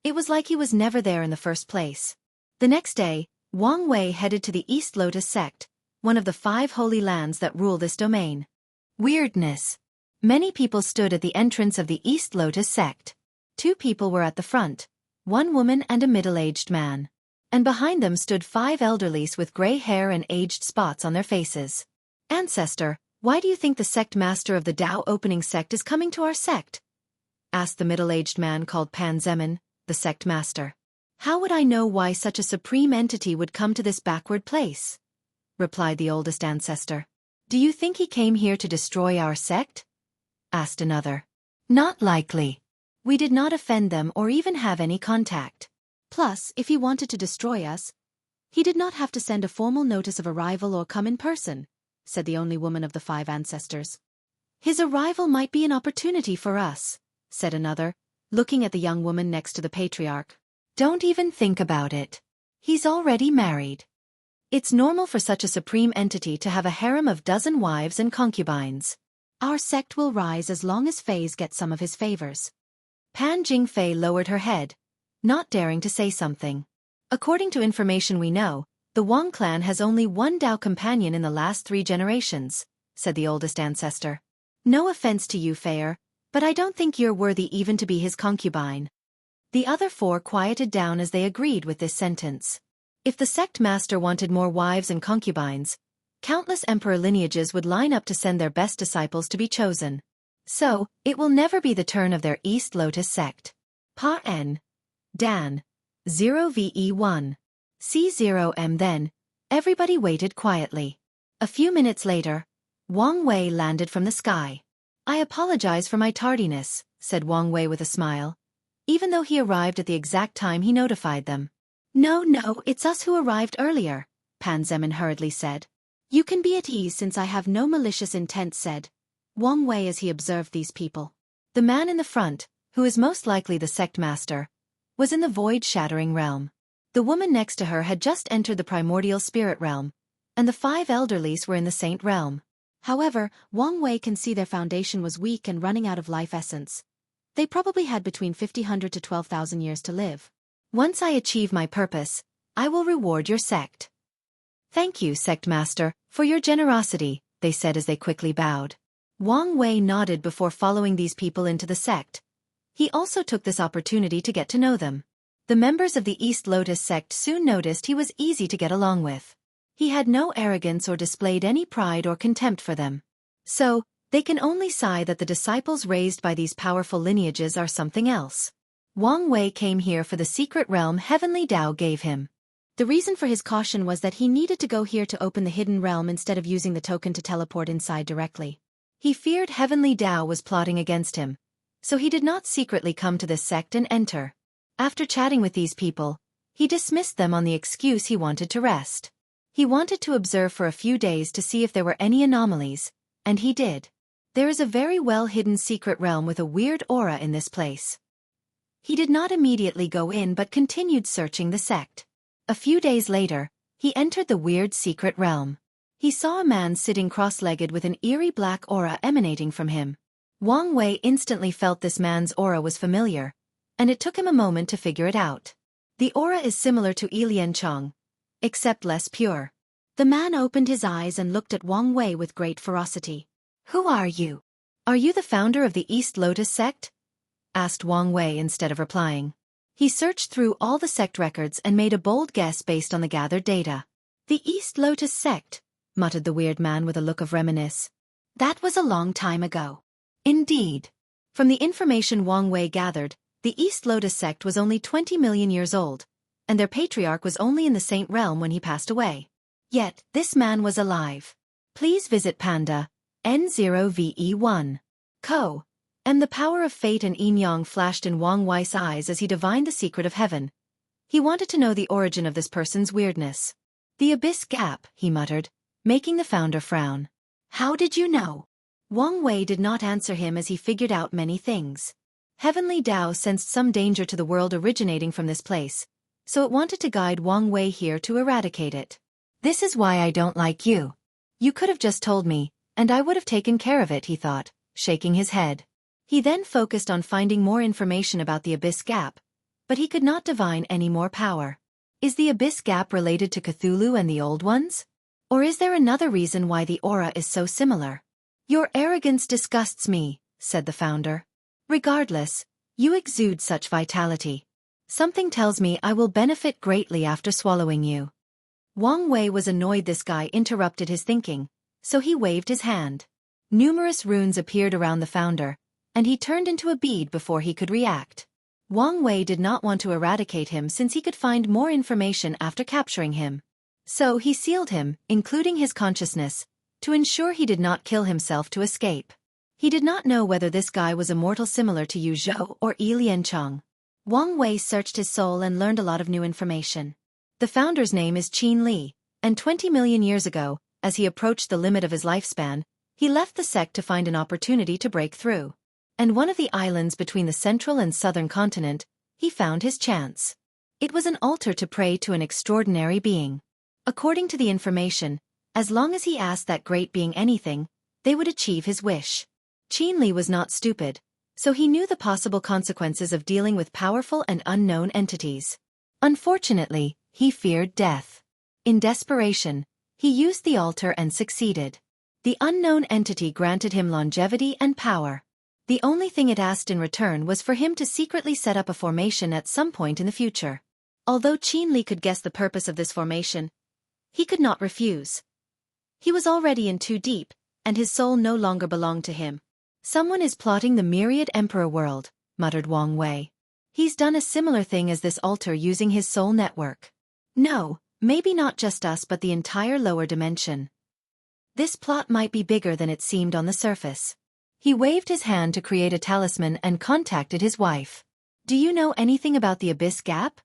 It was like he was never there in the first place. The next day, Wang Wei headed to the East Lotus sect, one of the 5 holy lands that rule this domain. Weirdness. Many people stood at the entrance of the East Lotus sect. 2 people were at the front, 1 woman and a middle-aged man. And behind them stood 5 elderlies with gray hair and aged spots on their faces. Ancestor, why do you think the sect master of the Dao opening sect is coming to our sect? Asked the middle-aged man called Pan Zemin, the sect master. How would I know why such a supreme entity would come to this backward place? Replied the oldest ancestor. Do you think he came here to destroy our sect? Asked another. Not likely. We did not offend them or even have any contact. Plus, if he wanted to destroy us, he did not have to send a formal notice of arrival or come in person, said the only woman of the 5 ancestors. His arrival might be an opportunity for us, said another, looking at the young woman next to the patriarch. Don't even think about it. He's already married. It's normal for such a supreme entity to have a harem of 12 wives and concubines. Our sect will rise as long as Feis get some of his favors. Pan Jingfei lowered her head, not daring to say something. According to information we know, the Wang clan has only 1 Dao companion in the last 3 generations, said the oldest ancestor. No offense to you, Feier, but I don't think you're worthy even to be his concubine. The other 4 quieted down as they agreed with this sentence. If the sect master wanted more wives and concubines, countless emperor lineages would line up to send their best disciples to be chosen. So, it will never be the turn of their East Lotus sect. Pa N. Dan. 0VE1. C0M then, everybody waited quietly. A few minutes later, Wang Wei landed from the sky. I apologize for my tardiness, said Wang Wei with a smile, even though he arrived at the exact time he notified them. No, it's us who arrived earlier, Pan Zemin hurriedly said. You can be at ease since I have no malicious intent, said Wang Wei as he observed these people. The man in the front, who is most likely the sect master, was in the void-shattering realm. The woman next to her had just entered the primordial spirit realm, and the 5 elderlies were in the saint realm. However, Wang Wei can see their foundation was weak and running out of life essence. They probably had between 50,000 to 12,000 years to live. Once I achieve my purpose, I will reward your sect. Thank you, Sect Master, for your generosity, they said as they quickly bowed. Wang Wei nodded before following these people into the sect. He also took this opportunity to get to know them. The members of the East Lotus sect soon noticed he was easy to get along with. He had no arrogance or displayed any pride or contempt for them. So, they can only sigh that the disciples raised by these powerful lineages are something else. Wang Wei came here for the secret realm Heavenly Dao gave him. The reason for his caution was that he needed to go here to open the hidden realm instead of using the token to teleport inside directly. He feared Heavenly Dao was plotting against him, so he did not secretly come to this sect and enter. After chatting with these people, he dismissed them on the excuse he wanted to rest. He wanted to observe for a few days to see if there were any anomalies, and he did. There is a very well-hidden secret realm with a weird aura in this place. He did not immediately go in but continued searching the sect. A few days later, he entered the weird secret realm. He saw a man sitting cross-legged with an eerie black aura emanating from him. Wang Wei instantly felt this man's aura was familiar, and it took him a moment to figure it out. The aura is similar to Lianchong, except less pure. The man opened his eyes and looked at Wang Wei with great ferocity. "Who are you? Are you the founder of the East Lotus sect?" asked Wang Wei instead of replying. He searched through all the sect records and made a bold guess based on the gathered data. "The East Lotus sect," muttered the weird man with a look of reminiscence. "That was a long time ago." Indeed. From the information Wang Wei gathered, the East Lotus sect was only 20 million years old, and their patriarch was only in the Saint Realm when he passed away. Yet, this man was alive. Please visit Panda, N0VE1. Co. And the power of fate and yin-yang flashed in Wang Wei's eyes as he divined the secret of heaven. He wanted to know the origin of this person's weirdness. "The Abyss Gap," he muttered, making the founder frown. "How did you know?" Wang Wei did not answer him as he figured out many things. Heavenly Dao sensed some danger to the world originating from this place, so it wanted to guide Wang Wei here to eradicate it. "This is why I don't like you. You could have just told me, and I would have taken care of it," he thought, shaking his head. He then focused on finding more information about the Abyss Gap, but he could not divine any more power. Is the Abyss Gap related to Cthulhu and the Old Ones? Or is there another reason why the aura is so similar? "Your arrogance disgusts me," said the founder. "Regardless, you exude such vitality. Something tells me I will benefit greatly after swallowing you." Wang Wei was annoyed this guy interrupted his thinking, so he waved his hand. Numerous runes appeared around the founder, and he turned into a bead before he could react. Wang Wei did not want to eradicate him since he could find more information after capturing him. So he sealed him, including his consciousness, to ensure he did not kill himself to escape. He did not know whether this guy was a mortal similar to Yu Zhou or Yi Lianchong. Wang Wei searched his soul and learned a lot of new information. The founder's name is Qin Li, and 20 million years ago, as he approached the limit of his lifespan, he left the sect to find an opportunity to break through. And one of the islands between the central and southern continent, he found his chance. It was an altar to pray to an extraordinary being. According to the information, as long as he asked that great being anything, they would achieve his wish. Qin Li was not stupid, so he knew the possible consequences of dealing with powerful and unknown entities. Unfortunately, he feared death. In desperation, he used the altar and succeeded. The unknown entity granted him longevity and power. The only thing it asked in return was for him to secretly set up a formation at some point in the future. Although Qin Li could guess the purpose of this formation, he could not refuse. He was already in too deep, and his soul no longer belonged to him. "Someone is plotting the myriad emperor world," muttered Wang Wei. "He's done a similar thing as this altar using his soul network. No, maybe not just us but the entire lower dimension. This plot might be bigger than it seemed on the surface." He waved his hand to create a talisman and contacted his wife. "Do you know anything about the Abyss Gap?"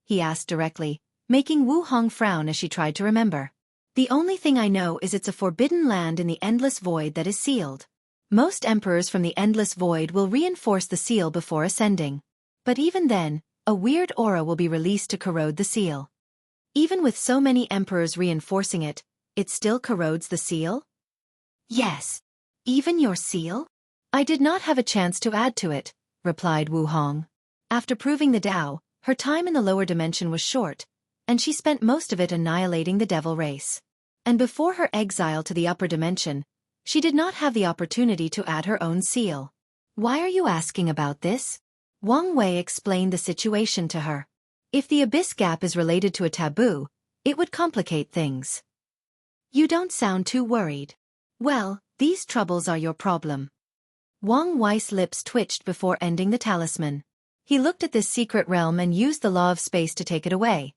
he asked directly, making Wu Hong frown as she tried to remember. "The only thing I know is it's a forbidden land in the endless void that is sealed. Most emperors from the endless void will reinforce the seal before ascending. But even then, a weird aura will be released to corrode the seal. Even with so many emperors reinforcing it, it still corrodes the seal?" "Yes. Even your seal?" "I did not have a chance to add to it," replied Wu Hong. After proving the Tao, her time in the lower dimension was short, and she spent most of it annihilating the devil race. And before her exile to the upper dimension, she did not have the opportunity to add her own seal. Why are you asking about this? Wang Wei explained the situation to her. If the abyss gap is related to a taboo, it would complicate things. You don't sound too worried. Well, these troubles are your problem. Wang Wei's lips twitched before ending the talisman. He looked at this secret realm and used the law of space to take it away.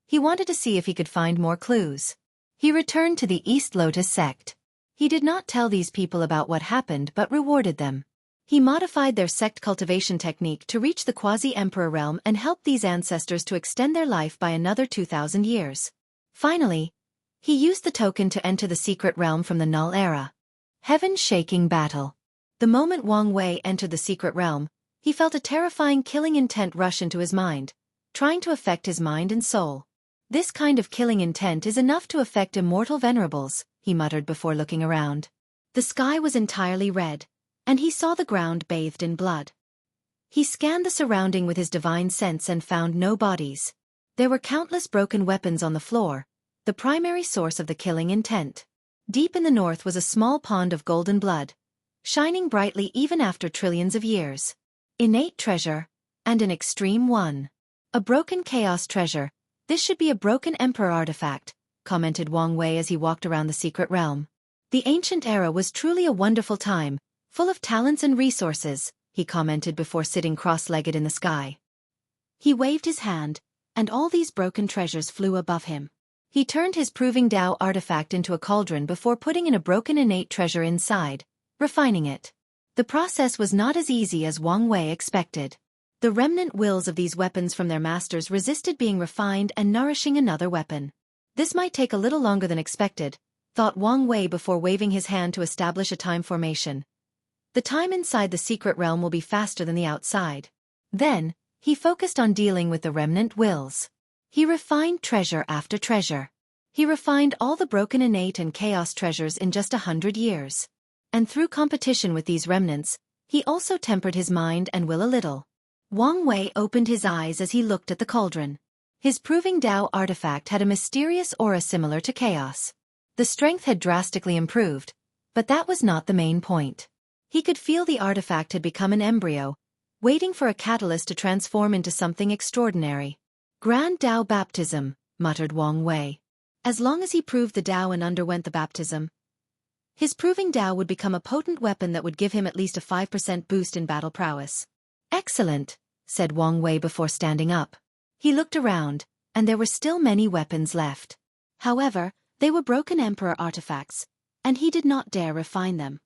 He wanted to see if he could find more clues. He returned to the East Lotus sect. He did not tell these people about what happened but rewarded them. He modified their sect cultivation technique to reach the quasi-emperor realm and help these ancestors to extend their life by another 2,000 years. Finally, he used the token to enter the secret realm from the Null Era. Heaven-shaking battle. The moment Wang Wei entered the secret realm, he felt a terrifying killing intent rush into his mind, trying to affect his mind and soul. This kind of killing intent is enough to affect immortal venerables, he muttered before looking around. The sky was entirely red, and he saw the ground bathed in blood. He scanned the surrounding with his divine sense and found no bodies. There were countless broken weapons on the floor, the primary source of the killing intent. Deep in the north was a small pond of golden blood, shining brightly even after trillions of years. Innate treasure, and an extreme one. A broken chaos treasure. This should be a broken emperor artifact, commented Wang Wei as he walked around the secret realm. The ancient era was truly a wonderful time, full of talents and resources, he commented before sitting cross-legged in the sky. He waved his hand, and all these broken treasures flew above him. He turned his proving Tao artifact into a cauldron before putting in a broken innate treasure inside, refining it. The process was not as easy as Wang Wei expected. The remnant wills of these weapons from their masters resisted being refined and nourishing another weapon. This might take a little longer than expected, thought Wang Wei before waving his hand to establish a time formation. The time inside the secret realm will be faster than the outside. Then, he focused on dealing with the remnant wills. He refined treasure after treasure. He refined all the broken innate and chaos treasures in just 100 years. And through competition with these remnants, he also tempered his mind and will a little. Wang Wei opened his eyes as he looked at the cauldron. His proving Tao artifact had a mysterious aura similar to chaos. The strength had drastically improved, but that was not the main point. He could feel the artifact had become an embryo, waiting for a catalyst to transform into something extraordinary. Grand Tao baptism, muttered Wang Wei. As long as he proved the Tao and underwent the baptism, his proving Tao would become a potent weapon that would give him at least a 5% boost in battle prowess. Excellent, said Wang Wei before standing up. He looked around, and there were still many weapons left. However, they were broken emperor artifacts, and he did not dare refine them.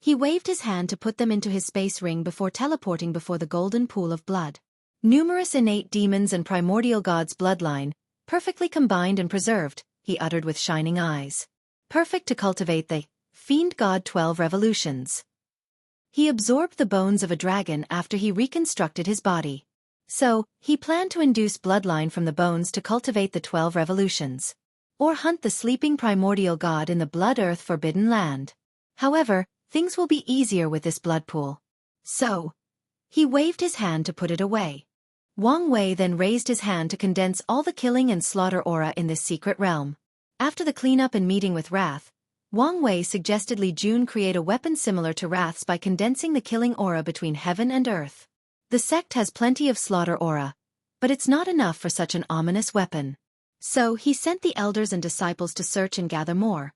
He waved his hand to put them into his space ring before teleporting before the golden pool of blood. Numerous innate demons and primordial gods' bloodline, perfectly combined and preserved, he uttered with shining eyes. Perfect to cultivate the Fiend God 12 revolutions. He absorbed the bones of a dragon after he reconstructed his body. So, he planned to induce bloodline from the bones to cultivate the 12 revolutions. Or hunt the sleeping primordial god in the blood-earth forbidden land. However, things will be easier with this blood pool. So, he waved his hand to put it away. Wang Wei then raised his hand to condense all the killing and slaughter aura in this secret realm. After the cleanup and meeting with Wrath, Wang Wei suggested Li Jun create a weapon similar to Wrath's by condensing the killing aura between heaven and earth. The sect has plenty of slaughter aura, but it's not enough for such an ominous weapon. So he sent the elders and disciples to search and gather more.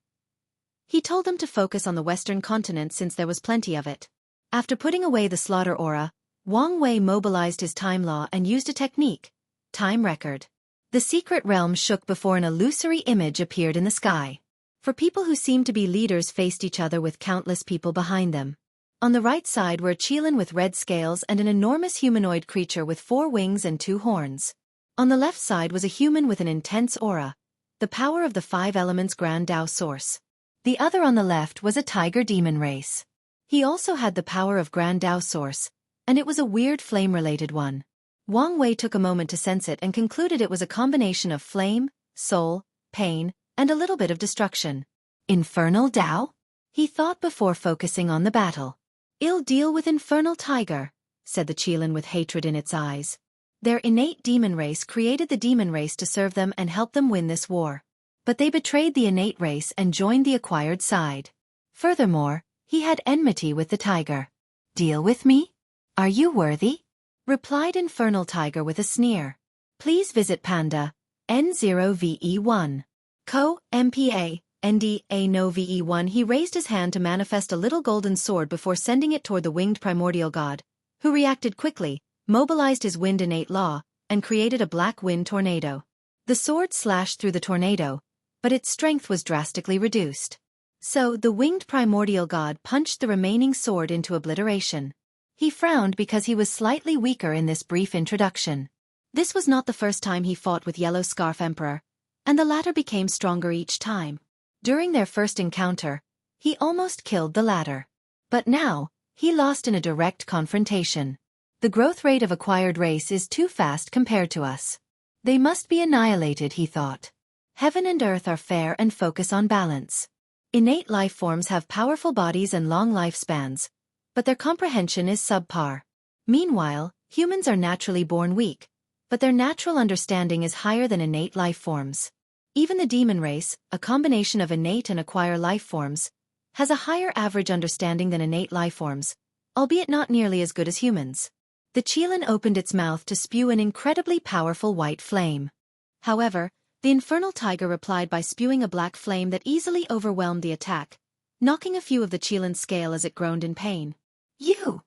He told them to focus on the western continent since there was plenty of it. After putting away the slaughter aura, Wang Wei mobilized his time law and used a technique, time record. The secret realm shook before an illusory image appeared in the sky. For people who seemed to be leaders faced each other with countless people behind them. On the right side were a Qilin with red scales and an enormous humanoid creature with 4 wings and 2 horns. On the left side was a human with an intense aura, the power of the 5 elements Grand Tao source. The other on the left was a tiger demon race. He also had the power of Grand Tao source, and it was a weird flame-related one. Wang Wei took a moment to sense it and concluded it was a combination of flame, soul, pain, and a little bit of destruction. Infernal Tao? He thought before focusing on the battle. Ill deal with infernal tiger, said the Qilin with hatred in its eyes. Their innate demon race created the demon race to serve them and help them win this war. But they betrayed the innate race and joined the acquired side. Furthermore, he had enmity with the tiger. "Deal with me? Are you worthy?" replied Infernal Tiger with a sneer. Please visit Panda, N0VE1. Co, MPA, NDA no VE1. He raised his hand to manifest a little golden sword before sending it toward the winged primordial god, who reacted quickly, mobilized his wind innate law, and created a black wind tornado. The sword slashed through the tornado, but its strength was drastically reduced. So, the winged primordial god punched the remaining sword into obliteration. He frowned because he was slightly weaker in this brief introduction. This was not the first time he fought with Yellow Scarf Emperor, and the latter became stronger each time. During their first encounter, he almost killed the latter. But now, he lost in a direct confrontation. The growth rate of acquired race is too fast compared to us. They must be annihilated, he thought. Heaven and earth are fair and focus on balance. Innate life forms have powerful bodies and long lifespans, but their comprehension is subpar. Meanwhile, humans are naturally born weak, but their natural understanding is higher than innate life forms. Even the demon race, a combination of innate and acquired life forms, has a higher average understanding than innate life forms, albeit not nearly as good as humans. The Qilin opened its mouth to spew an incredibly powerful white flame. However, the Infernal Tiger replied by spewing a black flame that easily overwhelmed the attack, knocking a few of the Qilin's scale as it groaned in pain. "You!"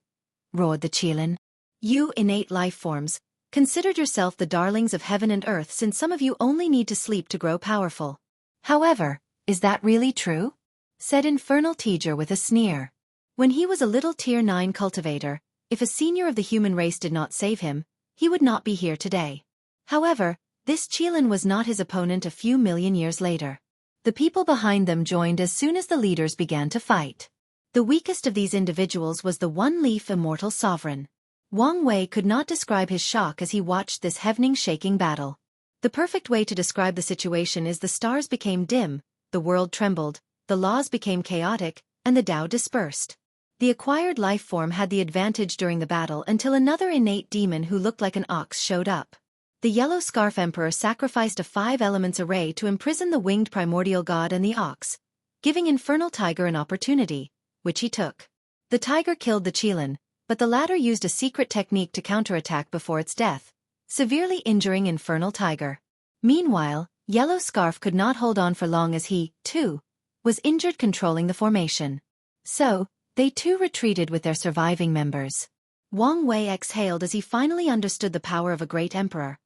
roared the Qilin. "You innate life forms, considered yourself the darlings of heaven and earth since some of you only need to sleep to grow powerful. However, is that really true?" said Infernal Tiger with a sneer. When he was a little Tier 9 cultivator, if a senior of the human race did not save him, he would not be here today. However, this Qilin was not his opponent a few million years later. The people behind them joined as soon as the leaders began to fight. The weakest of these individuals was the one-leaf immortal sovereign. Wang Wei could not describe his shock as he watched this heaven-shaking battle. The perfect way to describe the situation is the stars became dim, the world trembled, the laws became chaotic, and the Tao dispersed. The acquired life form had the advantage during the battle until another innate demon who looked like an ox showed up. The Yellow Scarf Emperor sacrificed a 5-elements array to imprison the winged primordial god and the ox, giving Infernal Tiger an opportunity, which he took. The tiger killed the Qilin, but the latter used a secret technique to counterattack before its death, severely injuring Infernal Tiger. Meanwhile, Yellow Scarf could not hold on for long as he, too, was injured controlling the formation. So, they too retreated with their surviving members. Wang Wei exhaled as he finally understood the power of a great emperor.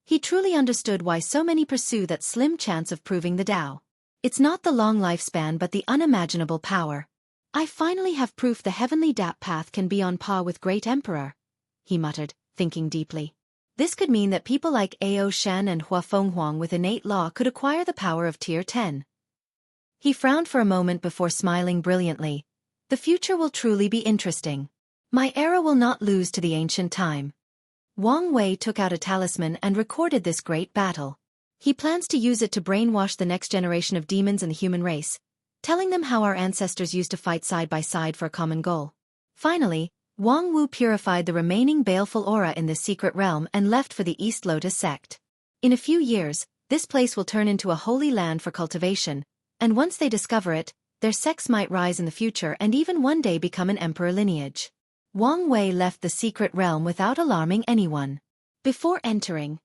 He truly understood why so many pursue that slim chance of proving the Tao. It's not the long lifespan but the unimaginable power. "I finally have proof the heavenly Dap path can be on par with great emperor," he muttered, thinking deeply. This could mean that people like Ao Shen and Hua Fenghuang with innate law could acquire the power of Tier 10. He frowned for a moment before smiling brilliantly. The future will truly be interesting. My era will not lose to the ancient time. Wang Wei took out a talisman and recorded this great battle. He plans to use it to brainwash the next generation of demons in the human race, telling them how our ancestors used to fight side by side for a common goal. Finally, Wang Wu purified the remaining baleful aura in this secret realm and left for the East Lotus sect. In a few years, this place will turn into a holy land for cultivation, and once they discover it, their sects might rise in the future and even one day become an emperor lineage. Wang Wei left the secret realm without alarming anyone. Before entering,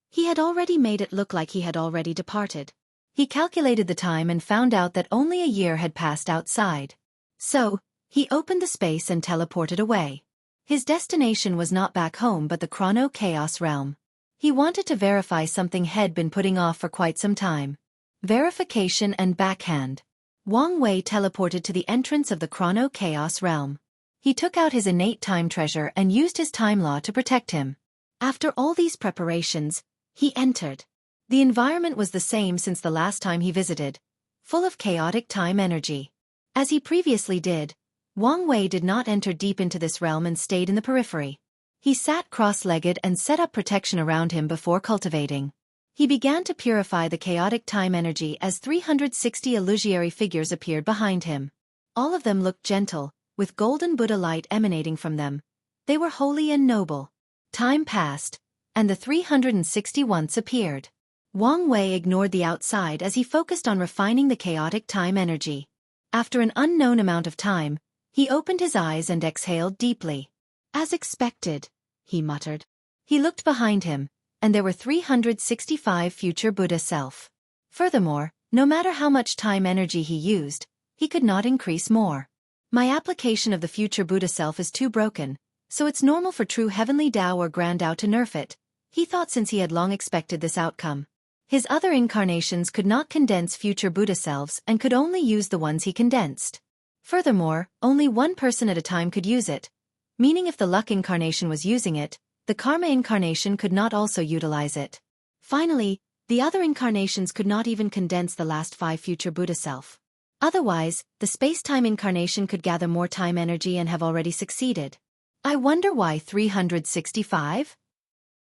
he had already made it look like he had already departed. He calculated the time and found out that only a year had passed outside. So, he opened the space and teleported away. His destination was not back home but the Chrono Chaos realm. He wanted to verify something had been putting off for quite some time. Verification and backhand. Wang Wei teleported to the entrance of the Chrono Chaos realm. He took out his innate time treasure and used his time law to protect him. After all these preparations, he entered. The environment was the same since the last time he visited, full of chaotic time energy. As he previously did, Wang Wei did not enter deep into this realm and stayed in the periphery. He sat cross-legged and set up protection around him before cultivating. He began to purify the chaotic time energy as 360 illusory figures appeared behind him. All of them looked gentle, with golden Buddha light emanating from them. They were holy and noble. Time passed, and the 361s appeared. Wang Wei ignored the outside as he focused on refining the chaotic time energy. After an unknown amount of time, he opened his eyes and exhaled deeply. As expected, he muttered. He looked behind him, and there were 365 future Buddha self. Furthermore, no matter how much time energy he used, he could not increase more. My application of the future Buddha self is too broken, so it's normal for true heavenly Tao or grand Tao to nerf it, he thought since he had long expected this outcome. His other incarnations could not condense future Buddha selves and could only use the ones he condensed. Furthermore, only one person at a time could use it, meaning if the luck incarnation was using it, the karma incarnation could not also utilize it. Finally, the other incarnations could not even condense the last 5 future Buddha self. Otherwise, the space-time incarnation could gather more time energy and have already succeeded. I wonder why 365?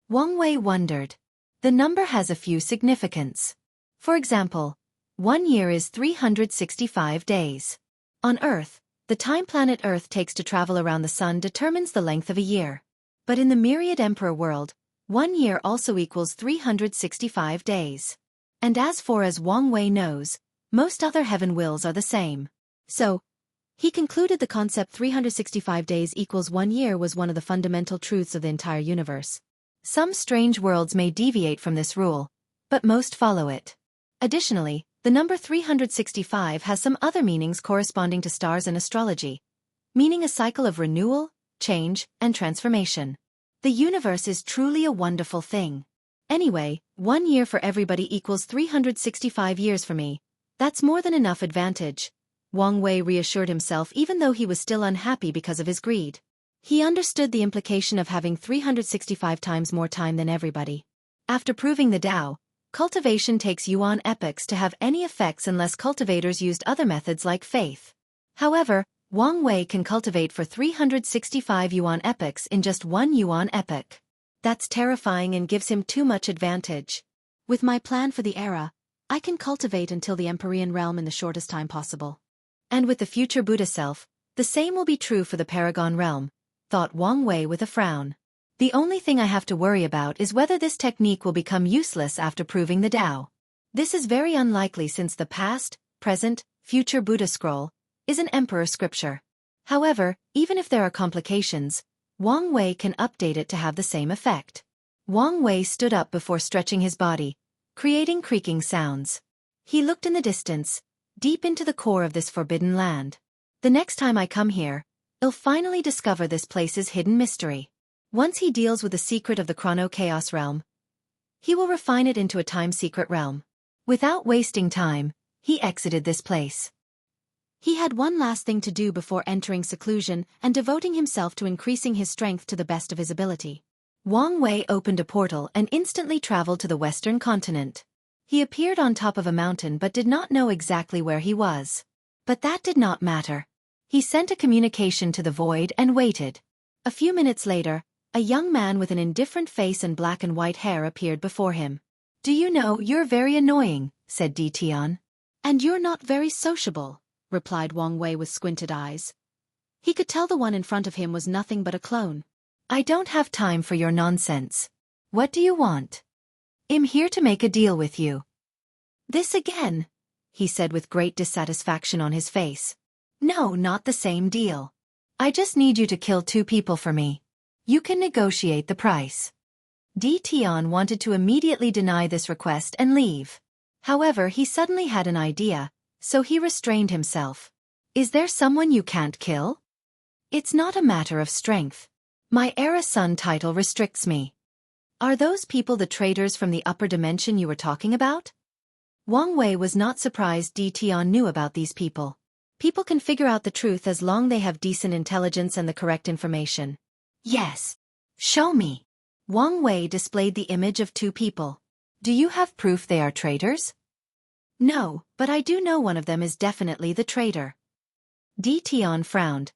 Wang Wei wondered. The number has a few significance. For example, 1 year is 365 days. On Earth, the time planet Earth takes to travel around the Sun determines the length of a year. But in the Myriad Emperor world, 1 year also equals 365 days. And as far as Wang Wei knows, most other heaven wills are the same. So, he concluded the concept 365 days equals 1 year was one of the fundamental truths of the entire universe. Some strange worlds may deviate from this rule, but most follow it. Additionally, the number 365 has some other meanings corresponding to stars and astrology, meaning a cycle of renewal, change, and transformation. The universe is truly a wonderful thing. Anyway, 1 year for everybody equals 365 years for me. That's more than enough advantage. Wang Wei reassured himself even though he was still unhappy because of his greed. He understood the implication of having 365 times more time than everybody. After proving the Tao, cultivation takes yuan epochs to have any effects unless cultivators used other methods like faith. However, Wang Wei can cultivate for 365 yuan epochs in just 1 yuan epoch. That's terrifying and gives him too much advantage. With my plan for the era, I can cultivate until the Empyrean realm in the shortest time possible. And with the future Buddha self, the same will be true for the Paragon realm, thought Wang Wei with a frown. The only thing I have to worry about is whether this technique will become useless after proving the Tao. This is very unlikely since the past, present, future Buddha scroll is an emperor scripture. However, even if there are complications, Wang Wei can update it to have the same effect. Wang Wei stood up before stretching his body, creating creaking sounds. He looked in the distance, deep into the core of this forbidden land. The next time I come here, I'll finally discover this place's hidden mystery. Once he deals with the secret of the chrono-chaos realm, he will refine it into a time-secret realm. Without wasting time, he exited this place. He had one last thing to do before entering seclusion and devoting himself to increasing his strength to the best of his ability. Wang Wei opened a portal and instantly traveled to the western continent. He appeared on top of a mountain but did not know exactly where he was. But that did not matter. He sent a communication to the void and waited. A few minutes later, a young man with an indifferent face and black and white hair appeared before him. "Do you know, you're very annoying," said Di Tian. "And you're not very sociable," replied Wang Wei with squinted eyes. He could tell the one in front of him was nothing but a clone. "I don't have time for your nonsense. What do you want?" "I'm here to make a deal with you." "This again?" he said with great dissatisfaction on his face. "No, not the same deal. I just need you to kill 2 people for me. You can negotiate the price." Di Tian wanted to immediately deny this request and leave. However, he suddenly had an idea, so he restrained himself. "Is there someone you can't kill?" "It's not a matter of strength. My Era Sun title restricts me." "Are those people the traitors from the upper dimension you were talking about?" Wang Wei was not surprised Di Tian knew about these people. People can figure out the truth as long they have decent intelligence and the correct information. "Yes. Show me." Wang Wei displayed the image of 2 people. "Do you have proof they are traitors?" "No, but I do know one of them is definitely the traitor." Di Tian frowned.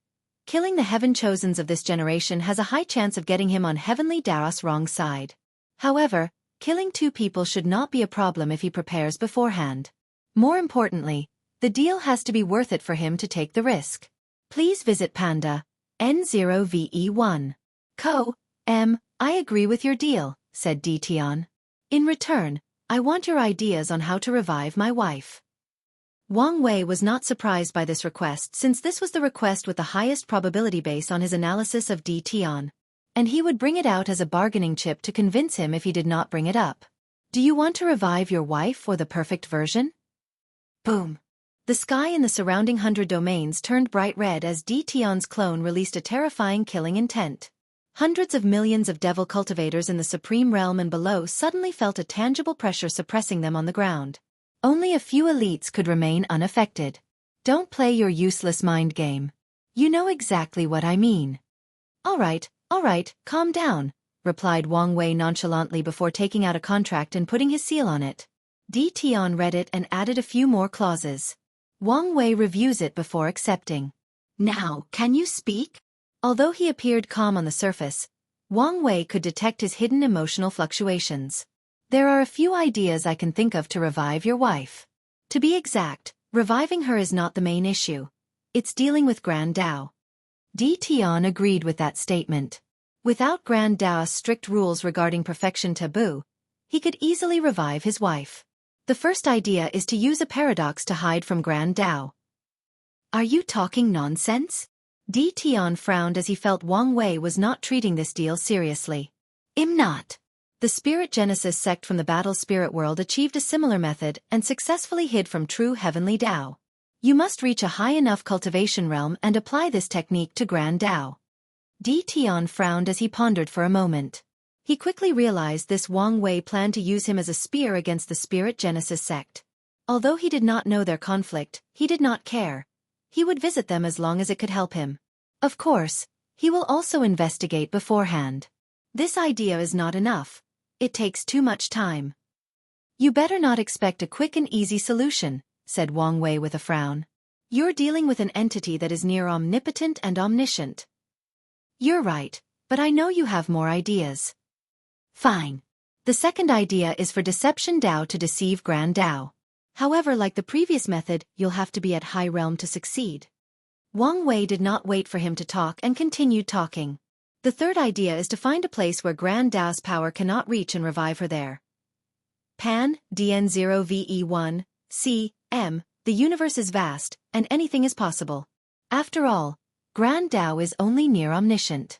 Killing the heaven-chosens of this generation has a high chance of getting him on heavenly Daos' wrong side. However, killing 2 people should not be a problem if he prepares beforehand. More importantly, the deal has to be worth it for him to take the risk. Please visit Panda N0VE1 Co. M I agree with your deal, said Tian. In return, I want your ideas on how to revive my wife. Wang Wei was not surprised by this request since this was the request with the highest probability base on his analysis of Tian. And he would bring it out as a bargaining chip to convince him if he did not bring it up. Do you want to revive your wife or the perfect version? Boom. The sky in the surrounding 100 domains turned bright red as Tian's clone released a terrifying killing intent. Hundreds of millions of devil cultivators in the supreme realm and below suddenly felt a tangible pressure suppressing them on the ground. Only a few elites could remain unaffected. Don't play your useless mind game. You know exactly what I mean. All right, calm down, replied Wang Wei nonchalantly before taking out a contract and putting his seal on it. Tian read it and added a few more clauses. Wang Wei reviews it before accepting. Now, can you speak? Although he appeared calm on the surface, Wang Wei could detect his hidden emotional fluctuations. There are a few ideas I can think of to revive your wife. To be exact, reviving her is not the main issue. It's dealing with Grand Dao. Tian agreed with that statement. Without Grand Dao's strict rules regarding perfection taboo, he could easily revive his wife. The first idea is to use a paradox to hide from Grand Dao. Are you talking nonsense? Tian frowned as he felt Wang Wei was not treating this deal seriously. I'm not. The Spirit Genesis sect from the Battle Spirit world achieved a similar method and successfully hid from true heavenly Dao. You must reach a high enough cultivation realm and apply this technique to Grand Dao. Tian frowned as he pondered for a moment. He quickly realized this Wang Wei planned to use him as a spear against the Spirit Genesis sect. Although he did not know their conflict, he did not care. He would visit them as long as it could help him. Of course, he will also investigate beforehand. This idea is not enough. It takes too much time. You better not expect a quick and easy solution, said Wang Wei with a frown. You're dealing with an entity that is near omnipotent and omniscient. You're right, but I know you have more ideas. Fine. The second idea is for Deception Dao to deceive Grand Dao. However, like the previous method, you'll have to be at high realm to succeed. Wang Wei did not wait for him to talk and continued talking. The third idea is to find a place where Grand Dao's power cannot reach and revive her there. Pan, DN0VE1, C, M, the universe is vast, and anything is possible. After all, Grand Dao is only near omniscient.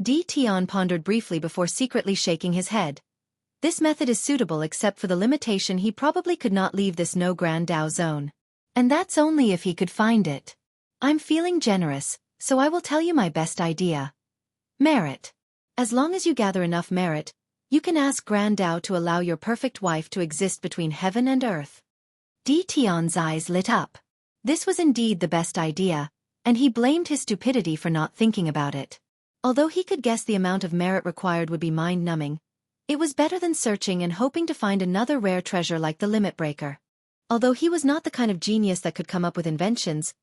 Tian pondered briefly before secretly shaking his head. This method is suitable except for the limitation he probably could not leave this no Grand Dao zone. And that's only if he could find it. I'm feeling generous, so I will tell you my best idea. Merit. As long as you gather enough merit, you can ask Grand Dao to allow your perfect wife to exist between heaven and earth. Tian's eyes lit up. This was indeed the best idea, and he blamed his stupidity for not thinking about it. Although he could guess the amount of merit required would be mind-numbing, it was better than searching and hoping to find another rare treasure like the Limit Breaker. Although he was not the kind of genius that could come up with inventions,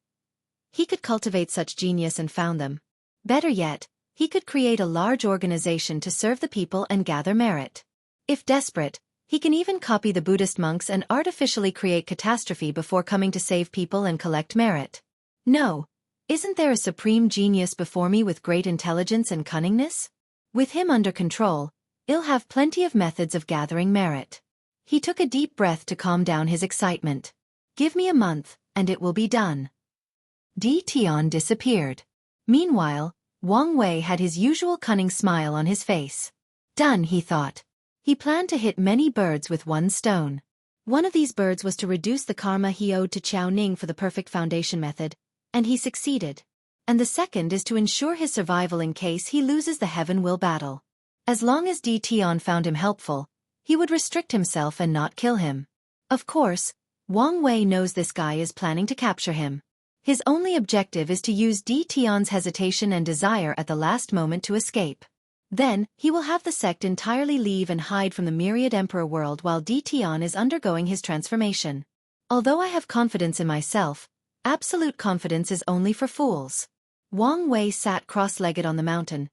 he could cultivate such genius and found them. Better yet, he could create a large organization to serve the people and gather merit. If desperate, he can even copy the Buddhist monks and artificially create catastrophe before coming to save people and collect merit. No, isn't there a supreme genius before me with great intelligence and cunningness? With him under control, I'll have plenty of methods of gathering merit. He took a deep breath to calm down his excitement. Give me a month, and it will be done. Tian disappeared. Meanwhile, Wang Wei had his usual cunning smile on his face. Done, he thought. He planned to hit many birds with one stone. One of these birds was to reduce the karma he owed to Qiao Ning for the perfect foundation method, and he succeeded. And the second is to ensure his survival in case he loses the heaven will battle. As long as Tian found him helpful, he would restrict himself and not kill him. Of course, Wang Wei knows this guy is planning to capture him. His only objective is to use Tian's hesitation and desire at the last moment to escape. Then, he will have the sect entirely leave and hide from the myriad emperor world while Tian is undergoing his transformation. Although I have confidence in myself, absolute confidence is only for fools. Wang Wei sat cross-legged on the mountain,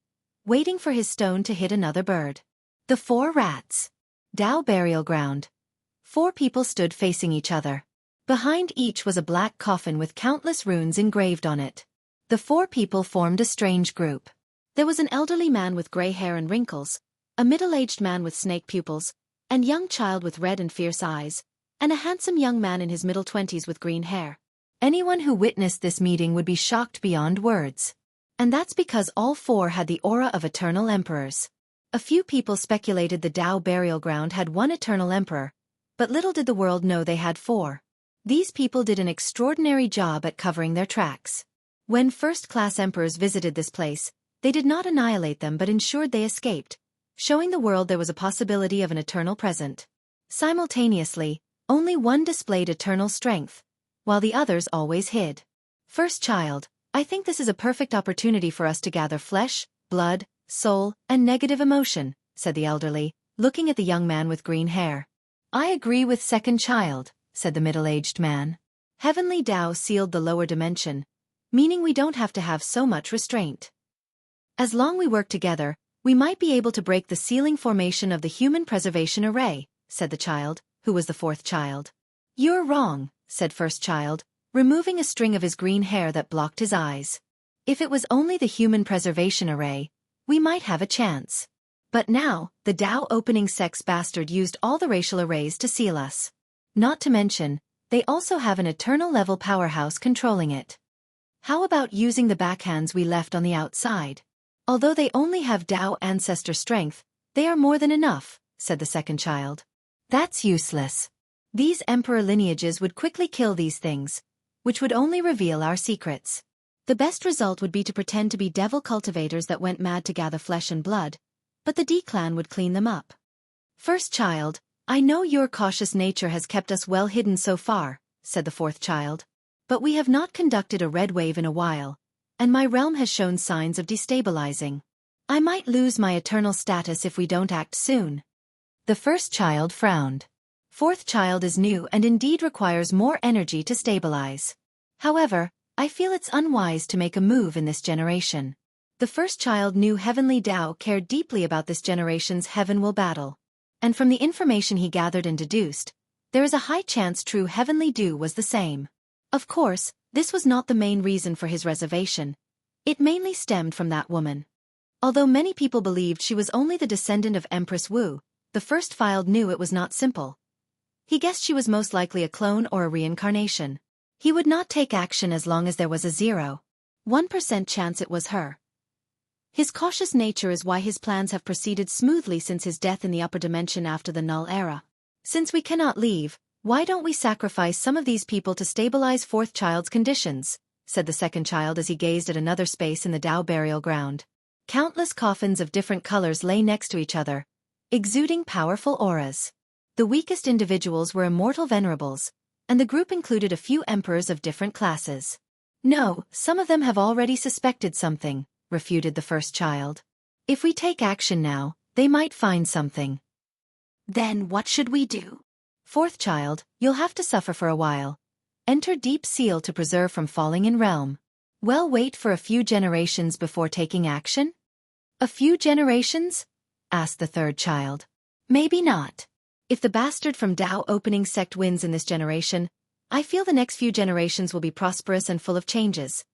waiting for his stone to hit another bird. The 4 rats. Dao burial ground. 4 people stood facing each other. Behind each was a black coffin with countless runes engraved on it. The 4 people formed a strange group. There was an elderly man with gray hair and wrinkles, a middle-aged man with snake pupils, and young child with red and fierce eyes, and a handsome young man in his middle 20s with green hair. Anyone who witnessed this meeting would be shocked beyond words. And that's because all four had the aura of eternal emperors. A few people speculated the Tao burial ground had one eternal emperor, but little did the world know they had four. These people did an extraordinary job at covering their tracks. When first-class emperors visited this place, they did not annihilate them but ensured they escaped, showing the world there was a possibility of an eternal present. Simultaneously, only one displayed eternal strength, while the others always hid. First child, I think this is a perfect opportunity for us to gather flesh, blood, soul, and negative emotion, said the elderly, looking at the young man with green hair. I agree with second child, said the middle-aged man. Heavenly Tao sealed the lower dimension, meaning we don't have to have so much restraint. As long we work together, we might be able to break the sealing formation of the human preservation array, said the child, who was the fourth child. You're wrong, said first child, removing a string of his green hair that blocked his eyes. If it was only the human preservation array, we might have a chance. But now, the Tao opening sex bastard used all the racial arrays to seal us. Not to mention, they also have an eternal level powerhouse controlling it. How about using the backhands we left on the outside? Although they only have Tao ancestor strength, they are more than enough, said the second child. That's useless. These emperor lineages would quickly kill these things, which would only reveal our secrets. The best result would be to pretend to be devil cultivators that went mad to gather flesh and blood, but the D-clan would clean them up. First child, I know your cautious nature has kept us well hidden so far, said the fourth child. But we have not conducted a red wave in a while, and my realm has shown signs of destabilizing. I might lose my eternal status if we don't act soon. The first child frowned. Fourth child is new and indeed requires more energy to stabilize. However, I feel it's unwise to make a move in this generation. The first child knew Heavenly Tao cared deeply about this generation's heaven will battle. And from the information he gathered and deduced, there is a high chance true Heavenly Tao was the same. Of course, this was not the main reason for his reservation. It mainly stemmed from that woman. Although many people believed she was only the descendant of Empress Wu, the first child knew it was not simple. He guessed she was most likely a clone or a reincarnation. He would not take action as long as there was a 0.1% chance it was her. His cautious nature is why his plans have proceeded smoothly since his death in the upper dimension after the Null Era. Since we cannot leave, why don't we sacrifice some of these people to stabilize fourth child's conditions, said the second child as he gazed at another space in the Tao burial ground. Countless coffins of different colors lay next to each other, exuding powerful auras. The weakest individuals were immortal venerables, and the group included a few emperors of different classes. No, some of them have already suspected something, refuted the first child. If we take action now, they might find something. Then what should we do? Fourth child, you'll have to suffer for a while. Enter deep seal to preserve from falling in realm. Well, wait for a few generations before taking action? A few generations? Asked the third child. Maybe not. If the bastard from Tao opening sect wins in this generation, I feel the next few generations will be prosperous and full of changes.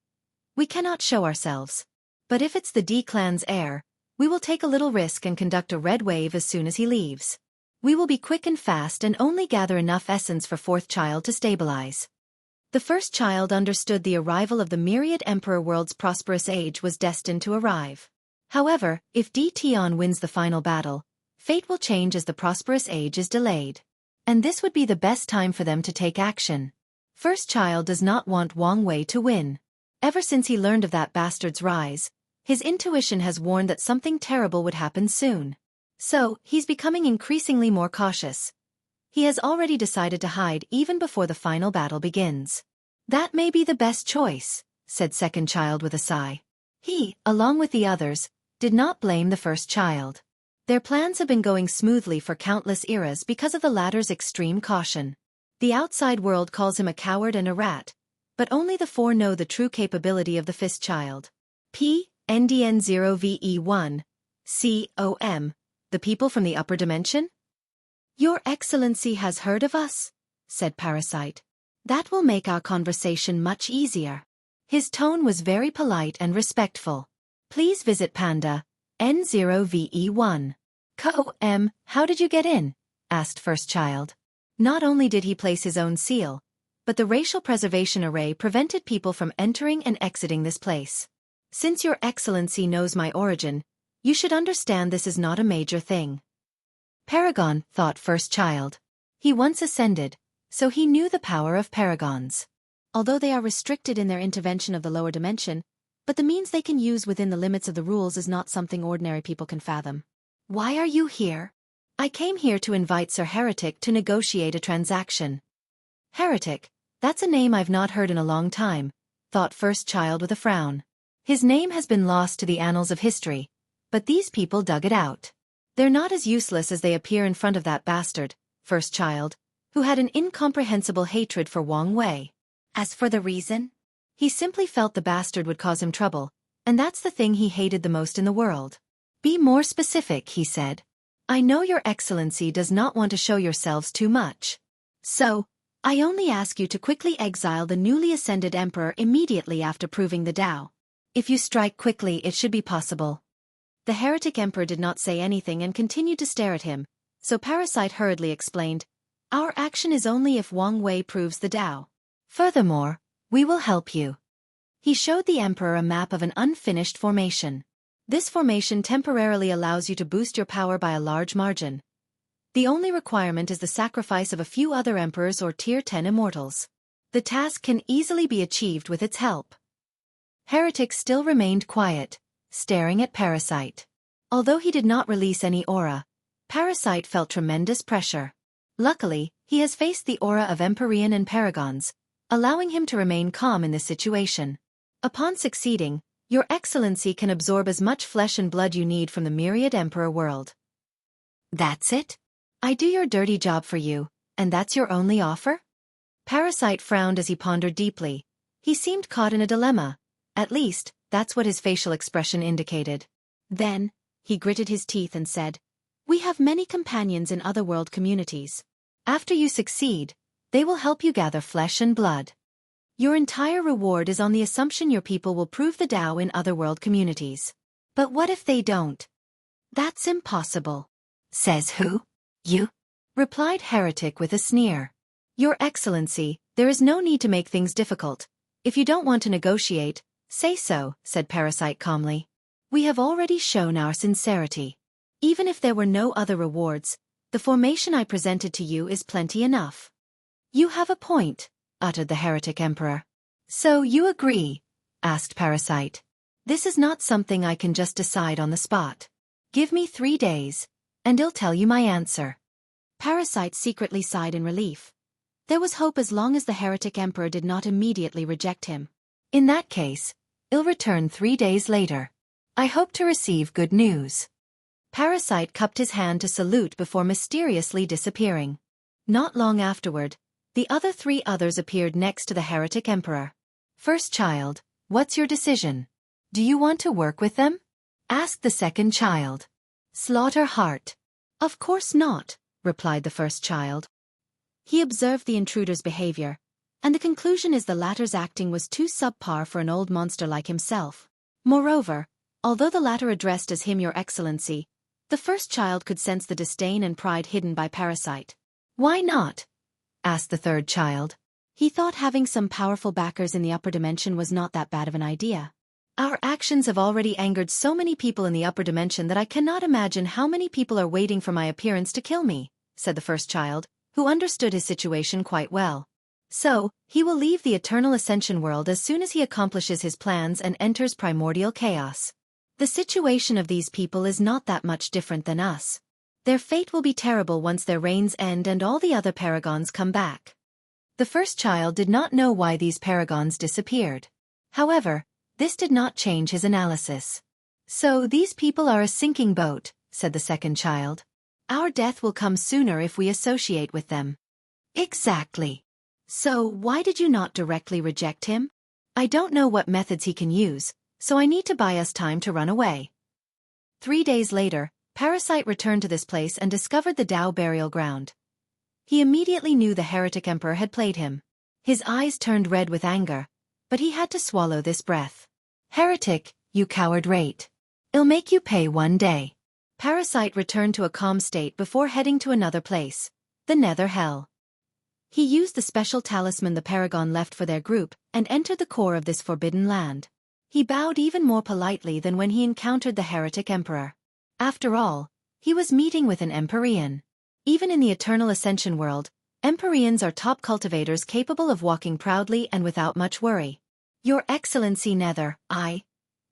We cannot show ourselves. But if it's the D-clan's heir, we will take a little risk and conduct a red wave as soon as he leaves. We will be quick and fast and only gather enough essence for fourth child to stabilize. The first child understood the arrival of the myriad emperor world's prosperous age was destined to arrive. However, if D-Tion wins the final battle, fate will change as the prosperous age is delayed. And this would be the best time for them to take action. First child does not want Wang Wei to win. Ever since he learned of that bastard's rise, his intuition has warned that something terrible would happen soon. So, he's becoming increasingly more cautious. He has already decided to hide even before the final battle begins. That may be the best choice, said second child with a sigh. He, along with the others, did not blame the first child. Their plans have been going smoothly for countless eras because of the latter's extreme caution. The outside world calls him a coward and a rat, but only the four know the true capability of the fifth child. PNDN0VE1, COM. The people from the upper dimension? Your Excellency has heard of us? Said Parasite. That will make our conversation much easier. His tone was very polite and respectful. Please visit Panda, N0VE1. How did you get in? Asked first child. Not only did he place his own seal, but the racial preservation array prevented people from entering and exiting this place. Since your excellency knows my origin, you should understand this is not a major thing. Paragon, thought first child. He once ascended, so he knew the power of paragons. Although they are restricted in their intervention of the lower dimension, but the means they can use within the limits of the rules is not something ordinary people can fathom. Why are you here? I came here to invite Sir Heretic to negotiate a transaction. Heretic? That's a name I've not heard in a long time, thought first child with a frown. His name has been lost to the annals of history, but these people dug it out. They're not as useless as they appear in front of that bastard, first child, who had an incomprehensible hatred for Wang Wei. As for the reason? He simply felt the bastard would cause him trouble, and that's the thing he hated the most in the world. Be more specific, he said. I know your excellency does not want to show yourselves too much. So, I only ask you to quickly exile the newly ascended emperor immediately after proving the Tao. If you strike quickly, it should be possible. The heretic emperor did not say anything and continued to stare at him, so Parasite hurriedly explained, our action is only if Wang Wei proves the Tao. Furthermore, we will help you. He showed the emperor a map of an unfinished formation. This formation temporarily allows you to boost your power by a large margin. The only requirement is the sacrifice of a few other emperors or tier 10 immortals. The task can easily be achieved with its help. Heretic still remained quiet, staring at Parasite. Although he did not release any aura, Parasite felt tremendous pressure. Luckily, he has faced the aura of Empyrean and Paragons, allowing him to remain calm in this situation. Upon succeeding, Your Excellency can absorb as much flesh and blood you need from the myriad Emperor world. That's it? I do your dirty job for you, and that's your only offer? Parasite frowned as he pondered deeply. He seemed caught in a dilemma. At least, that's what his facial expression indicated. Then, he gritted his teeth and said, we have many companions in otherworld communities. After you succeed, they will help you gather flesh and blood. Your entire reward is on the assumption your people will prove the Tao in otherworld communities. But what if they don't? That's impossible. Says who? You? Replied Heretic with a sneer. Your Excellency, there is no need to make things difficult. If you don't want to negotiate, say so, said Parasite calmly. We have already shown our sincerity. Even if there were no other rewards, the formation I presented to you is plenty enough. You have a point, uttered the Heretic Emperor. So you agree? Asked Parasite. This is not something I can just decide on the spot. Give me 3 days, and I'll tell you my answer. Parasite secretly sighed in relief. There was hope as long as the Heretic Emperor did not immediately reject him. In that case, I'll return 3 days later. I hope to receive good news. Parasite cupped his hand to salute before mysteriously disappearing. Not long afterward, the other 3 others appeared next to the Heretic Emperor. First child, what's your decision? Do you want to work with them? Asked the second child. Slaughter Heart. Of course not, replied the first child. He observed the intruder's behavior, and the conclusion is the latter's acting was too subpar for an old monster like himself. Moreover, although the latter addressed as him Your Excellency, the first child could sense the disdain and pride hidden by Parasite. Why not? Asked the third child. He thought having some powerful backers in the upper dimension was not that bad of an idea. Our actions have already angered so many people in the upper dimension that I cannot imagine how many people are waiting for my appearance to kill me, said the first child, who understood his situation quite well. So, he will leave the Eternal Ascension world as soon as he accomplishes his plans and enters primordial chaos. The situation of these people is not that much different than us. Their fate will be terrible once their reigns end and all the other paragons come back. The first child did not know why these paragons disappeared. However, this did not change his analysis. So these people are a sinking boat, said the second child. Our death will come sooner if we associate with them. Exactly. So why did you not directly reject him? I don't know what methods he can use, so I need to buy us time to run away. 3 days later, Parasite returned to this place and discovered the Tao burial ground. He immediately knew the Heretic Emperor had played him. His eyes turned red with anger, but he had to swallow this breath. Heretic, you coward rate. I'll make you pay one day. Parasite returned to a calm state before heading to another place, the Nether Hell. He used the special talisman the Paragon left for their group and entered the core of this forbidden land. He bowed even more politely than when he encountered the heretic emperor. After all, he was meeting with an Empyrean. Even in the Eternal Ascension world, Empyreans are top cultivators capable of walking proudly and without much worry. Your Excellency Nether,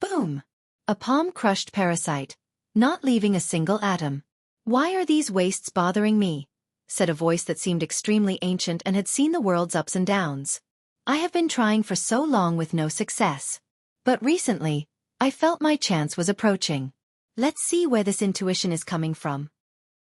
Boom! A palm-crushed parasite, not leaving a single atom. Why are these wastes bothering me? Said a voice that seemed extremely ancient and had seen the world's ups and downs. I have been trying for so long with no success. But recently, I felt my chance was approaching. Let's see where this intuition is coming from.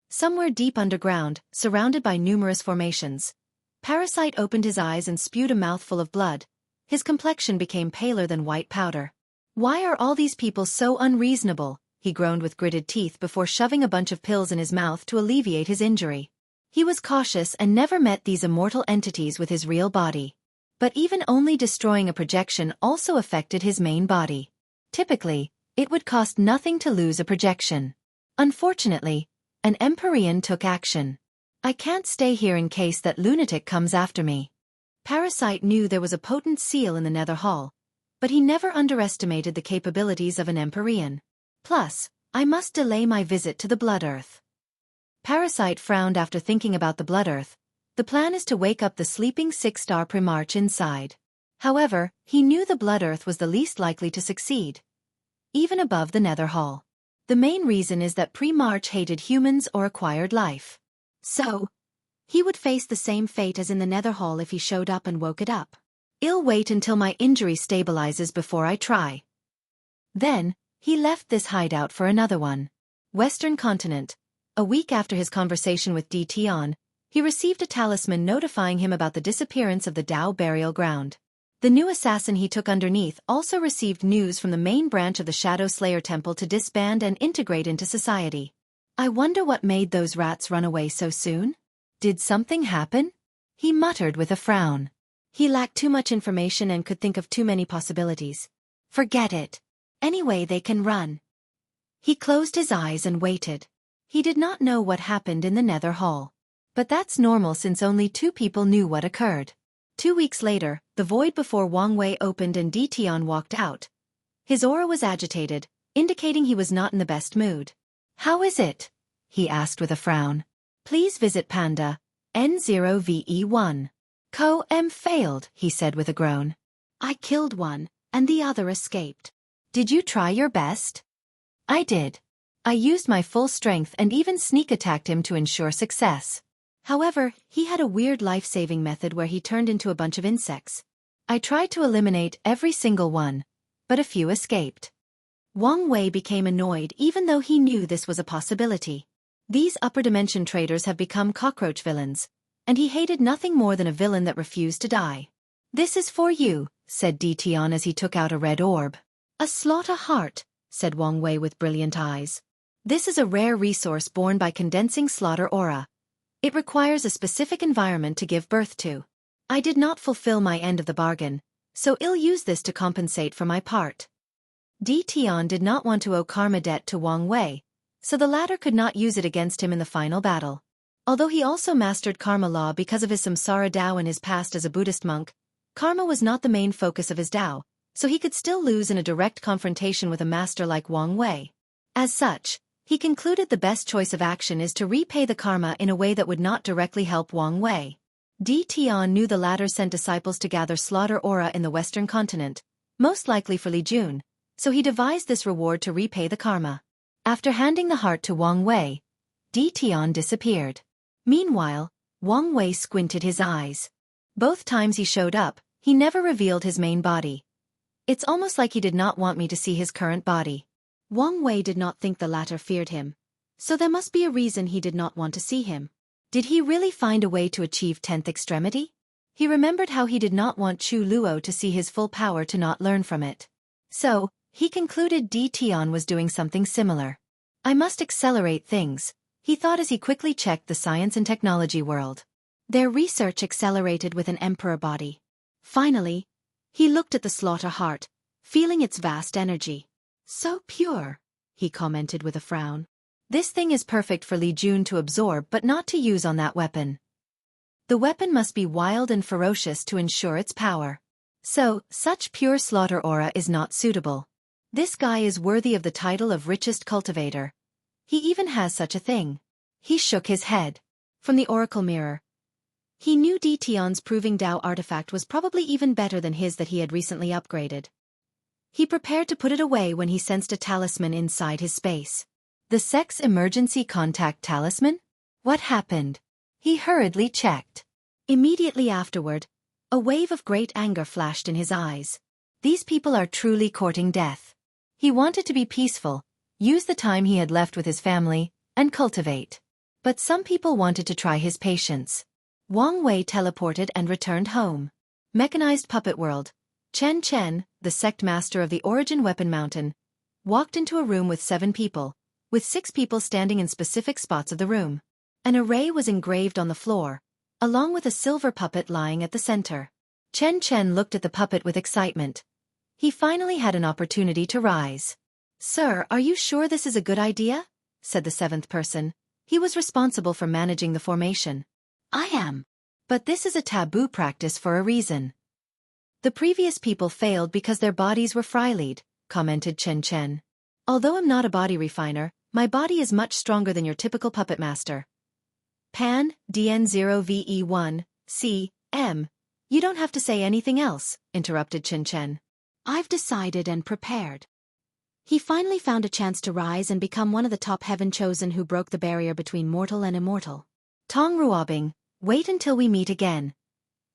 Somewhere deep underground, surrounded by numerous formations, Parasite opened his eyes and spewed a mouthful of blood. His complexion became paler than white powder. Why are all these people so unreasonable? He groaned with gritted teeth before shoving a bunch of pills in his mouth to alleviate his injury. He was cautious and never met these immortal entities with his real body. But even only destroying a projection also affected his main body. Typically, it would cost nothing to lose a projection. Unfortunately, an Empyrean took action. I can't stay here in case that lunatic comes after me. Parasite knew there was a potent seal in the Nether Hall, but he never underestimated the capabilities of an Empyrean. Plus, I must delay my visit to the Blood Earth. Parasite frowned after thinking about the Blood Earth. The plan is to wake up the sleeping six-star Primarch inside. However, he knew the Blood Earth was the least likely to succeed, even above the Nether Hall. The main reason is that Primarch hated humans or acquired life. So, he would face the same fate as in the Nether Hall if he showed up and woke it up. I'll wait until my injury stabilizes before I try. Then, he left this hideout for another one. Western Continent. A week after his conversation with Tion, he received a talisman notifying him about the disappearance of the Dao burial ground. The new assassin he took underneath also received news from the main branch of the Shadow Slayer Temple to disband and integrate into society. I wonder what made those rats run away so soon? Did something happen? He muttered with a frown. He lacked too much information and could think of too many possibilities. Forget it. Anyway, they can run. He closed his eyes and waited. He did not know what happened in the Nether Hall. But that's normal since only 2 people knew what occurred. 2 weeks later, the void before Wang Wei opened and Tion walked out. His aura was agitated, indicating he was not in the best mood. How is it? He asked with a frown. Please visit Panda, N0VE1. Co-M failed, he said with a groan. I killed one, and the other escaped. Did you try your best? I did. I used my full strength and even sneak attacked him to ensure success. However, he had a weird life-saving method where he turned into a bunch of insects. I tried to eliminate every single one, but a few escaped. Wang Wei became annoyed even though he knew this was a possibility. These upper dimension traders have become cockroach villains, and he hated nothing more than a villain that refused to die. This is for you, said Tion as he took out a red orb. A slaughter heart, said Wang Wei with brilliant eyes. This is a rare resource born by condensing slaughter aura. It requires a specific environment to give birth to. I did not fulfill my end of the bargain, so I'll use this to compensate for my part. Tion did not want to owe karma debt to Wang Wei, so the latter could not use it against him in the final battle. Although he also mastered karma law because of his samsara Dao in his past as a Buddhist monk, karma was not the main focus of his Dao, so he could still lose in a direct confrontation with a master like Wang Wei. As such, he concluded the best choice of action is to repay the karma in a way that would not directly help Wang Wei. Tion knew the latter sent disciples to gather slaughter aura in the Western Continent, most likely for Li Jun, so he devised this reward to repay the karma. After handing the heart to Wang Wei, Tion disappeared. Meanwhile, Wang Wei squinted his eyes. Both times he showed up, he never revealed his main body. It's almost like he did not want me to see his current body. Wang Wei did not think the latter feared him, so there must be a reason he did not want to see him. Did he really find a way to achieve 10th extremity? He remembered how he did not want Chu Luo to see his full power to not learn from it. So, he concluded Tion was doing something similar. I must accelerate things, he thought as he quickly checked the science and technology world. Their research accelerated with an emperor body. Finally, he looked at the slaughter heart, feeling its vast energy. So pure, he commented with a frown. This thing is perfect for Li Jun to absorb but not to use on that weapon. The weapon must be wild and ferocious to ensure its power. So, such pure slaughter aura is not suitable. This guy is worthy of the title of richest cultivator. He even has such a thing. He shook his head. From the oracle mirror, he knew Di Tian's proving Dao artifact was probably even better than his that he had recently upgraded. He prepared to put it away when he sensed a talisman inside his space. The sex emergency contact talisman? What happened? He hurriedly checked. Immediately afterward, a wave of great anger flashed in his eyes. These people are truly courting death. He wanted to be peaceful, use the time he had left with his family, and cultivate. But some people wanted to try his patience. Wang Wei teleported and returned home. Mechanized Puppet World. Chen Chen, the sect master of the Origin Weapon Mountain, walked into a room with 7 people, with 6 people standing in specific spots of the room. An array was engraved on the floor, along with a silver puppet lying at the center. Chen Chen looked at the puppet with excitement. He finally had an opportunity to rise. "Sir, are you sure this is a good idea?" said the 7th person. He was responsible for managing the formation. "I am. But this is a taboo practice for a reason." "The previous people failed because their bodies were frylied," commented Chen Chen. "Although I'm not a body refiner, my body is much stronger than your typical puppet master." Pan, DN0VE1, C, M. "You don't have to say anything else," interrupted Chen Chen. "I've decided and prepared." He finally found a chance to rise and become one of the top heaven chosen who broke the barrier between mortal and immortal. "Tong Ruobing, wait until we meet again.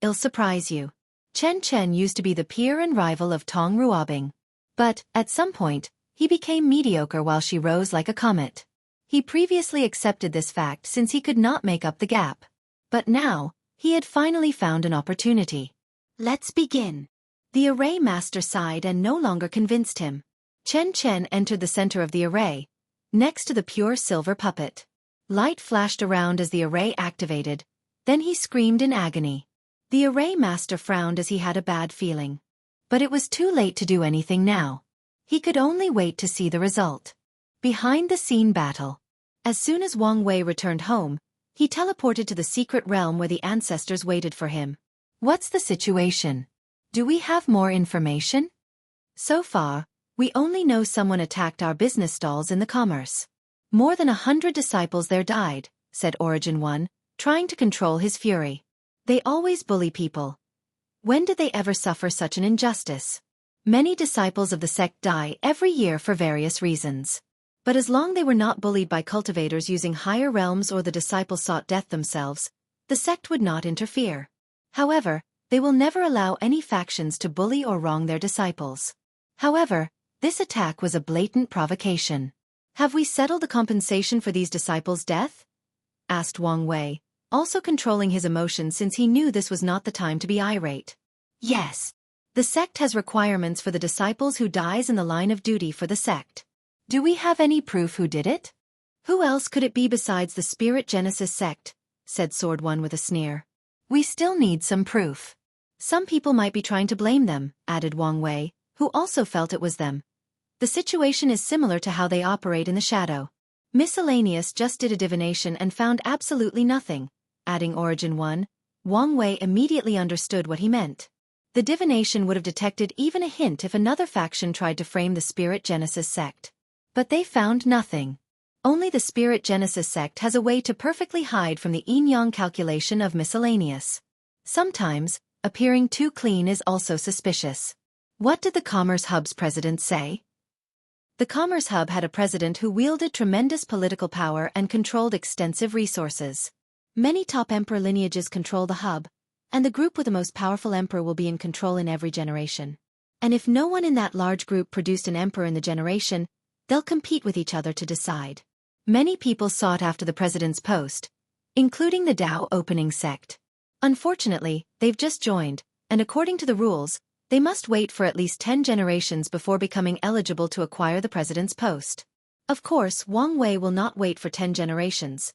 I'll surprise you." Chen Chen used to be the peer and rival of Tong Ruobing. But, at some point, he became mediocre while she rose like a comet. He previously accepted this fact since he could not make up the gap. But now, he had finally found an opportunity. "Let's begin." The array master sighed and no longer convinced him. Chen Chen entered the center of the array, next to the pure silver puppet. Light flashed around as the array activated, then he screamed in agony. The array master frowned as he had a bad feeling. But it was too late to do anything now. He could only wait to see the result. Behind-the-scene battle. As soon as Wang Wei returned home, he teleported to the secret realm where the ancestors waited for him. "What's the situation? Do we have more information?" "So far, we only know someone attacked our business stalls in the commerce. More than 100 disciples there died," said Origin 1, trying to control his fury. "They always bully people. When did they ever suffer such an injustice? Many disciples of the sect die every year for various reasons. But as long as they were not bullied by cultivators using higher realms or the disciples sought death themselves, the sect would not interfere. However, they will never allow any factions to bully or wrong their disciples. However, this attack was a blatant provocation. Have we settled the compensation for these disciples' death?" asked Wang Wei, also controlling his emotions since he knew this was not the time to be irate. "Yes. The sect has requirements for the disciples who dies in the line of duty for the sect. Do we have any proof who did it?" "Who else could it be besides the Spirit Genesis sect?" said Sword One with a sneer. "We still need some proof." "Some people might be trying to blame them," added Wang Wei, who also felt it was them. "The situation is similar to how they operate in the shadow. Miscellaneous just did a divination and found absolutely nothing," adding Origin 1. Wang Wei immediately understood what he meant. The divination would have detected even a hint if another faction tried to frame the Spirit Genesis sect. But they found nothing. Only the Spirit Genesis sect has a way to perfectly hide from the yin-yang calculation of miscellaneous. Sometimes, appearing too clean is also suspicious. What did the Commerce Hub's president say? The Commerce Hub had a president who wielded tremendous political power and controlled extensive resources. Many top emperor lineages control the hub, and the group with the most powerful emperor will be in control in every generation. And if no one in that large group produced an emperor in the generation, they'll compete with each other to decide. Many people sought after the president's post, including the Dao opening sect. Unfortunately, they've just joined, and according to the rules, they must wait for at least 10 generations before becoming eligible to acquire the president's post. Of course, Wang Wei will not wait for 10 generations.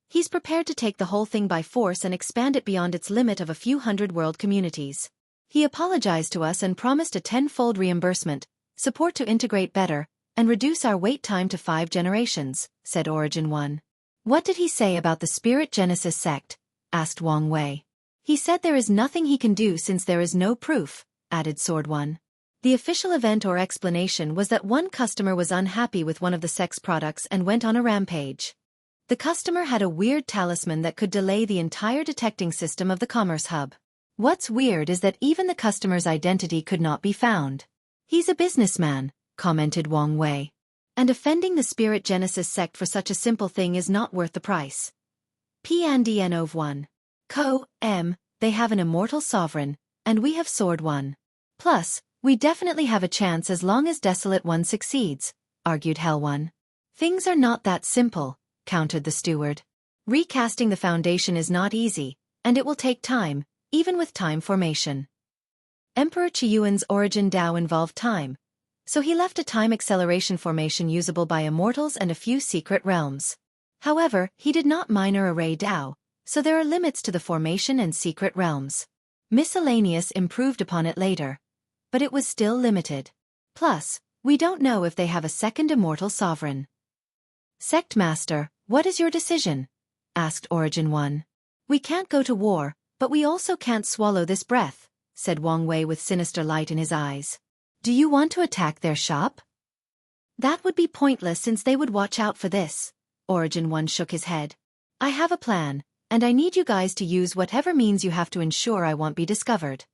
He's prepared to take the whole thing by force and expand it beyond its limit of a few hundred world communities. He apologized to us and promised a 10-fold reimbursement, support to integrate better, and reduce our wait time to 5 generations, said Origin 1. What did he say about the Spirit Genesis sect? Asked Wang Wei. He said there is nothing he can do since there is no proof, added Sword 1. The official event or explanation was that one customer was unhappy with one of the sect's products and went on a rampage. The customer had a weird talisman that could delay the entire detecting system of the commerce hub. What's weird is that even the customer's identity could not be found. He's a businessman, commented Wang Wei. And offending the Spirit Genesis sect for such a simple thing is not worth the price. P&DN 1. They have an immortal sovereign, and we have Sword 1. Plus, we definitely have a chance as long as Desolate 1 succeeds, argued Hell 1. Things are not that simple, countered the steward. Recasting the foundation is not easy, and it will take time, even with time formation. Emperor Qiyuan's origin Dao involved time, so he left a time acceleration formation usable by immortals and a few secret realms. However, he did not minor array Dao, so there are limits to the formation and secret realms. Miscellaneous improved upon it later, but it was still limited. Plus, we don't know if they have a second immortal sovereign. Sect Master, what is your decision? Asked Origin 1. We can't go to war, but we also can't swallow this breath, said Wang Wei with sinister light in his eyes. Do you want to attack their shop? That would be pointless since they would watch out for this. Origin 1 shook his head. I have a plan, and I need you guys to use whatever means you have to ensure I won't be discovered.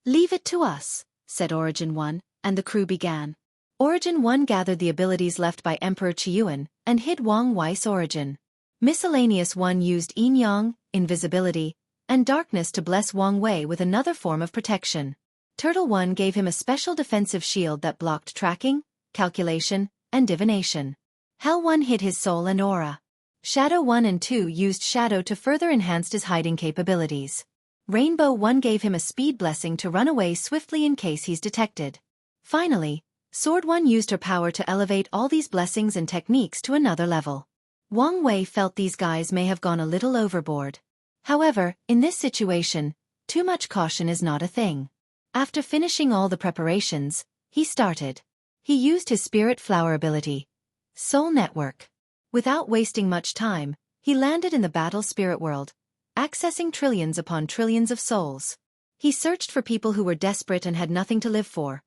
Leave it to us, said Origin 1, and the crew began. Origin 1 gathered the abilities left by Emperor Qiyuan and hid Wang Wei's origin. Miscellaneous 1 used Yin Yang, invisibility, and darkness to bless Wang Wei with another form of protection. Turtle 1 gave him a special defensive shield that blocked tracking, calculation, and divination. Hell 1 hid his soul and aura. Shadow 1 and 2 used shadow to further enhance his hiding capabilities. Rainbow 1 gave him a speed blessing to run away swiftly in case he's detected. Finally, Sword 1 used her power to elevate all these blessings and techniques to another level. Wang Wei felt these guys may have gone a little overboard. However, in this situation, too much caution is not a thing. After finishing all the preparations, he started. He used his spirit flower ability, Soul Network. Without wasting much time, he landed in the battle spirit world, accessing trillions upon trillions of souls. He searched for people who were desperate and had nothing to live for.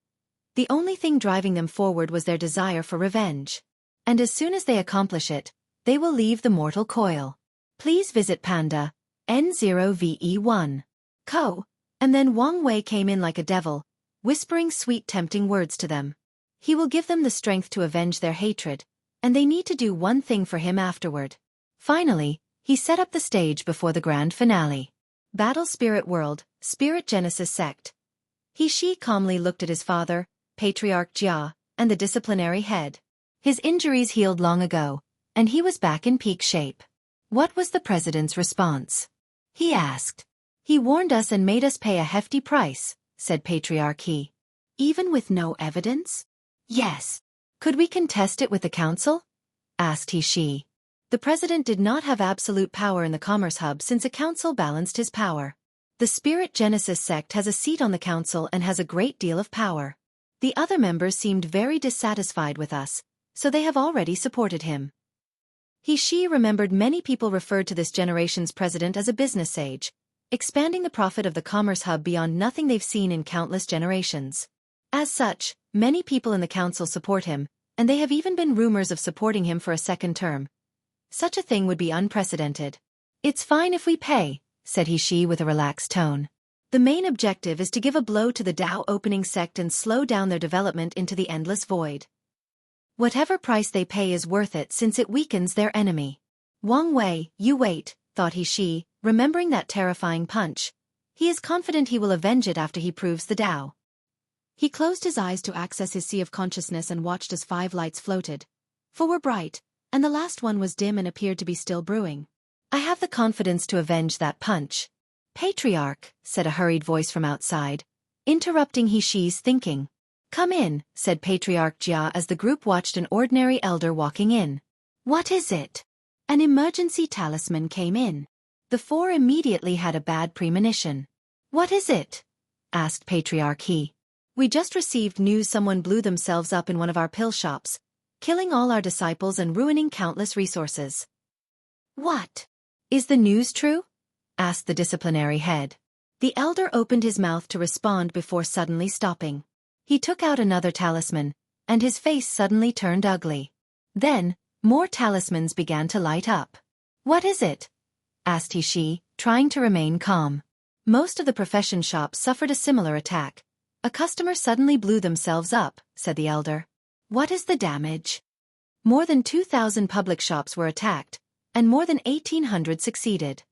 The only thing driving them forward was their desire for revenge. And as soon as they accomplish it, they will leave the mortal coil. Please visit Panda, N0VE1. And then Wang Wei came in like a devil, whispering sweet tempting words to them. He will give them the strength to avenge their hatred, and they need to do one thing for him afterward. Finally, he set up the stage before the grand finale. Battle Spirit World, Spirit Genesis Sect. He calmly looked at his father, Patriarch Jia, and the disciplinary head. His injuries healed long ago, and he was back in peak shape. What was the president's response? He asked. He warned us and made us pay a hefty price, said Patriarch He. Even with no evidence? Yes. Could we contest it with the council? Asked He. The president did not have absolute power in the commerce hub since a council balanced his power. The Spirit Genesis sect has a seat on the council and has a great deal of power. The other members seemed very dissatisfied with us, so they have already supported him. He remembered many people referred to this generation's president as a business sage, expanding the profit of the commerce hub beyond nothing they've seen in countless generations. As such, many people in the council support him, and they have even been rumors of supporting him for a second term. Such a thing would be unprecedented. It's fine if we pay, said He with a relaxed tone. The main objective is to give a blow to the Dao opening sect and slow down their development into the endless void. Whatever price they pay is worth it since it weakens their enemy. Wang Wei, you wait, thought He, remembering that terrifying punch. He is confident he will avenge it after he proves the Dao. He closed his eyes to access his sea of consciousness and watched as 5 lights floated. 4 were bright, and the last one was dim and appeared to be still brewing. I have the confidence to avenge that punch. Patriarch, said a hurried voice from outside, interrupting He's thinking. Come in, said Patriarch Jia as the group watched an ordinary elder walking in. What is it? An emergency talisman came in. The 4 immediately had a bad premonition. What is it? Asked Patriarch He. We just received news someone blew themselves up in one of our pill shops, killing all our disciples and ruining countless resources. What? Is the news true? Asked the disciplinary head. The elder opened his mouth to respond before suddenly stopping. He took out another talisman, and his face suddenly turned ugly. Then, more talismans began to light up. What is it? Asked he, trying to remain calm. Most of the profession shops suffered a similar attack. A customer suddenly blew themselves up, said the elder. What is the damage? More than 2,000 public shops were attacked, and more than 1,800 succeeded.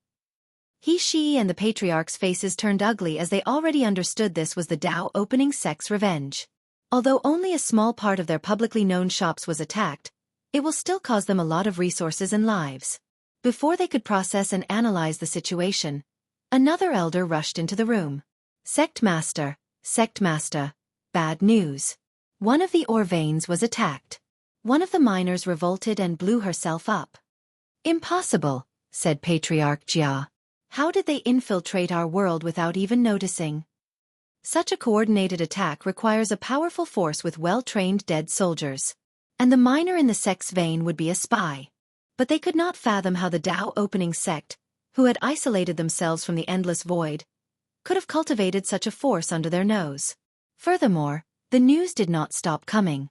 She and the patriarch's faces turned ugly as they already understood this was the Dao opening sect's revenge. Although only a small part of their publicly known shops was attacked, it will still cause them a lot of resources and lives. Before they could process and analyze the situation, another elder rushed into the room. Sect Master, bad news. One of the Orvanes was attacked. One of the miners revolted and blew herself up. Impossible, said Patriarch Jia. How did they infiltrate our world without even noticing? Such a coordinated attack requires a powerful force with well-trained dead soldiers. And the miner in the sect's vein would be a spy. But they could not fathom how the Dao opening sect, who had isolated themselves from the endless void, could have cultivated such a force under their nose. Furthermore, the news did not stop coming.